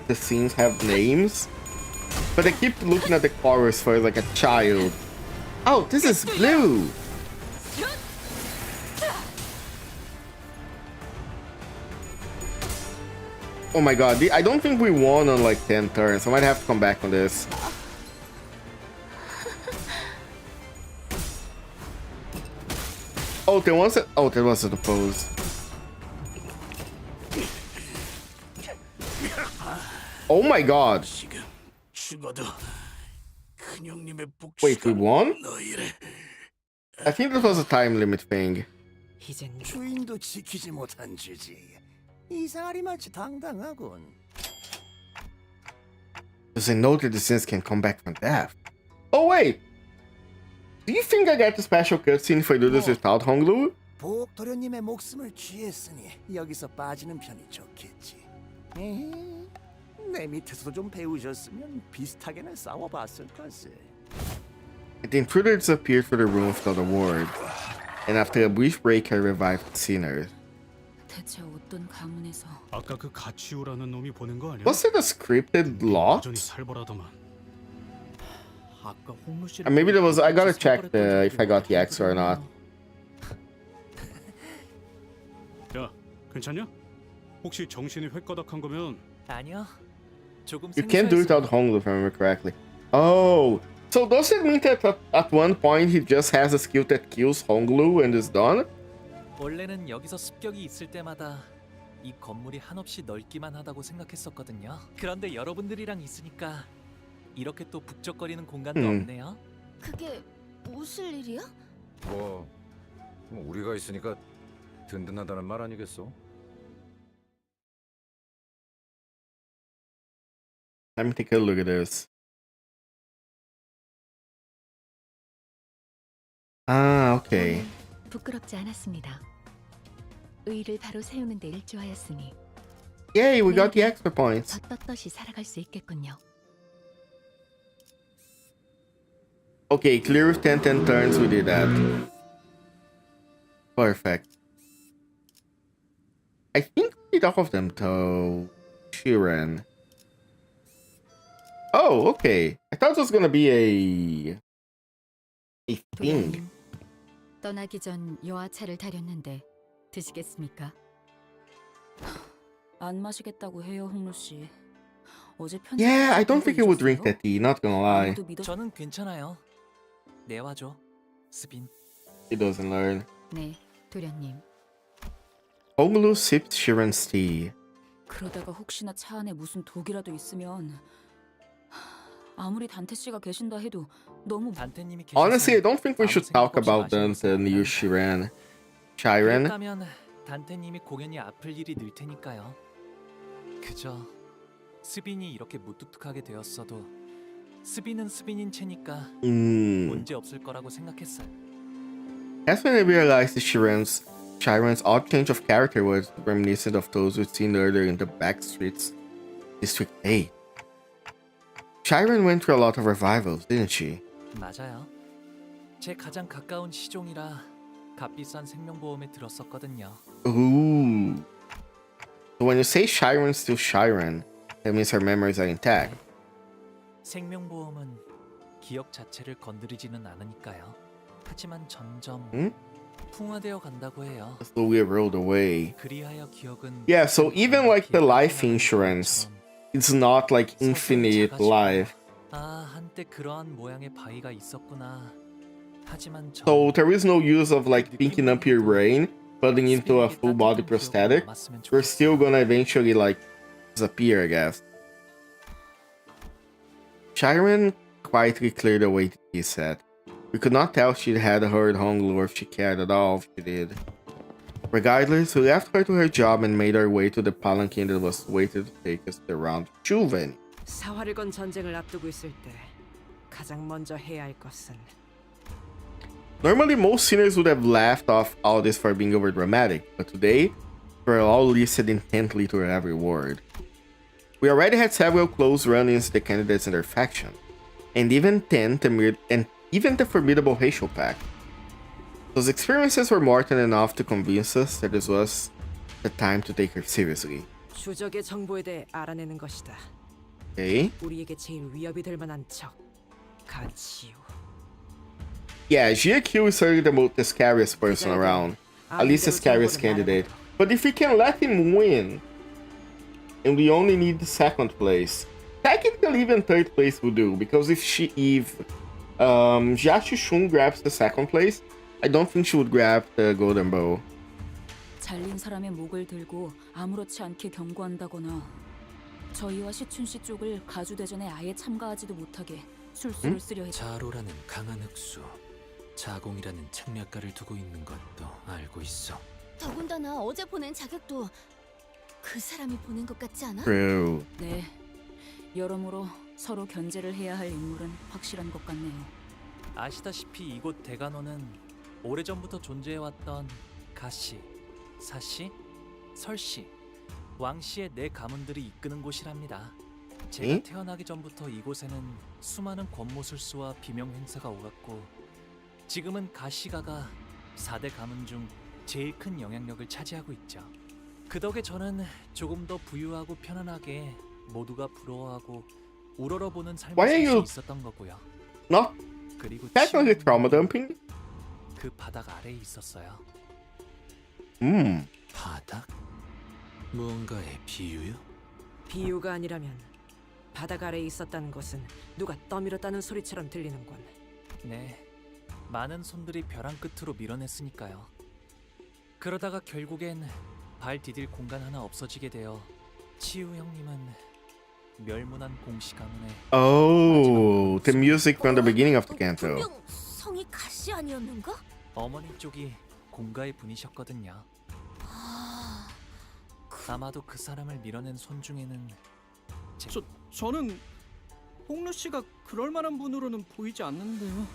the scenes have names, but I keep looking at the chorus for like a child. Oh, this is blue. Oh my god, I don't think we won on like 10 turns. I might have to come back on this. Oh, there was a pose. Oh my god. Wait, we won? I think that was a time limit thing. 주인도 지키지 못한 주지. 이상하리 마치 당당하군. Does it note that the sins can come back from death? Oh wait! Do you think I get the special cutscene if I do this without Honglu? 보옥 도련님의 목숨을 취했으니 여기서 빠지는 편이 좋겠지. 내 밑에서도 좀 배우셨으면 비슷하게는 싸워봤을 것을. The intruder disappeared for the room without a word, and after a brief break, I revived the sinners. 대체 어떤 가문에서 아까 그 가치우라는 놈이 보낸 거 아니야? Was it a scripted lot? 여전히 살벌하더만. Maybe there was. I gotta check if I got the extra or not. 야, 괜찮냐? 혹시 정신이 획가닥한 거면? 아니요. 조금 You can't do it without Honglu, if I remember correctly. Oh, so does it mean that at one point he just has a skill that kills Honglu and is done? 원래는 여기서 습격이 있을 때마다 이 건물이 한없이 넓기만 하다고 생각했었거든요. 그런데 여러분들이랑 있으니까 이렇게 또 북적거리는 공간도 없네요. 그게 무슨 일이야? 뭐 우리가 있으니까 든든하다는 말 아니겠어? Let me take a look at this. Ah, okay. 부끄럽지 않았습니다. 의를 바로 세우는 데 일조하였으니. Yay, we got the extra points. 더 떳떳이 살아갈 수 있겠군요. Okay, clear with 10 turns, we did that. Perfect. I think we did all of them to Shiren. Oh, okay. I thought it was gonna be a thing. 떠나기 전 여하차를 다렸는데 드시겠습니까? 안 마시겠다고 해요, 홍루 씨. 어제 Yeah, I don't think he would drink that tea, not gonna lie. 저는 괜찮아요. 내와줘, 스빈. He doesn't learn. 네, 도련님. Honglu sipped Shiren's tea. 그러다가 혹시나 차 안에 무슨 독이라도 있으면 아무리 단테 씨가 계신다 해도 너무 단테님이 Honestly, I don't think we should talk about the new Shiren. 그렇다면 단테님이 공연이 아플 일이 늘 테니까요. 그저 스빈이 이렇게 무뚝뚝하게 되었어도 스빈은 스빈인 채니까 문제 없을 거라고 생각했어요. That's when I realized that Shiren's odd change of character was reminiscent of those we'd seen earlier in the Backstreets District 8. Shiren went through a lot of revivals, didn't she? 맞아요. 제 가장 가까운 시종이라 값비싼 생명보험에 들었었거든요. Ooh. So when you say Shiren's still Shiren, that means her memories are intact. 생명보험은 기억 자체를 건드리지는 않으니까요. 하지만 점점 풍화되어 간다고 해요. slowly erode away. 그리하여 기억은 Yeah, so even like the life insurance, it's not like infinite life. 아, 한때 그러한 모양의 바위가 있었구나. 하지만 So there is no use of like pinking up your brain, putting into a full body prosthetic. You're still gonna eventually like disappear, I guess. Chiron quietly cleared away the tea set. We could not tell she had heard Honglu or if she cared at all if she did. Regardless, we left her to her job and made our way to the palanquin that was waiting to take us to the round Chuven. 사활을 건 전쟁을 앞두고 있을 때 가장 먼저 해야 할 것은 Normally, most sinners would have laughed off all this for being overdramatic, but today, we're all listened intently to her every word. We already had several close run-ins with the candidates in their faction, and even the formidable Racial Pack. Those experiences were more than enough to convince us that this was the time to take her seriously. 주적의 정보에 대해 알아내는 것이다. Okay? 우리에게 제일 위협이 될 만한 적, 가치요. Yeah, GQ is certainly the scariest person around. At least the scariest candidate. But if we can let him win, and we only need the second place, technically even third place will do, because if Jiashi Shun grabs the second place, I don't think she would grab the golden bow. 잘린 사람의 목을 들고 아무렇지 않게 경고한다거나 저희와 시춘 씨 쪽을 가주대전에 아예 참가하지도 못하게 술수를 쓰려 했다. 자로라는 강한 흑수, 자공이라는 책략가를 두고 있는 것도 알고 있어. 더군다나 어제 보낸 자격도 그 사람이 보낸 것 같지 않아? True. 네, 여러모로 서로 견제를 해야 할 인물은 확실한 것 같네요. 아시다시피 이곳 대간호는 오래전부터 존재해왔던 가씨, 사씨, 설씨, 왕씨의 네 가문들이 이끄는 곳이랍니다. 제가 태어나기 전부터 이곳에는 수많은 권모술수와 비명 행사가 오갔고 지금은 가시가가 4대 가문 중 제일 큰 영향력을 차지하고 있죠. 그 덕에 저는 조금 더 부유하고 편안하게 모두가 부러워하고 우러러보는 삶을 살 수 있었던 거고요. No? 그리고 Technically trauma dumping? 그 바닥 아래에 있었어요. 바닥? 무언가의 비유요? 비유가 아니라면 바닥 아래에 있었다는 것은 누가 떠밀었다는 소리처럼 들리는군. 네, 많은 손들이 벼랑 끝으로 밀어냈으니까요. 그러다가 결국엔 발 디딜 공간 하나 없어지게 되어 치유 형님은 멸문한 공시 가문에 Oh, the music from the beginning of the canto. 분명 성이 가시 아니었는가? 어머니 쪽이 공가의 분이셨거든요. 아마도 그 사람을 밀어낸 손 중에는 저는 홍루 씨가 그럴 만한 분으로는 보이지 않는데요.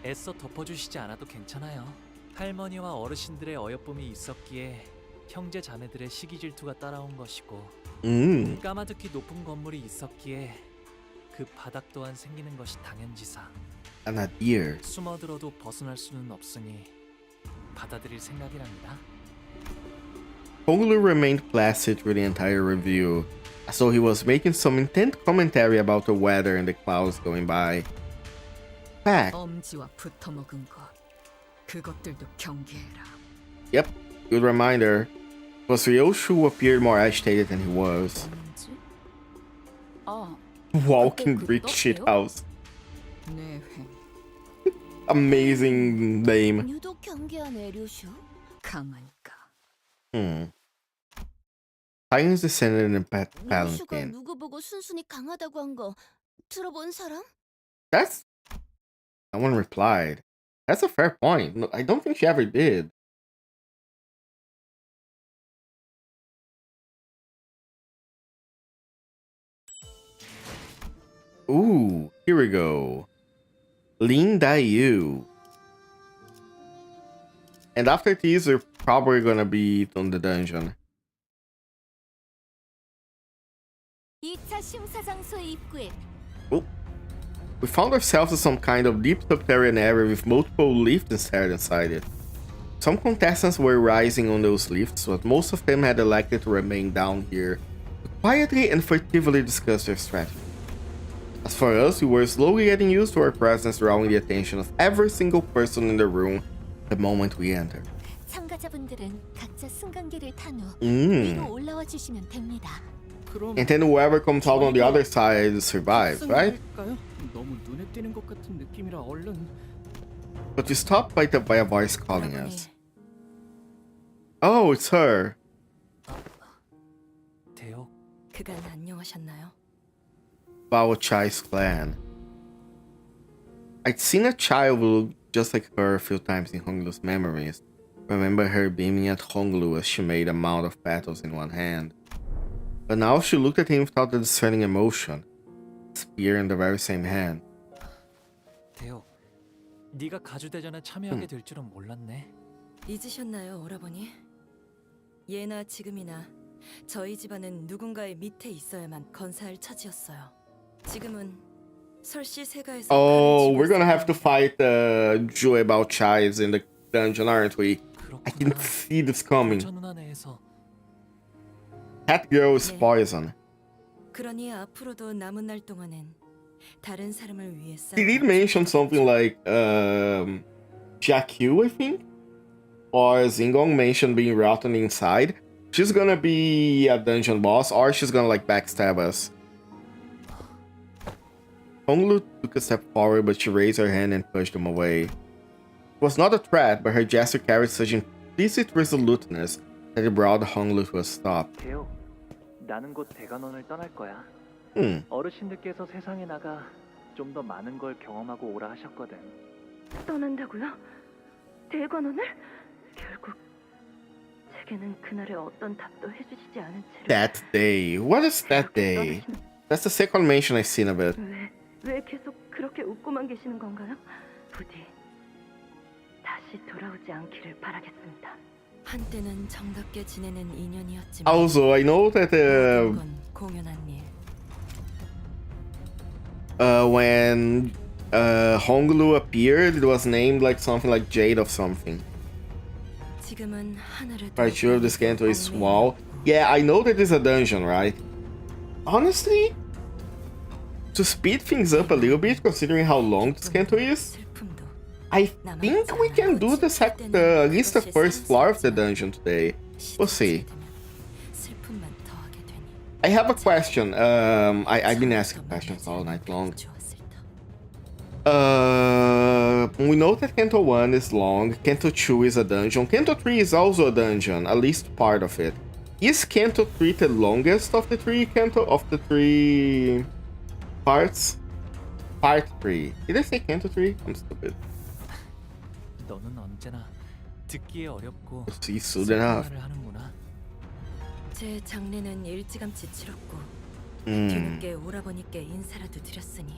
애써 덮어주시지 않아도 괜찮아요. 할머니와 어르신들의 어여쁨이 있었기에 형제 자매들의 시기 질투가 따라온 것이고 까마득히 높은 건물이 있었기에 그 바닥 또한 생기는 것이 당연지사. Anadir. 숨어들어도 벗어날 수는 없으니 받아들일 생각이랍니다. Honglu remained placid through the entire review, as though he was making some intent commentary about the weather and the clouds going by. Fact. 엄지와 붙어먹은 것, 그것들도 경계해라. Yep, good reminder. It was Ryoshu who appeared more agitated than he was. Walking brick shithouse. Amazing name. 유독 경계하네, 류슈. 강하니까. Titans descended in a 류슈가 palanquin. 누구 보고 순순히 강하다고 한 거 들어본 사람? That's... No one replied. That's a fair point. No, I don't think she ever did. Ooh, here we go. Lin Daiyu. And after these, we're probably gonna be on the dungeon. 2차 심사장소의 입구에 Oh. We found ourselves in some kind of deep subterranean area with multiple lifts installed inside it. Some contestants were rising on those lifts, but most of them had elected to remain down here to quietly and furtively discuss their strategy. As for us, we were slowly getting used to our presence, drawing the attention of every single person in the room the moment we enter. 참가자분들은 각자 승강기를 탄 후 Mm. 위로 올라와 주시면 됩니다. And then whoever comes out on the other side survives, right? 너무 눈에 띄는 것 같은 느낌이라 얼른. But we stopped by a voice calling us. Oh, it's her. 대역. 그간 안녕하셨나요? Bao Chai's clan. I'd seen a child who looked just like her a few times in Honglu's memories. Remember her beaming at Honglu as she made a mound of petals in one hand. But now she looked at him without a discerning emotion. Spear in the very same hand. 대역. 네가 가주대전에 참여하게 될 줄은 몰랐네. 잊으셨나요, 오라버니? 예나 지금이나 저희 집안은 누군가의 밑에 있어야만 건사할 처지였어요. 지금은 설씨 세가에서 Oh, we're gonna have to fight Jue Bao Chai's in the dungeon, aren't we? I can see this coming. That girl is poison. 그러니 앞으로도 남은 날 동안은 다른 사람을 위해 Did he mention something like Jiakyu, I think? Or Zingong mentioned being rotten inside? She's gonna be a dungeon boss, or she's gonna like backstab us. Honglu took a step forward, but she raised her hand and pushed him away. It was not a threat, but her gesture carried such implicit resoluteness that it brought Honglu to a stop. 대역. 나는 곧 대관원을 떠날 거야. 어르신들께서 세상에 나가 좀 더 많은 걸 경험하고 오라 하셨거든. 떠난다고요? 대관원을? 결국 제게는 그날의 어떤 답도 해주시지 않은 채로 That day. What is that day? That's the second mention I've seen of it. 왜 계속 그렇게 웃고만 계시는 건가요? 부디 다시 돌아오지 않기를 바라겠습니다. 한때는 정답게 지내는 인연이었지만 Also, I know that 공연한 일. when Honglu appeared, it was named like something like Jade of something. 지금은 하늘을 Right, sure, this Kanto is small. Yeah, I know that it's a dungeon, right? Honestly, to speed things up a little bit, considering how long this Kanto is, I think we can do at least the first floor of the dungeon today. We'll see. I have a question. I've been asking questions all night long. We know that Kanto 1 is long, Kanto 2 is a dungeon, Kanto 3 is also a dungeon, at least part of it. Is Kanto 3 the longest of the three parts? Part 3. Did I say Kanto 3? I'm stupid. 너는 언제나 듣기에 어렵고 See, soon enough. 말을 하는구나. 제 장례는 일찌감치 치렀고 뒤늦게 오라버니께 인사라도 드렸으니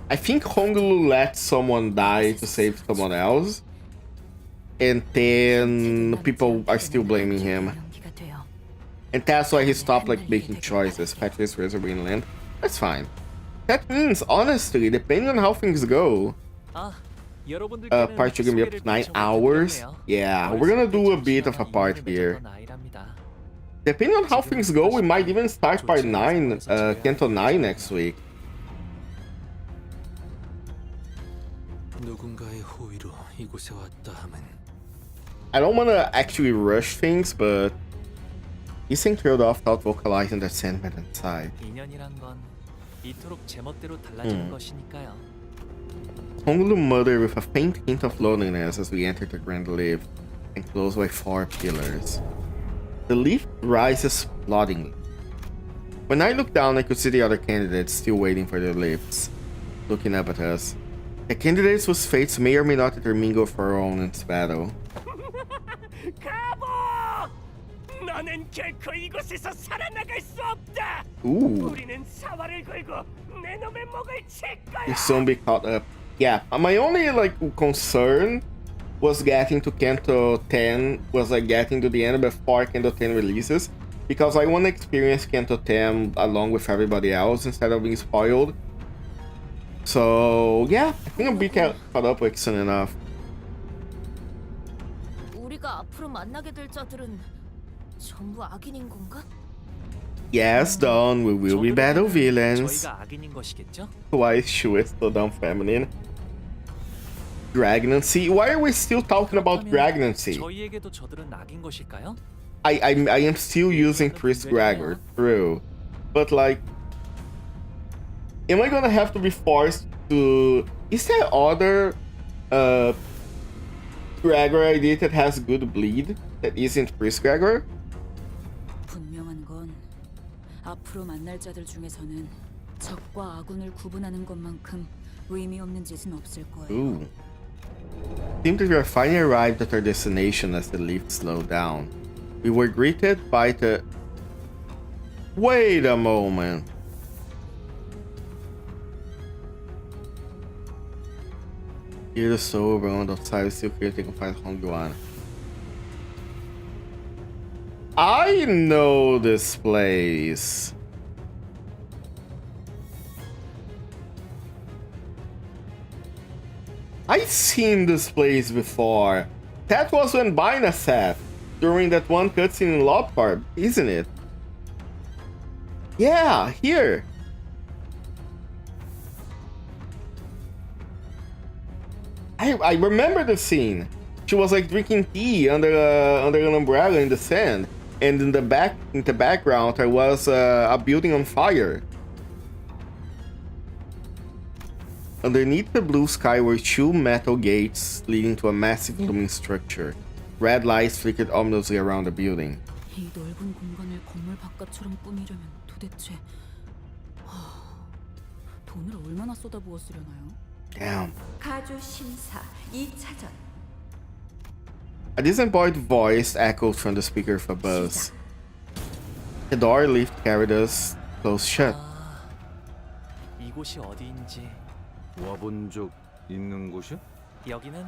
I think Honglu let someone die to save someone else, and then people are still blaming him. And that's why he stopped like making choices, Patrick's Razor Green Land. That's fine. That means, honestly, depending on how things go, part 2 gonna be up to 9 hours. Yeah, we're gonna do a bit of a part here. Depending on how things go, we might even start part 9, Kanto 9 next week. I don't wanna actually rush things, but Ising trailed off without vocalizing the sentiment inside. 인연이란 건 이토록 제멋대로 달라지는 것이니까요. Honglu muttered with a faint hint of loneliness as we entered the grand lift, enclosed by 4 pillars. The lift rises ploddingly. When I looked down, I could see the other candidates still waiting for their lifts, looking up at us. The candidates whose fates may or may not intermingle for our own in this battle. 너는 결코 이곳에서 살아나갈 수 없다. Ooh. 우리는 사활을 걸고 내 놈의 목을 칠 거야. You soon be caught up. Yeah, my only concern was getting to Kanto 10, was getting to the end before Kanto 10 releases, because I want to experience Kanto 10 along with everybody else instead of being spoiled. So yeah, I think I'll be caught up with soon enough. 우리가 앞으로 만나게 될 자들은 전부 악인인 건가? Yes, Dawn, we will be battle villains. 저희가 악인인 것이겠죠? Why is Shu so damn feminine? Pregnancy? Why are we still talking about pregnancy? 저희에게도 저들은 낙인 것일까요? I am still using Priest Gregor, true. But like, am I gonna have to be forced to... Is there other Gregor ID that has good bleed that isn't Priest Gregor? 분명한 건 앞으로 만날 자들 중에서는 적과 아군을 구분하는 것만큼 의미 없는 짓은 없을 거예요. Ooh. Seems that we are finally arrived at our destination as the lift slowed down. We were greeted by the... Wait a moment. Hear the soul around outside, still clear they can find Hongguan. I know this place. I've seen this place before. That was when Bina sat during that one cutscene in Lobcorp, isn't it? Yeah, here. I remember the scene. She was like drinking tea under an umbrella in the sand, and in the background there was a building on fire. Underneath the blue sky were two metal gates leading to a massive looming structure. Red lights flickered ominously around the building. 이 넓은 공간을 건물 바깥처럼 꾸미려면 도대체 돈을 얼마나 쏟아부었으려나요? Damn. 가주 심사 2차전. A disembodied voice echoed from the speaker of a bus. The door lift carried us closed shut. 이곳이 어디인지. 와본 적 있는 곳이야? 여기는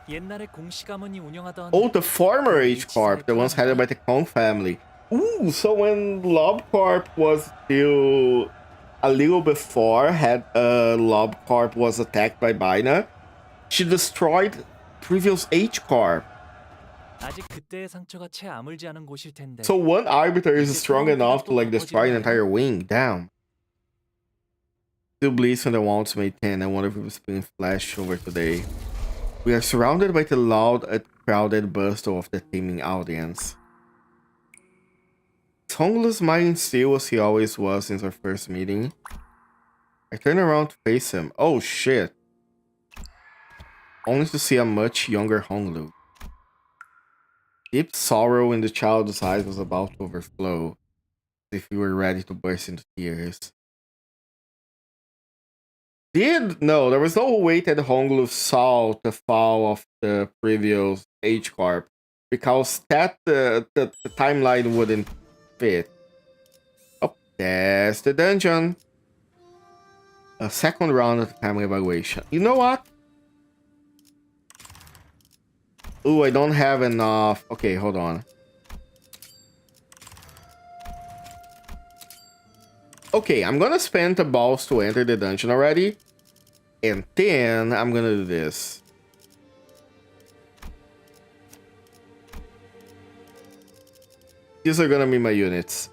옛날에 공씨 가문이 운영하던. Oh, the former H-Corp, the ones headed by the Kong family. Ooh, so when LobCorp was still a little before, LobCorp was attacked by Bina, she destroyed previous H-Corp. 아직 그때의 상처가 채 아물지 않은 곳일 텐데. So one arbiter is strong enough to like destroy an entire wing. Damn. Still bleeds from the wounds made 10. I wonder if it was being flashed over today. We are surrounded by the loud, crowded bustle of the teeming audience. Is Honglu smiling still as he always was since our first meeting? I turn around to face him. Oh shit. Only to see a much younger Honglu. Deep sorrow in the child's eyes was about to overflow, as if he were ready to burst into tears. No, there was no way that Honglu saw the fall of the previous H-Corp, because that the timeline wouldn't fit. Oh, there's the dungeon. A second round of the family evaluation. You know what? Ooh, I don't have enough. Okay, hold on. Okay, I'm gonna spend the balls to enter the dungeon already. And then I'm gonna do this. These are gonna be my units.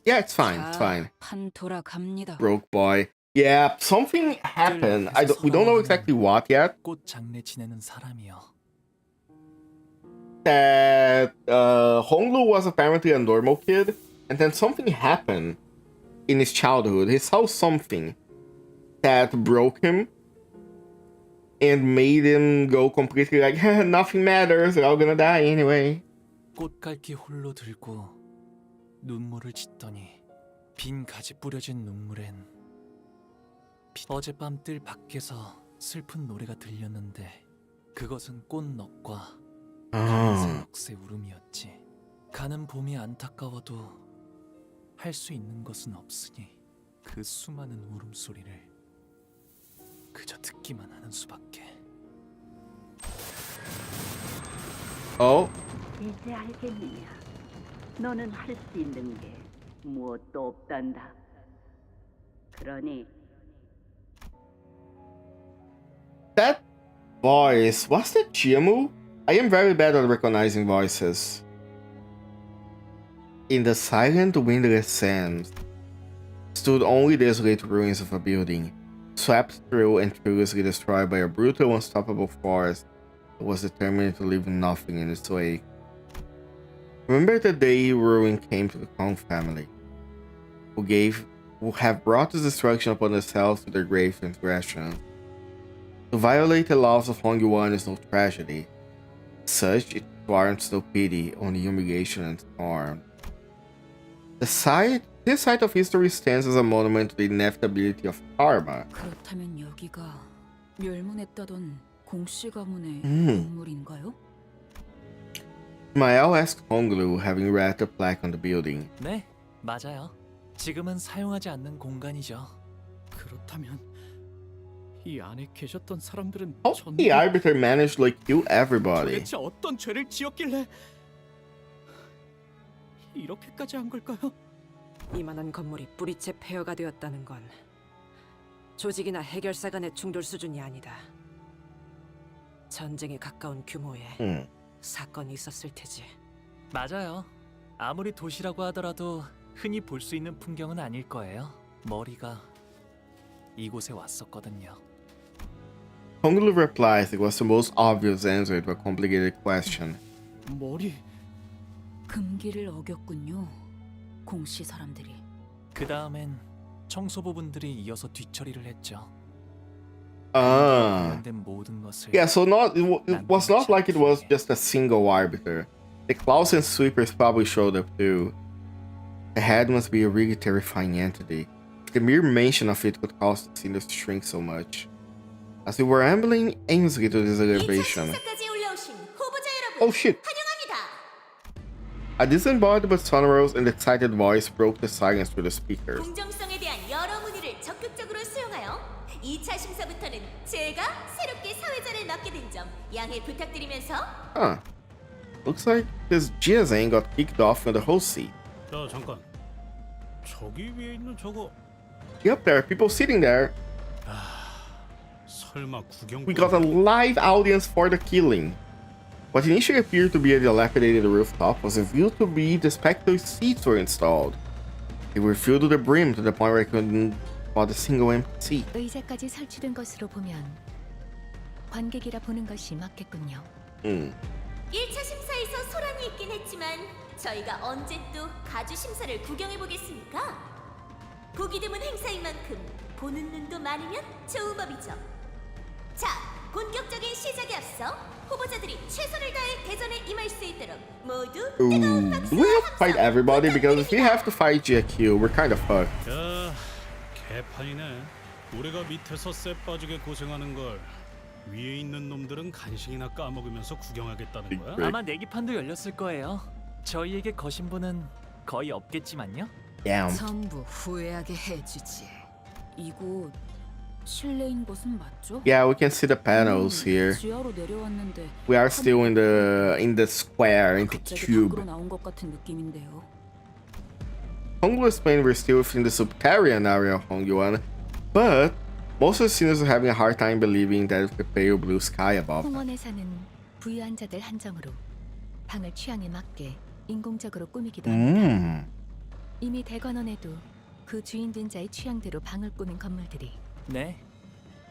Yeah, it's fine. It's fine. 판 돌아갑니다. Broke boy. Yeah, something happened. We don't know exactly what yet. 꽃 장례 지내는 사람이요. That Honglu was apparently a normal kid, and then something happened in his childhood. He saw something that broke him and made him go completely like, nothing matters, we're all gonna die anyway. 꽃갈기 홀로 들고 눈물을 짓더니 빈 가지 뿌려진 눈물엔 어젯밤 뜰 밖에서 슬픈 노래가 들렸는데 그것은 꽃넋과 가는 새 울음이었지. 가는 봄이 안타까워도 할 수 있는 것은 없으니 그 수많은 울음소리를 그저 듣기만 하는 수밖에. Oh? 이제 알겠느냐? 너는 할 수 있는 게 무엇도 없단다. 그러니 That voice, was that Chiamu? I am very bad at recognizing voices. In the silent, windless sands stood only desolate ruins of a building. swept through and furiously destroyed by a brutal, unstoppable force that was determined to leave nothing in its wake. Remember the day ruin came to the Kong family, who have brought this destruction upon themselves through their grave transgressions. To violate the laws of Hong Yuan is no tragedy. Such it warrants no pity, only humiliation and scorn. This site of history stands as a monument to the inevitability of karma. 그렇다면 여기가 멸문했다던 공씨 가문의 음. 건물인가요? Ismael asked Honglu, having read the plaque on the building. 네, 맞아요. 지금은 사용하지 않는 공간이죠. 그렇다면 이 안에 계셨던 사람들은 How did the arbiter manage to kill everybody? 도대체 어떤 죄를 지었길래 이렇게까지 한 걸까요? 이만한 건물이 뿌리채 폐허가 되었다는 건 조직이나 해결사 간의 충돌 수준이 아니다. 전쟁에 가까운 규모의 사건이 있었을 테지. 맞아요. 아무리 도시라고 하더라도 흔히 볼 수 있는 풍경은 아닐 거예요. 머리가 이곳에 왔었거든요. Honglu replies it was the most obvious answer to a complicated question. 머리. 금기를 어겼군요. 공씨 사람들이. 그 다음엔 청소부분들이 이어서 뒤처리를 했죠. 관련된 모든 것을 Yeah, so it was not like it was just a single arbiter. The claws and sweepers probably showed up too. The head must be a really terrifying entity. The mere mention of it could cause the scene to shrink so much. As we were ambling aimlessly to this elevation. Oh shit! A disembodied but sonorous and excited voice broke the silence through the speakers. 공정성에 대한 여러 문의를 적극적으로 수용하여 2차 심사부터는 제가 새롭게 사회자를 맡게 된 점 양해 부탁드리면서 Huh. Looks like this Jiazeng got kicked off from the host seat. 자 잠깐. 저기 위에 있는 저거 Yep, there are people sitting there. 설마 구경. We got a live audience for the killing. What initially appeared to be a dilapidated rooftop was revealed to be the spectral seats were installed. They were filled to the brim to the point where I couldn't spot a single empty seat. 의자까지 설치된 것으로 보면 관객이라 보는 것이 맞겠군요. 1차 심사에서 소란이 있긴 했지만 저희가 언제 또 가주 심사를 구경해 보겠습니까? 보기 드문 행사인 만큼 보는 눈도 많으면 좋은 법이죠. 자, 본격적인 시작에 앞서 후보자들이 최선을 다해 대전에 임할 수 있도록 모두 뜨거운 Do 박수와 we have to fight everybody? Because if we have to fight GQ, we're kind of fucked. 야, 개판이네. 우리가 밑에서 쎄 빠지게 고생하는 걸 위에 있는 놈들은 간식이나 까먹으면서 구경하겠다는 거야? 아마 내기판도 열렸을 거예요. 저희에게 거신 분은 거의 없겠지만요. Damn. 전부 후회하게 해주지. 이곳 실내인 곳은 맞죠? Yeah, we can see the panels here. 지하로 내려왔는데 We are still in the square, in the 갑자기 cube. 밖으로 나온 것 같은 느낌인데요. Honglu explained we're still within the subterranean area of Hongyuan, but most of the seniors are having a hard time believing that it's the pale blue sky above them. 홍원에 사는 부유한 자들 한정으로 방을 취향에 맞게 인공적으로 꾸미기도 합니다. 이미 대관원에도 그 주인 된 자의 취향대로 방을 꾸민 건물들이. 네.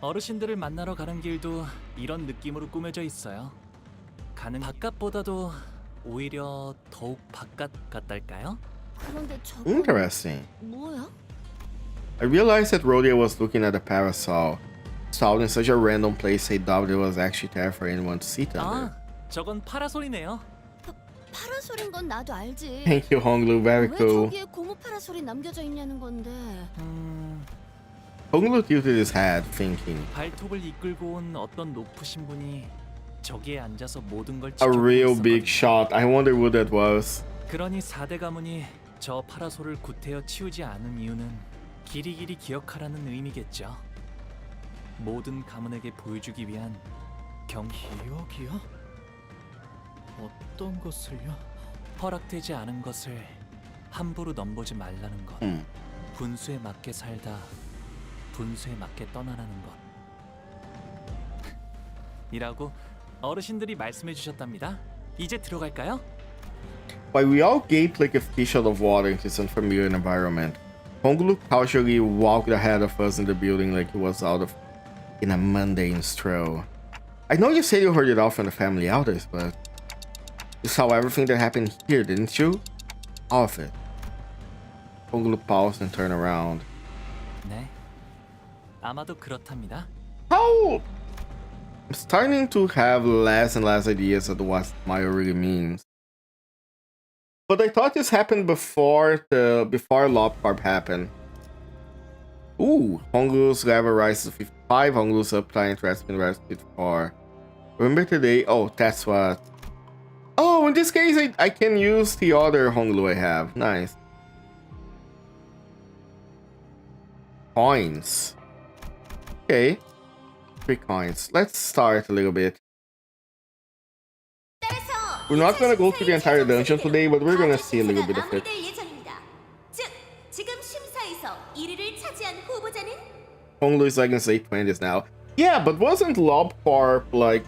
어르신들을 만나러 가는 길도 이런 느낌으로 꾸며져 있어요. 가는 바깥보다도 오히려 더욱 바깥 같달까요? 그런데 저건 Interesting. 뭐야? I realized that Rodeo was looking at the parasol, installed in such a random place I doubted it was actually there for anyone to sit under. 아, 저건 파라솔이네요. 파라솔인 건 나도 알지. Thank you, Honglu. Very 왜 cool. 저기에 고무 파라솔이 남겨져 있냐는 건데. Honglu tilted his head, thinking. 발톱을 이끌고 온 어떤 높으신 분이 저기에 앉아서 모든 걸 A 지켜보고 real 있었거든요. big shot. I wonder who that was. 그러니 4대 가문이 저 파라솔을 구태여 치우지 않은 이유는 길이길이 기억하라는 의미겠죠. 모든 가문에게 보여주기 위한 기억이요? 어떤 것을요? 허락되지 않은 것을 함부로 넘보지 말라는 것. 분수에 맞게 살다 분수에 맞게 떠나라는 것. 이라고 어르신들이 말씀해 주셨답니다. 이제 들어갈까요? While we all gaped like a fish out of water into this unfamiliar environment, Honglu casually walked ahead of us in the building like he was out of in a mundane stroll. I know you said you heard it all from the family elders, but you saw everything that happened here, didn't you? All of it. Honglu paused and turned around. 네, 아마도 그렇답니다. How? I'm starting to have less and less ideas of what Mayo really means. But I thought this happened before Lobcorp happened. Ooh, Honglu's level rises to 55. Honglu's uptime interest been raised to 54. Remember today? Oh, that's what. Oh, in this case, I can use the other Honglu I have. Nice. Coins. Okay. 3 coins. Let's start a little bit. We're not gonna go through the entire dungeon today, but we're gonna see a little bit of it. Honglu is like in his late 20s now. Yeah, but wasn't Lobcorp like...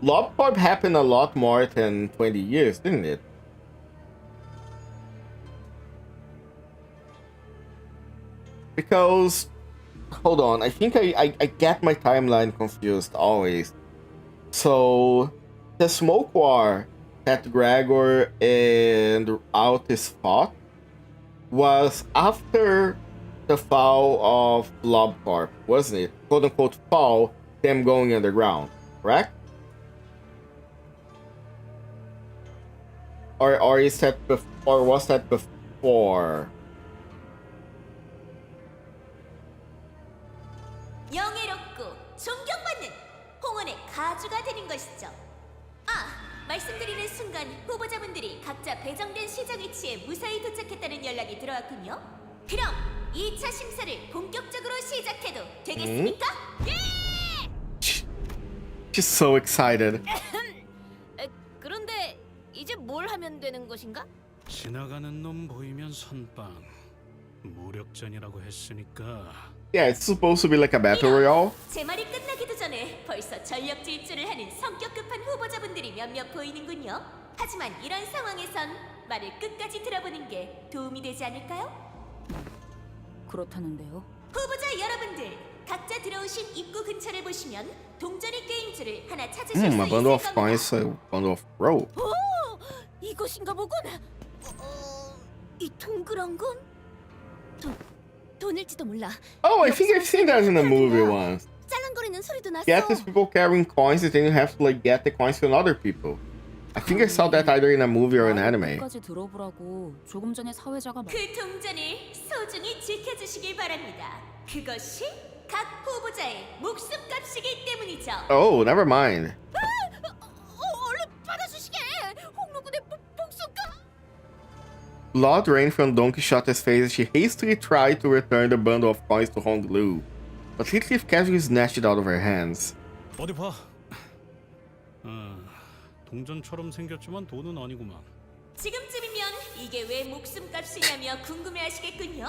Lobcorp happened a lot more than 20 years, didn't it? Because... Hold on, I think I get my timeline confused always. So... The Smoke War that Gregor and Altis fought was after the fall of Lobcorp, wasn't it? Quote unquote fall, them going underground, correct? Or is that or was that before? 영예롭고 존경받는 홍원의 가주가 되는 것이죠. 말씀드리는 순간 후보자분들이 각자 배정된 시장 위치에 무사히 도착했다는 연락이 들어왔군요. 그럼 2차 심사를 본격적으로 시작해도 되겠습니까? 예! She's so excited. 그런데 이제 뭘 하면 되는 것인가? 지나가는 놈 보이면 선빵. 무력전이라고 했으니까. Yeah, it's supposed to be like a battle royale. 제 말이 끝나기도 전에 벌써 전력 질주를 하는 성격 급한 후보자분들이 몇몇 보이는군요. 하지만 이런 상황에선 말을 끝까지 들어보는 게 도움이 되지 않을까요? 그렇다는데요. 후보자 여러분들, 각자 들어오신 입구 근처를 보시면 동전의 게임줄을 하나 찾으실 수 A 있을 bundle of 겁니다. coins, a bundle of rope. 오, 이것인가 보군. 이 동그란 건 돈일지도 몰라. Oh, I think I've seen that in a movie once. 짤랑거리는 소리도 났어. Get these people carrying coins, and then you have to like get the coins from other people. I think I saw that either in a movie or an anime. 끝까지 들어보라고 조금 전에 사회자가 그 동전을 소중히 지켜주시길 바랍니다. 그것이 각 후보자의 목숨값이기 때문이죠. Oh, never mind. 얼른 받아주시게. 홍로군의 목숨값. Blood rained from Don Quixote's face as she hastily tried to return the bundle of coins to Honglu, but Heathcliff casually snatched it out of her hands. 어디 봐. 동전처럼 생겼지만 돈은 아니구만. 지금쯤이면 이게 왜 목숨값이냐며 궁금해하시겠군요.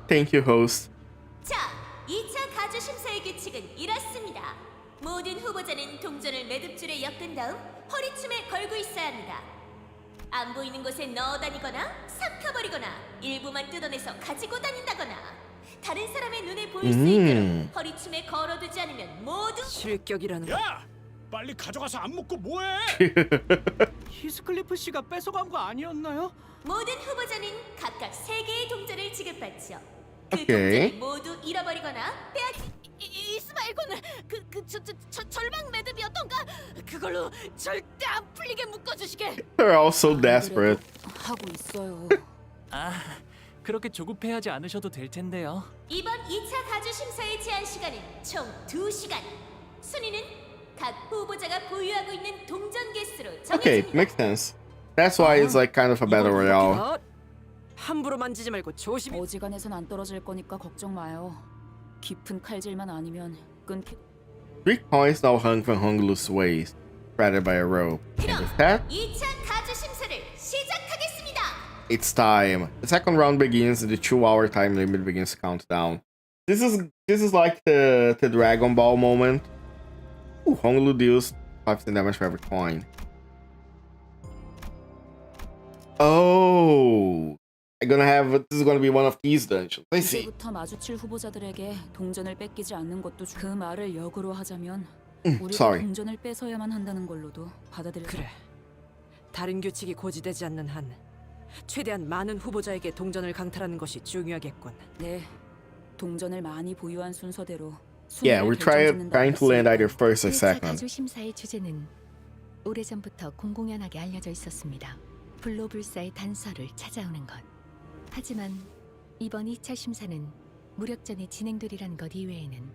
Thank you, host. 자, 2차 가주 심사의 규칙은 이렇습니다. 모든 후보자는 동전을 매듭줄에 엮은 다음 허리춤에 걸고 있어야 합니다. 안 보이는 곳에 넣어 다니거나 삭혀버리거나 일부만 뜯어내서 가지고 다닌다거나 다른 사람의 눈에 보일 수 있도록 허리춤에 걸어두지 않으면 모두 실격이라는. 야! 빨리 가져가서 안 먹고 뭐해? 히스클리프 씨가 뺏어간 거 아니었나요? 모든 후보자는 각각 3개의 동전을 지급받죠. 그 오케이. 동전을 모두 잃어버리거나 빼앗기. 이스마일군은 절망 매듭이었던가? 그걸로 절대 안 풀리게 묶어주시게. They're all so desperate. 하고 있어요. 그렇게 조급해하지 않으셔도 될 텐데요. 이번 2차 가주 심사의 제한 시간은 총 2시간. 순위는 각 후보자가 보유하고 있는 동전 개수로 Okay, 정해집니다. makes sense. That's why it's like kind of a battle royale. 함부로 만지지 말고 조심히. 어지간해선 안 떨어질 거니까 걱정 마요. 깊은 칼질만 아니면 끊기. 3 coins now hung from Honglu's waist, threaded by a rope. And with that, 2차 가주 심사를 시작하겠습니다. it's time. The second round begins and the 2-hour time limit begins to count down. This is like the Dragon Ball moment. Ooh, Honglu deals 5% damage for every coin. Oh, This is gonna be one of these dungeons. Let's see. 이제부터 마주칠 후보자들에게 동전을 뺏기지 않는 것도 그 말을 역으로 하자면 우리가 sorry. 동전을 뺏어야만 한다는 걸로도 받아들여. 그래. 다른 규칙이 고지되지 않는 한 최대한 많은 후보자에게 동전을 강탈하는 것이 중요하겠군. 네, 동전을 많이 보유한 순서대로. Yeah, we're trying to land either first or 1차 second. 가주 심사의 주제는 오래전부터 공공연하게 알려져 있었습니다. 불로불사의 단서를 찾아오는 것. 하지만 이번 2차 심사는 무력전에 진행되리란 것 이외에는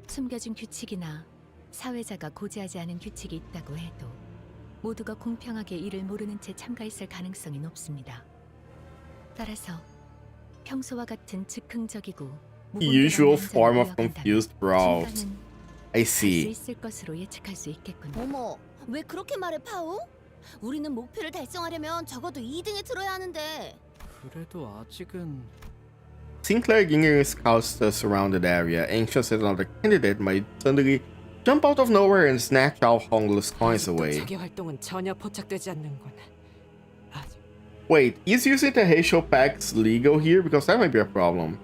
숨겨진 규칙이나 사회자가 고지하지 않은 규칙이 있다고 해도 모두가 공평하게 이를 모르는 채 참가했을 가능성이 높습니다. 따라서 평소와 같은 즉흥적이고 The usual form of confused brawls. I see. 할수 있을 것으로 예측할 수 있겠군요. 어머, 왜 그렇게 말해, 파우? 우리는 목표를 달성하려면 적어도 2등에 들어야 하는데. 그래도 아직은 Sinclair Ginger scouts the surrounded area, anxious that another candidate might suddenly jump out of nowhere and snatch all Honkers coins away. 적의 활동은 전혀 포착되지 않는군. Wait, is using the Heisho packs legal here? Because that might be a problem.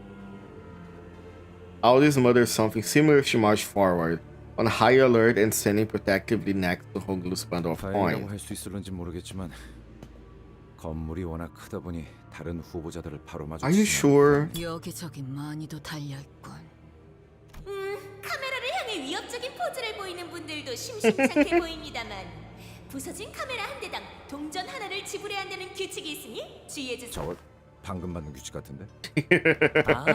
Audis mutters something similar as she marched forward, on high alert and standing protectively next to Honglus bundle of 다행이라고 coins. 할 수 있을런지 모르겠지만 건물이 워낙 크다 보니 다른 후보자들을 바로 마주. Are you sure? 여기저기 많이도 달려있군. 카메라를 향해 위협적인 포즈를 보이는 분들도 심심찮게 보입니다만 부서진 카메라 한 대당 동전 하나를 지불해야 한다는 규칙이 있으니 주의해주세요. 저거 방금 받는 규칙 같은데? 아,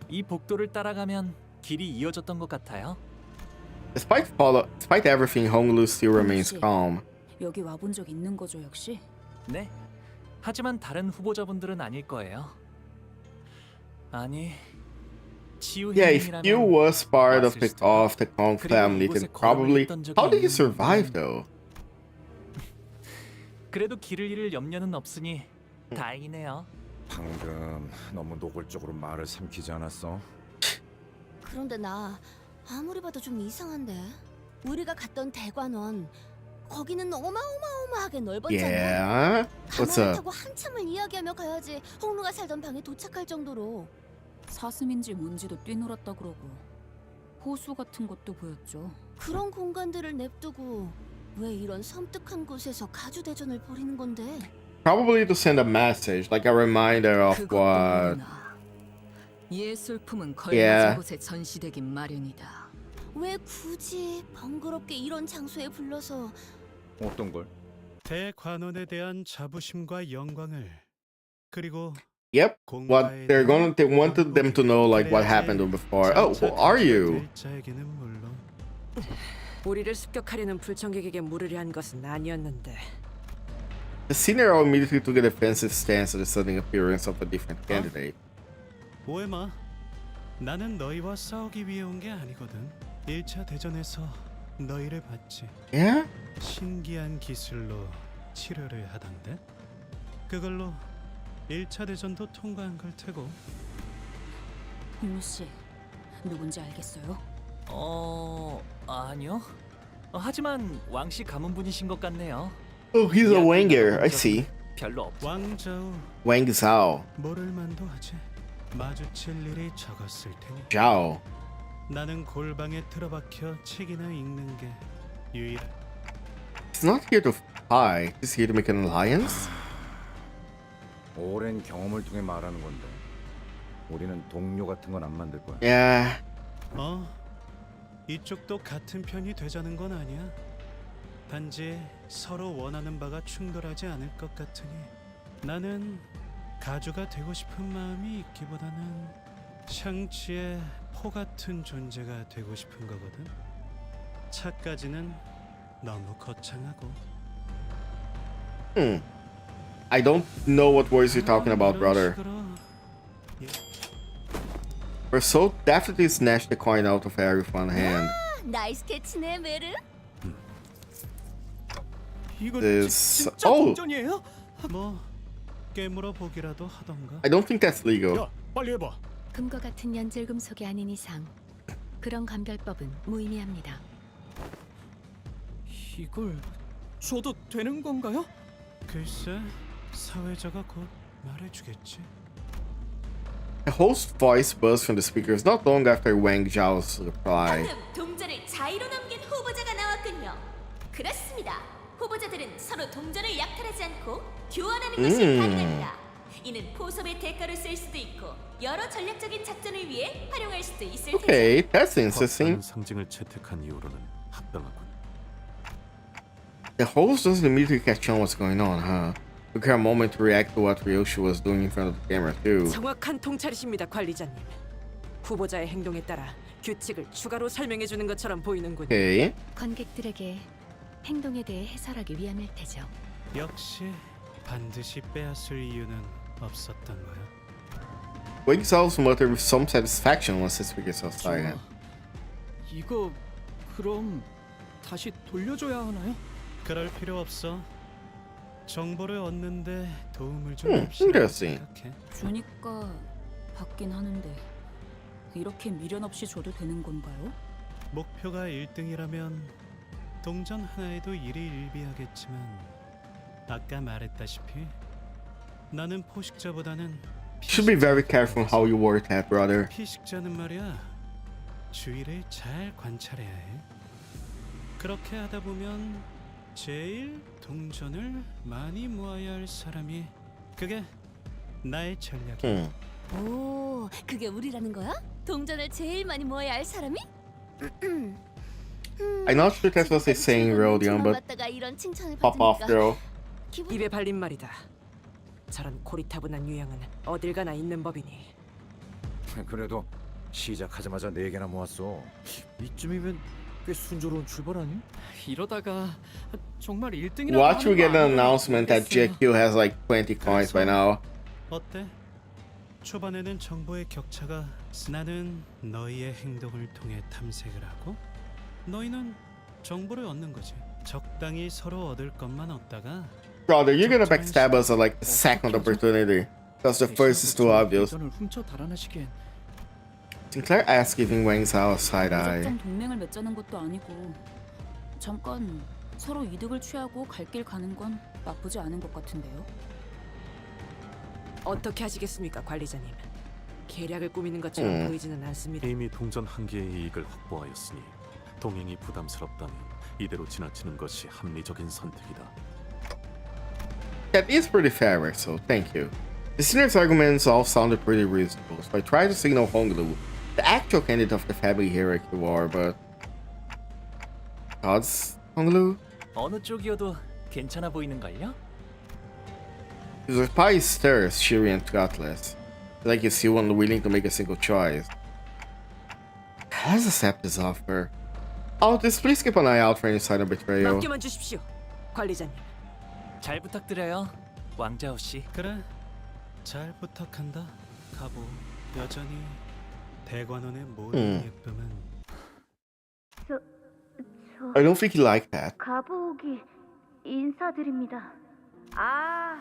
이 복도를 따라가면 길이 이어졌던 것 같아요. Despite everything, Honglus still remains calm. 여기 와본 적 있는 거죠, 역시? 네. 하지만 다른 후보자분들은 아닐 거예요. 아니, Yeah, if you was part of the Kong family, then probably. How did you survive though? 그래도 길을 잃을 염려는 없으니 다행이네요. 방금 너무 노골적으로 말을 삼키지 않았어? 그런데 나 아무리 봐도 좀 이상한데. 우리가 갔던 대관원 거기는 어마어마하게 넓었잖아. Yeah. What's 가마를 up? 타고 한참을 이야기하며 가야지 홍루가 살던 방에 도착할 정도로. 사슴인지 뭔지도 뛰놀았다 그러고 호수 같은 것도 보였죠. 그런 공간들을 냅두고 왜 이런 섬뜩한 곳에서 가주 대전을 벌이는 건데? Probably to send a message, like a reminder of what. 예술품은 Yeah. 걸맞은 곳에 전시되긴 마련이다. 왜 굳이 번거롭게 이런 장소에 불러서? 어떤 걸? 대관원에 대한 자부심과 영광을 그리고 Yep. What they wanted them to know, like what happened before. Oh, who are you? 자에게는 물론 우리를 습격하려는 불청객에게 물으려 한 것은 아니었는데. The senior immediately took a defensive stance at the sudden appearance of a different candidate. 오해 마. 나는 너희와 싸우기 위해 온 게 아니거든. 1차 대전에서 너희를 봤지. Yeah? 신기한 기술로 치료를 하던데. 그걸로 1차 대전도 통과한 걸 테고. 홍루 씨, 누군지 알겠어요? 아니요. 하지만 왕씨 가문분이신 것 같네요. Oh, he's a Wanger. I see. 별로 없. 왕자우. Wang Zhao. 모를 만도 하지. 마주칠 일이 적었을 테니. Zhao. 나는 골방에 틀어박혀 책이나 읽는 게 유일. He's not here to fight. He's here to make an alliance. 오랜 경험을 통해 말하는 건데 우리는 동료 같은 건 안 만들 거야. Yeah. 이쪽도 같은 편이 되자는 건 아니야. 단지 서로 원하는 바가 충돌하지 않을 것 같으니 나는 가주가 되고 싶은 마음이 있기보다는 샹치의 포 같은 존재가 되고 싶은 거거든. 차까지는 너무 거창하고. I don't know what words you're talking about, brother. Persaud definitely snatched the coin out of Hare with one hand. 나이스 캐치네, 메르. This. Oh! 뭐 깨물어 보기라도 하던가. I don't think that's legal. 빨리 해봐. 금과 같은 연질금속이 아닌 이상 그런 감별법은 무의미합니다. 이걸 줘도 되는 건가요? 글쎄, 사회자가 곧 말해주겠지. A host's voice burst from the speakers not long after Wang Zhao's reply. 방금 동전을 자의로 넘긴 후보자가 나왔군요. 그렇습니다. 후보자들은 서로 동전을 약탈하지 않고 교환하는 것이 가능합니다. 이는 포섭의 대가로 쓸 수도 있고 여러 전략적인 작전을 위해 활용할 수도 있을 테죠. Okay, that's interesting. 상징을 채택한 이후로는 합당하군. The host doesn't immediately catch on what's going on, huh? Took her a moment to react to what Ryoshi was doing in front of the camera too. 정확한 통찰이십니다, 관리자님. 후보자의 행동에 따라 규칙을 추가로 설명해 주는 것처럼 보이는군요. Okay. 관객들에게 행동에 대해 해설하기 위함일 테죠. 역시 반드시 빼앗을 이유는 없었던 거야. Wang Zhao's muttered with some satisfaction once the speaker saw silent. 이거 그럼 다시 돌려줘야 하나요? 그럴 필요 없어. 정보를 얻는데 도움을 좀 Interesting. 주니까 받긴 하는데 이렇게 미련 없이 줘도 되는 건가요? 목표가 1등이라면 동전 하나에도 일희일비하겠지만 아까 말했다시피 나는 포식자보다는 Should be very careful how you word that, brother. 피식자는 말이야 주위를 잘 관찰해야 해. 그렇게 하다 보면 제일 동전을 많이 모아야 할 사람이 그게 나의 전략이야. 오, 그게 우리라는 거야? 동전을 제일 많이 모아야 할 사람이? I'm not sure that's what they're saying, Rodion, but 받다가 이런 칭찬을 pop off, 받으니까 girl. 입에 발린 말이다. 저런 고리타분한 유형은 어딜 가나 있는 법이니. 그래도 시작하자마자 4개나 모았어. 이쯤이면 꽤 순조로운 출발 아니? 이러다가 정말 1등이라고 Watch we get an announcement that JQ has like 20 coins by now. 어때? 초반에는 정보의 격차가 나는 너희의 행동을 통해 탐색을 하고 너희는 정보를 얻는 거지. 적당히 서로 얻을 것만 얻다가 Brother, you're gonna backstab us at like the second opportunity. Because the first is too obvious. 동전을 훔쳐 달아나시기엔 Sinclair asked, giving Wang Zhao a side eye. 무작정 동맹을 맺자는 것도 아니고 잠깐 서로 이득을 취하고 갈 길 가는 건 나쁘지 않은 것 같은데요. 어떻게 하시겠습니까, 관리자님? 계략을 꾸미는 것처럼 보이지는 않습니다. 이미 동전 한 개의 이익을 확보하였으니 동행이 부담스럽다면 이대로 지나치는 것이 합리적인 선택이다. That is pretty fair, so thank you. The senior's arguments all sounded pretty reasonable, so I tried to signal Honglu, the actual candidate of the family hierarchy war, but... Gods, Honglu? 어느 쪽이어도 괜찮아 보이는걸요? His reply stirs Shiri and Gutless. Like he's still unwilling to make a single choice. Let's accept this offer. Just please keep an eye out for any sign of betrayal. 맡겨만 주십시오, 관리자님. 잘 부탁드려요, 왕자오 씨. 그래, 잘 부탁한다. 가보. 여전히 대관원의 모든 예쁨은 I don't think he liked that. 가보기 인사드립니다. 아,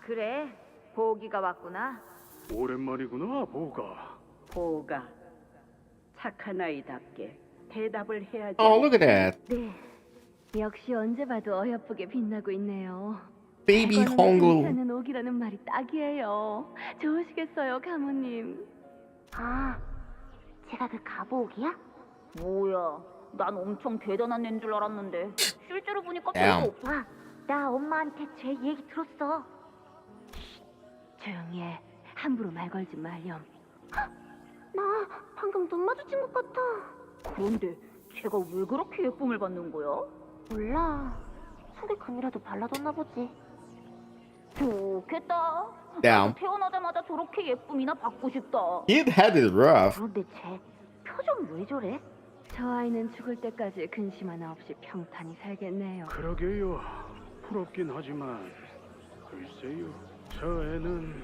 그래. 보기가 왔구나. 오랜만이구나, 보가. 보가 착한 아이답게 대답을 해야지. Oh, look at that. 네. 역시 언제 봐도 어여쁘게 빛나고 있네요. Baby Honglu. 괜찮은 옥이라는 말이 딱이에요. 좋으시겠어요, 가모님. 아, 제가 그 가보옥이야? 뭐야, 난 엄청 대단한 애인 줄 알았는데 실제로 보니까 별거 없어. 아, 나 엄마한테 제 얘기 들었어. 조용히 해. 함부로 말 걸지 말렴. 나 방금 눈 마주친 것 같아. 그런데 걔가 왜 그렇게 예쁨을 받는 거야? 몰라. 속에 금이라도 발라뒀나 보지. 좋겠다. Damn. 태어나자마자 저렇게 예쁨이나 받고 싶다. Kid had it rough. 그런데 쟤 표정 왜 저래? 저 아이는 죽을 때까지 근심 하나 없이 평탄히 살겠네요. 그러게요. 부럽긴 하지만 글쎄요. 저 애는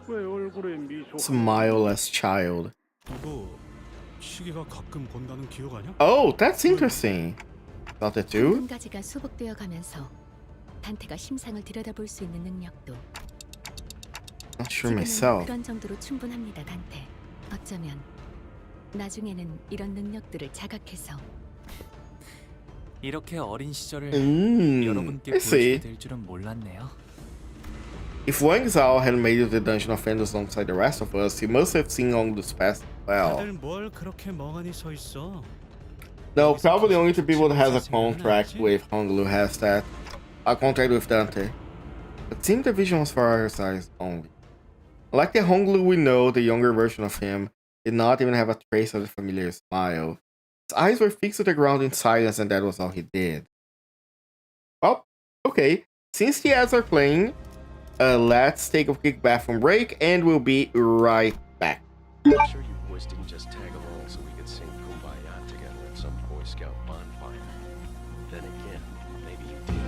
왜 얼굴에 미소가 Smileless child. 이거 시계가 가끔 본다는 기억 아니야? Oh, that's interesting. Not that too? 한 가지가 수복되어 가면서 단테가 심상을 들여다볼 수 있는 능력도 Not sure 지금은 myself. 그런 정도로 충분합니다, 단테. 어쩌면 나중에는 이런 능력들을 자각해서 이렇게 어린 시절을 I 여러분께 see. 보여주게 될 줄은 몰랐네요. If Wang Zhao had made it to the Dungeon of Endless alongside the rest of us, he must have seen Honglu's past well. 다들 뭘 그렇게 멍하니 서 있어? No, probably only the people that has a contract with Honglu has that. A contract with Dante. It seemed the vision was for our size only. Like the Honglu we know, the younger version of him did not even have a trace of the familiar smile. His eyes were fixed to the ground in silence, and that was all he did. Well, okay. Since the ads are playing, let's take a quick bathroom break, and we'll be right back. I'm sure you boys didn't just tag along so we could sing Kumbaya together at some Boy Scout bonfire. Then again, maybe you did.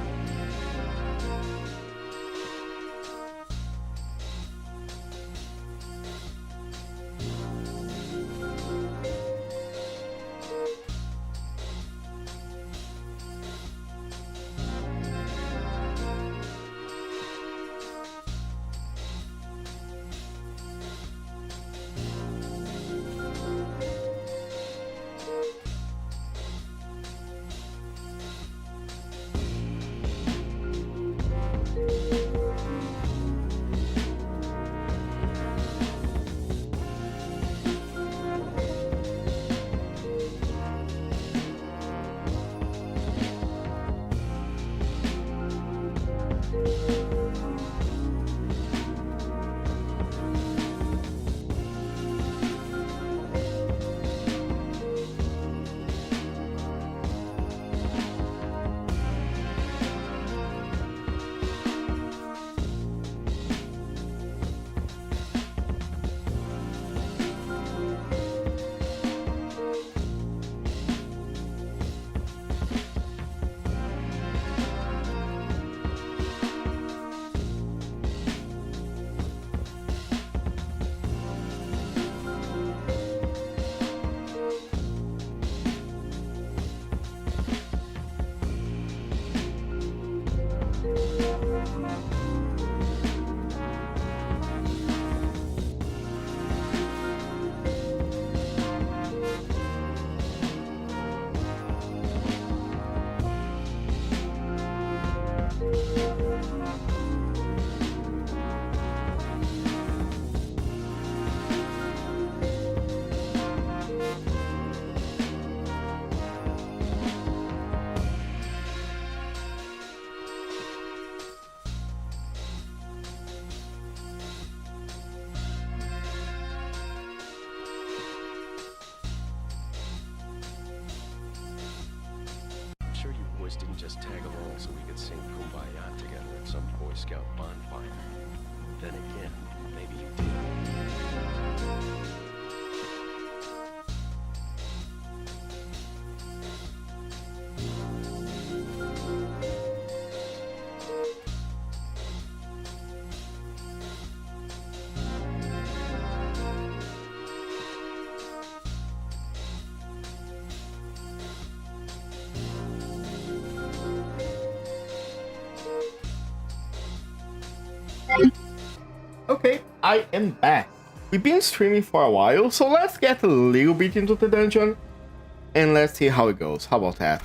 Sure you boys didn't just tag along so we could sing Kumbaya together at some Boy Scout bonfire. Then again, maybe you did. Okay, I am back. We've been streaming for a while, so let's get a little bit into the dungeon and let's see how it goes. How about that?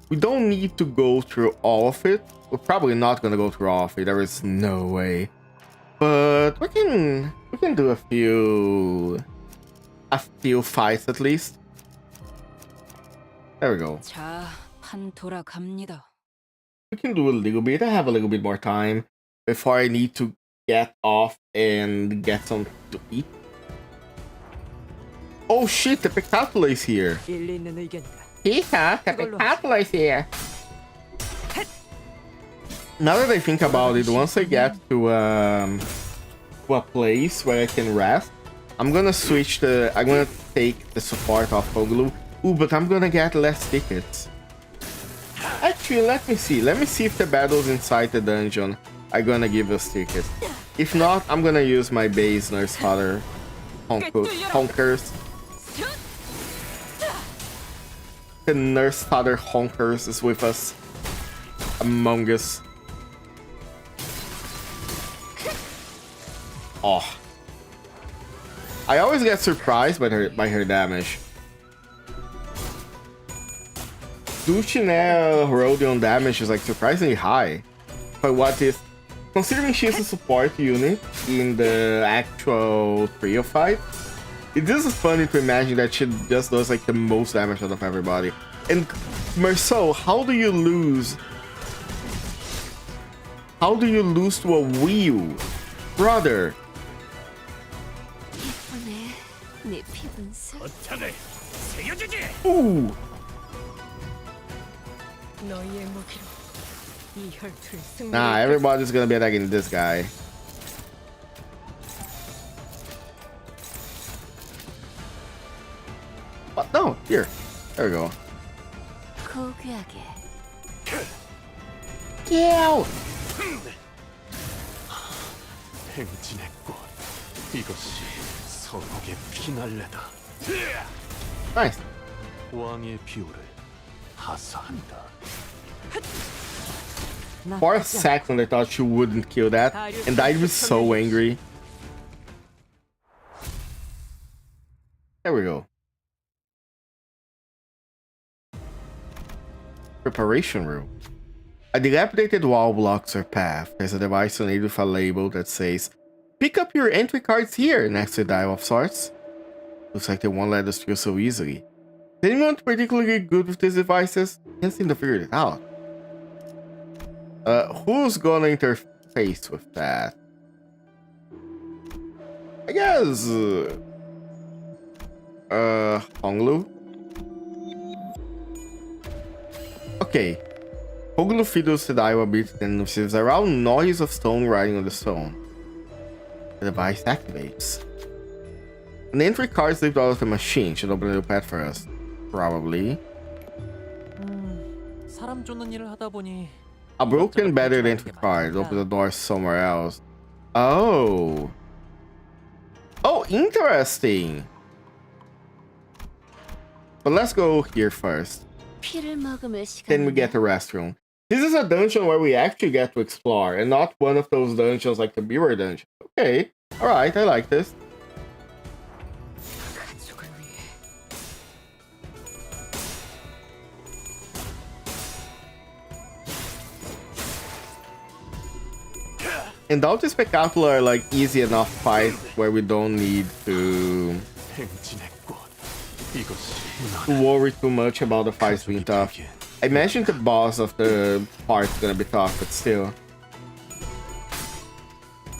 We don't need to go through all of it. We're probably not gonna go through all of it. There is no way. But we can do a few fights at least. There we go. 자, 판 돌아갑니다. We can do a little bit. I have a little bit more time before I need to get off and get something to eat. Oh shit, the Pectatula is here. 일리 있는 의견이다. Yeah, the Pectatula is here. Now that I think about it, once I get to a place where I can rest, I'm gonna take the support off Honglu. Ooh, but I'm gonna get less tickets. Actually, let me see if the battles inside the dungeon are gonna give us tickets. If not, I'm gonna use my base Nurse Father Honkers. The Nurse Father Honkers is with us. Among us. Oh. I always get surprised by her damage. Dulcinea Herodion damage is like surprisingly high. But what is considering she is a support unit in the actual trio fight, it is funny to imagine that she just does like the most damage out of everybody. And Marceau, how do you lose? How do you lose to a wheel, brother? Ooh. Nah, everybody's gonna be attacking this guy. What? No, here. There we go. Kill! 행진의 꽃, 이것이 선옥의 피날레다. Nice. 왕의 비호를 하사한다. For a second, I thought she wouldn't kill that, and I was so angry. There we go. Preparation room. A dilapidated wall blocks her path. There's a device on it with a label that says, "Pick up your entry cards here," next to a dial of sorts. Looks like they won't let us through so easily. Is anyone particularly good with these devices? Can't seem to figure it out. Who's gonna interface with that? I guess Honglu? Okay. Honglu fiddles the dial a bit and receives a round noise of stone riding on the stone. The device activates. An entry card slipped out of the machine. Should open a new path for us. Probably. 사람 쫓는 일을 하다 보니 A broken battered entry card. Open the door somewhere else. Oh. Oh, interesting. But let's go here first. Then we get the restroom. This is a dungeon where we actually get to explore, and not one of those dungeons like the Mirror dungeon. Okay, alright, I like this. And Doubt Spectacular are like easy enough fights where we don't need to worry too much about the fights being tough. I mentioned the boss of the part is gonna be tough, but still.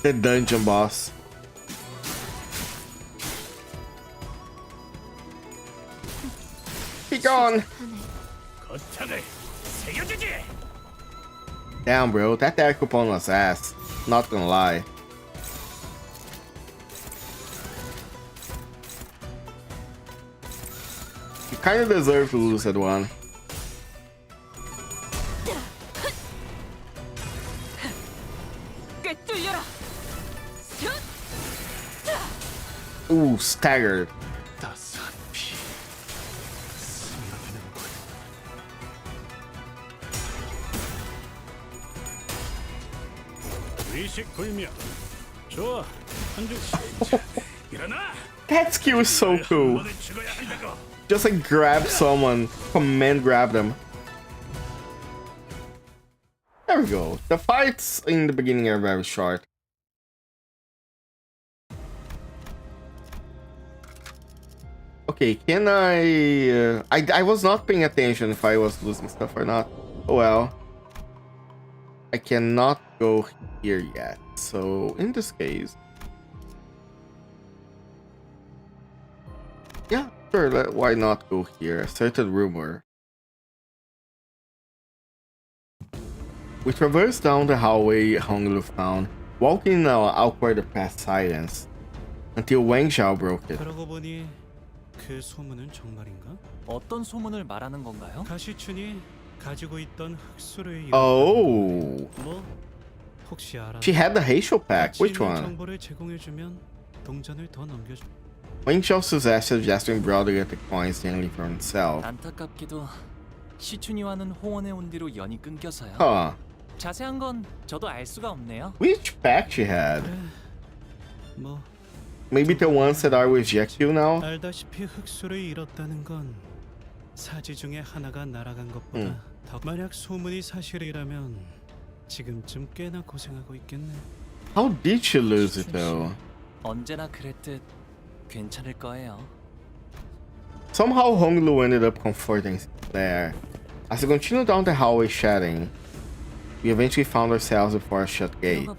The dungeon boss. Be gone! Damn, bro, that air coupon was ass. Not gonna lie. You kinda deserve to lose that one. Ooh, staggered. That skill is so cool. Just like grab someone, command grab them. There we go. The fights in the beginning are very short. Okay, can I was not paying attention if I was losing stuff or not. Oh well. I cannot go here yet. So in this case, yeah, sure, why not go here? A certain rumor. We traverse down the hallway Honglu found, walking in our awkward past silence, until Wang Xiao broke it. 그러고 보니 그 소문은 정말인가? 어떤 소문을 말하는 건가요? 가시춘이 가지고 있던 흑수를 Oh, 뭐 혹시 알아? she had the Heisho pack. Which one? 정보를 제공해주면 동전을 더 넘겨줘. Wang Xiao suggested gesturing broadly at the coins dangling from himself. 안타깝게도 시춘이와는 홍원에 온 뒤로 연이 끊겨서요. Huh. 자세한 건 저도 알 수가 없네요. Which pack she had? 뭐 Maybe the ones that are with GQ now? 알다시피 흑수를 잃었다는 건 사지 중에 하나가 날아간 것보다 더 만약 소문이 사실이라면 지금쯤 꽤나 고생하고 있겠네. How did she lose it though? 언제나 그랬듯 괜찮을 거예요. Somehow Honglu ended up comforting there. As we continued down the hallway chatting, we eventually found ourselves before a shut gate.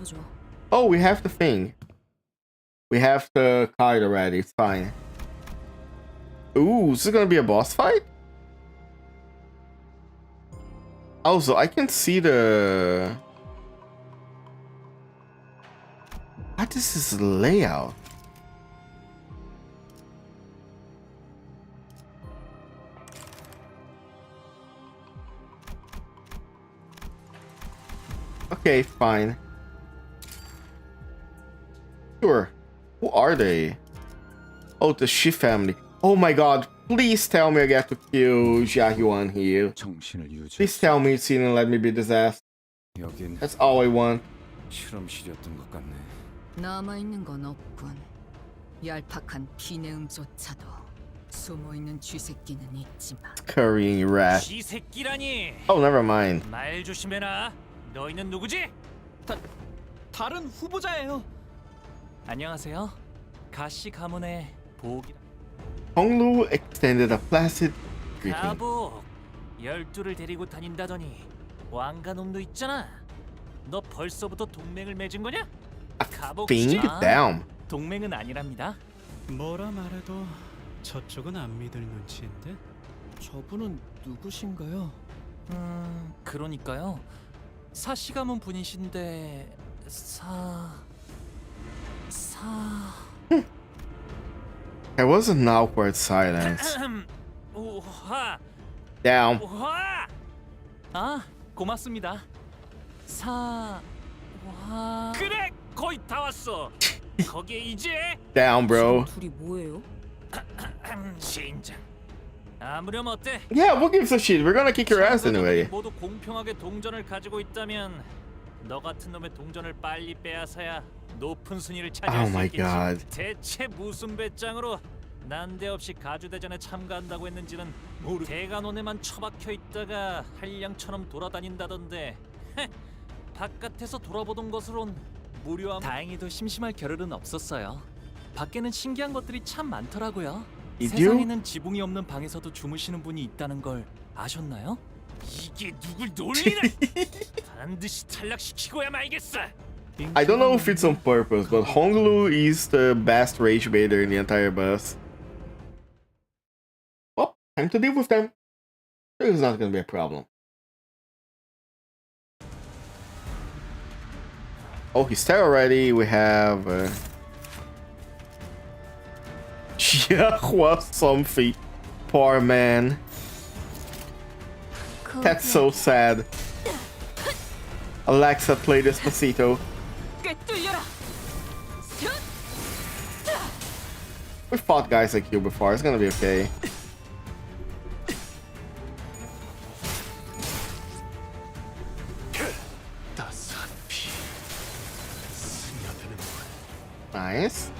Oh, we have the thing. We have the card already, it's fine. Ooh, is this gonna be a boss fight? Also, I can see the... What is this layout? Okay, fine. Sure. Who are they? Oh, the Shi family. Oh my god, please tell me I get to kill Jiahyuan here. Please tell me it's and let me be disaster. That's all I want. 실험실이었던 것 같네. 남아있는 건 없군. 얄팍한 비내음조차도 숨어있는 쥐새끼는 있지만. Currying rat. 쥐새끼라니. Oh, never mind. 말 조심해라. 너희는 누구지? 다른 후보자예요. 안녕하세요. 가시 가문의 보기. Honglu extended a placid greeting. 가복. 12를 데리고 다닌다더니 왕가놈도 있잖아. 너 벌써부터 동맹을 맺은 거냐? 가복 Think down. 동맹은 아니랍니다. 뭐라 말해도 저쪽은 안 믿을 눈치인데. 저분은 누구신가요? 그러니까요. 사시 가문 분이신데 There was an awkward silence. 우화. Down. 우화. 아, 고맙습니다. 그래, 거의 다 왔어. 거기에 이제 Down, bro. 둘이 뭐예요? 진짜. 아무렴 어때? Yeah, who gives a shit? We're gonna kick your ass anyway. 모두 공평하게 동전을 가지고 있다면 너 같은 놈의 동전을 빨리 빼앗아야 높은 순위를 차지할 Oh 수 my 있겠지. god. 대체 무슨 배짱으로 난데없이 가주대전에 참가한다고 했는지는 모르. 대간원에만 처박혀 있다가 한량처럼 돌아다닌다던데. 바깥에서 돌아보던 것으론 무료함. 다행히도 심심할 겨를은 없었어요. 밖에는 신기한 것들이 참 많더라고요. 세상에는 지붕이 없는 방에서도 주무시는 분이 있다는 걸 아셨나요? 이게 누굴 놀리나? 반드시 탈락시키고야 말겠어. I don't know if it's on purpose, but Honglu is the best rage baiter in the entire bus. Well, time to deal with them. It's not gonna be a problem. Oh, he's there already. We have... Yahua something. Poor man. That's so sad. Alexa, play Despacito. We fought guys like you before. It's gonna be okay. Nice.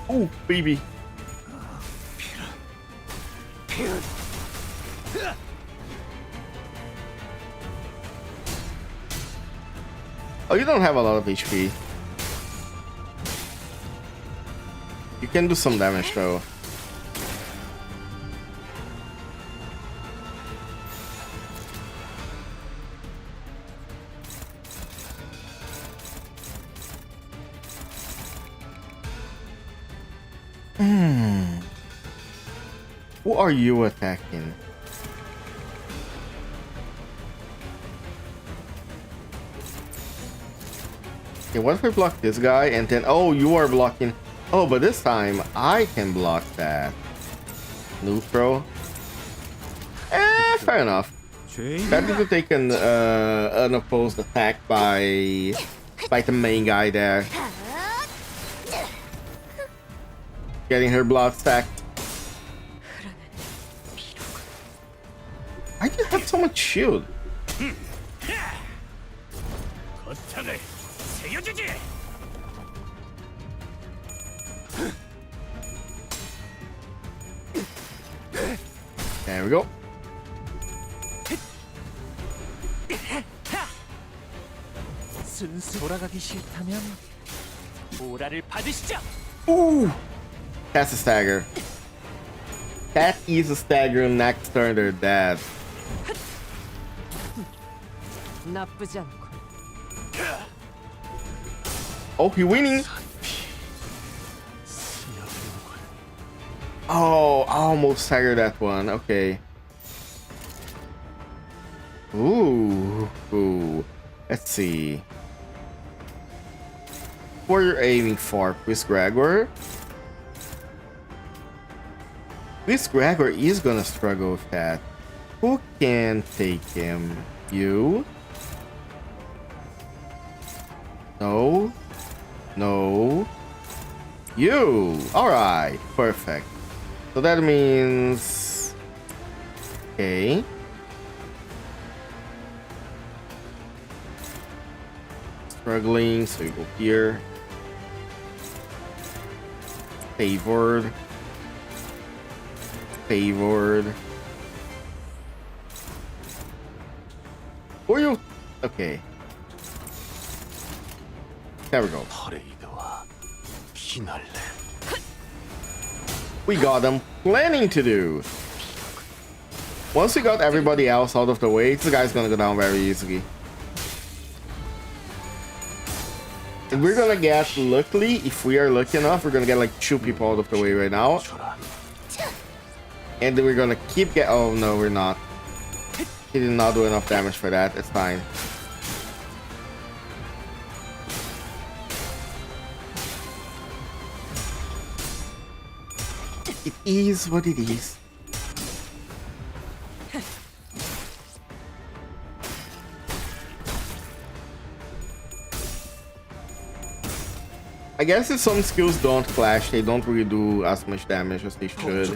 Oh, baby. Oh, you don't have a lot of HP. You can do some damage though. Who are you attacking? Okay, what if we block this guy and then... Oh, you are blocking... Oh, but this time I can block that. Neutral. Fair enough. Better to take an unopposed attack by the main guy there. Getting her blood stacked. Why do you have so much shield? 보여주지. There we go. 순수 돌아가기 싫다면 오라를 받으시죠. Ooh, that's a stagger. That is a stagger. Next turn they're dead. 나쁘지 않고. Oh, he winning. Oh, I almost staggered that one. Okay. Ooh. Let's see. What you're aiming for, Chris Gregor? Chris Gregor is gonna struggle with that. Who can take him? You? No. You! Alright, perfect. So that means... Okay. Struggling, so you go here. Favored. Or you... Okay. There we go. We got them planning to do. Once we got everybody else out of the way, this guy's gonna go down very easily. And we're gonna get, luckily, if we are lucky enough, we're gonna get like 2 people out of the way right now. And then we're gonna keep oh no, we're not. He did not do enough damage for that, it's fine. It is what it is. I guess if some skills don't clash, they don't really do as much damage as they should.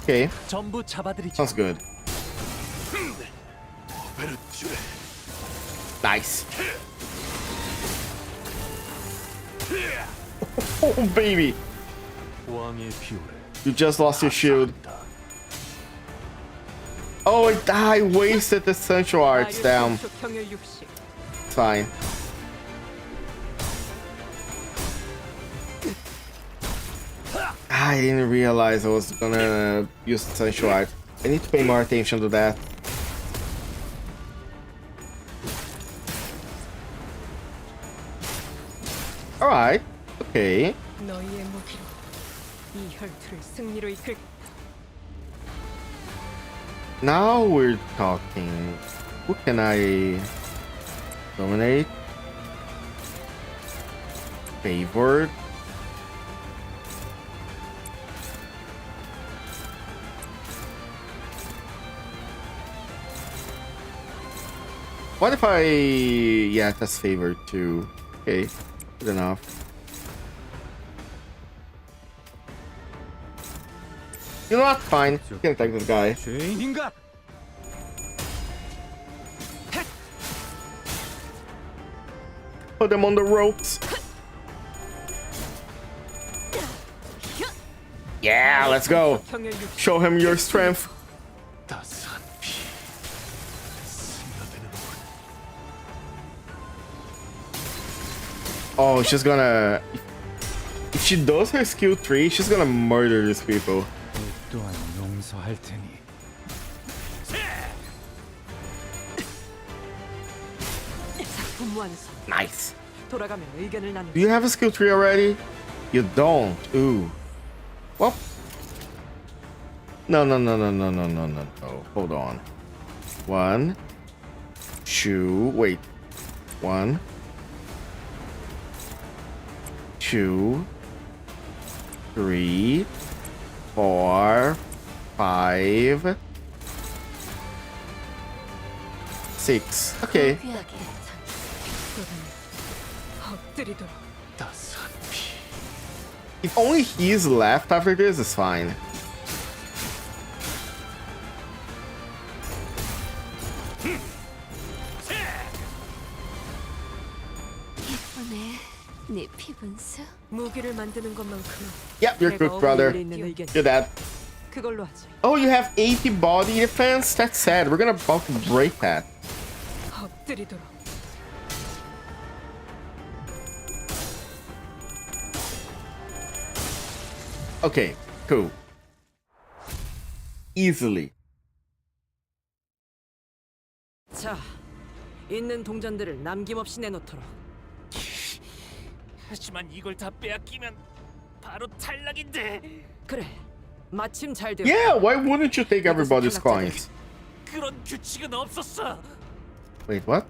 Okay, sounds good. Nice. Oh baby! You just lost your shield. Oh, I wasted the Central Arts, damn. It's fine. I didn't realize I was gonna use the Central Arts. I need to pay more attention to that. Alright, okay. Now we're talking. Who can I dominate? Favored. What if I... Yeah, that's favored too. Okay, good enough. You know what? Fine. You can attack this guy. Put them on the ropes. Yeah, let's go. Show him your strength. Oh, she's gonna... If she does her skill 3, she's gonna murder these people. Nice. Do you have a skill 3 already? You don't. Ooh. Well. No. Hold on. 1, 2. Wait. 1, 2, 3, 4, 5, 6. Okay. If only he's left after this, it's fine. 만드는 것만큼 Yep, you're 내가 cooked, brother. 어머니에 있는 의견이 You're dead. 그걸로 하지. Oh, you have 80 body defense? That's sad. We're gonna about to break that. 엎드리도록. Okay, cool. Easily. 자, 있는 동전들을 남김없이 내놓도록. 하지만 이걸 다 빼앗기면 바로 탈락인데. 그래, 마침 잘 되었다. Yeah, why wouldn't you take everybody's coins? 그런 규칙은 없었어. Wait, what?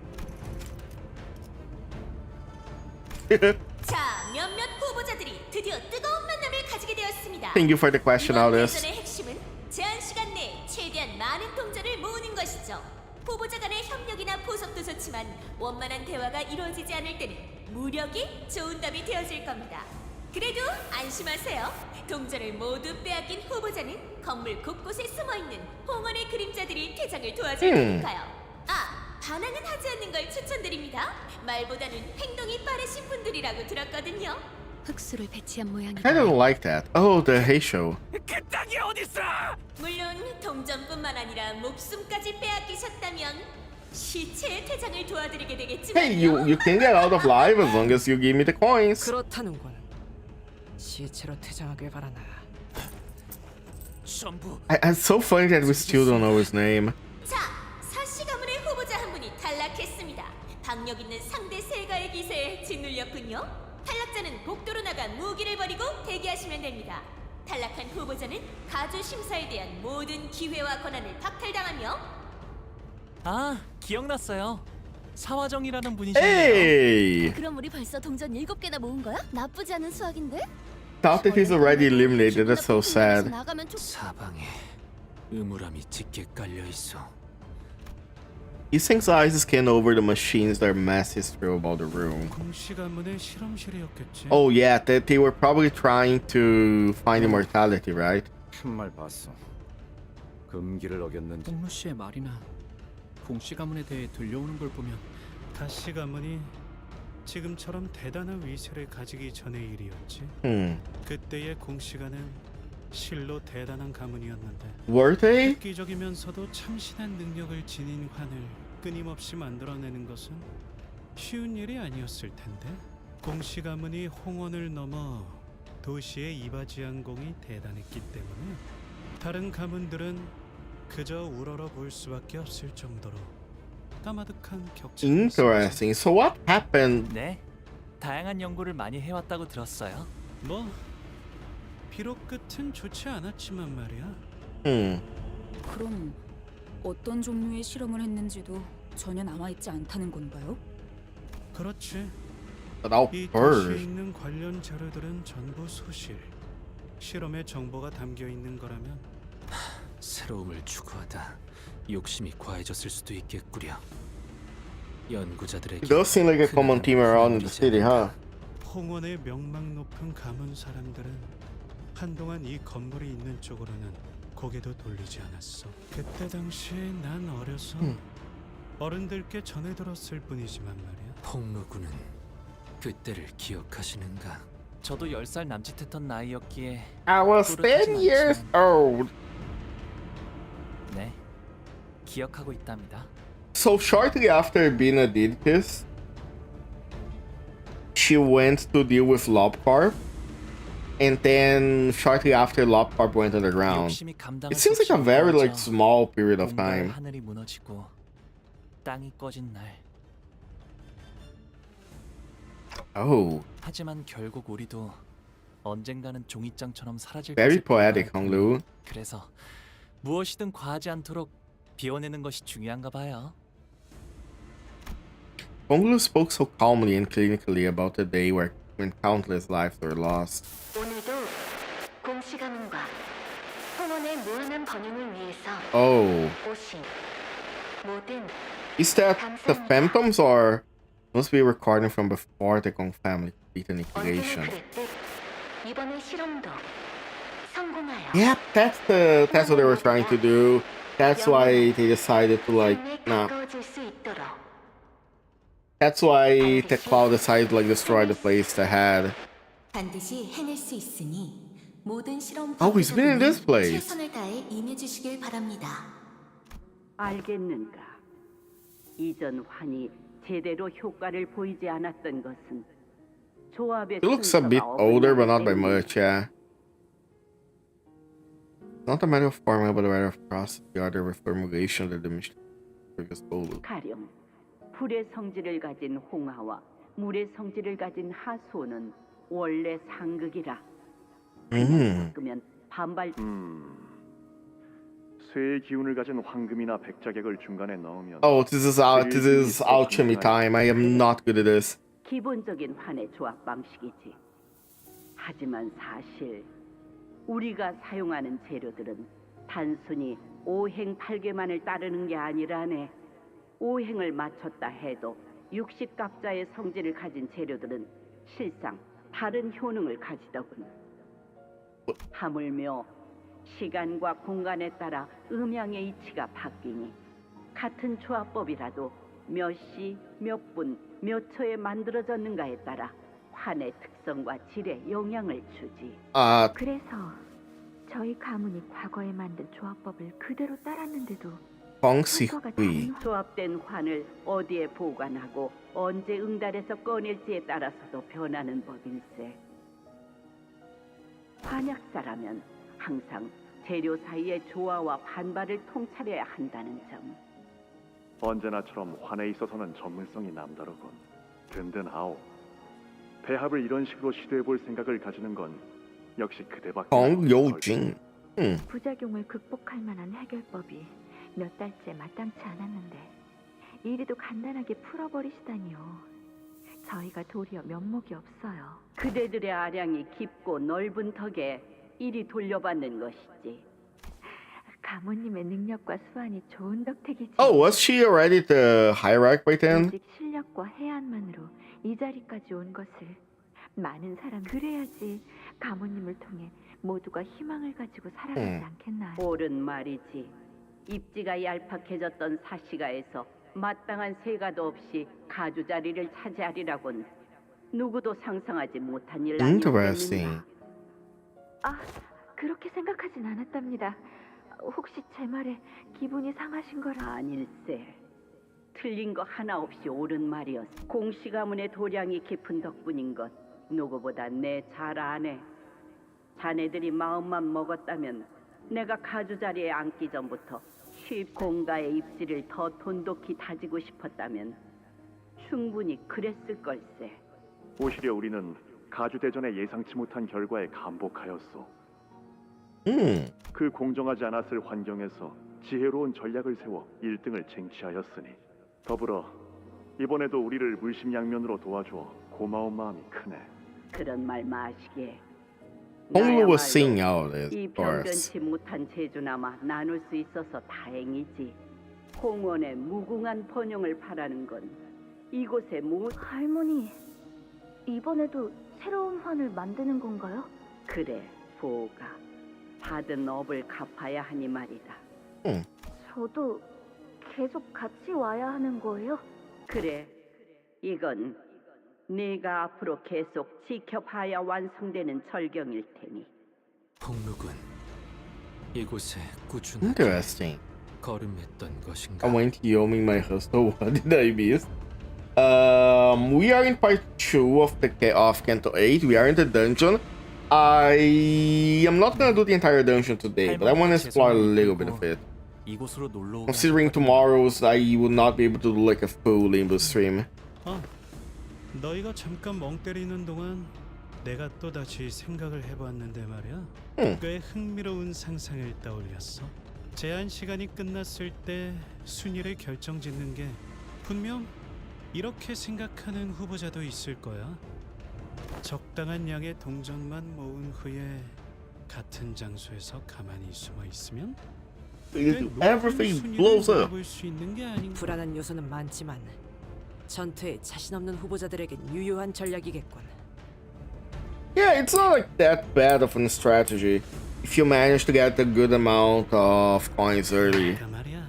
자, 몇몇 후보자들이 드디어 뜨거운 만남을 가지게 되었습니다. Thank you for the question, 이번 Alice. 대전의 핵심은 제한 시간 내에 최대한 많은 동전을 모으는 것이죠. 후보자 간의 협력이나 포석도 좋지만 원만한 대화가 이루어지지 않을 때는 무력이 좋은 답이 되어질 겁니다. 그래도 안심하세요. 동전을 모두 빼앗긴 후보자는 건물 곳곳에 숨어있는 홍원의 그림자들이 퇴장을 도와줄 테니까요. 아, 반항은 하지 않는 걸 추천드립니다. 말보다는 행동이 빠르신 분들이라고 들었거든요. 흑수를 배치한 모양이다. I don't like that. Oh, the hay show. 그 땅이 어딨어? 물론 동전뿐만 아니라 목숨까지 빼앗기셨다면 시체의 퇴장을 도와드리게 되겠지만요. Hey, you can get out of life as long as you give me the coins. 그렇다는군. 시체로 퇴장하길 바라나. 전부. It's so funny that we still don't know his name. 자, 사시 가문의 후보자 한 분이 탈락했습니다. 박력 있는 상대 세가의 기세에 짓눌렸군요. 탈락자는 복도로 나가 무기를 버리고 대기하시면 됩니다. 탈락한 후보자는 가주 심사에 대한 모든 기회와 권한을 박탈당하며 아, 기억났어요. 사화정이라는 분이시네요. Hey! 그럼 우리 벌써 동전 7개나 모은 거야? 나쁘지 않은 수학인데? Thought that he's already eliminated. That's so sad. 나가면 사방에 음울함이 짙게 깔려 있어. He thinks eyes scan over the machines that are mass history about the room. 공시가문의 실험실이었겠지. Oh yeah, that they were probably trying to find immortality, right? 한 말 봤어. 금기를 어겼는지. 홍루 씨의 말이나 공씨 가문에 대해 들려오는 걸 보면 다시 가문이 지금처럼 대단한 위세를 가지기 전의 일이었지. 그때의 공시가는 실로 대단한 가문이었는데 Were they? 획기적이면서도 참신한 능력을 지닌 환을 끊임없이 만들어내는 것은 쉬운 일이 아니었을 텐데 공시 가문이 홍원을 넘어 도시에 이바지한 공이 대단했기 때문에 다른 가문들은 그저 우러러 볼 수밖에 없을 정도로 까마득한 격차. Interesting. So what happened? 네, 다양한 연구를 많이 해왔다고 들었어요. 뭐 비록 끝은 좋지 않았지만 말이야. 그럼 어떤 종류의 실험을 했는지도 전혀 남아있지 않다는 건가요? 그렇지. Without 이 birds. 도시에 있는 관련 자료들은 전부 소실. 실험에 정보가 담겨 있는 거라면 새로움을 추구하다 욕심이 과해졌을 수도 있겠구려. 연구자들에게 It does seem like a common theme around the city, huh? 홍원의 명망 높은 가문 사람들은 한동안 이 건물이 있는 쪽으로는 고개도 돌리지 않았어. 그때 당시에 난 어려서 어른들께 전해 들었을 뿐이지만 말이야. 폭로군은 그때를 기억하시는가? 저도 10살 남짓했던 나이였기에 I was 10 years old. 네, 기억하고 있답니다. So shortly after Bina did this, she went to deal with Lobcarp, and then shortly after Lobcarp went underground. It seems like a very small period of time. 하늘이 무너지고 땅이 꺼진 날. Oh, 하지만 결국 우리도 언젠가는 종이장처럼 사라질 very 것을 poetic, 보아야 Honglu. 그래서 무엇이든 과하지 않도록 비워내는 것이 중요한가 봐요. Honglu spoke so calmly and clinically about the day when countless lives were lost. 오늘도 공시 가문과 홍원의 무한한 번영을 위해서 Oh, 오신 모든 is that the Phantoms or must be recording from before the Gong family complete annihilation? 그랬듯 이번의 실험도 성공하여 Yep, that's what they were trying to do. That's why they decided to nah. 가까워질 수 있도록 That's why Tech Cloud decided to destroy the place they had. 반드시 해낼 수 있으니 모든 실험 Oh, he's been in this place. 최선을 다해 임해주시길 바랍니다. 알겠는가? 이전 환이 제대로 효과를 보이지 않았던 것은 조합의 He looks a bit 순서가 older, but not 어긋나기 by 때문이다. much, yeah. Not a matter of formula, but a matter of process. The other reformulation that the previous goal. 가령 불의 성질을 가진 홍하와 물의 성질을 가진 하소는 원래 상극이라. 바꾸면 반발. 쇠의 기운을 가진 황금이나 백자객을 중간에 넣으면 Oh, this is alchemy time. I am not good at this. 기본적인 환의 조합 방식이지. 하지만 사실 우리가 사용하는 재료들은 단순히 오행팔계만을 따르는 게 아니라네. 오행을 맞췄다 해도 육식갑자의 성질을 가진 재료들은 실상 다른 효능을 가지더군. 하물며 시간과 공간에 따라 음양의 이치가 바뀌니 같은 조합법이라도 몇 시, 몇 분, 몇 초에 만들어졌는가에 따라 환의 특성과 질에 영향을 주지. 그래서 저희 가문이 과거에 만든 조합법을 그대로 따랐는데도 조합된 환을 어디에 보관하고 언제 응달해서 꺼낼지에 따라서도 변하는 법일세. 환약사라면 항상 재료 사이의 조화와 반발을 통찰해야 한다는 점. 언제나처럼 환에 있어서는 전문성이 남다르군. 든든하오. 배합을 이런 식으로 시도해볼 생각을 가지는 건 역시 그대밖에. 부작용을 극복할 만한 해결법이 몇 달째 마땅치 않았는데 이리도 간단하게 풀어버리시다니요. 저희가 도리어 면목이 없어요. 그대들의 아량이 깊고 넓은 덕에 이리 돌려받는 것이지. 가모님의 능력과 수완이 좋은 덕택이지. Oh, was she already the hierarch by then? 오직 실력과 해안만으로 이 자리까지 온 것을 많은 사람 그래야지 가모님을 통해 모두가 희망을 가지고 살아가지 않겠나요? 옳은 말이지. 입지가 얄팍해졌던 사시가에서 마땅한 세가도 없이 가주 자리를 차지하리라곤 누구도 상상하지 못한 일 Interesting. 아, 그렇게 생각하진 않았답니다. 혹시 제 말에 기분이 상하신 거라? 아닐세. 틀린 거 하나 없이 옳은 말이었어. 공씨 가문의 도량이 깊은 덕분인 것 누구보다 내 잘 아네. 자네들이 마음만 먹었다면 내가 가주 자리에 앉기 전부터 공가의 입지를 더 돈독히 다지고 싶었다면 충분히 그랬을 걸세. 오히려 우리는 가주대전의 예상치 못한 결과에 감복하였소. 그 공정하지 않았을 환경에서 지혜로운 전략을 세워 1등을 쟁취하였으니 더불어 이번에도 우리를 물심양면으로 도와줘 고마운 마음이 크네. 그런 말 마시게. Honglu was seeing out it, 이 of course. 변변치 못한 재주나마 나눌 수 있어서 다행이지. 홍원의 무궁한 번영을 바라는 건 이곳의 할머니, 이번에도 새로운 환을 만드는 건가요? 그래, 보가. 받은 업을 갚아야 하니 말이다. 저도 계속 같이 와야 하는 거예요? 그래, 이건 네가 앞으로 계속 지켜봐야 완성되는 절경일 테니. 홍루군, 이곳에 꾸준하게 Interesting. 걸음했던 것인가? I went yoming my hustle. What did I miss? We are in part 2 of Canto VIII. We are in the dungeon. I am not gonna do the entire dungeon today, but I want to explore a little bit of it. 이곳으로 놀러 Considering tomorrow's, I would not be able to do like a full Limbus stream. 너희가 잠깐 멍 때리는 동안 내가 또 다시 생각을 해봤는데 말이야. 꽤 흥미로운 상상을 떠올렸어. 제한 시간이 끝났을 때 순위를 결정짓는 게 분명 이렇게 생각하는 후보자도 있을 거야. 적당한 양의 동전만 모은 후에 같은 장소에서 가만히 숨어 있으면 everything blows up. 불안한 요소는 많지만 전투에 자신 없는 후보자들에겐 유효한 전략이겠군. Yeah, it's not like that bad of a strategy if you manage to get a good amount of coins early. 말이야.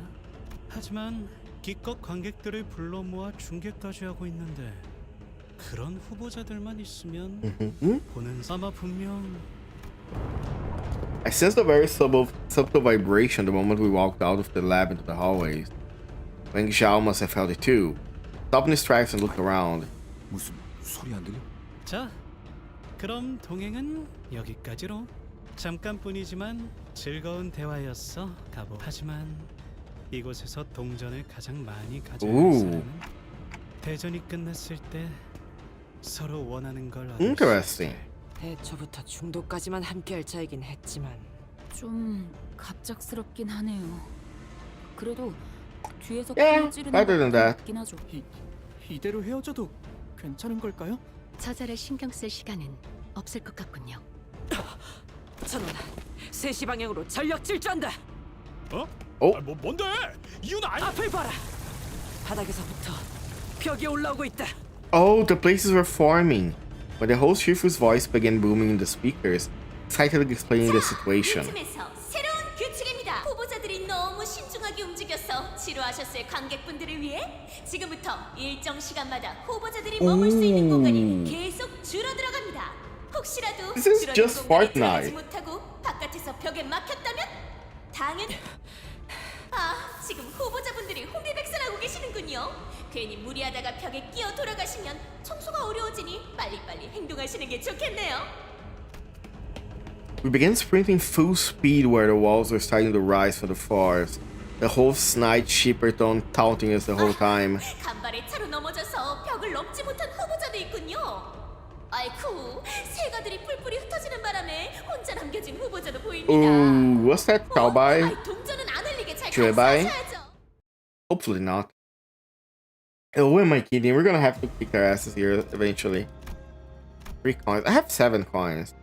하지만 기껏 관객들을 불러 모아 중계까지 하고 있는데 그런 후보자들만 있으면 보는 아마 분명 I sensed a very subtle vibration the moment we walked out of the lab into the hallways. Wang Xiao must have felt it too. Stopped in his tracks and looked around. 무슨 소리 안 들려? 자, 그럼 동행은 여기까지로. 잠깐뿐이지만 즐거운 대화였어, 가보. 하지만 이곳에서 동전을 가장 많이 가져야 할 사람은 대전이 끝났을 때 서로 원하는 걸 얻을 Interesting. 대초부터 중도까지만 함께할 자이긴 했지만 좀 갑작스럽긴 하네요. 그래도 뒤에서 Yeah, 칼 찌르는 better than 거 that. 같긴 하죠. 이대로 헤어져도 괜찮은 걸까요? 저자를 신경 쓸 시간은 없을 것 같군요. 전원 3시 방향으로 전력 질주한다. 어? 어? 뭔데? 이유는 아니. 앞을 봐라. 바닥에서부터 벽이 올라오고 있다. Oh, the places were forming. When the host Shifu's voice began booming in the speakers, excitedly explaining the situation. 이쯤에서 새로운 규칙입니다. 후보자들이 너무 신중하게 움직여서 지루하셨을 관객분들을 위해 지금부터 일정 시간마다 후보자들이 머물 수 있는 공간이 계속 줄어들어갑니다. 혹시라도 This is 줄어든 just 공간에 Fortnite. 들어가지 못하고 바깥에서 벽에 막혔다면 당연히 지금 후보자분들이 혼비백산하고 계시는군요. 괜히 무리하다가 벽에 끼어 돌아가시면 청소가 어려워지니 빨리빨리 행동하시는 게 좋겠네요. We began sprinting full speed where the walls were starting to rise from the floors. The host snide shipperton taunting us the whole time. 간발의 차로 넘어져서 벽을 넘지 못한 후보자도 있군요. 아이쿠, 새가들이 뿔뿔이 흩어지는 바람에 혼자 남겨진 후보자도 보입니다. Ooh, what's that? Cowboy? 동전은 안 흘리게 잘 Juebai? 감싸셔야죠. Hopefully not. Oh, who am I kidding? We're gonna have to kick their asses here eventually. 3 coins. I have 7 coins.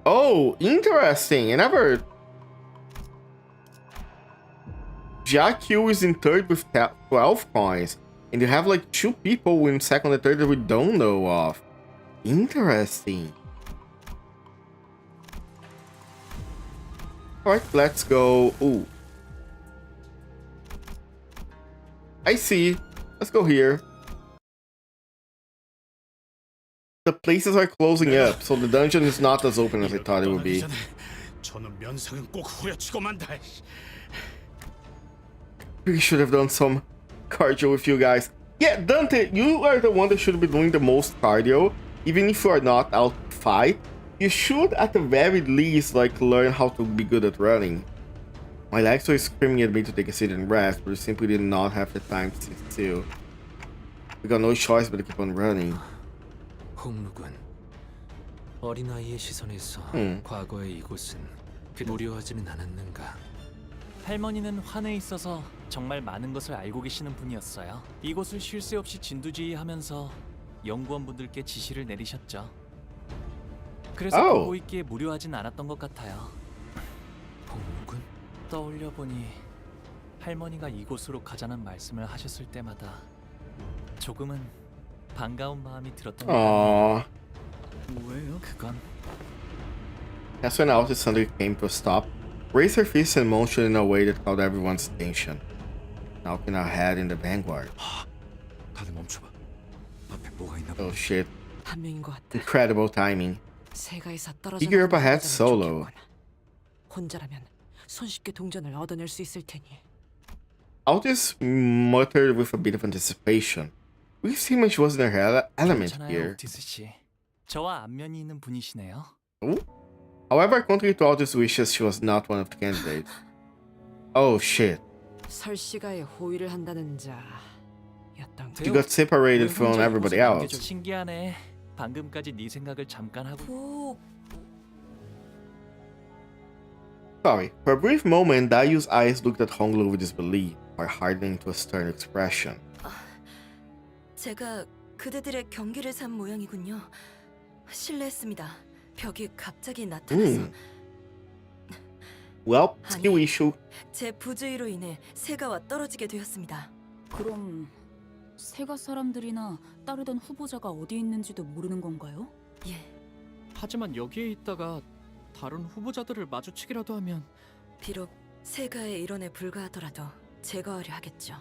Oh, interesting. I never... Jackyu is in third with 12 coins. And you have like 2 people in second and third that we don't know of. Interesting. Alright, let's go. Ooh. I see. Let's go here. The places are closing up, so the dungeon is not as open as I thought it would be. 저는 면상은 꼭 후려치고 만다. We should have done some cardio with you guys. Yeah, Dante, you are the one that should be doing the most cardio. Even if you are not out to fight, you should at the very least like learn how to be good at running. My legs were screaming at me to take a seat and rest, but we simply did not have the time to sit still. We got no choice but to keep on running. 홍루군, 어린아이의 시선에서 과거의 이곳은 무료하지는 않았는가? 할머니는 환에 있어서 정말 많은 것을 알고 계시는 분이었어요. 이곳을 쉴 새 없이 진두지휘하면서 연구원분들께 지시를 내리셨죠. 그래서 보고 있기에 무료하진 않았던 것 같아요. 홍루군? 떠올려 보니 할머니가 이곳으로 가자는 말씀을 하셨을 때마다 조금은 반가운 마음이 들었던 것 같아요. 왜요? 그건 That's when Altus suddenly came to a stop, raised her fist and motioned in a way that caught everyone's attention, knocking her head in the vanguard. 다들 멈춰봐. 앞에 뭐가 있나 봐. Oh shit. 한 명인 것 같다. Incredible timing. 새가에서 떨어져 Figure up ahead solo. 혼자라면 손쉽게 동전을 얻어낼 수 있을 테니. Altus muttered with a bit of anticipation. We seem like she wasn't in her element 괜찮아요, here. 오티스 씨. 저와 안면이 있는 분이시네요. Ooh. However, contrary to Altus' wishes, she was not one of the candidates. Oh shit. 설씨가의 호위를 한다는 자였던. She got separated from everybody else. 신기하네. 방금까지 네 생각을 잠깐 하고. Sorry, for a brief moment, Dayu's eyes looked at Honglu with disbelief, or hardening to a stern expression. 제가 그대들의 경기를 산 모양이군요. 실례했습니다. 벽이 갑자기 나타나서. Well, skill issue. 제 부주의로 인해 세가와 떨어지게 되었습니다. 그럼 세가 사람들이나 따르던 후보자가 어디 있는지도 모르는 건가요? 예. 하지만 여기에 있다가 다른 후보자들을 마주치기라도 하면 비록 세가의 일원에 불과하더라도 제거하려 하겠죠.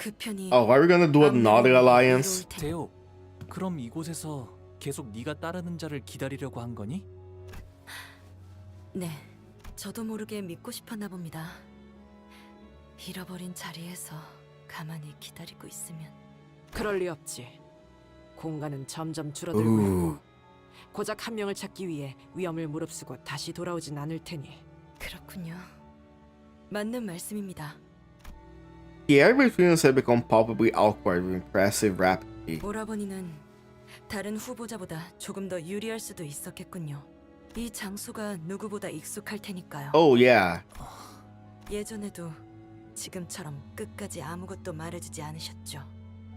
그 편이 Oh, are we gonna do another alliance? 대호, 그럼 이곳에서 계속 네가 따르는 자를 기다리려고 한 거니? 네, 저도 모르게 믿고 싶었나 봅니다. 잃어버린 자리에서 가만히 기다리고 있으면 그럴 리 없지. 공간은 점점 줄어들고 있고 고작 한 명을 찾기 위해 위험을 무릅쓰고 다시 돌아오진 않을 테니. 그렇군요. 맞는 말씀입니다. The air between us had become palpably awkward with impressive rapidity. 오라버니는 다른 후보자보다 조금 더 유리할 수도 있었겠군요. 이 장소가 누구보다 익숙할 테니까요. Oh yeah. 예전에도 지금처럼 끝까지 아무것도 말해주지 않으셨죠.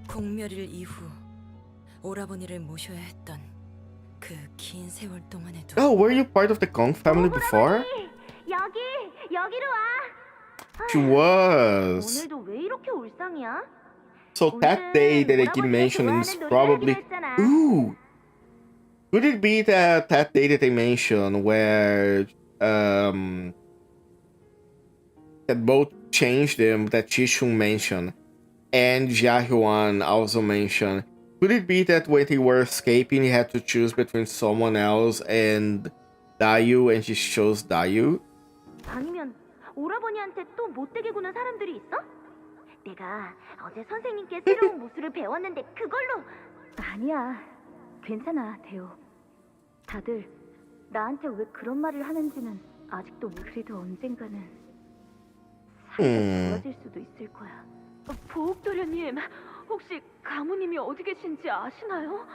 공멸일 이후 오라버니를 모셔야 했던 그 긴 세월 동안에도. Oh, were you part of the Kong family before? 여기로 와. She was. 오늘도 왜 이렇게 울상이야? So that day that they keep mentioning is probably. Ooh. Could it be that day that they mentioned where that both changed them, that Chishung mentioned and Jahuan also mentioned? Could it be that when they were escaping, he had to choose between someone else and Dayu, and she chose Dayu? 아니면 오라버니한테 또 못되게 구는 사람들이 있어? 내가 어제 선생님께 새로운 무술을 배웠는데 그걸로. 아니야, 괜찮아, 대호. 다들 나한테 왜 그런 말을 하는지는 아직도 그래도 언젠가는 사이가 좋아질 수도 있을 거야. 보옥도련님, 혹시 가무님이 어디 계신지 아시나요?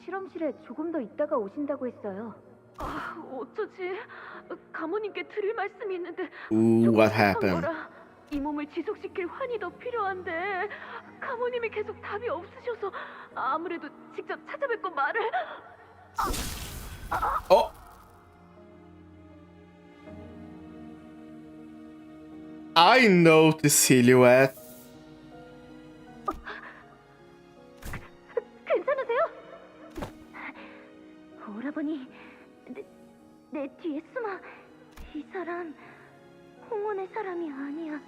실험실에 조금 더 있다가 오신다고 했어요. 아, 어쩌지? 가무님께 드릴 말씀이 있는데. Ooh, what happened? 이 몸을 지속시킬 환이 더 필요한데 가무님이 계속 답이 없으셔서 아무래도 직접 찾아뵙고 말을. Oh. I know the silhouette. 괜찮으세요? 오라버니, 내 뒤에 숨어. 이 사람 홍원의 사람이 아니야.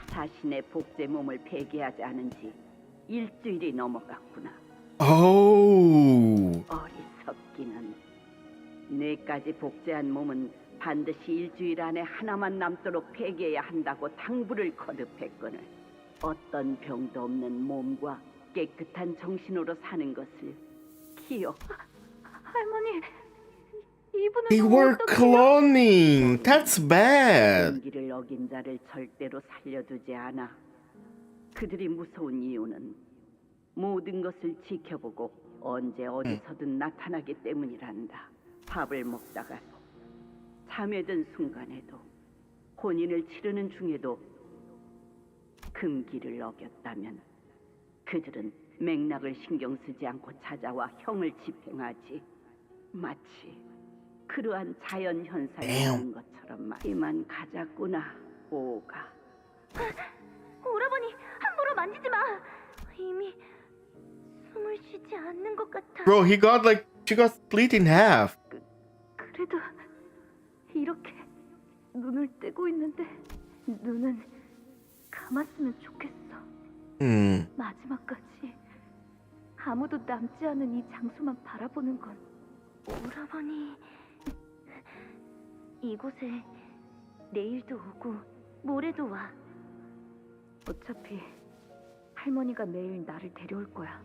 자신의 복제 몸을 폐기하지 않은 지 일주일이 넘어갔구나. Oh. 어리석기는. 뇌까지 복제한 몸은 반드시 일주일 안에 하나만 남도록 폐기해야 한다고 당부를 거듭했거늘. 어떤 병도 없는 몸과 깨끗한 정신으로 사는 것을 기억. 할머니, 이분은 They were cloning. That's bad. 공기를 어긴 자를 절대로 살려두지 않아. 그들이 무서운 이유는 모든 것을 지켜보고 언제 어디서든 나타나기 때문이란다. 밥을 먹다가도, 잠에 든 순간에도, 혼인을 치르는 중에도 금기를 어겼다면 그들은 맥락을 신경 쓰지 않고 찾아와 형을 집행하지. 마치 그러한 자연 현상이 있는 것처럼. 이만 가자꾸나, 오가. 오라버니, 함부로 만지지 마. 이미 숨을 쉬지 않는 것 같아. Bro, she got split in half. 그래도 이렇게 눈을 뜨고 있는데 눈은 감았으면 좋겠어. 마지막까지 아무도 남지 않은 이 장소만 바라보는 건. 오라버니, 이곳에 내일도 오고 모레도 와. 어차피 할머니가 매일 나를 데려올 거야.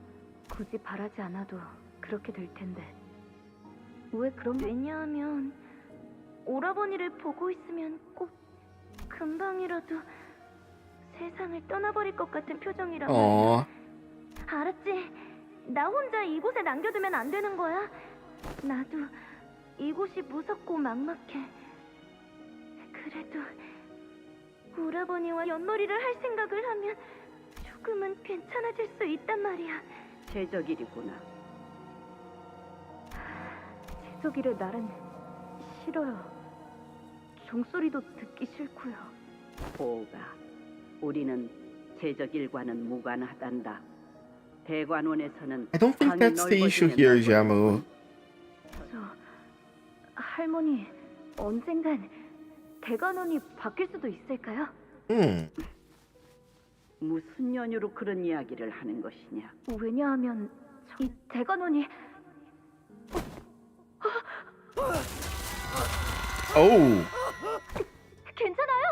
굳이 바라지 않아도 그렇게 될 텐데. 왜 그런? 왜냐하면 오라버니를 보고 있으면 꼭 금방이라도 세상을 떠나버릴 것 같은 표정이란 말이야. 알았지? 나 혼자 이곳에 남겨두면 안 되는 거야. 나도 이곳이 무섭고 막막해. 그래도 오라버니와 윷놀이를 할 생각을 하면 조금은 괜찮아질 수 있단 말이야. 제적일이구나. 제적일의 날은 싫어요. 종소리도 듣기 싫고요. 오가, 우리는 제적일과는 무관하단다. 대관원에서는 I don't think that's the issue here, Jamu. 할머니, 언젠간 대관원이 바뀔 수도 있을까요? 무슨 연유로 그런 이야기를 하는 것이냐? 왜냐하면 이 대관원이 Oh, 괜찮아요.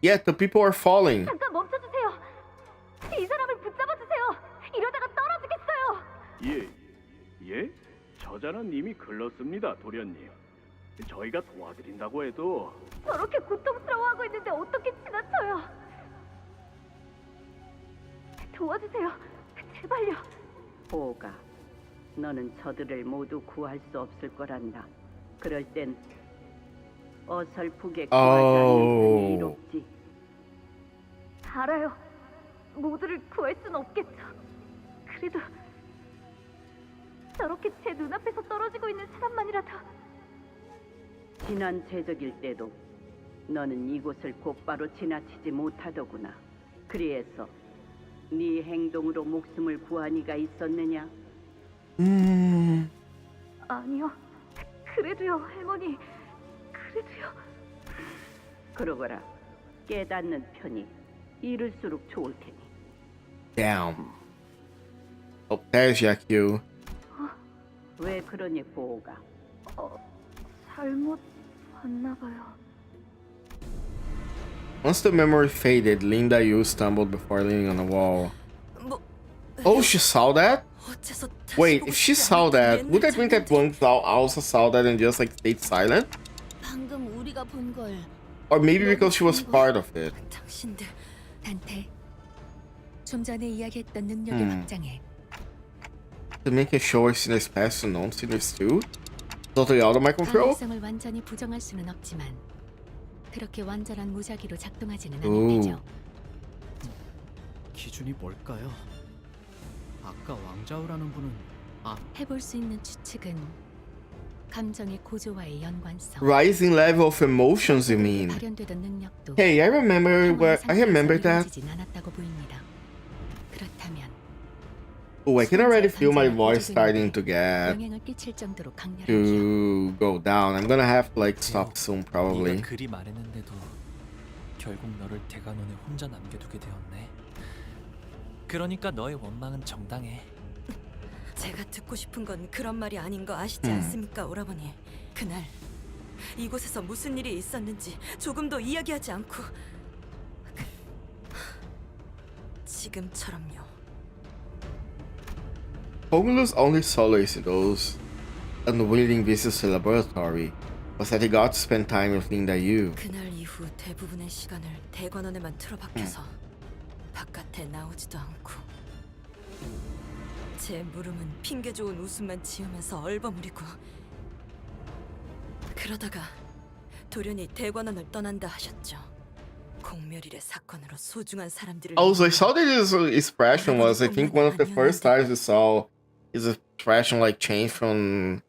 yeah, the people are falling. 잠깐 멈춰주세요. 이 사람을 붙잡아주세요. 이러다가 떨어지겠어요. 예? 저자는 이미 글렀습니다, 도련님. 저희가 도와드린다고 해도 저렇게 고통스러워하고 있는데 어떻게 지나쳐요? 도와주세요. 제발요. 보가, 너는 저들을 모두 구할 수 없을 거란다. 그럴 땐 어설프게 구하지 않는 편이 이롭지. 알아요. 모두를 구할 순 없겠죠. 그래도 저렇게 제 눈앞에서 떨어지고 있는 사람만이라도. 지난 최적일 때도 너는 이곳을 곧바로 지나치지 못하더구나. 그리해서 네 행동으로 목숨을 구한 이가 있었느냐? 아니요. 그래도요, 할머니. 그래도요. 그러거라. 깨닫는 편이 이를수록 좋을 테니. Damn. Oh, there's Yakyu. 왜 그러니, 보호가? 잘못 봤나 봐요. Once the memory faded, Linda Yu stumbled before leaning on the wall. Oh, she saw that? Wait, if she saw that, would that mean that Wang Zhao also saw that and just like stayed silent? 방금 우리가 본 걸. Or maybe because she was part of it. 당신들, 단테. 좀 전에 이야기했던 능력의 확장에 To make it show our sinners past to known sinners too? Totally out of my control? 가능성을 완전히 부정할 수는 없지만 그렇게 완전한 무작위로 작동하지는 Ooh. 않을 테죠. 기준이 뭘까요? 아까 왕자우라는 분은 해볼 수 있는 추측은 감정의 고조와의 연관성. Rising level of emotions, you mean? 발현되던 능력도 Hey, I remember that. 이루어지진 않았다고 보입니다. 그렇다면 Oh, I can already feel my voice starting to 영향을 끼칠 정도로 강렬하죠. go down. I'm gonna have to like stop soon, probably. 네가 그리 말했는데도 결국 너를 대관원에 혼자 남겨두게 되었네. 그러니까 너의 원망은 정당해. 제가 듣고 싶은 건 그런 말이 아닌 거 아시지 않습니까, 오라버니? 그날 이곳에서 무슨 일이 있었는지 조금도 이야기하지 않고 지금처럼요. Homulu's only solace in those unwilling visits to the laboratory was that he got to spend time with Linda Yu. 그날 이후 대부분의 시간을 대관원에만 틀어박혀서 바깥에 나오지도 않고 제 물음은 핑계 좋은 웃음만 지으면서 얼버무리고 그러다가 돌연히 대관원을 떠난다 하셨죠. 공멸일의 사건으로 소중한 사람들을 Also, I saw that his expression was, I think, one of the first times we saw his expression like change from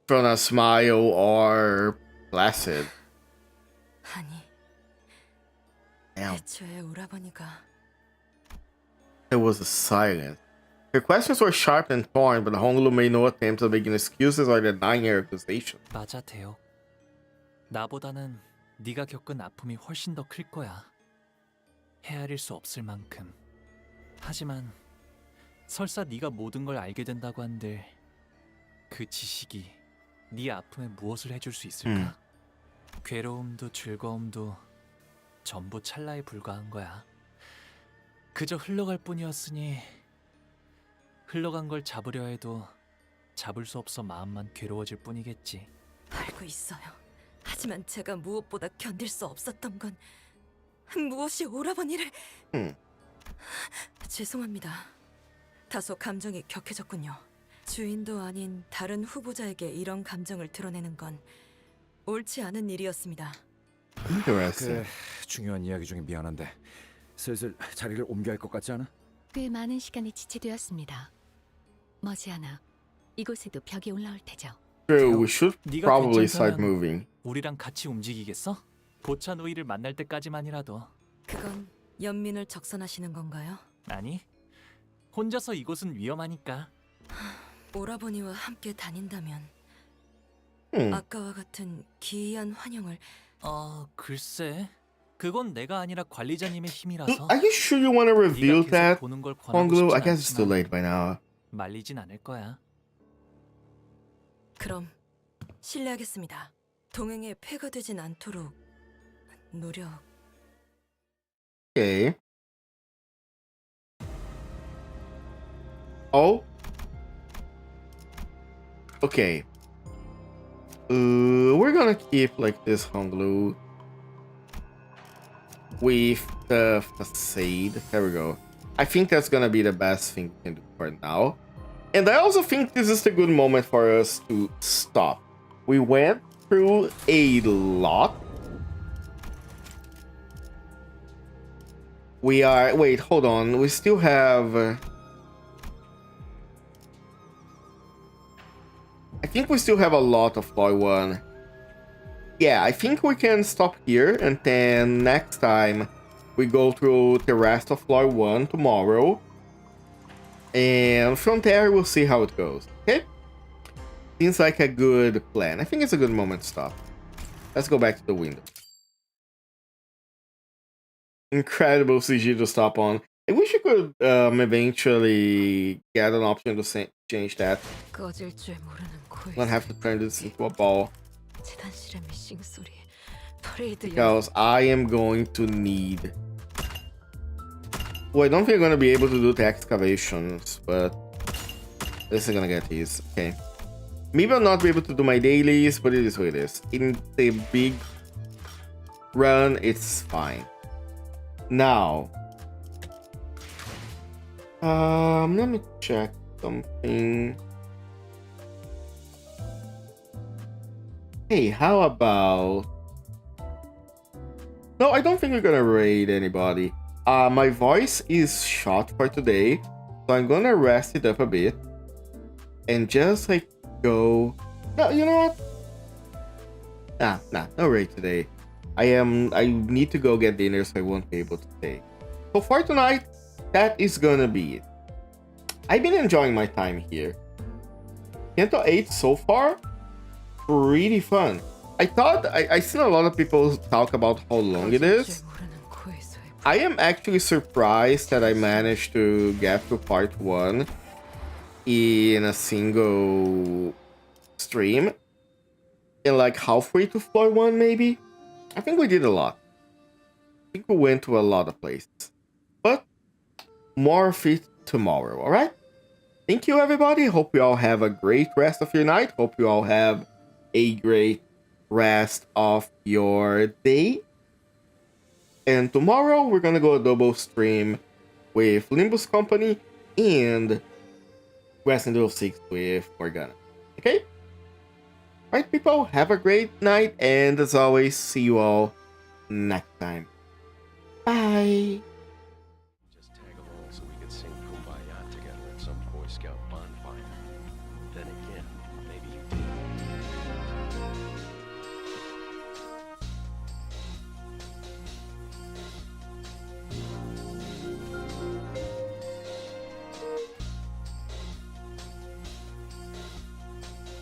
a smile or placid. 아니, Damn. 애초에 오라버니가 There was a silence. Her questions were sharp and pointed, but Honolulu made no attempt to begin excuses or denying her accusation. 맞아, 대요. 나보다는 네가 겪은 아픔이 훨씬 더 클 거야. 헤아릴 수 없을 만큼. 하지만 설사 네가 모든 걸 알게 된다고 한들 그 지식이 네 아픔에 무엇을 해줄 수 있을까? 괴로움도 즐거움도 전부 찰나에 불과한 거야. 그저 흘러갈 뿐이었으니 흘러간 걸 잡으려 해도 잡을 수 없어 마음만 괴로워질 뿐이겠지. 알고 있어요. 하지만 제가 무엇보다 견딜 수 없었던 건 무엇이 오라버니를 죄송합니다. 다소 감정이 격해졌군요. 주인도 아닌 다른 후보자에게 이런 감정을 드러내는 건 옳지 않은 일이었습니다. 그래, 중요한 이야기 중에 미안한데 슬슬 자리를 옮겨야 할 것 같지 않아? 꽤 많은 시간이 지체되었습니다. 머지않아 이곳에도 벽이 올라올 테죠. True, we should 네가 probably start 괜찮다면 moving. 우리랑 같이 움직이겠어? 보차 노이를 만날 때까지만이라도. 그건 연민을 적선하시는 건가요? 아니, 혼자서 이곳은 위험하니까. 오라버니와 함께 다닌다면 아까와 같은 기이한 환영을 글쎄. 그건 내가 아니라 관리자님의 힘이라서. Are you sure you want to reveal 네가 계속 that, 보는 걸 권하고 Honglu? I 싶진 guess it's too 않지만 late by now. 말리진 않을 거야. 그럼 실례하겠습니다. 동행에 폐가 되진 않도록 노력. Okay. Oh. Okay. We're gonna keep like this Honglu with the facade. There we go. I think that's gonna be the best thing we can do for now. And I also think this is a good moment for us to stop. We went through a lot. We are... Wait, hold on. We still have... I think we still have a lot of Floy 1. Yeah, I think we can stop here, and then next time we go through the rest of Floy 1 tomorrow. And from there, we'll see how it goes, okay? Seems like a good plan. I think it's a good moment to stop. Let's go back to the window. Incredible CG to stop on. I wish you could eventually get an option to change that. 꺼질 줄 모르는 코에서 Don't have to turn this into a ball. 재단실의 미싱 소리에 퍼레이드 Because I am going to need... Well, I don't think I'm going to be able to do the excavations, but this is going to get these. Okay. Maybe I'll not be able to do my dailies, but it is what it is. In the big run, it's fine. Now, let me check something. Hey, how about... No, I don't think we're gonna raid anybody. My voice is shot for today, so I'm gonna rest it up a bit and just like go... No, you know what? Nah, no raid today. I need to go get dinner, so I won't be able to stay. So for tonight, that is gonna be it. I've been enjoying my time here. CANTO VIII so far, pretty fun. I thought I seen a lot of people talk about how long it is. I am actually surprised that I managed to get through part 1 in a single stream. And like halfway to floor 1 maybe. I think we did a lot. I think we went to a lot of places. But more of it tomorrow, alright? Thank you everybody. Hope you all have a great rest of your night. Hope you all have a great rest of your day. And tomorrow we're gonna go a double stream with LIMBUS Company and Resident Evil 6 with Morgana. Okay? Alright people, have a great night, and as always, see you all next time. Bye!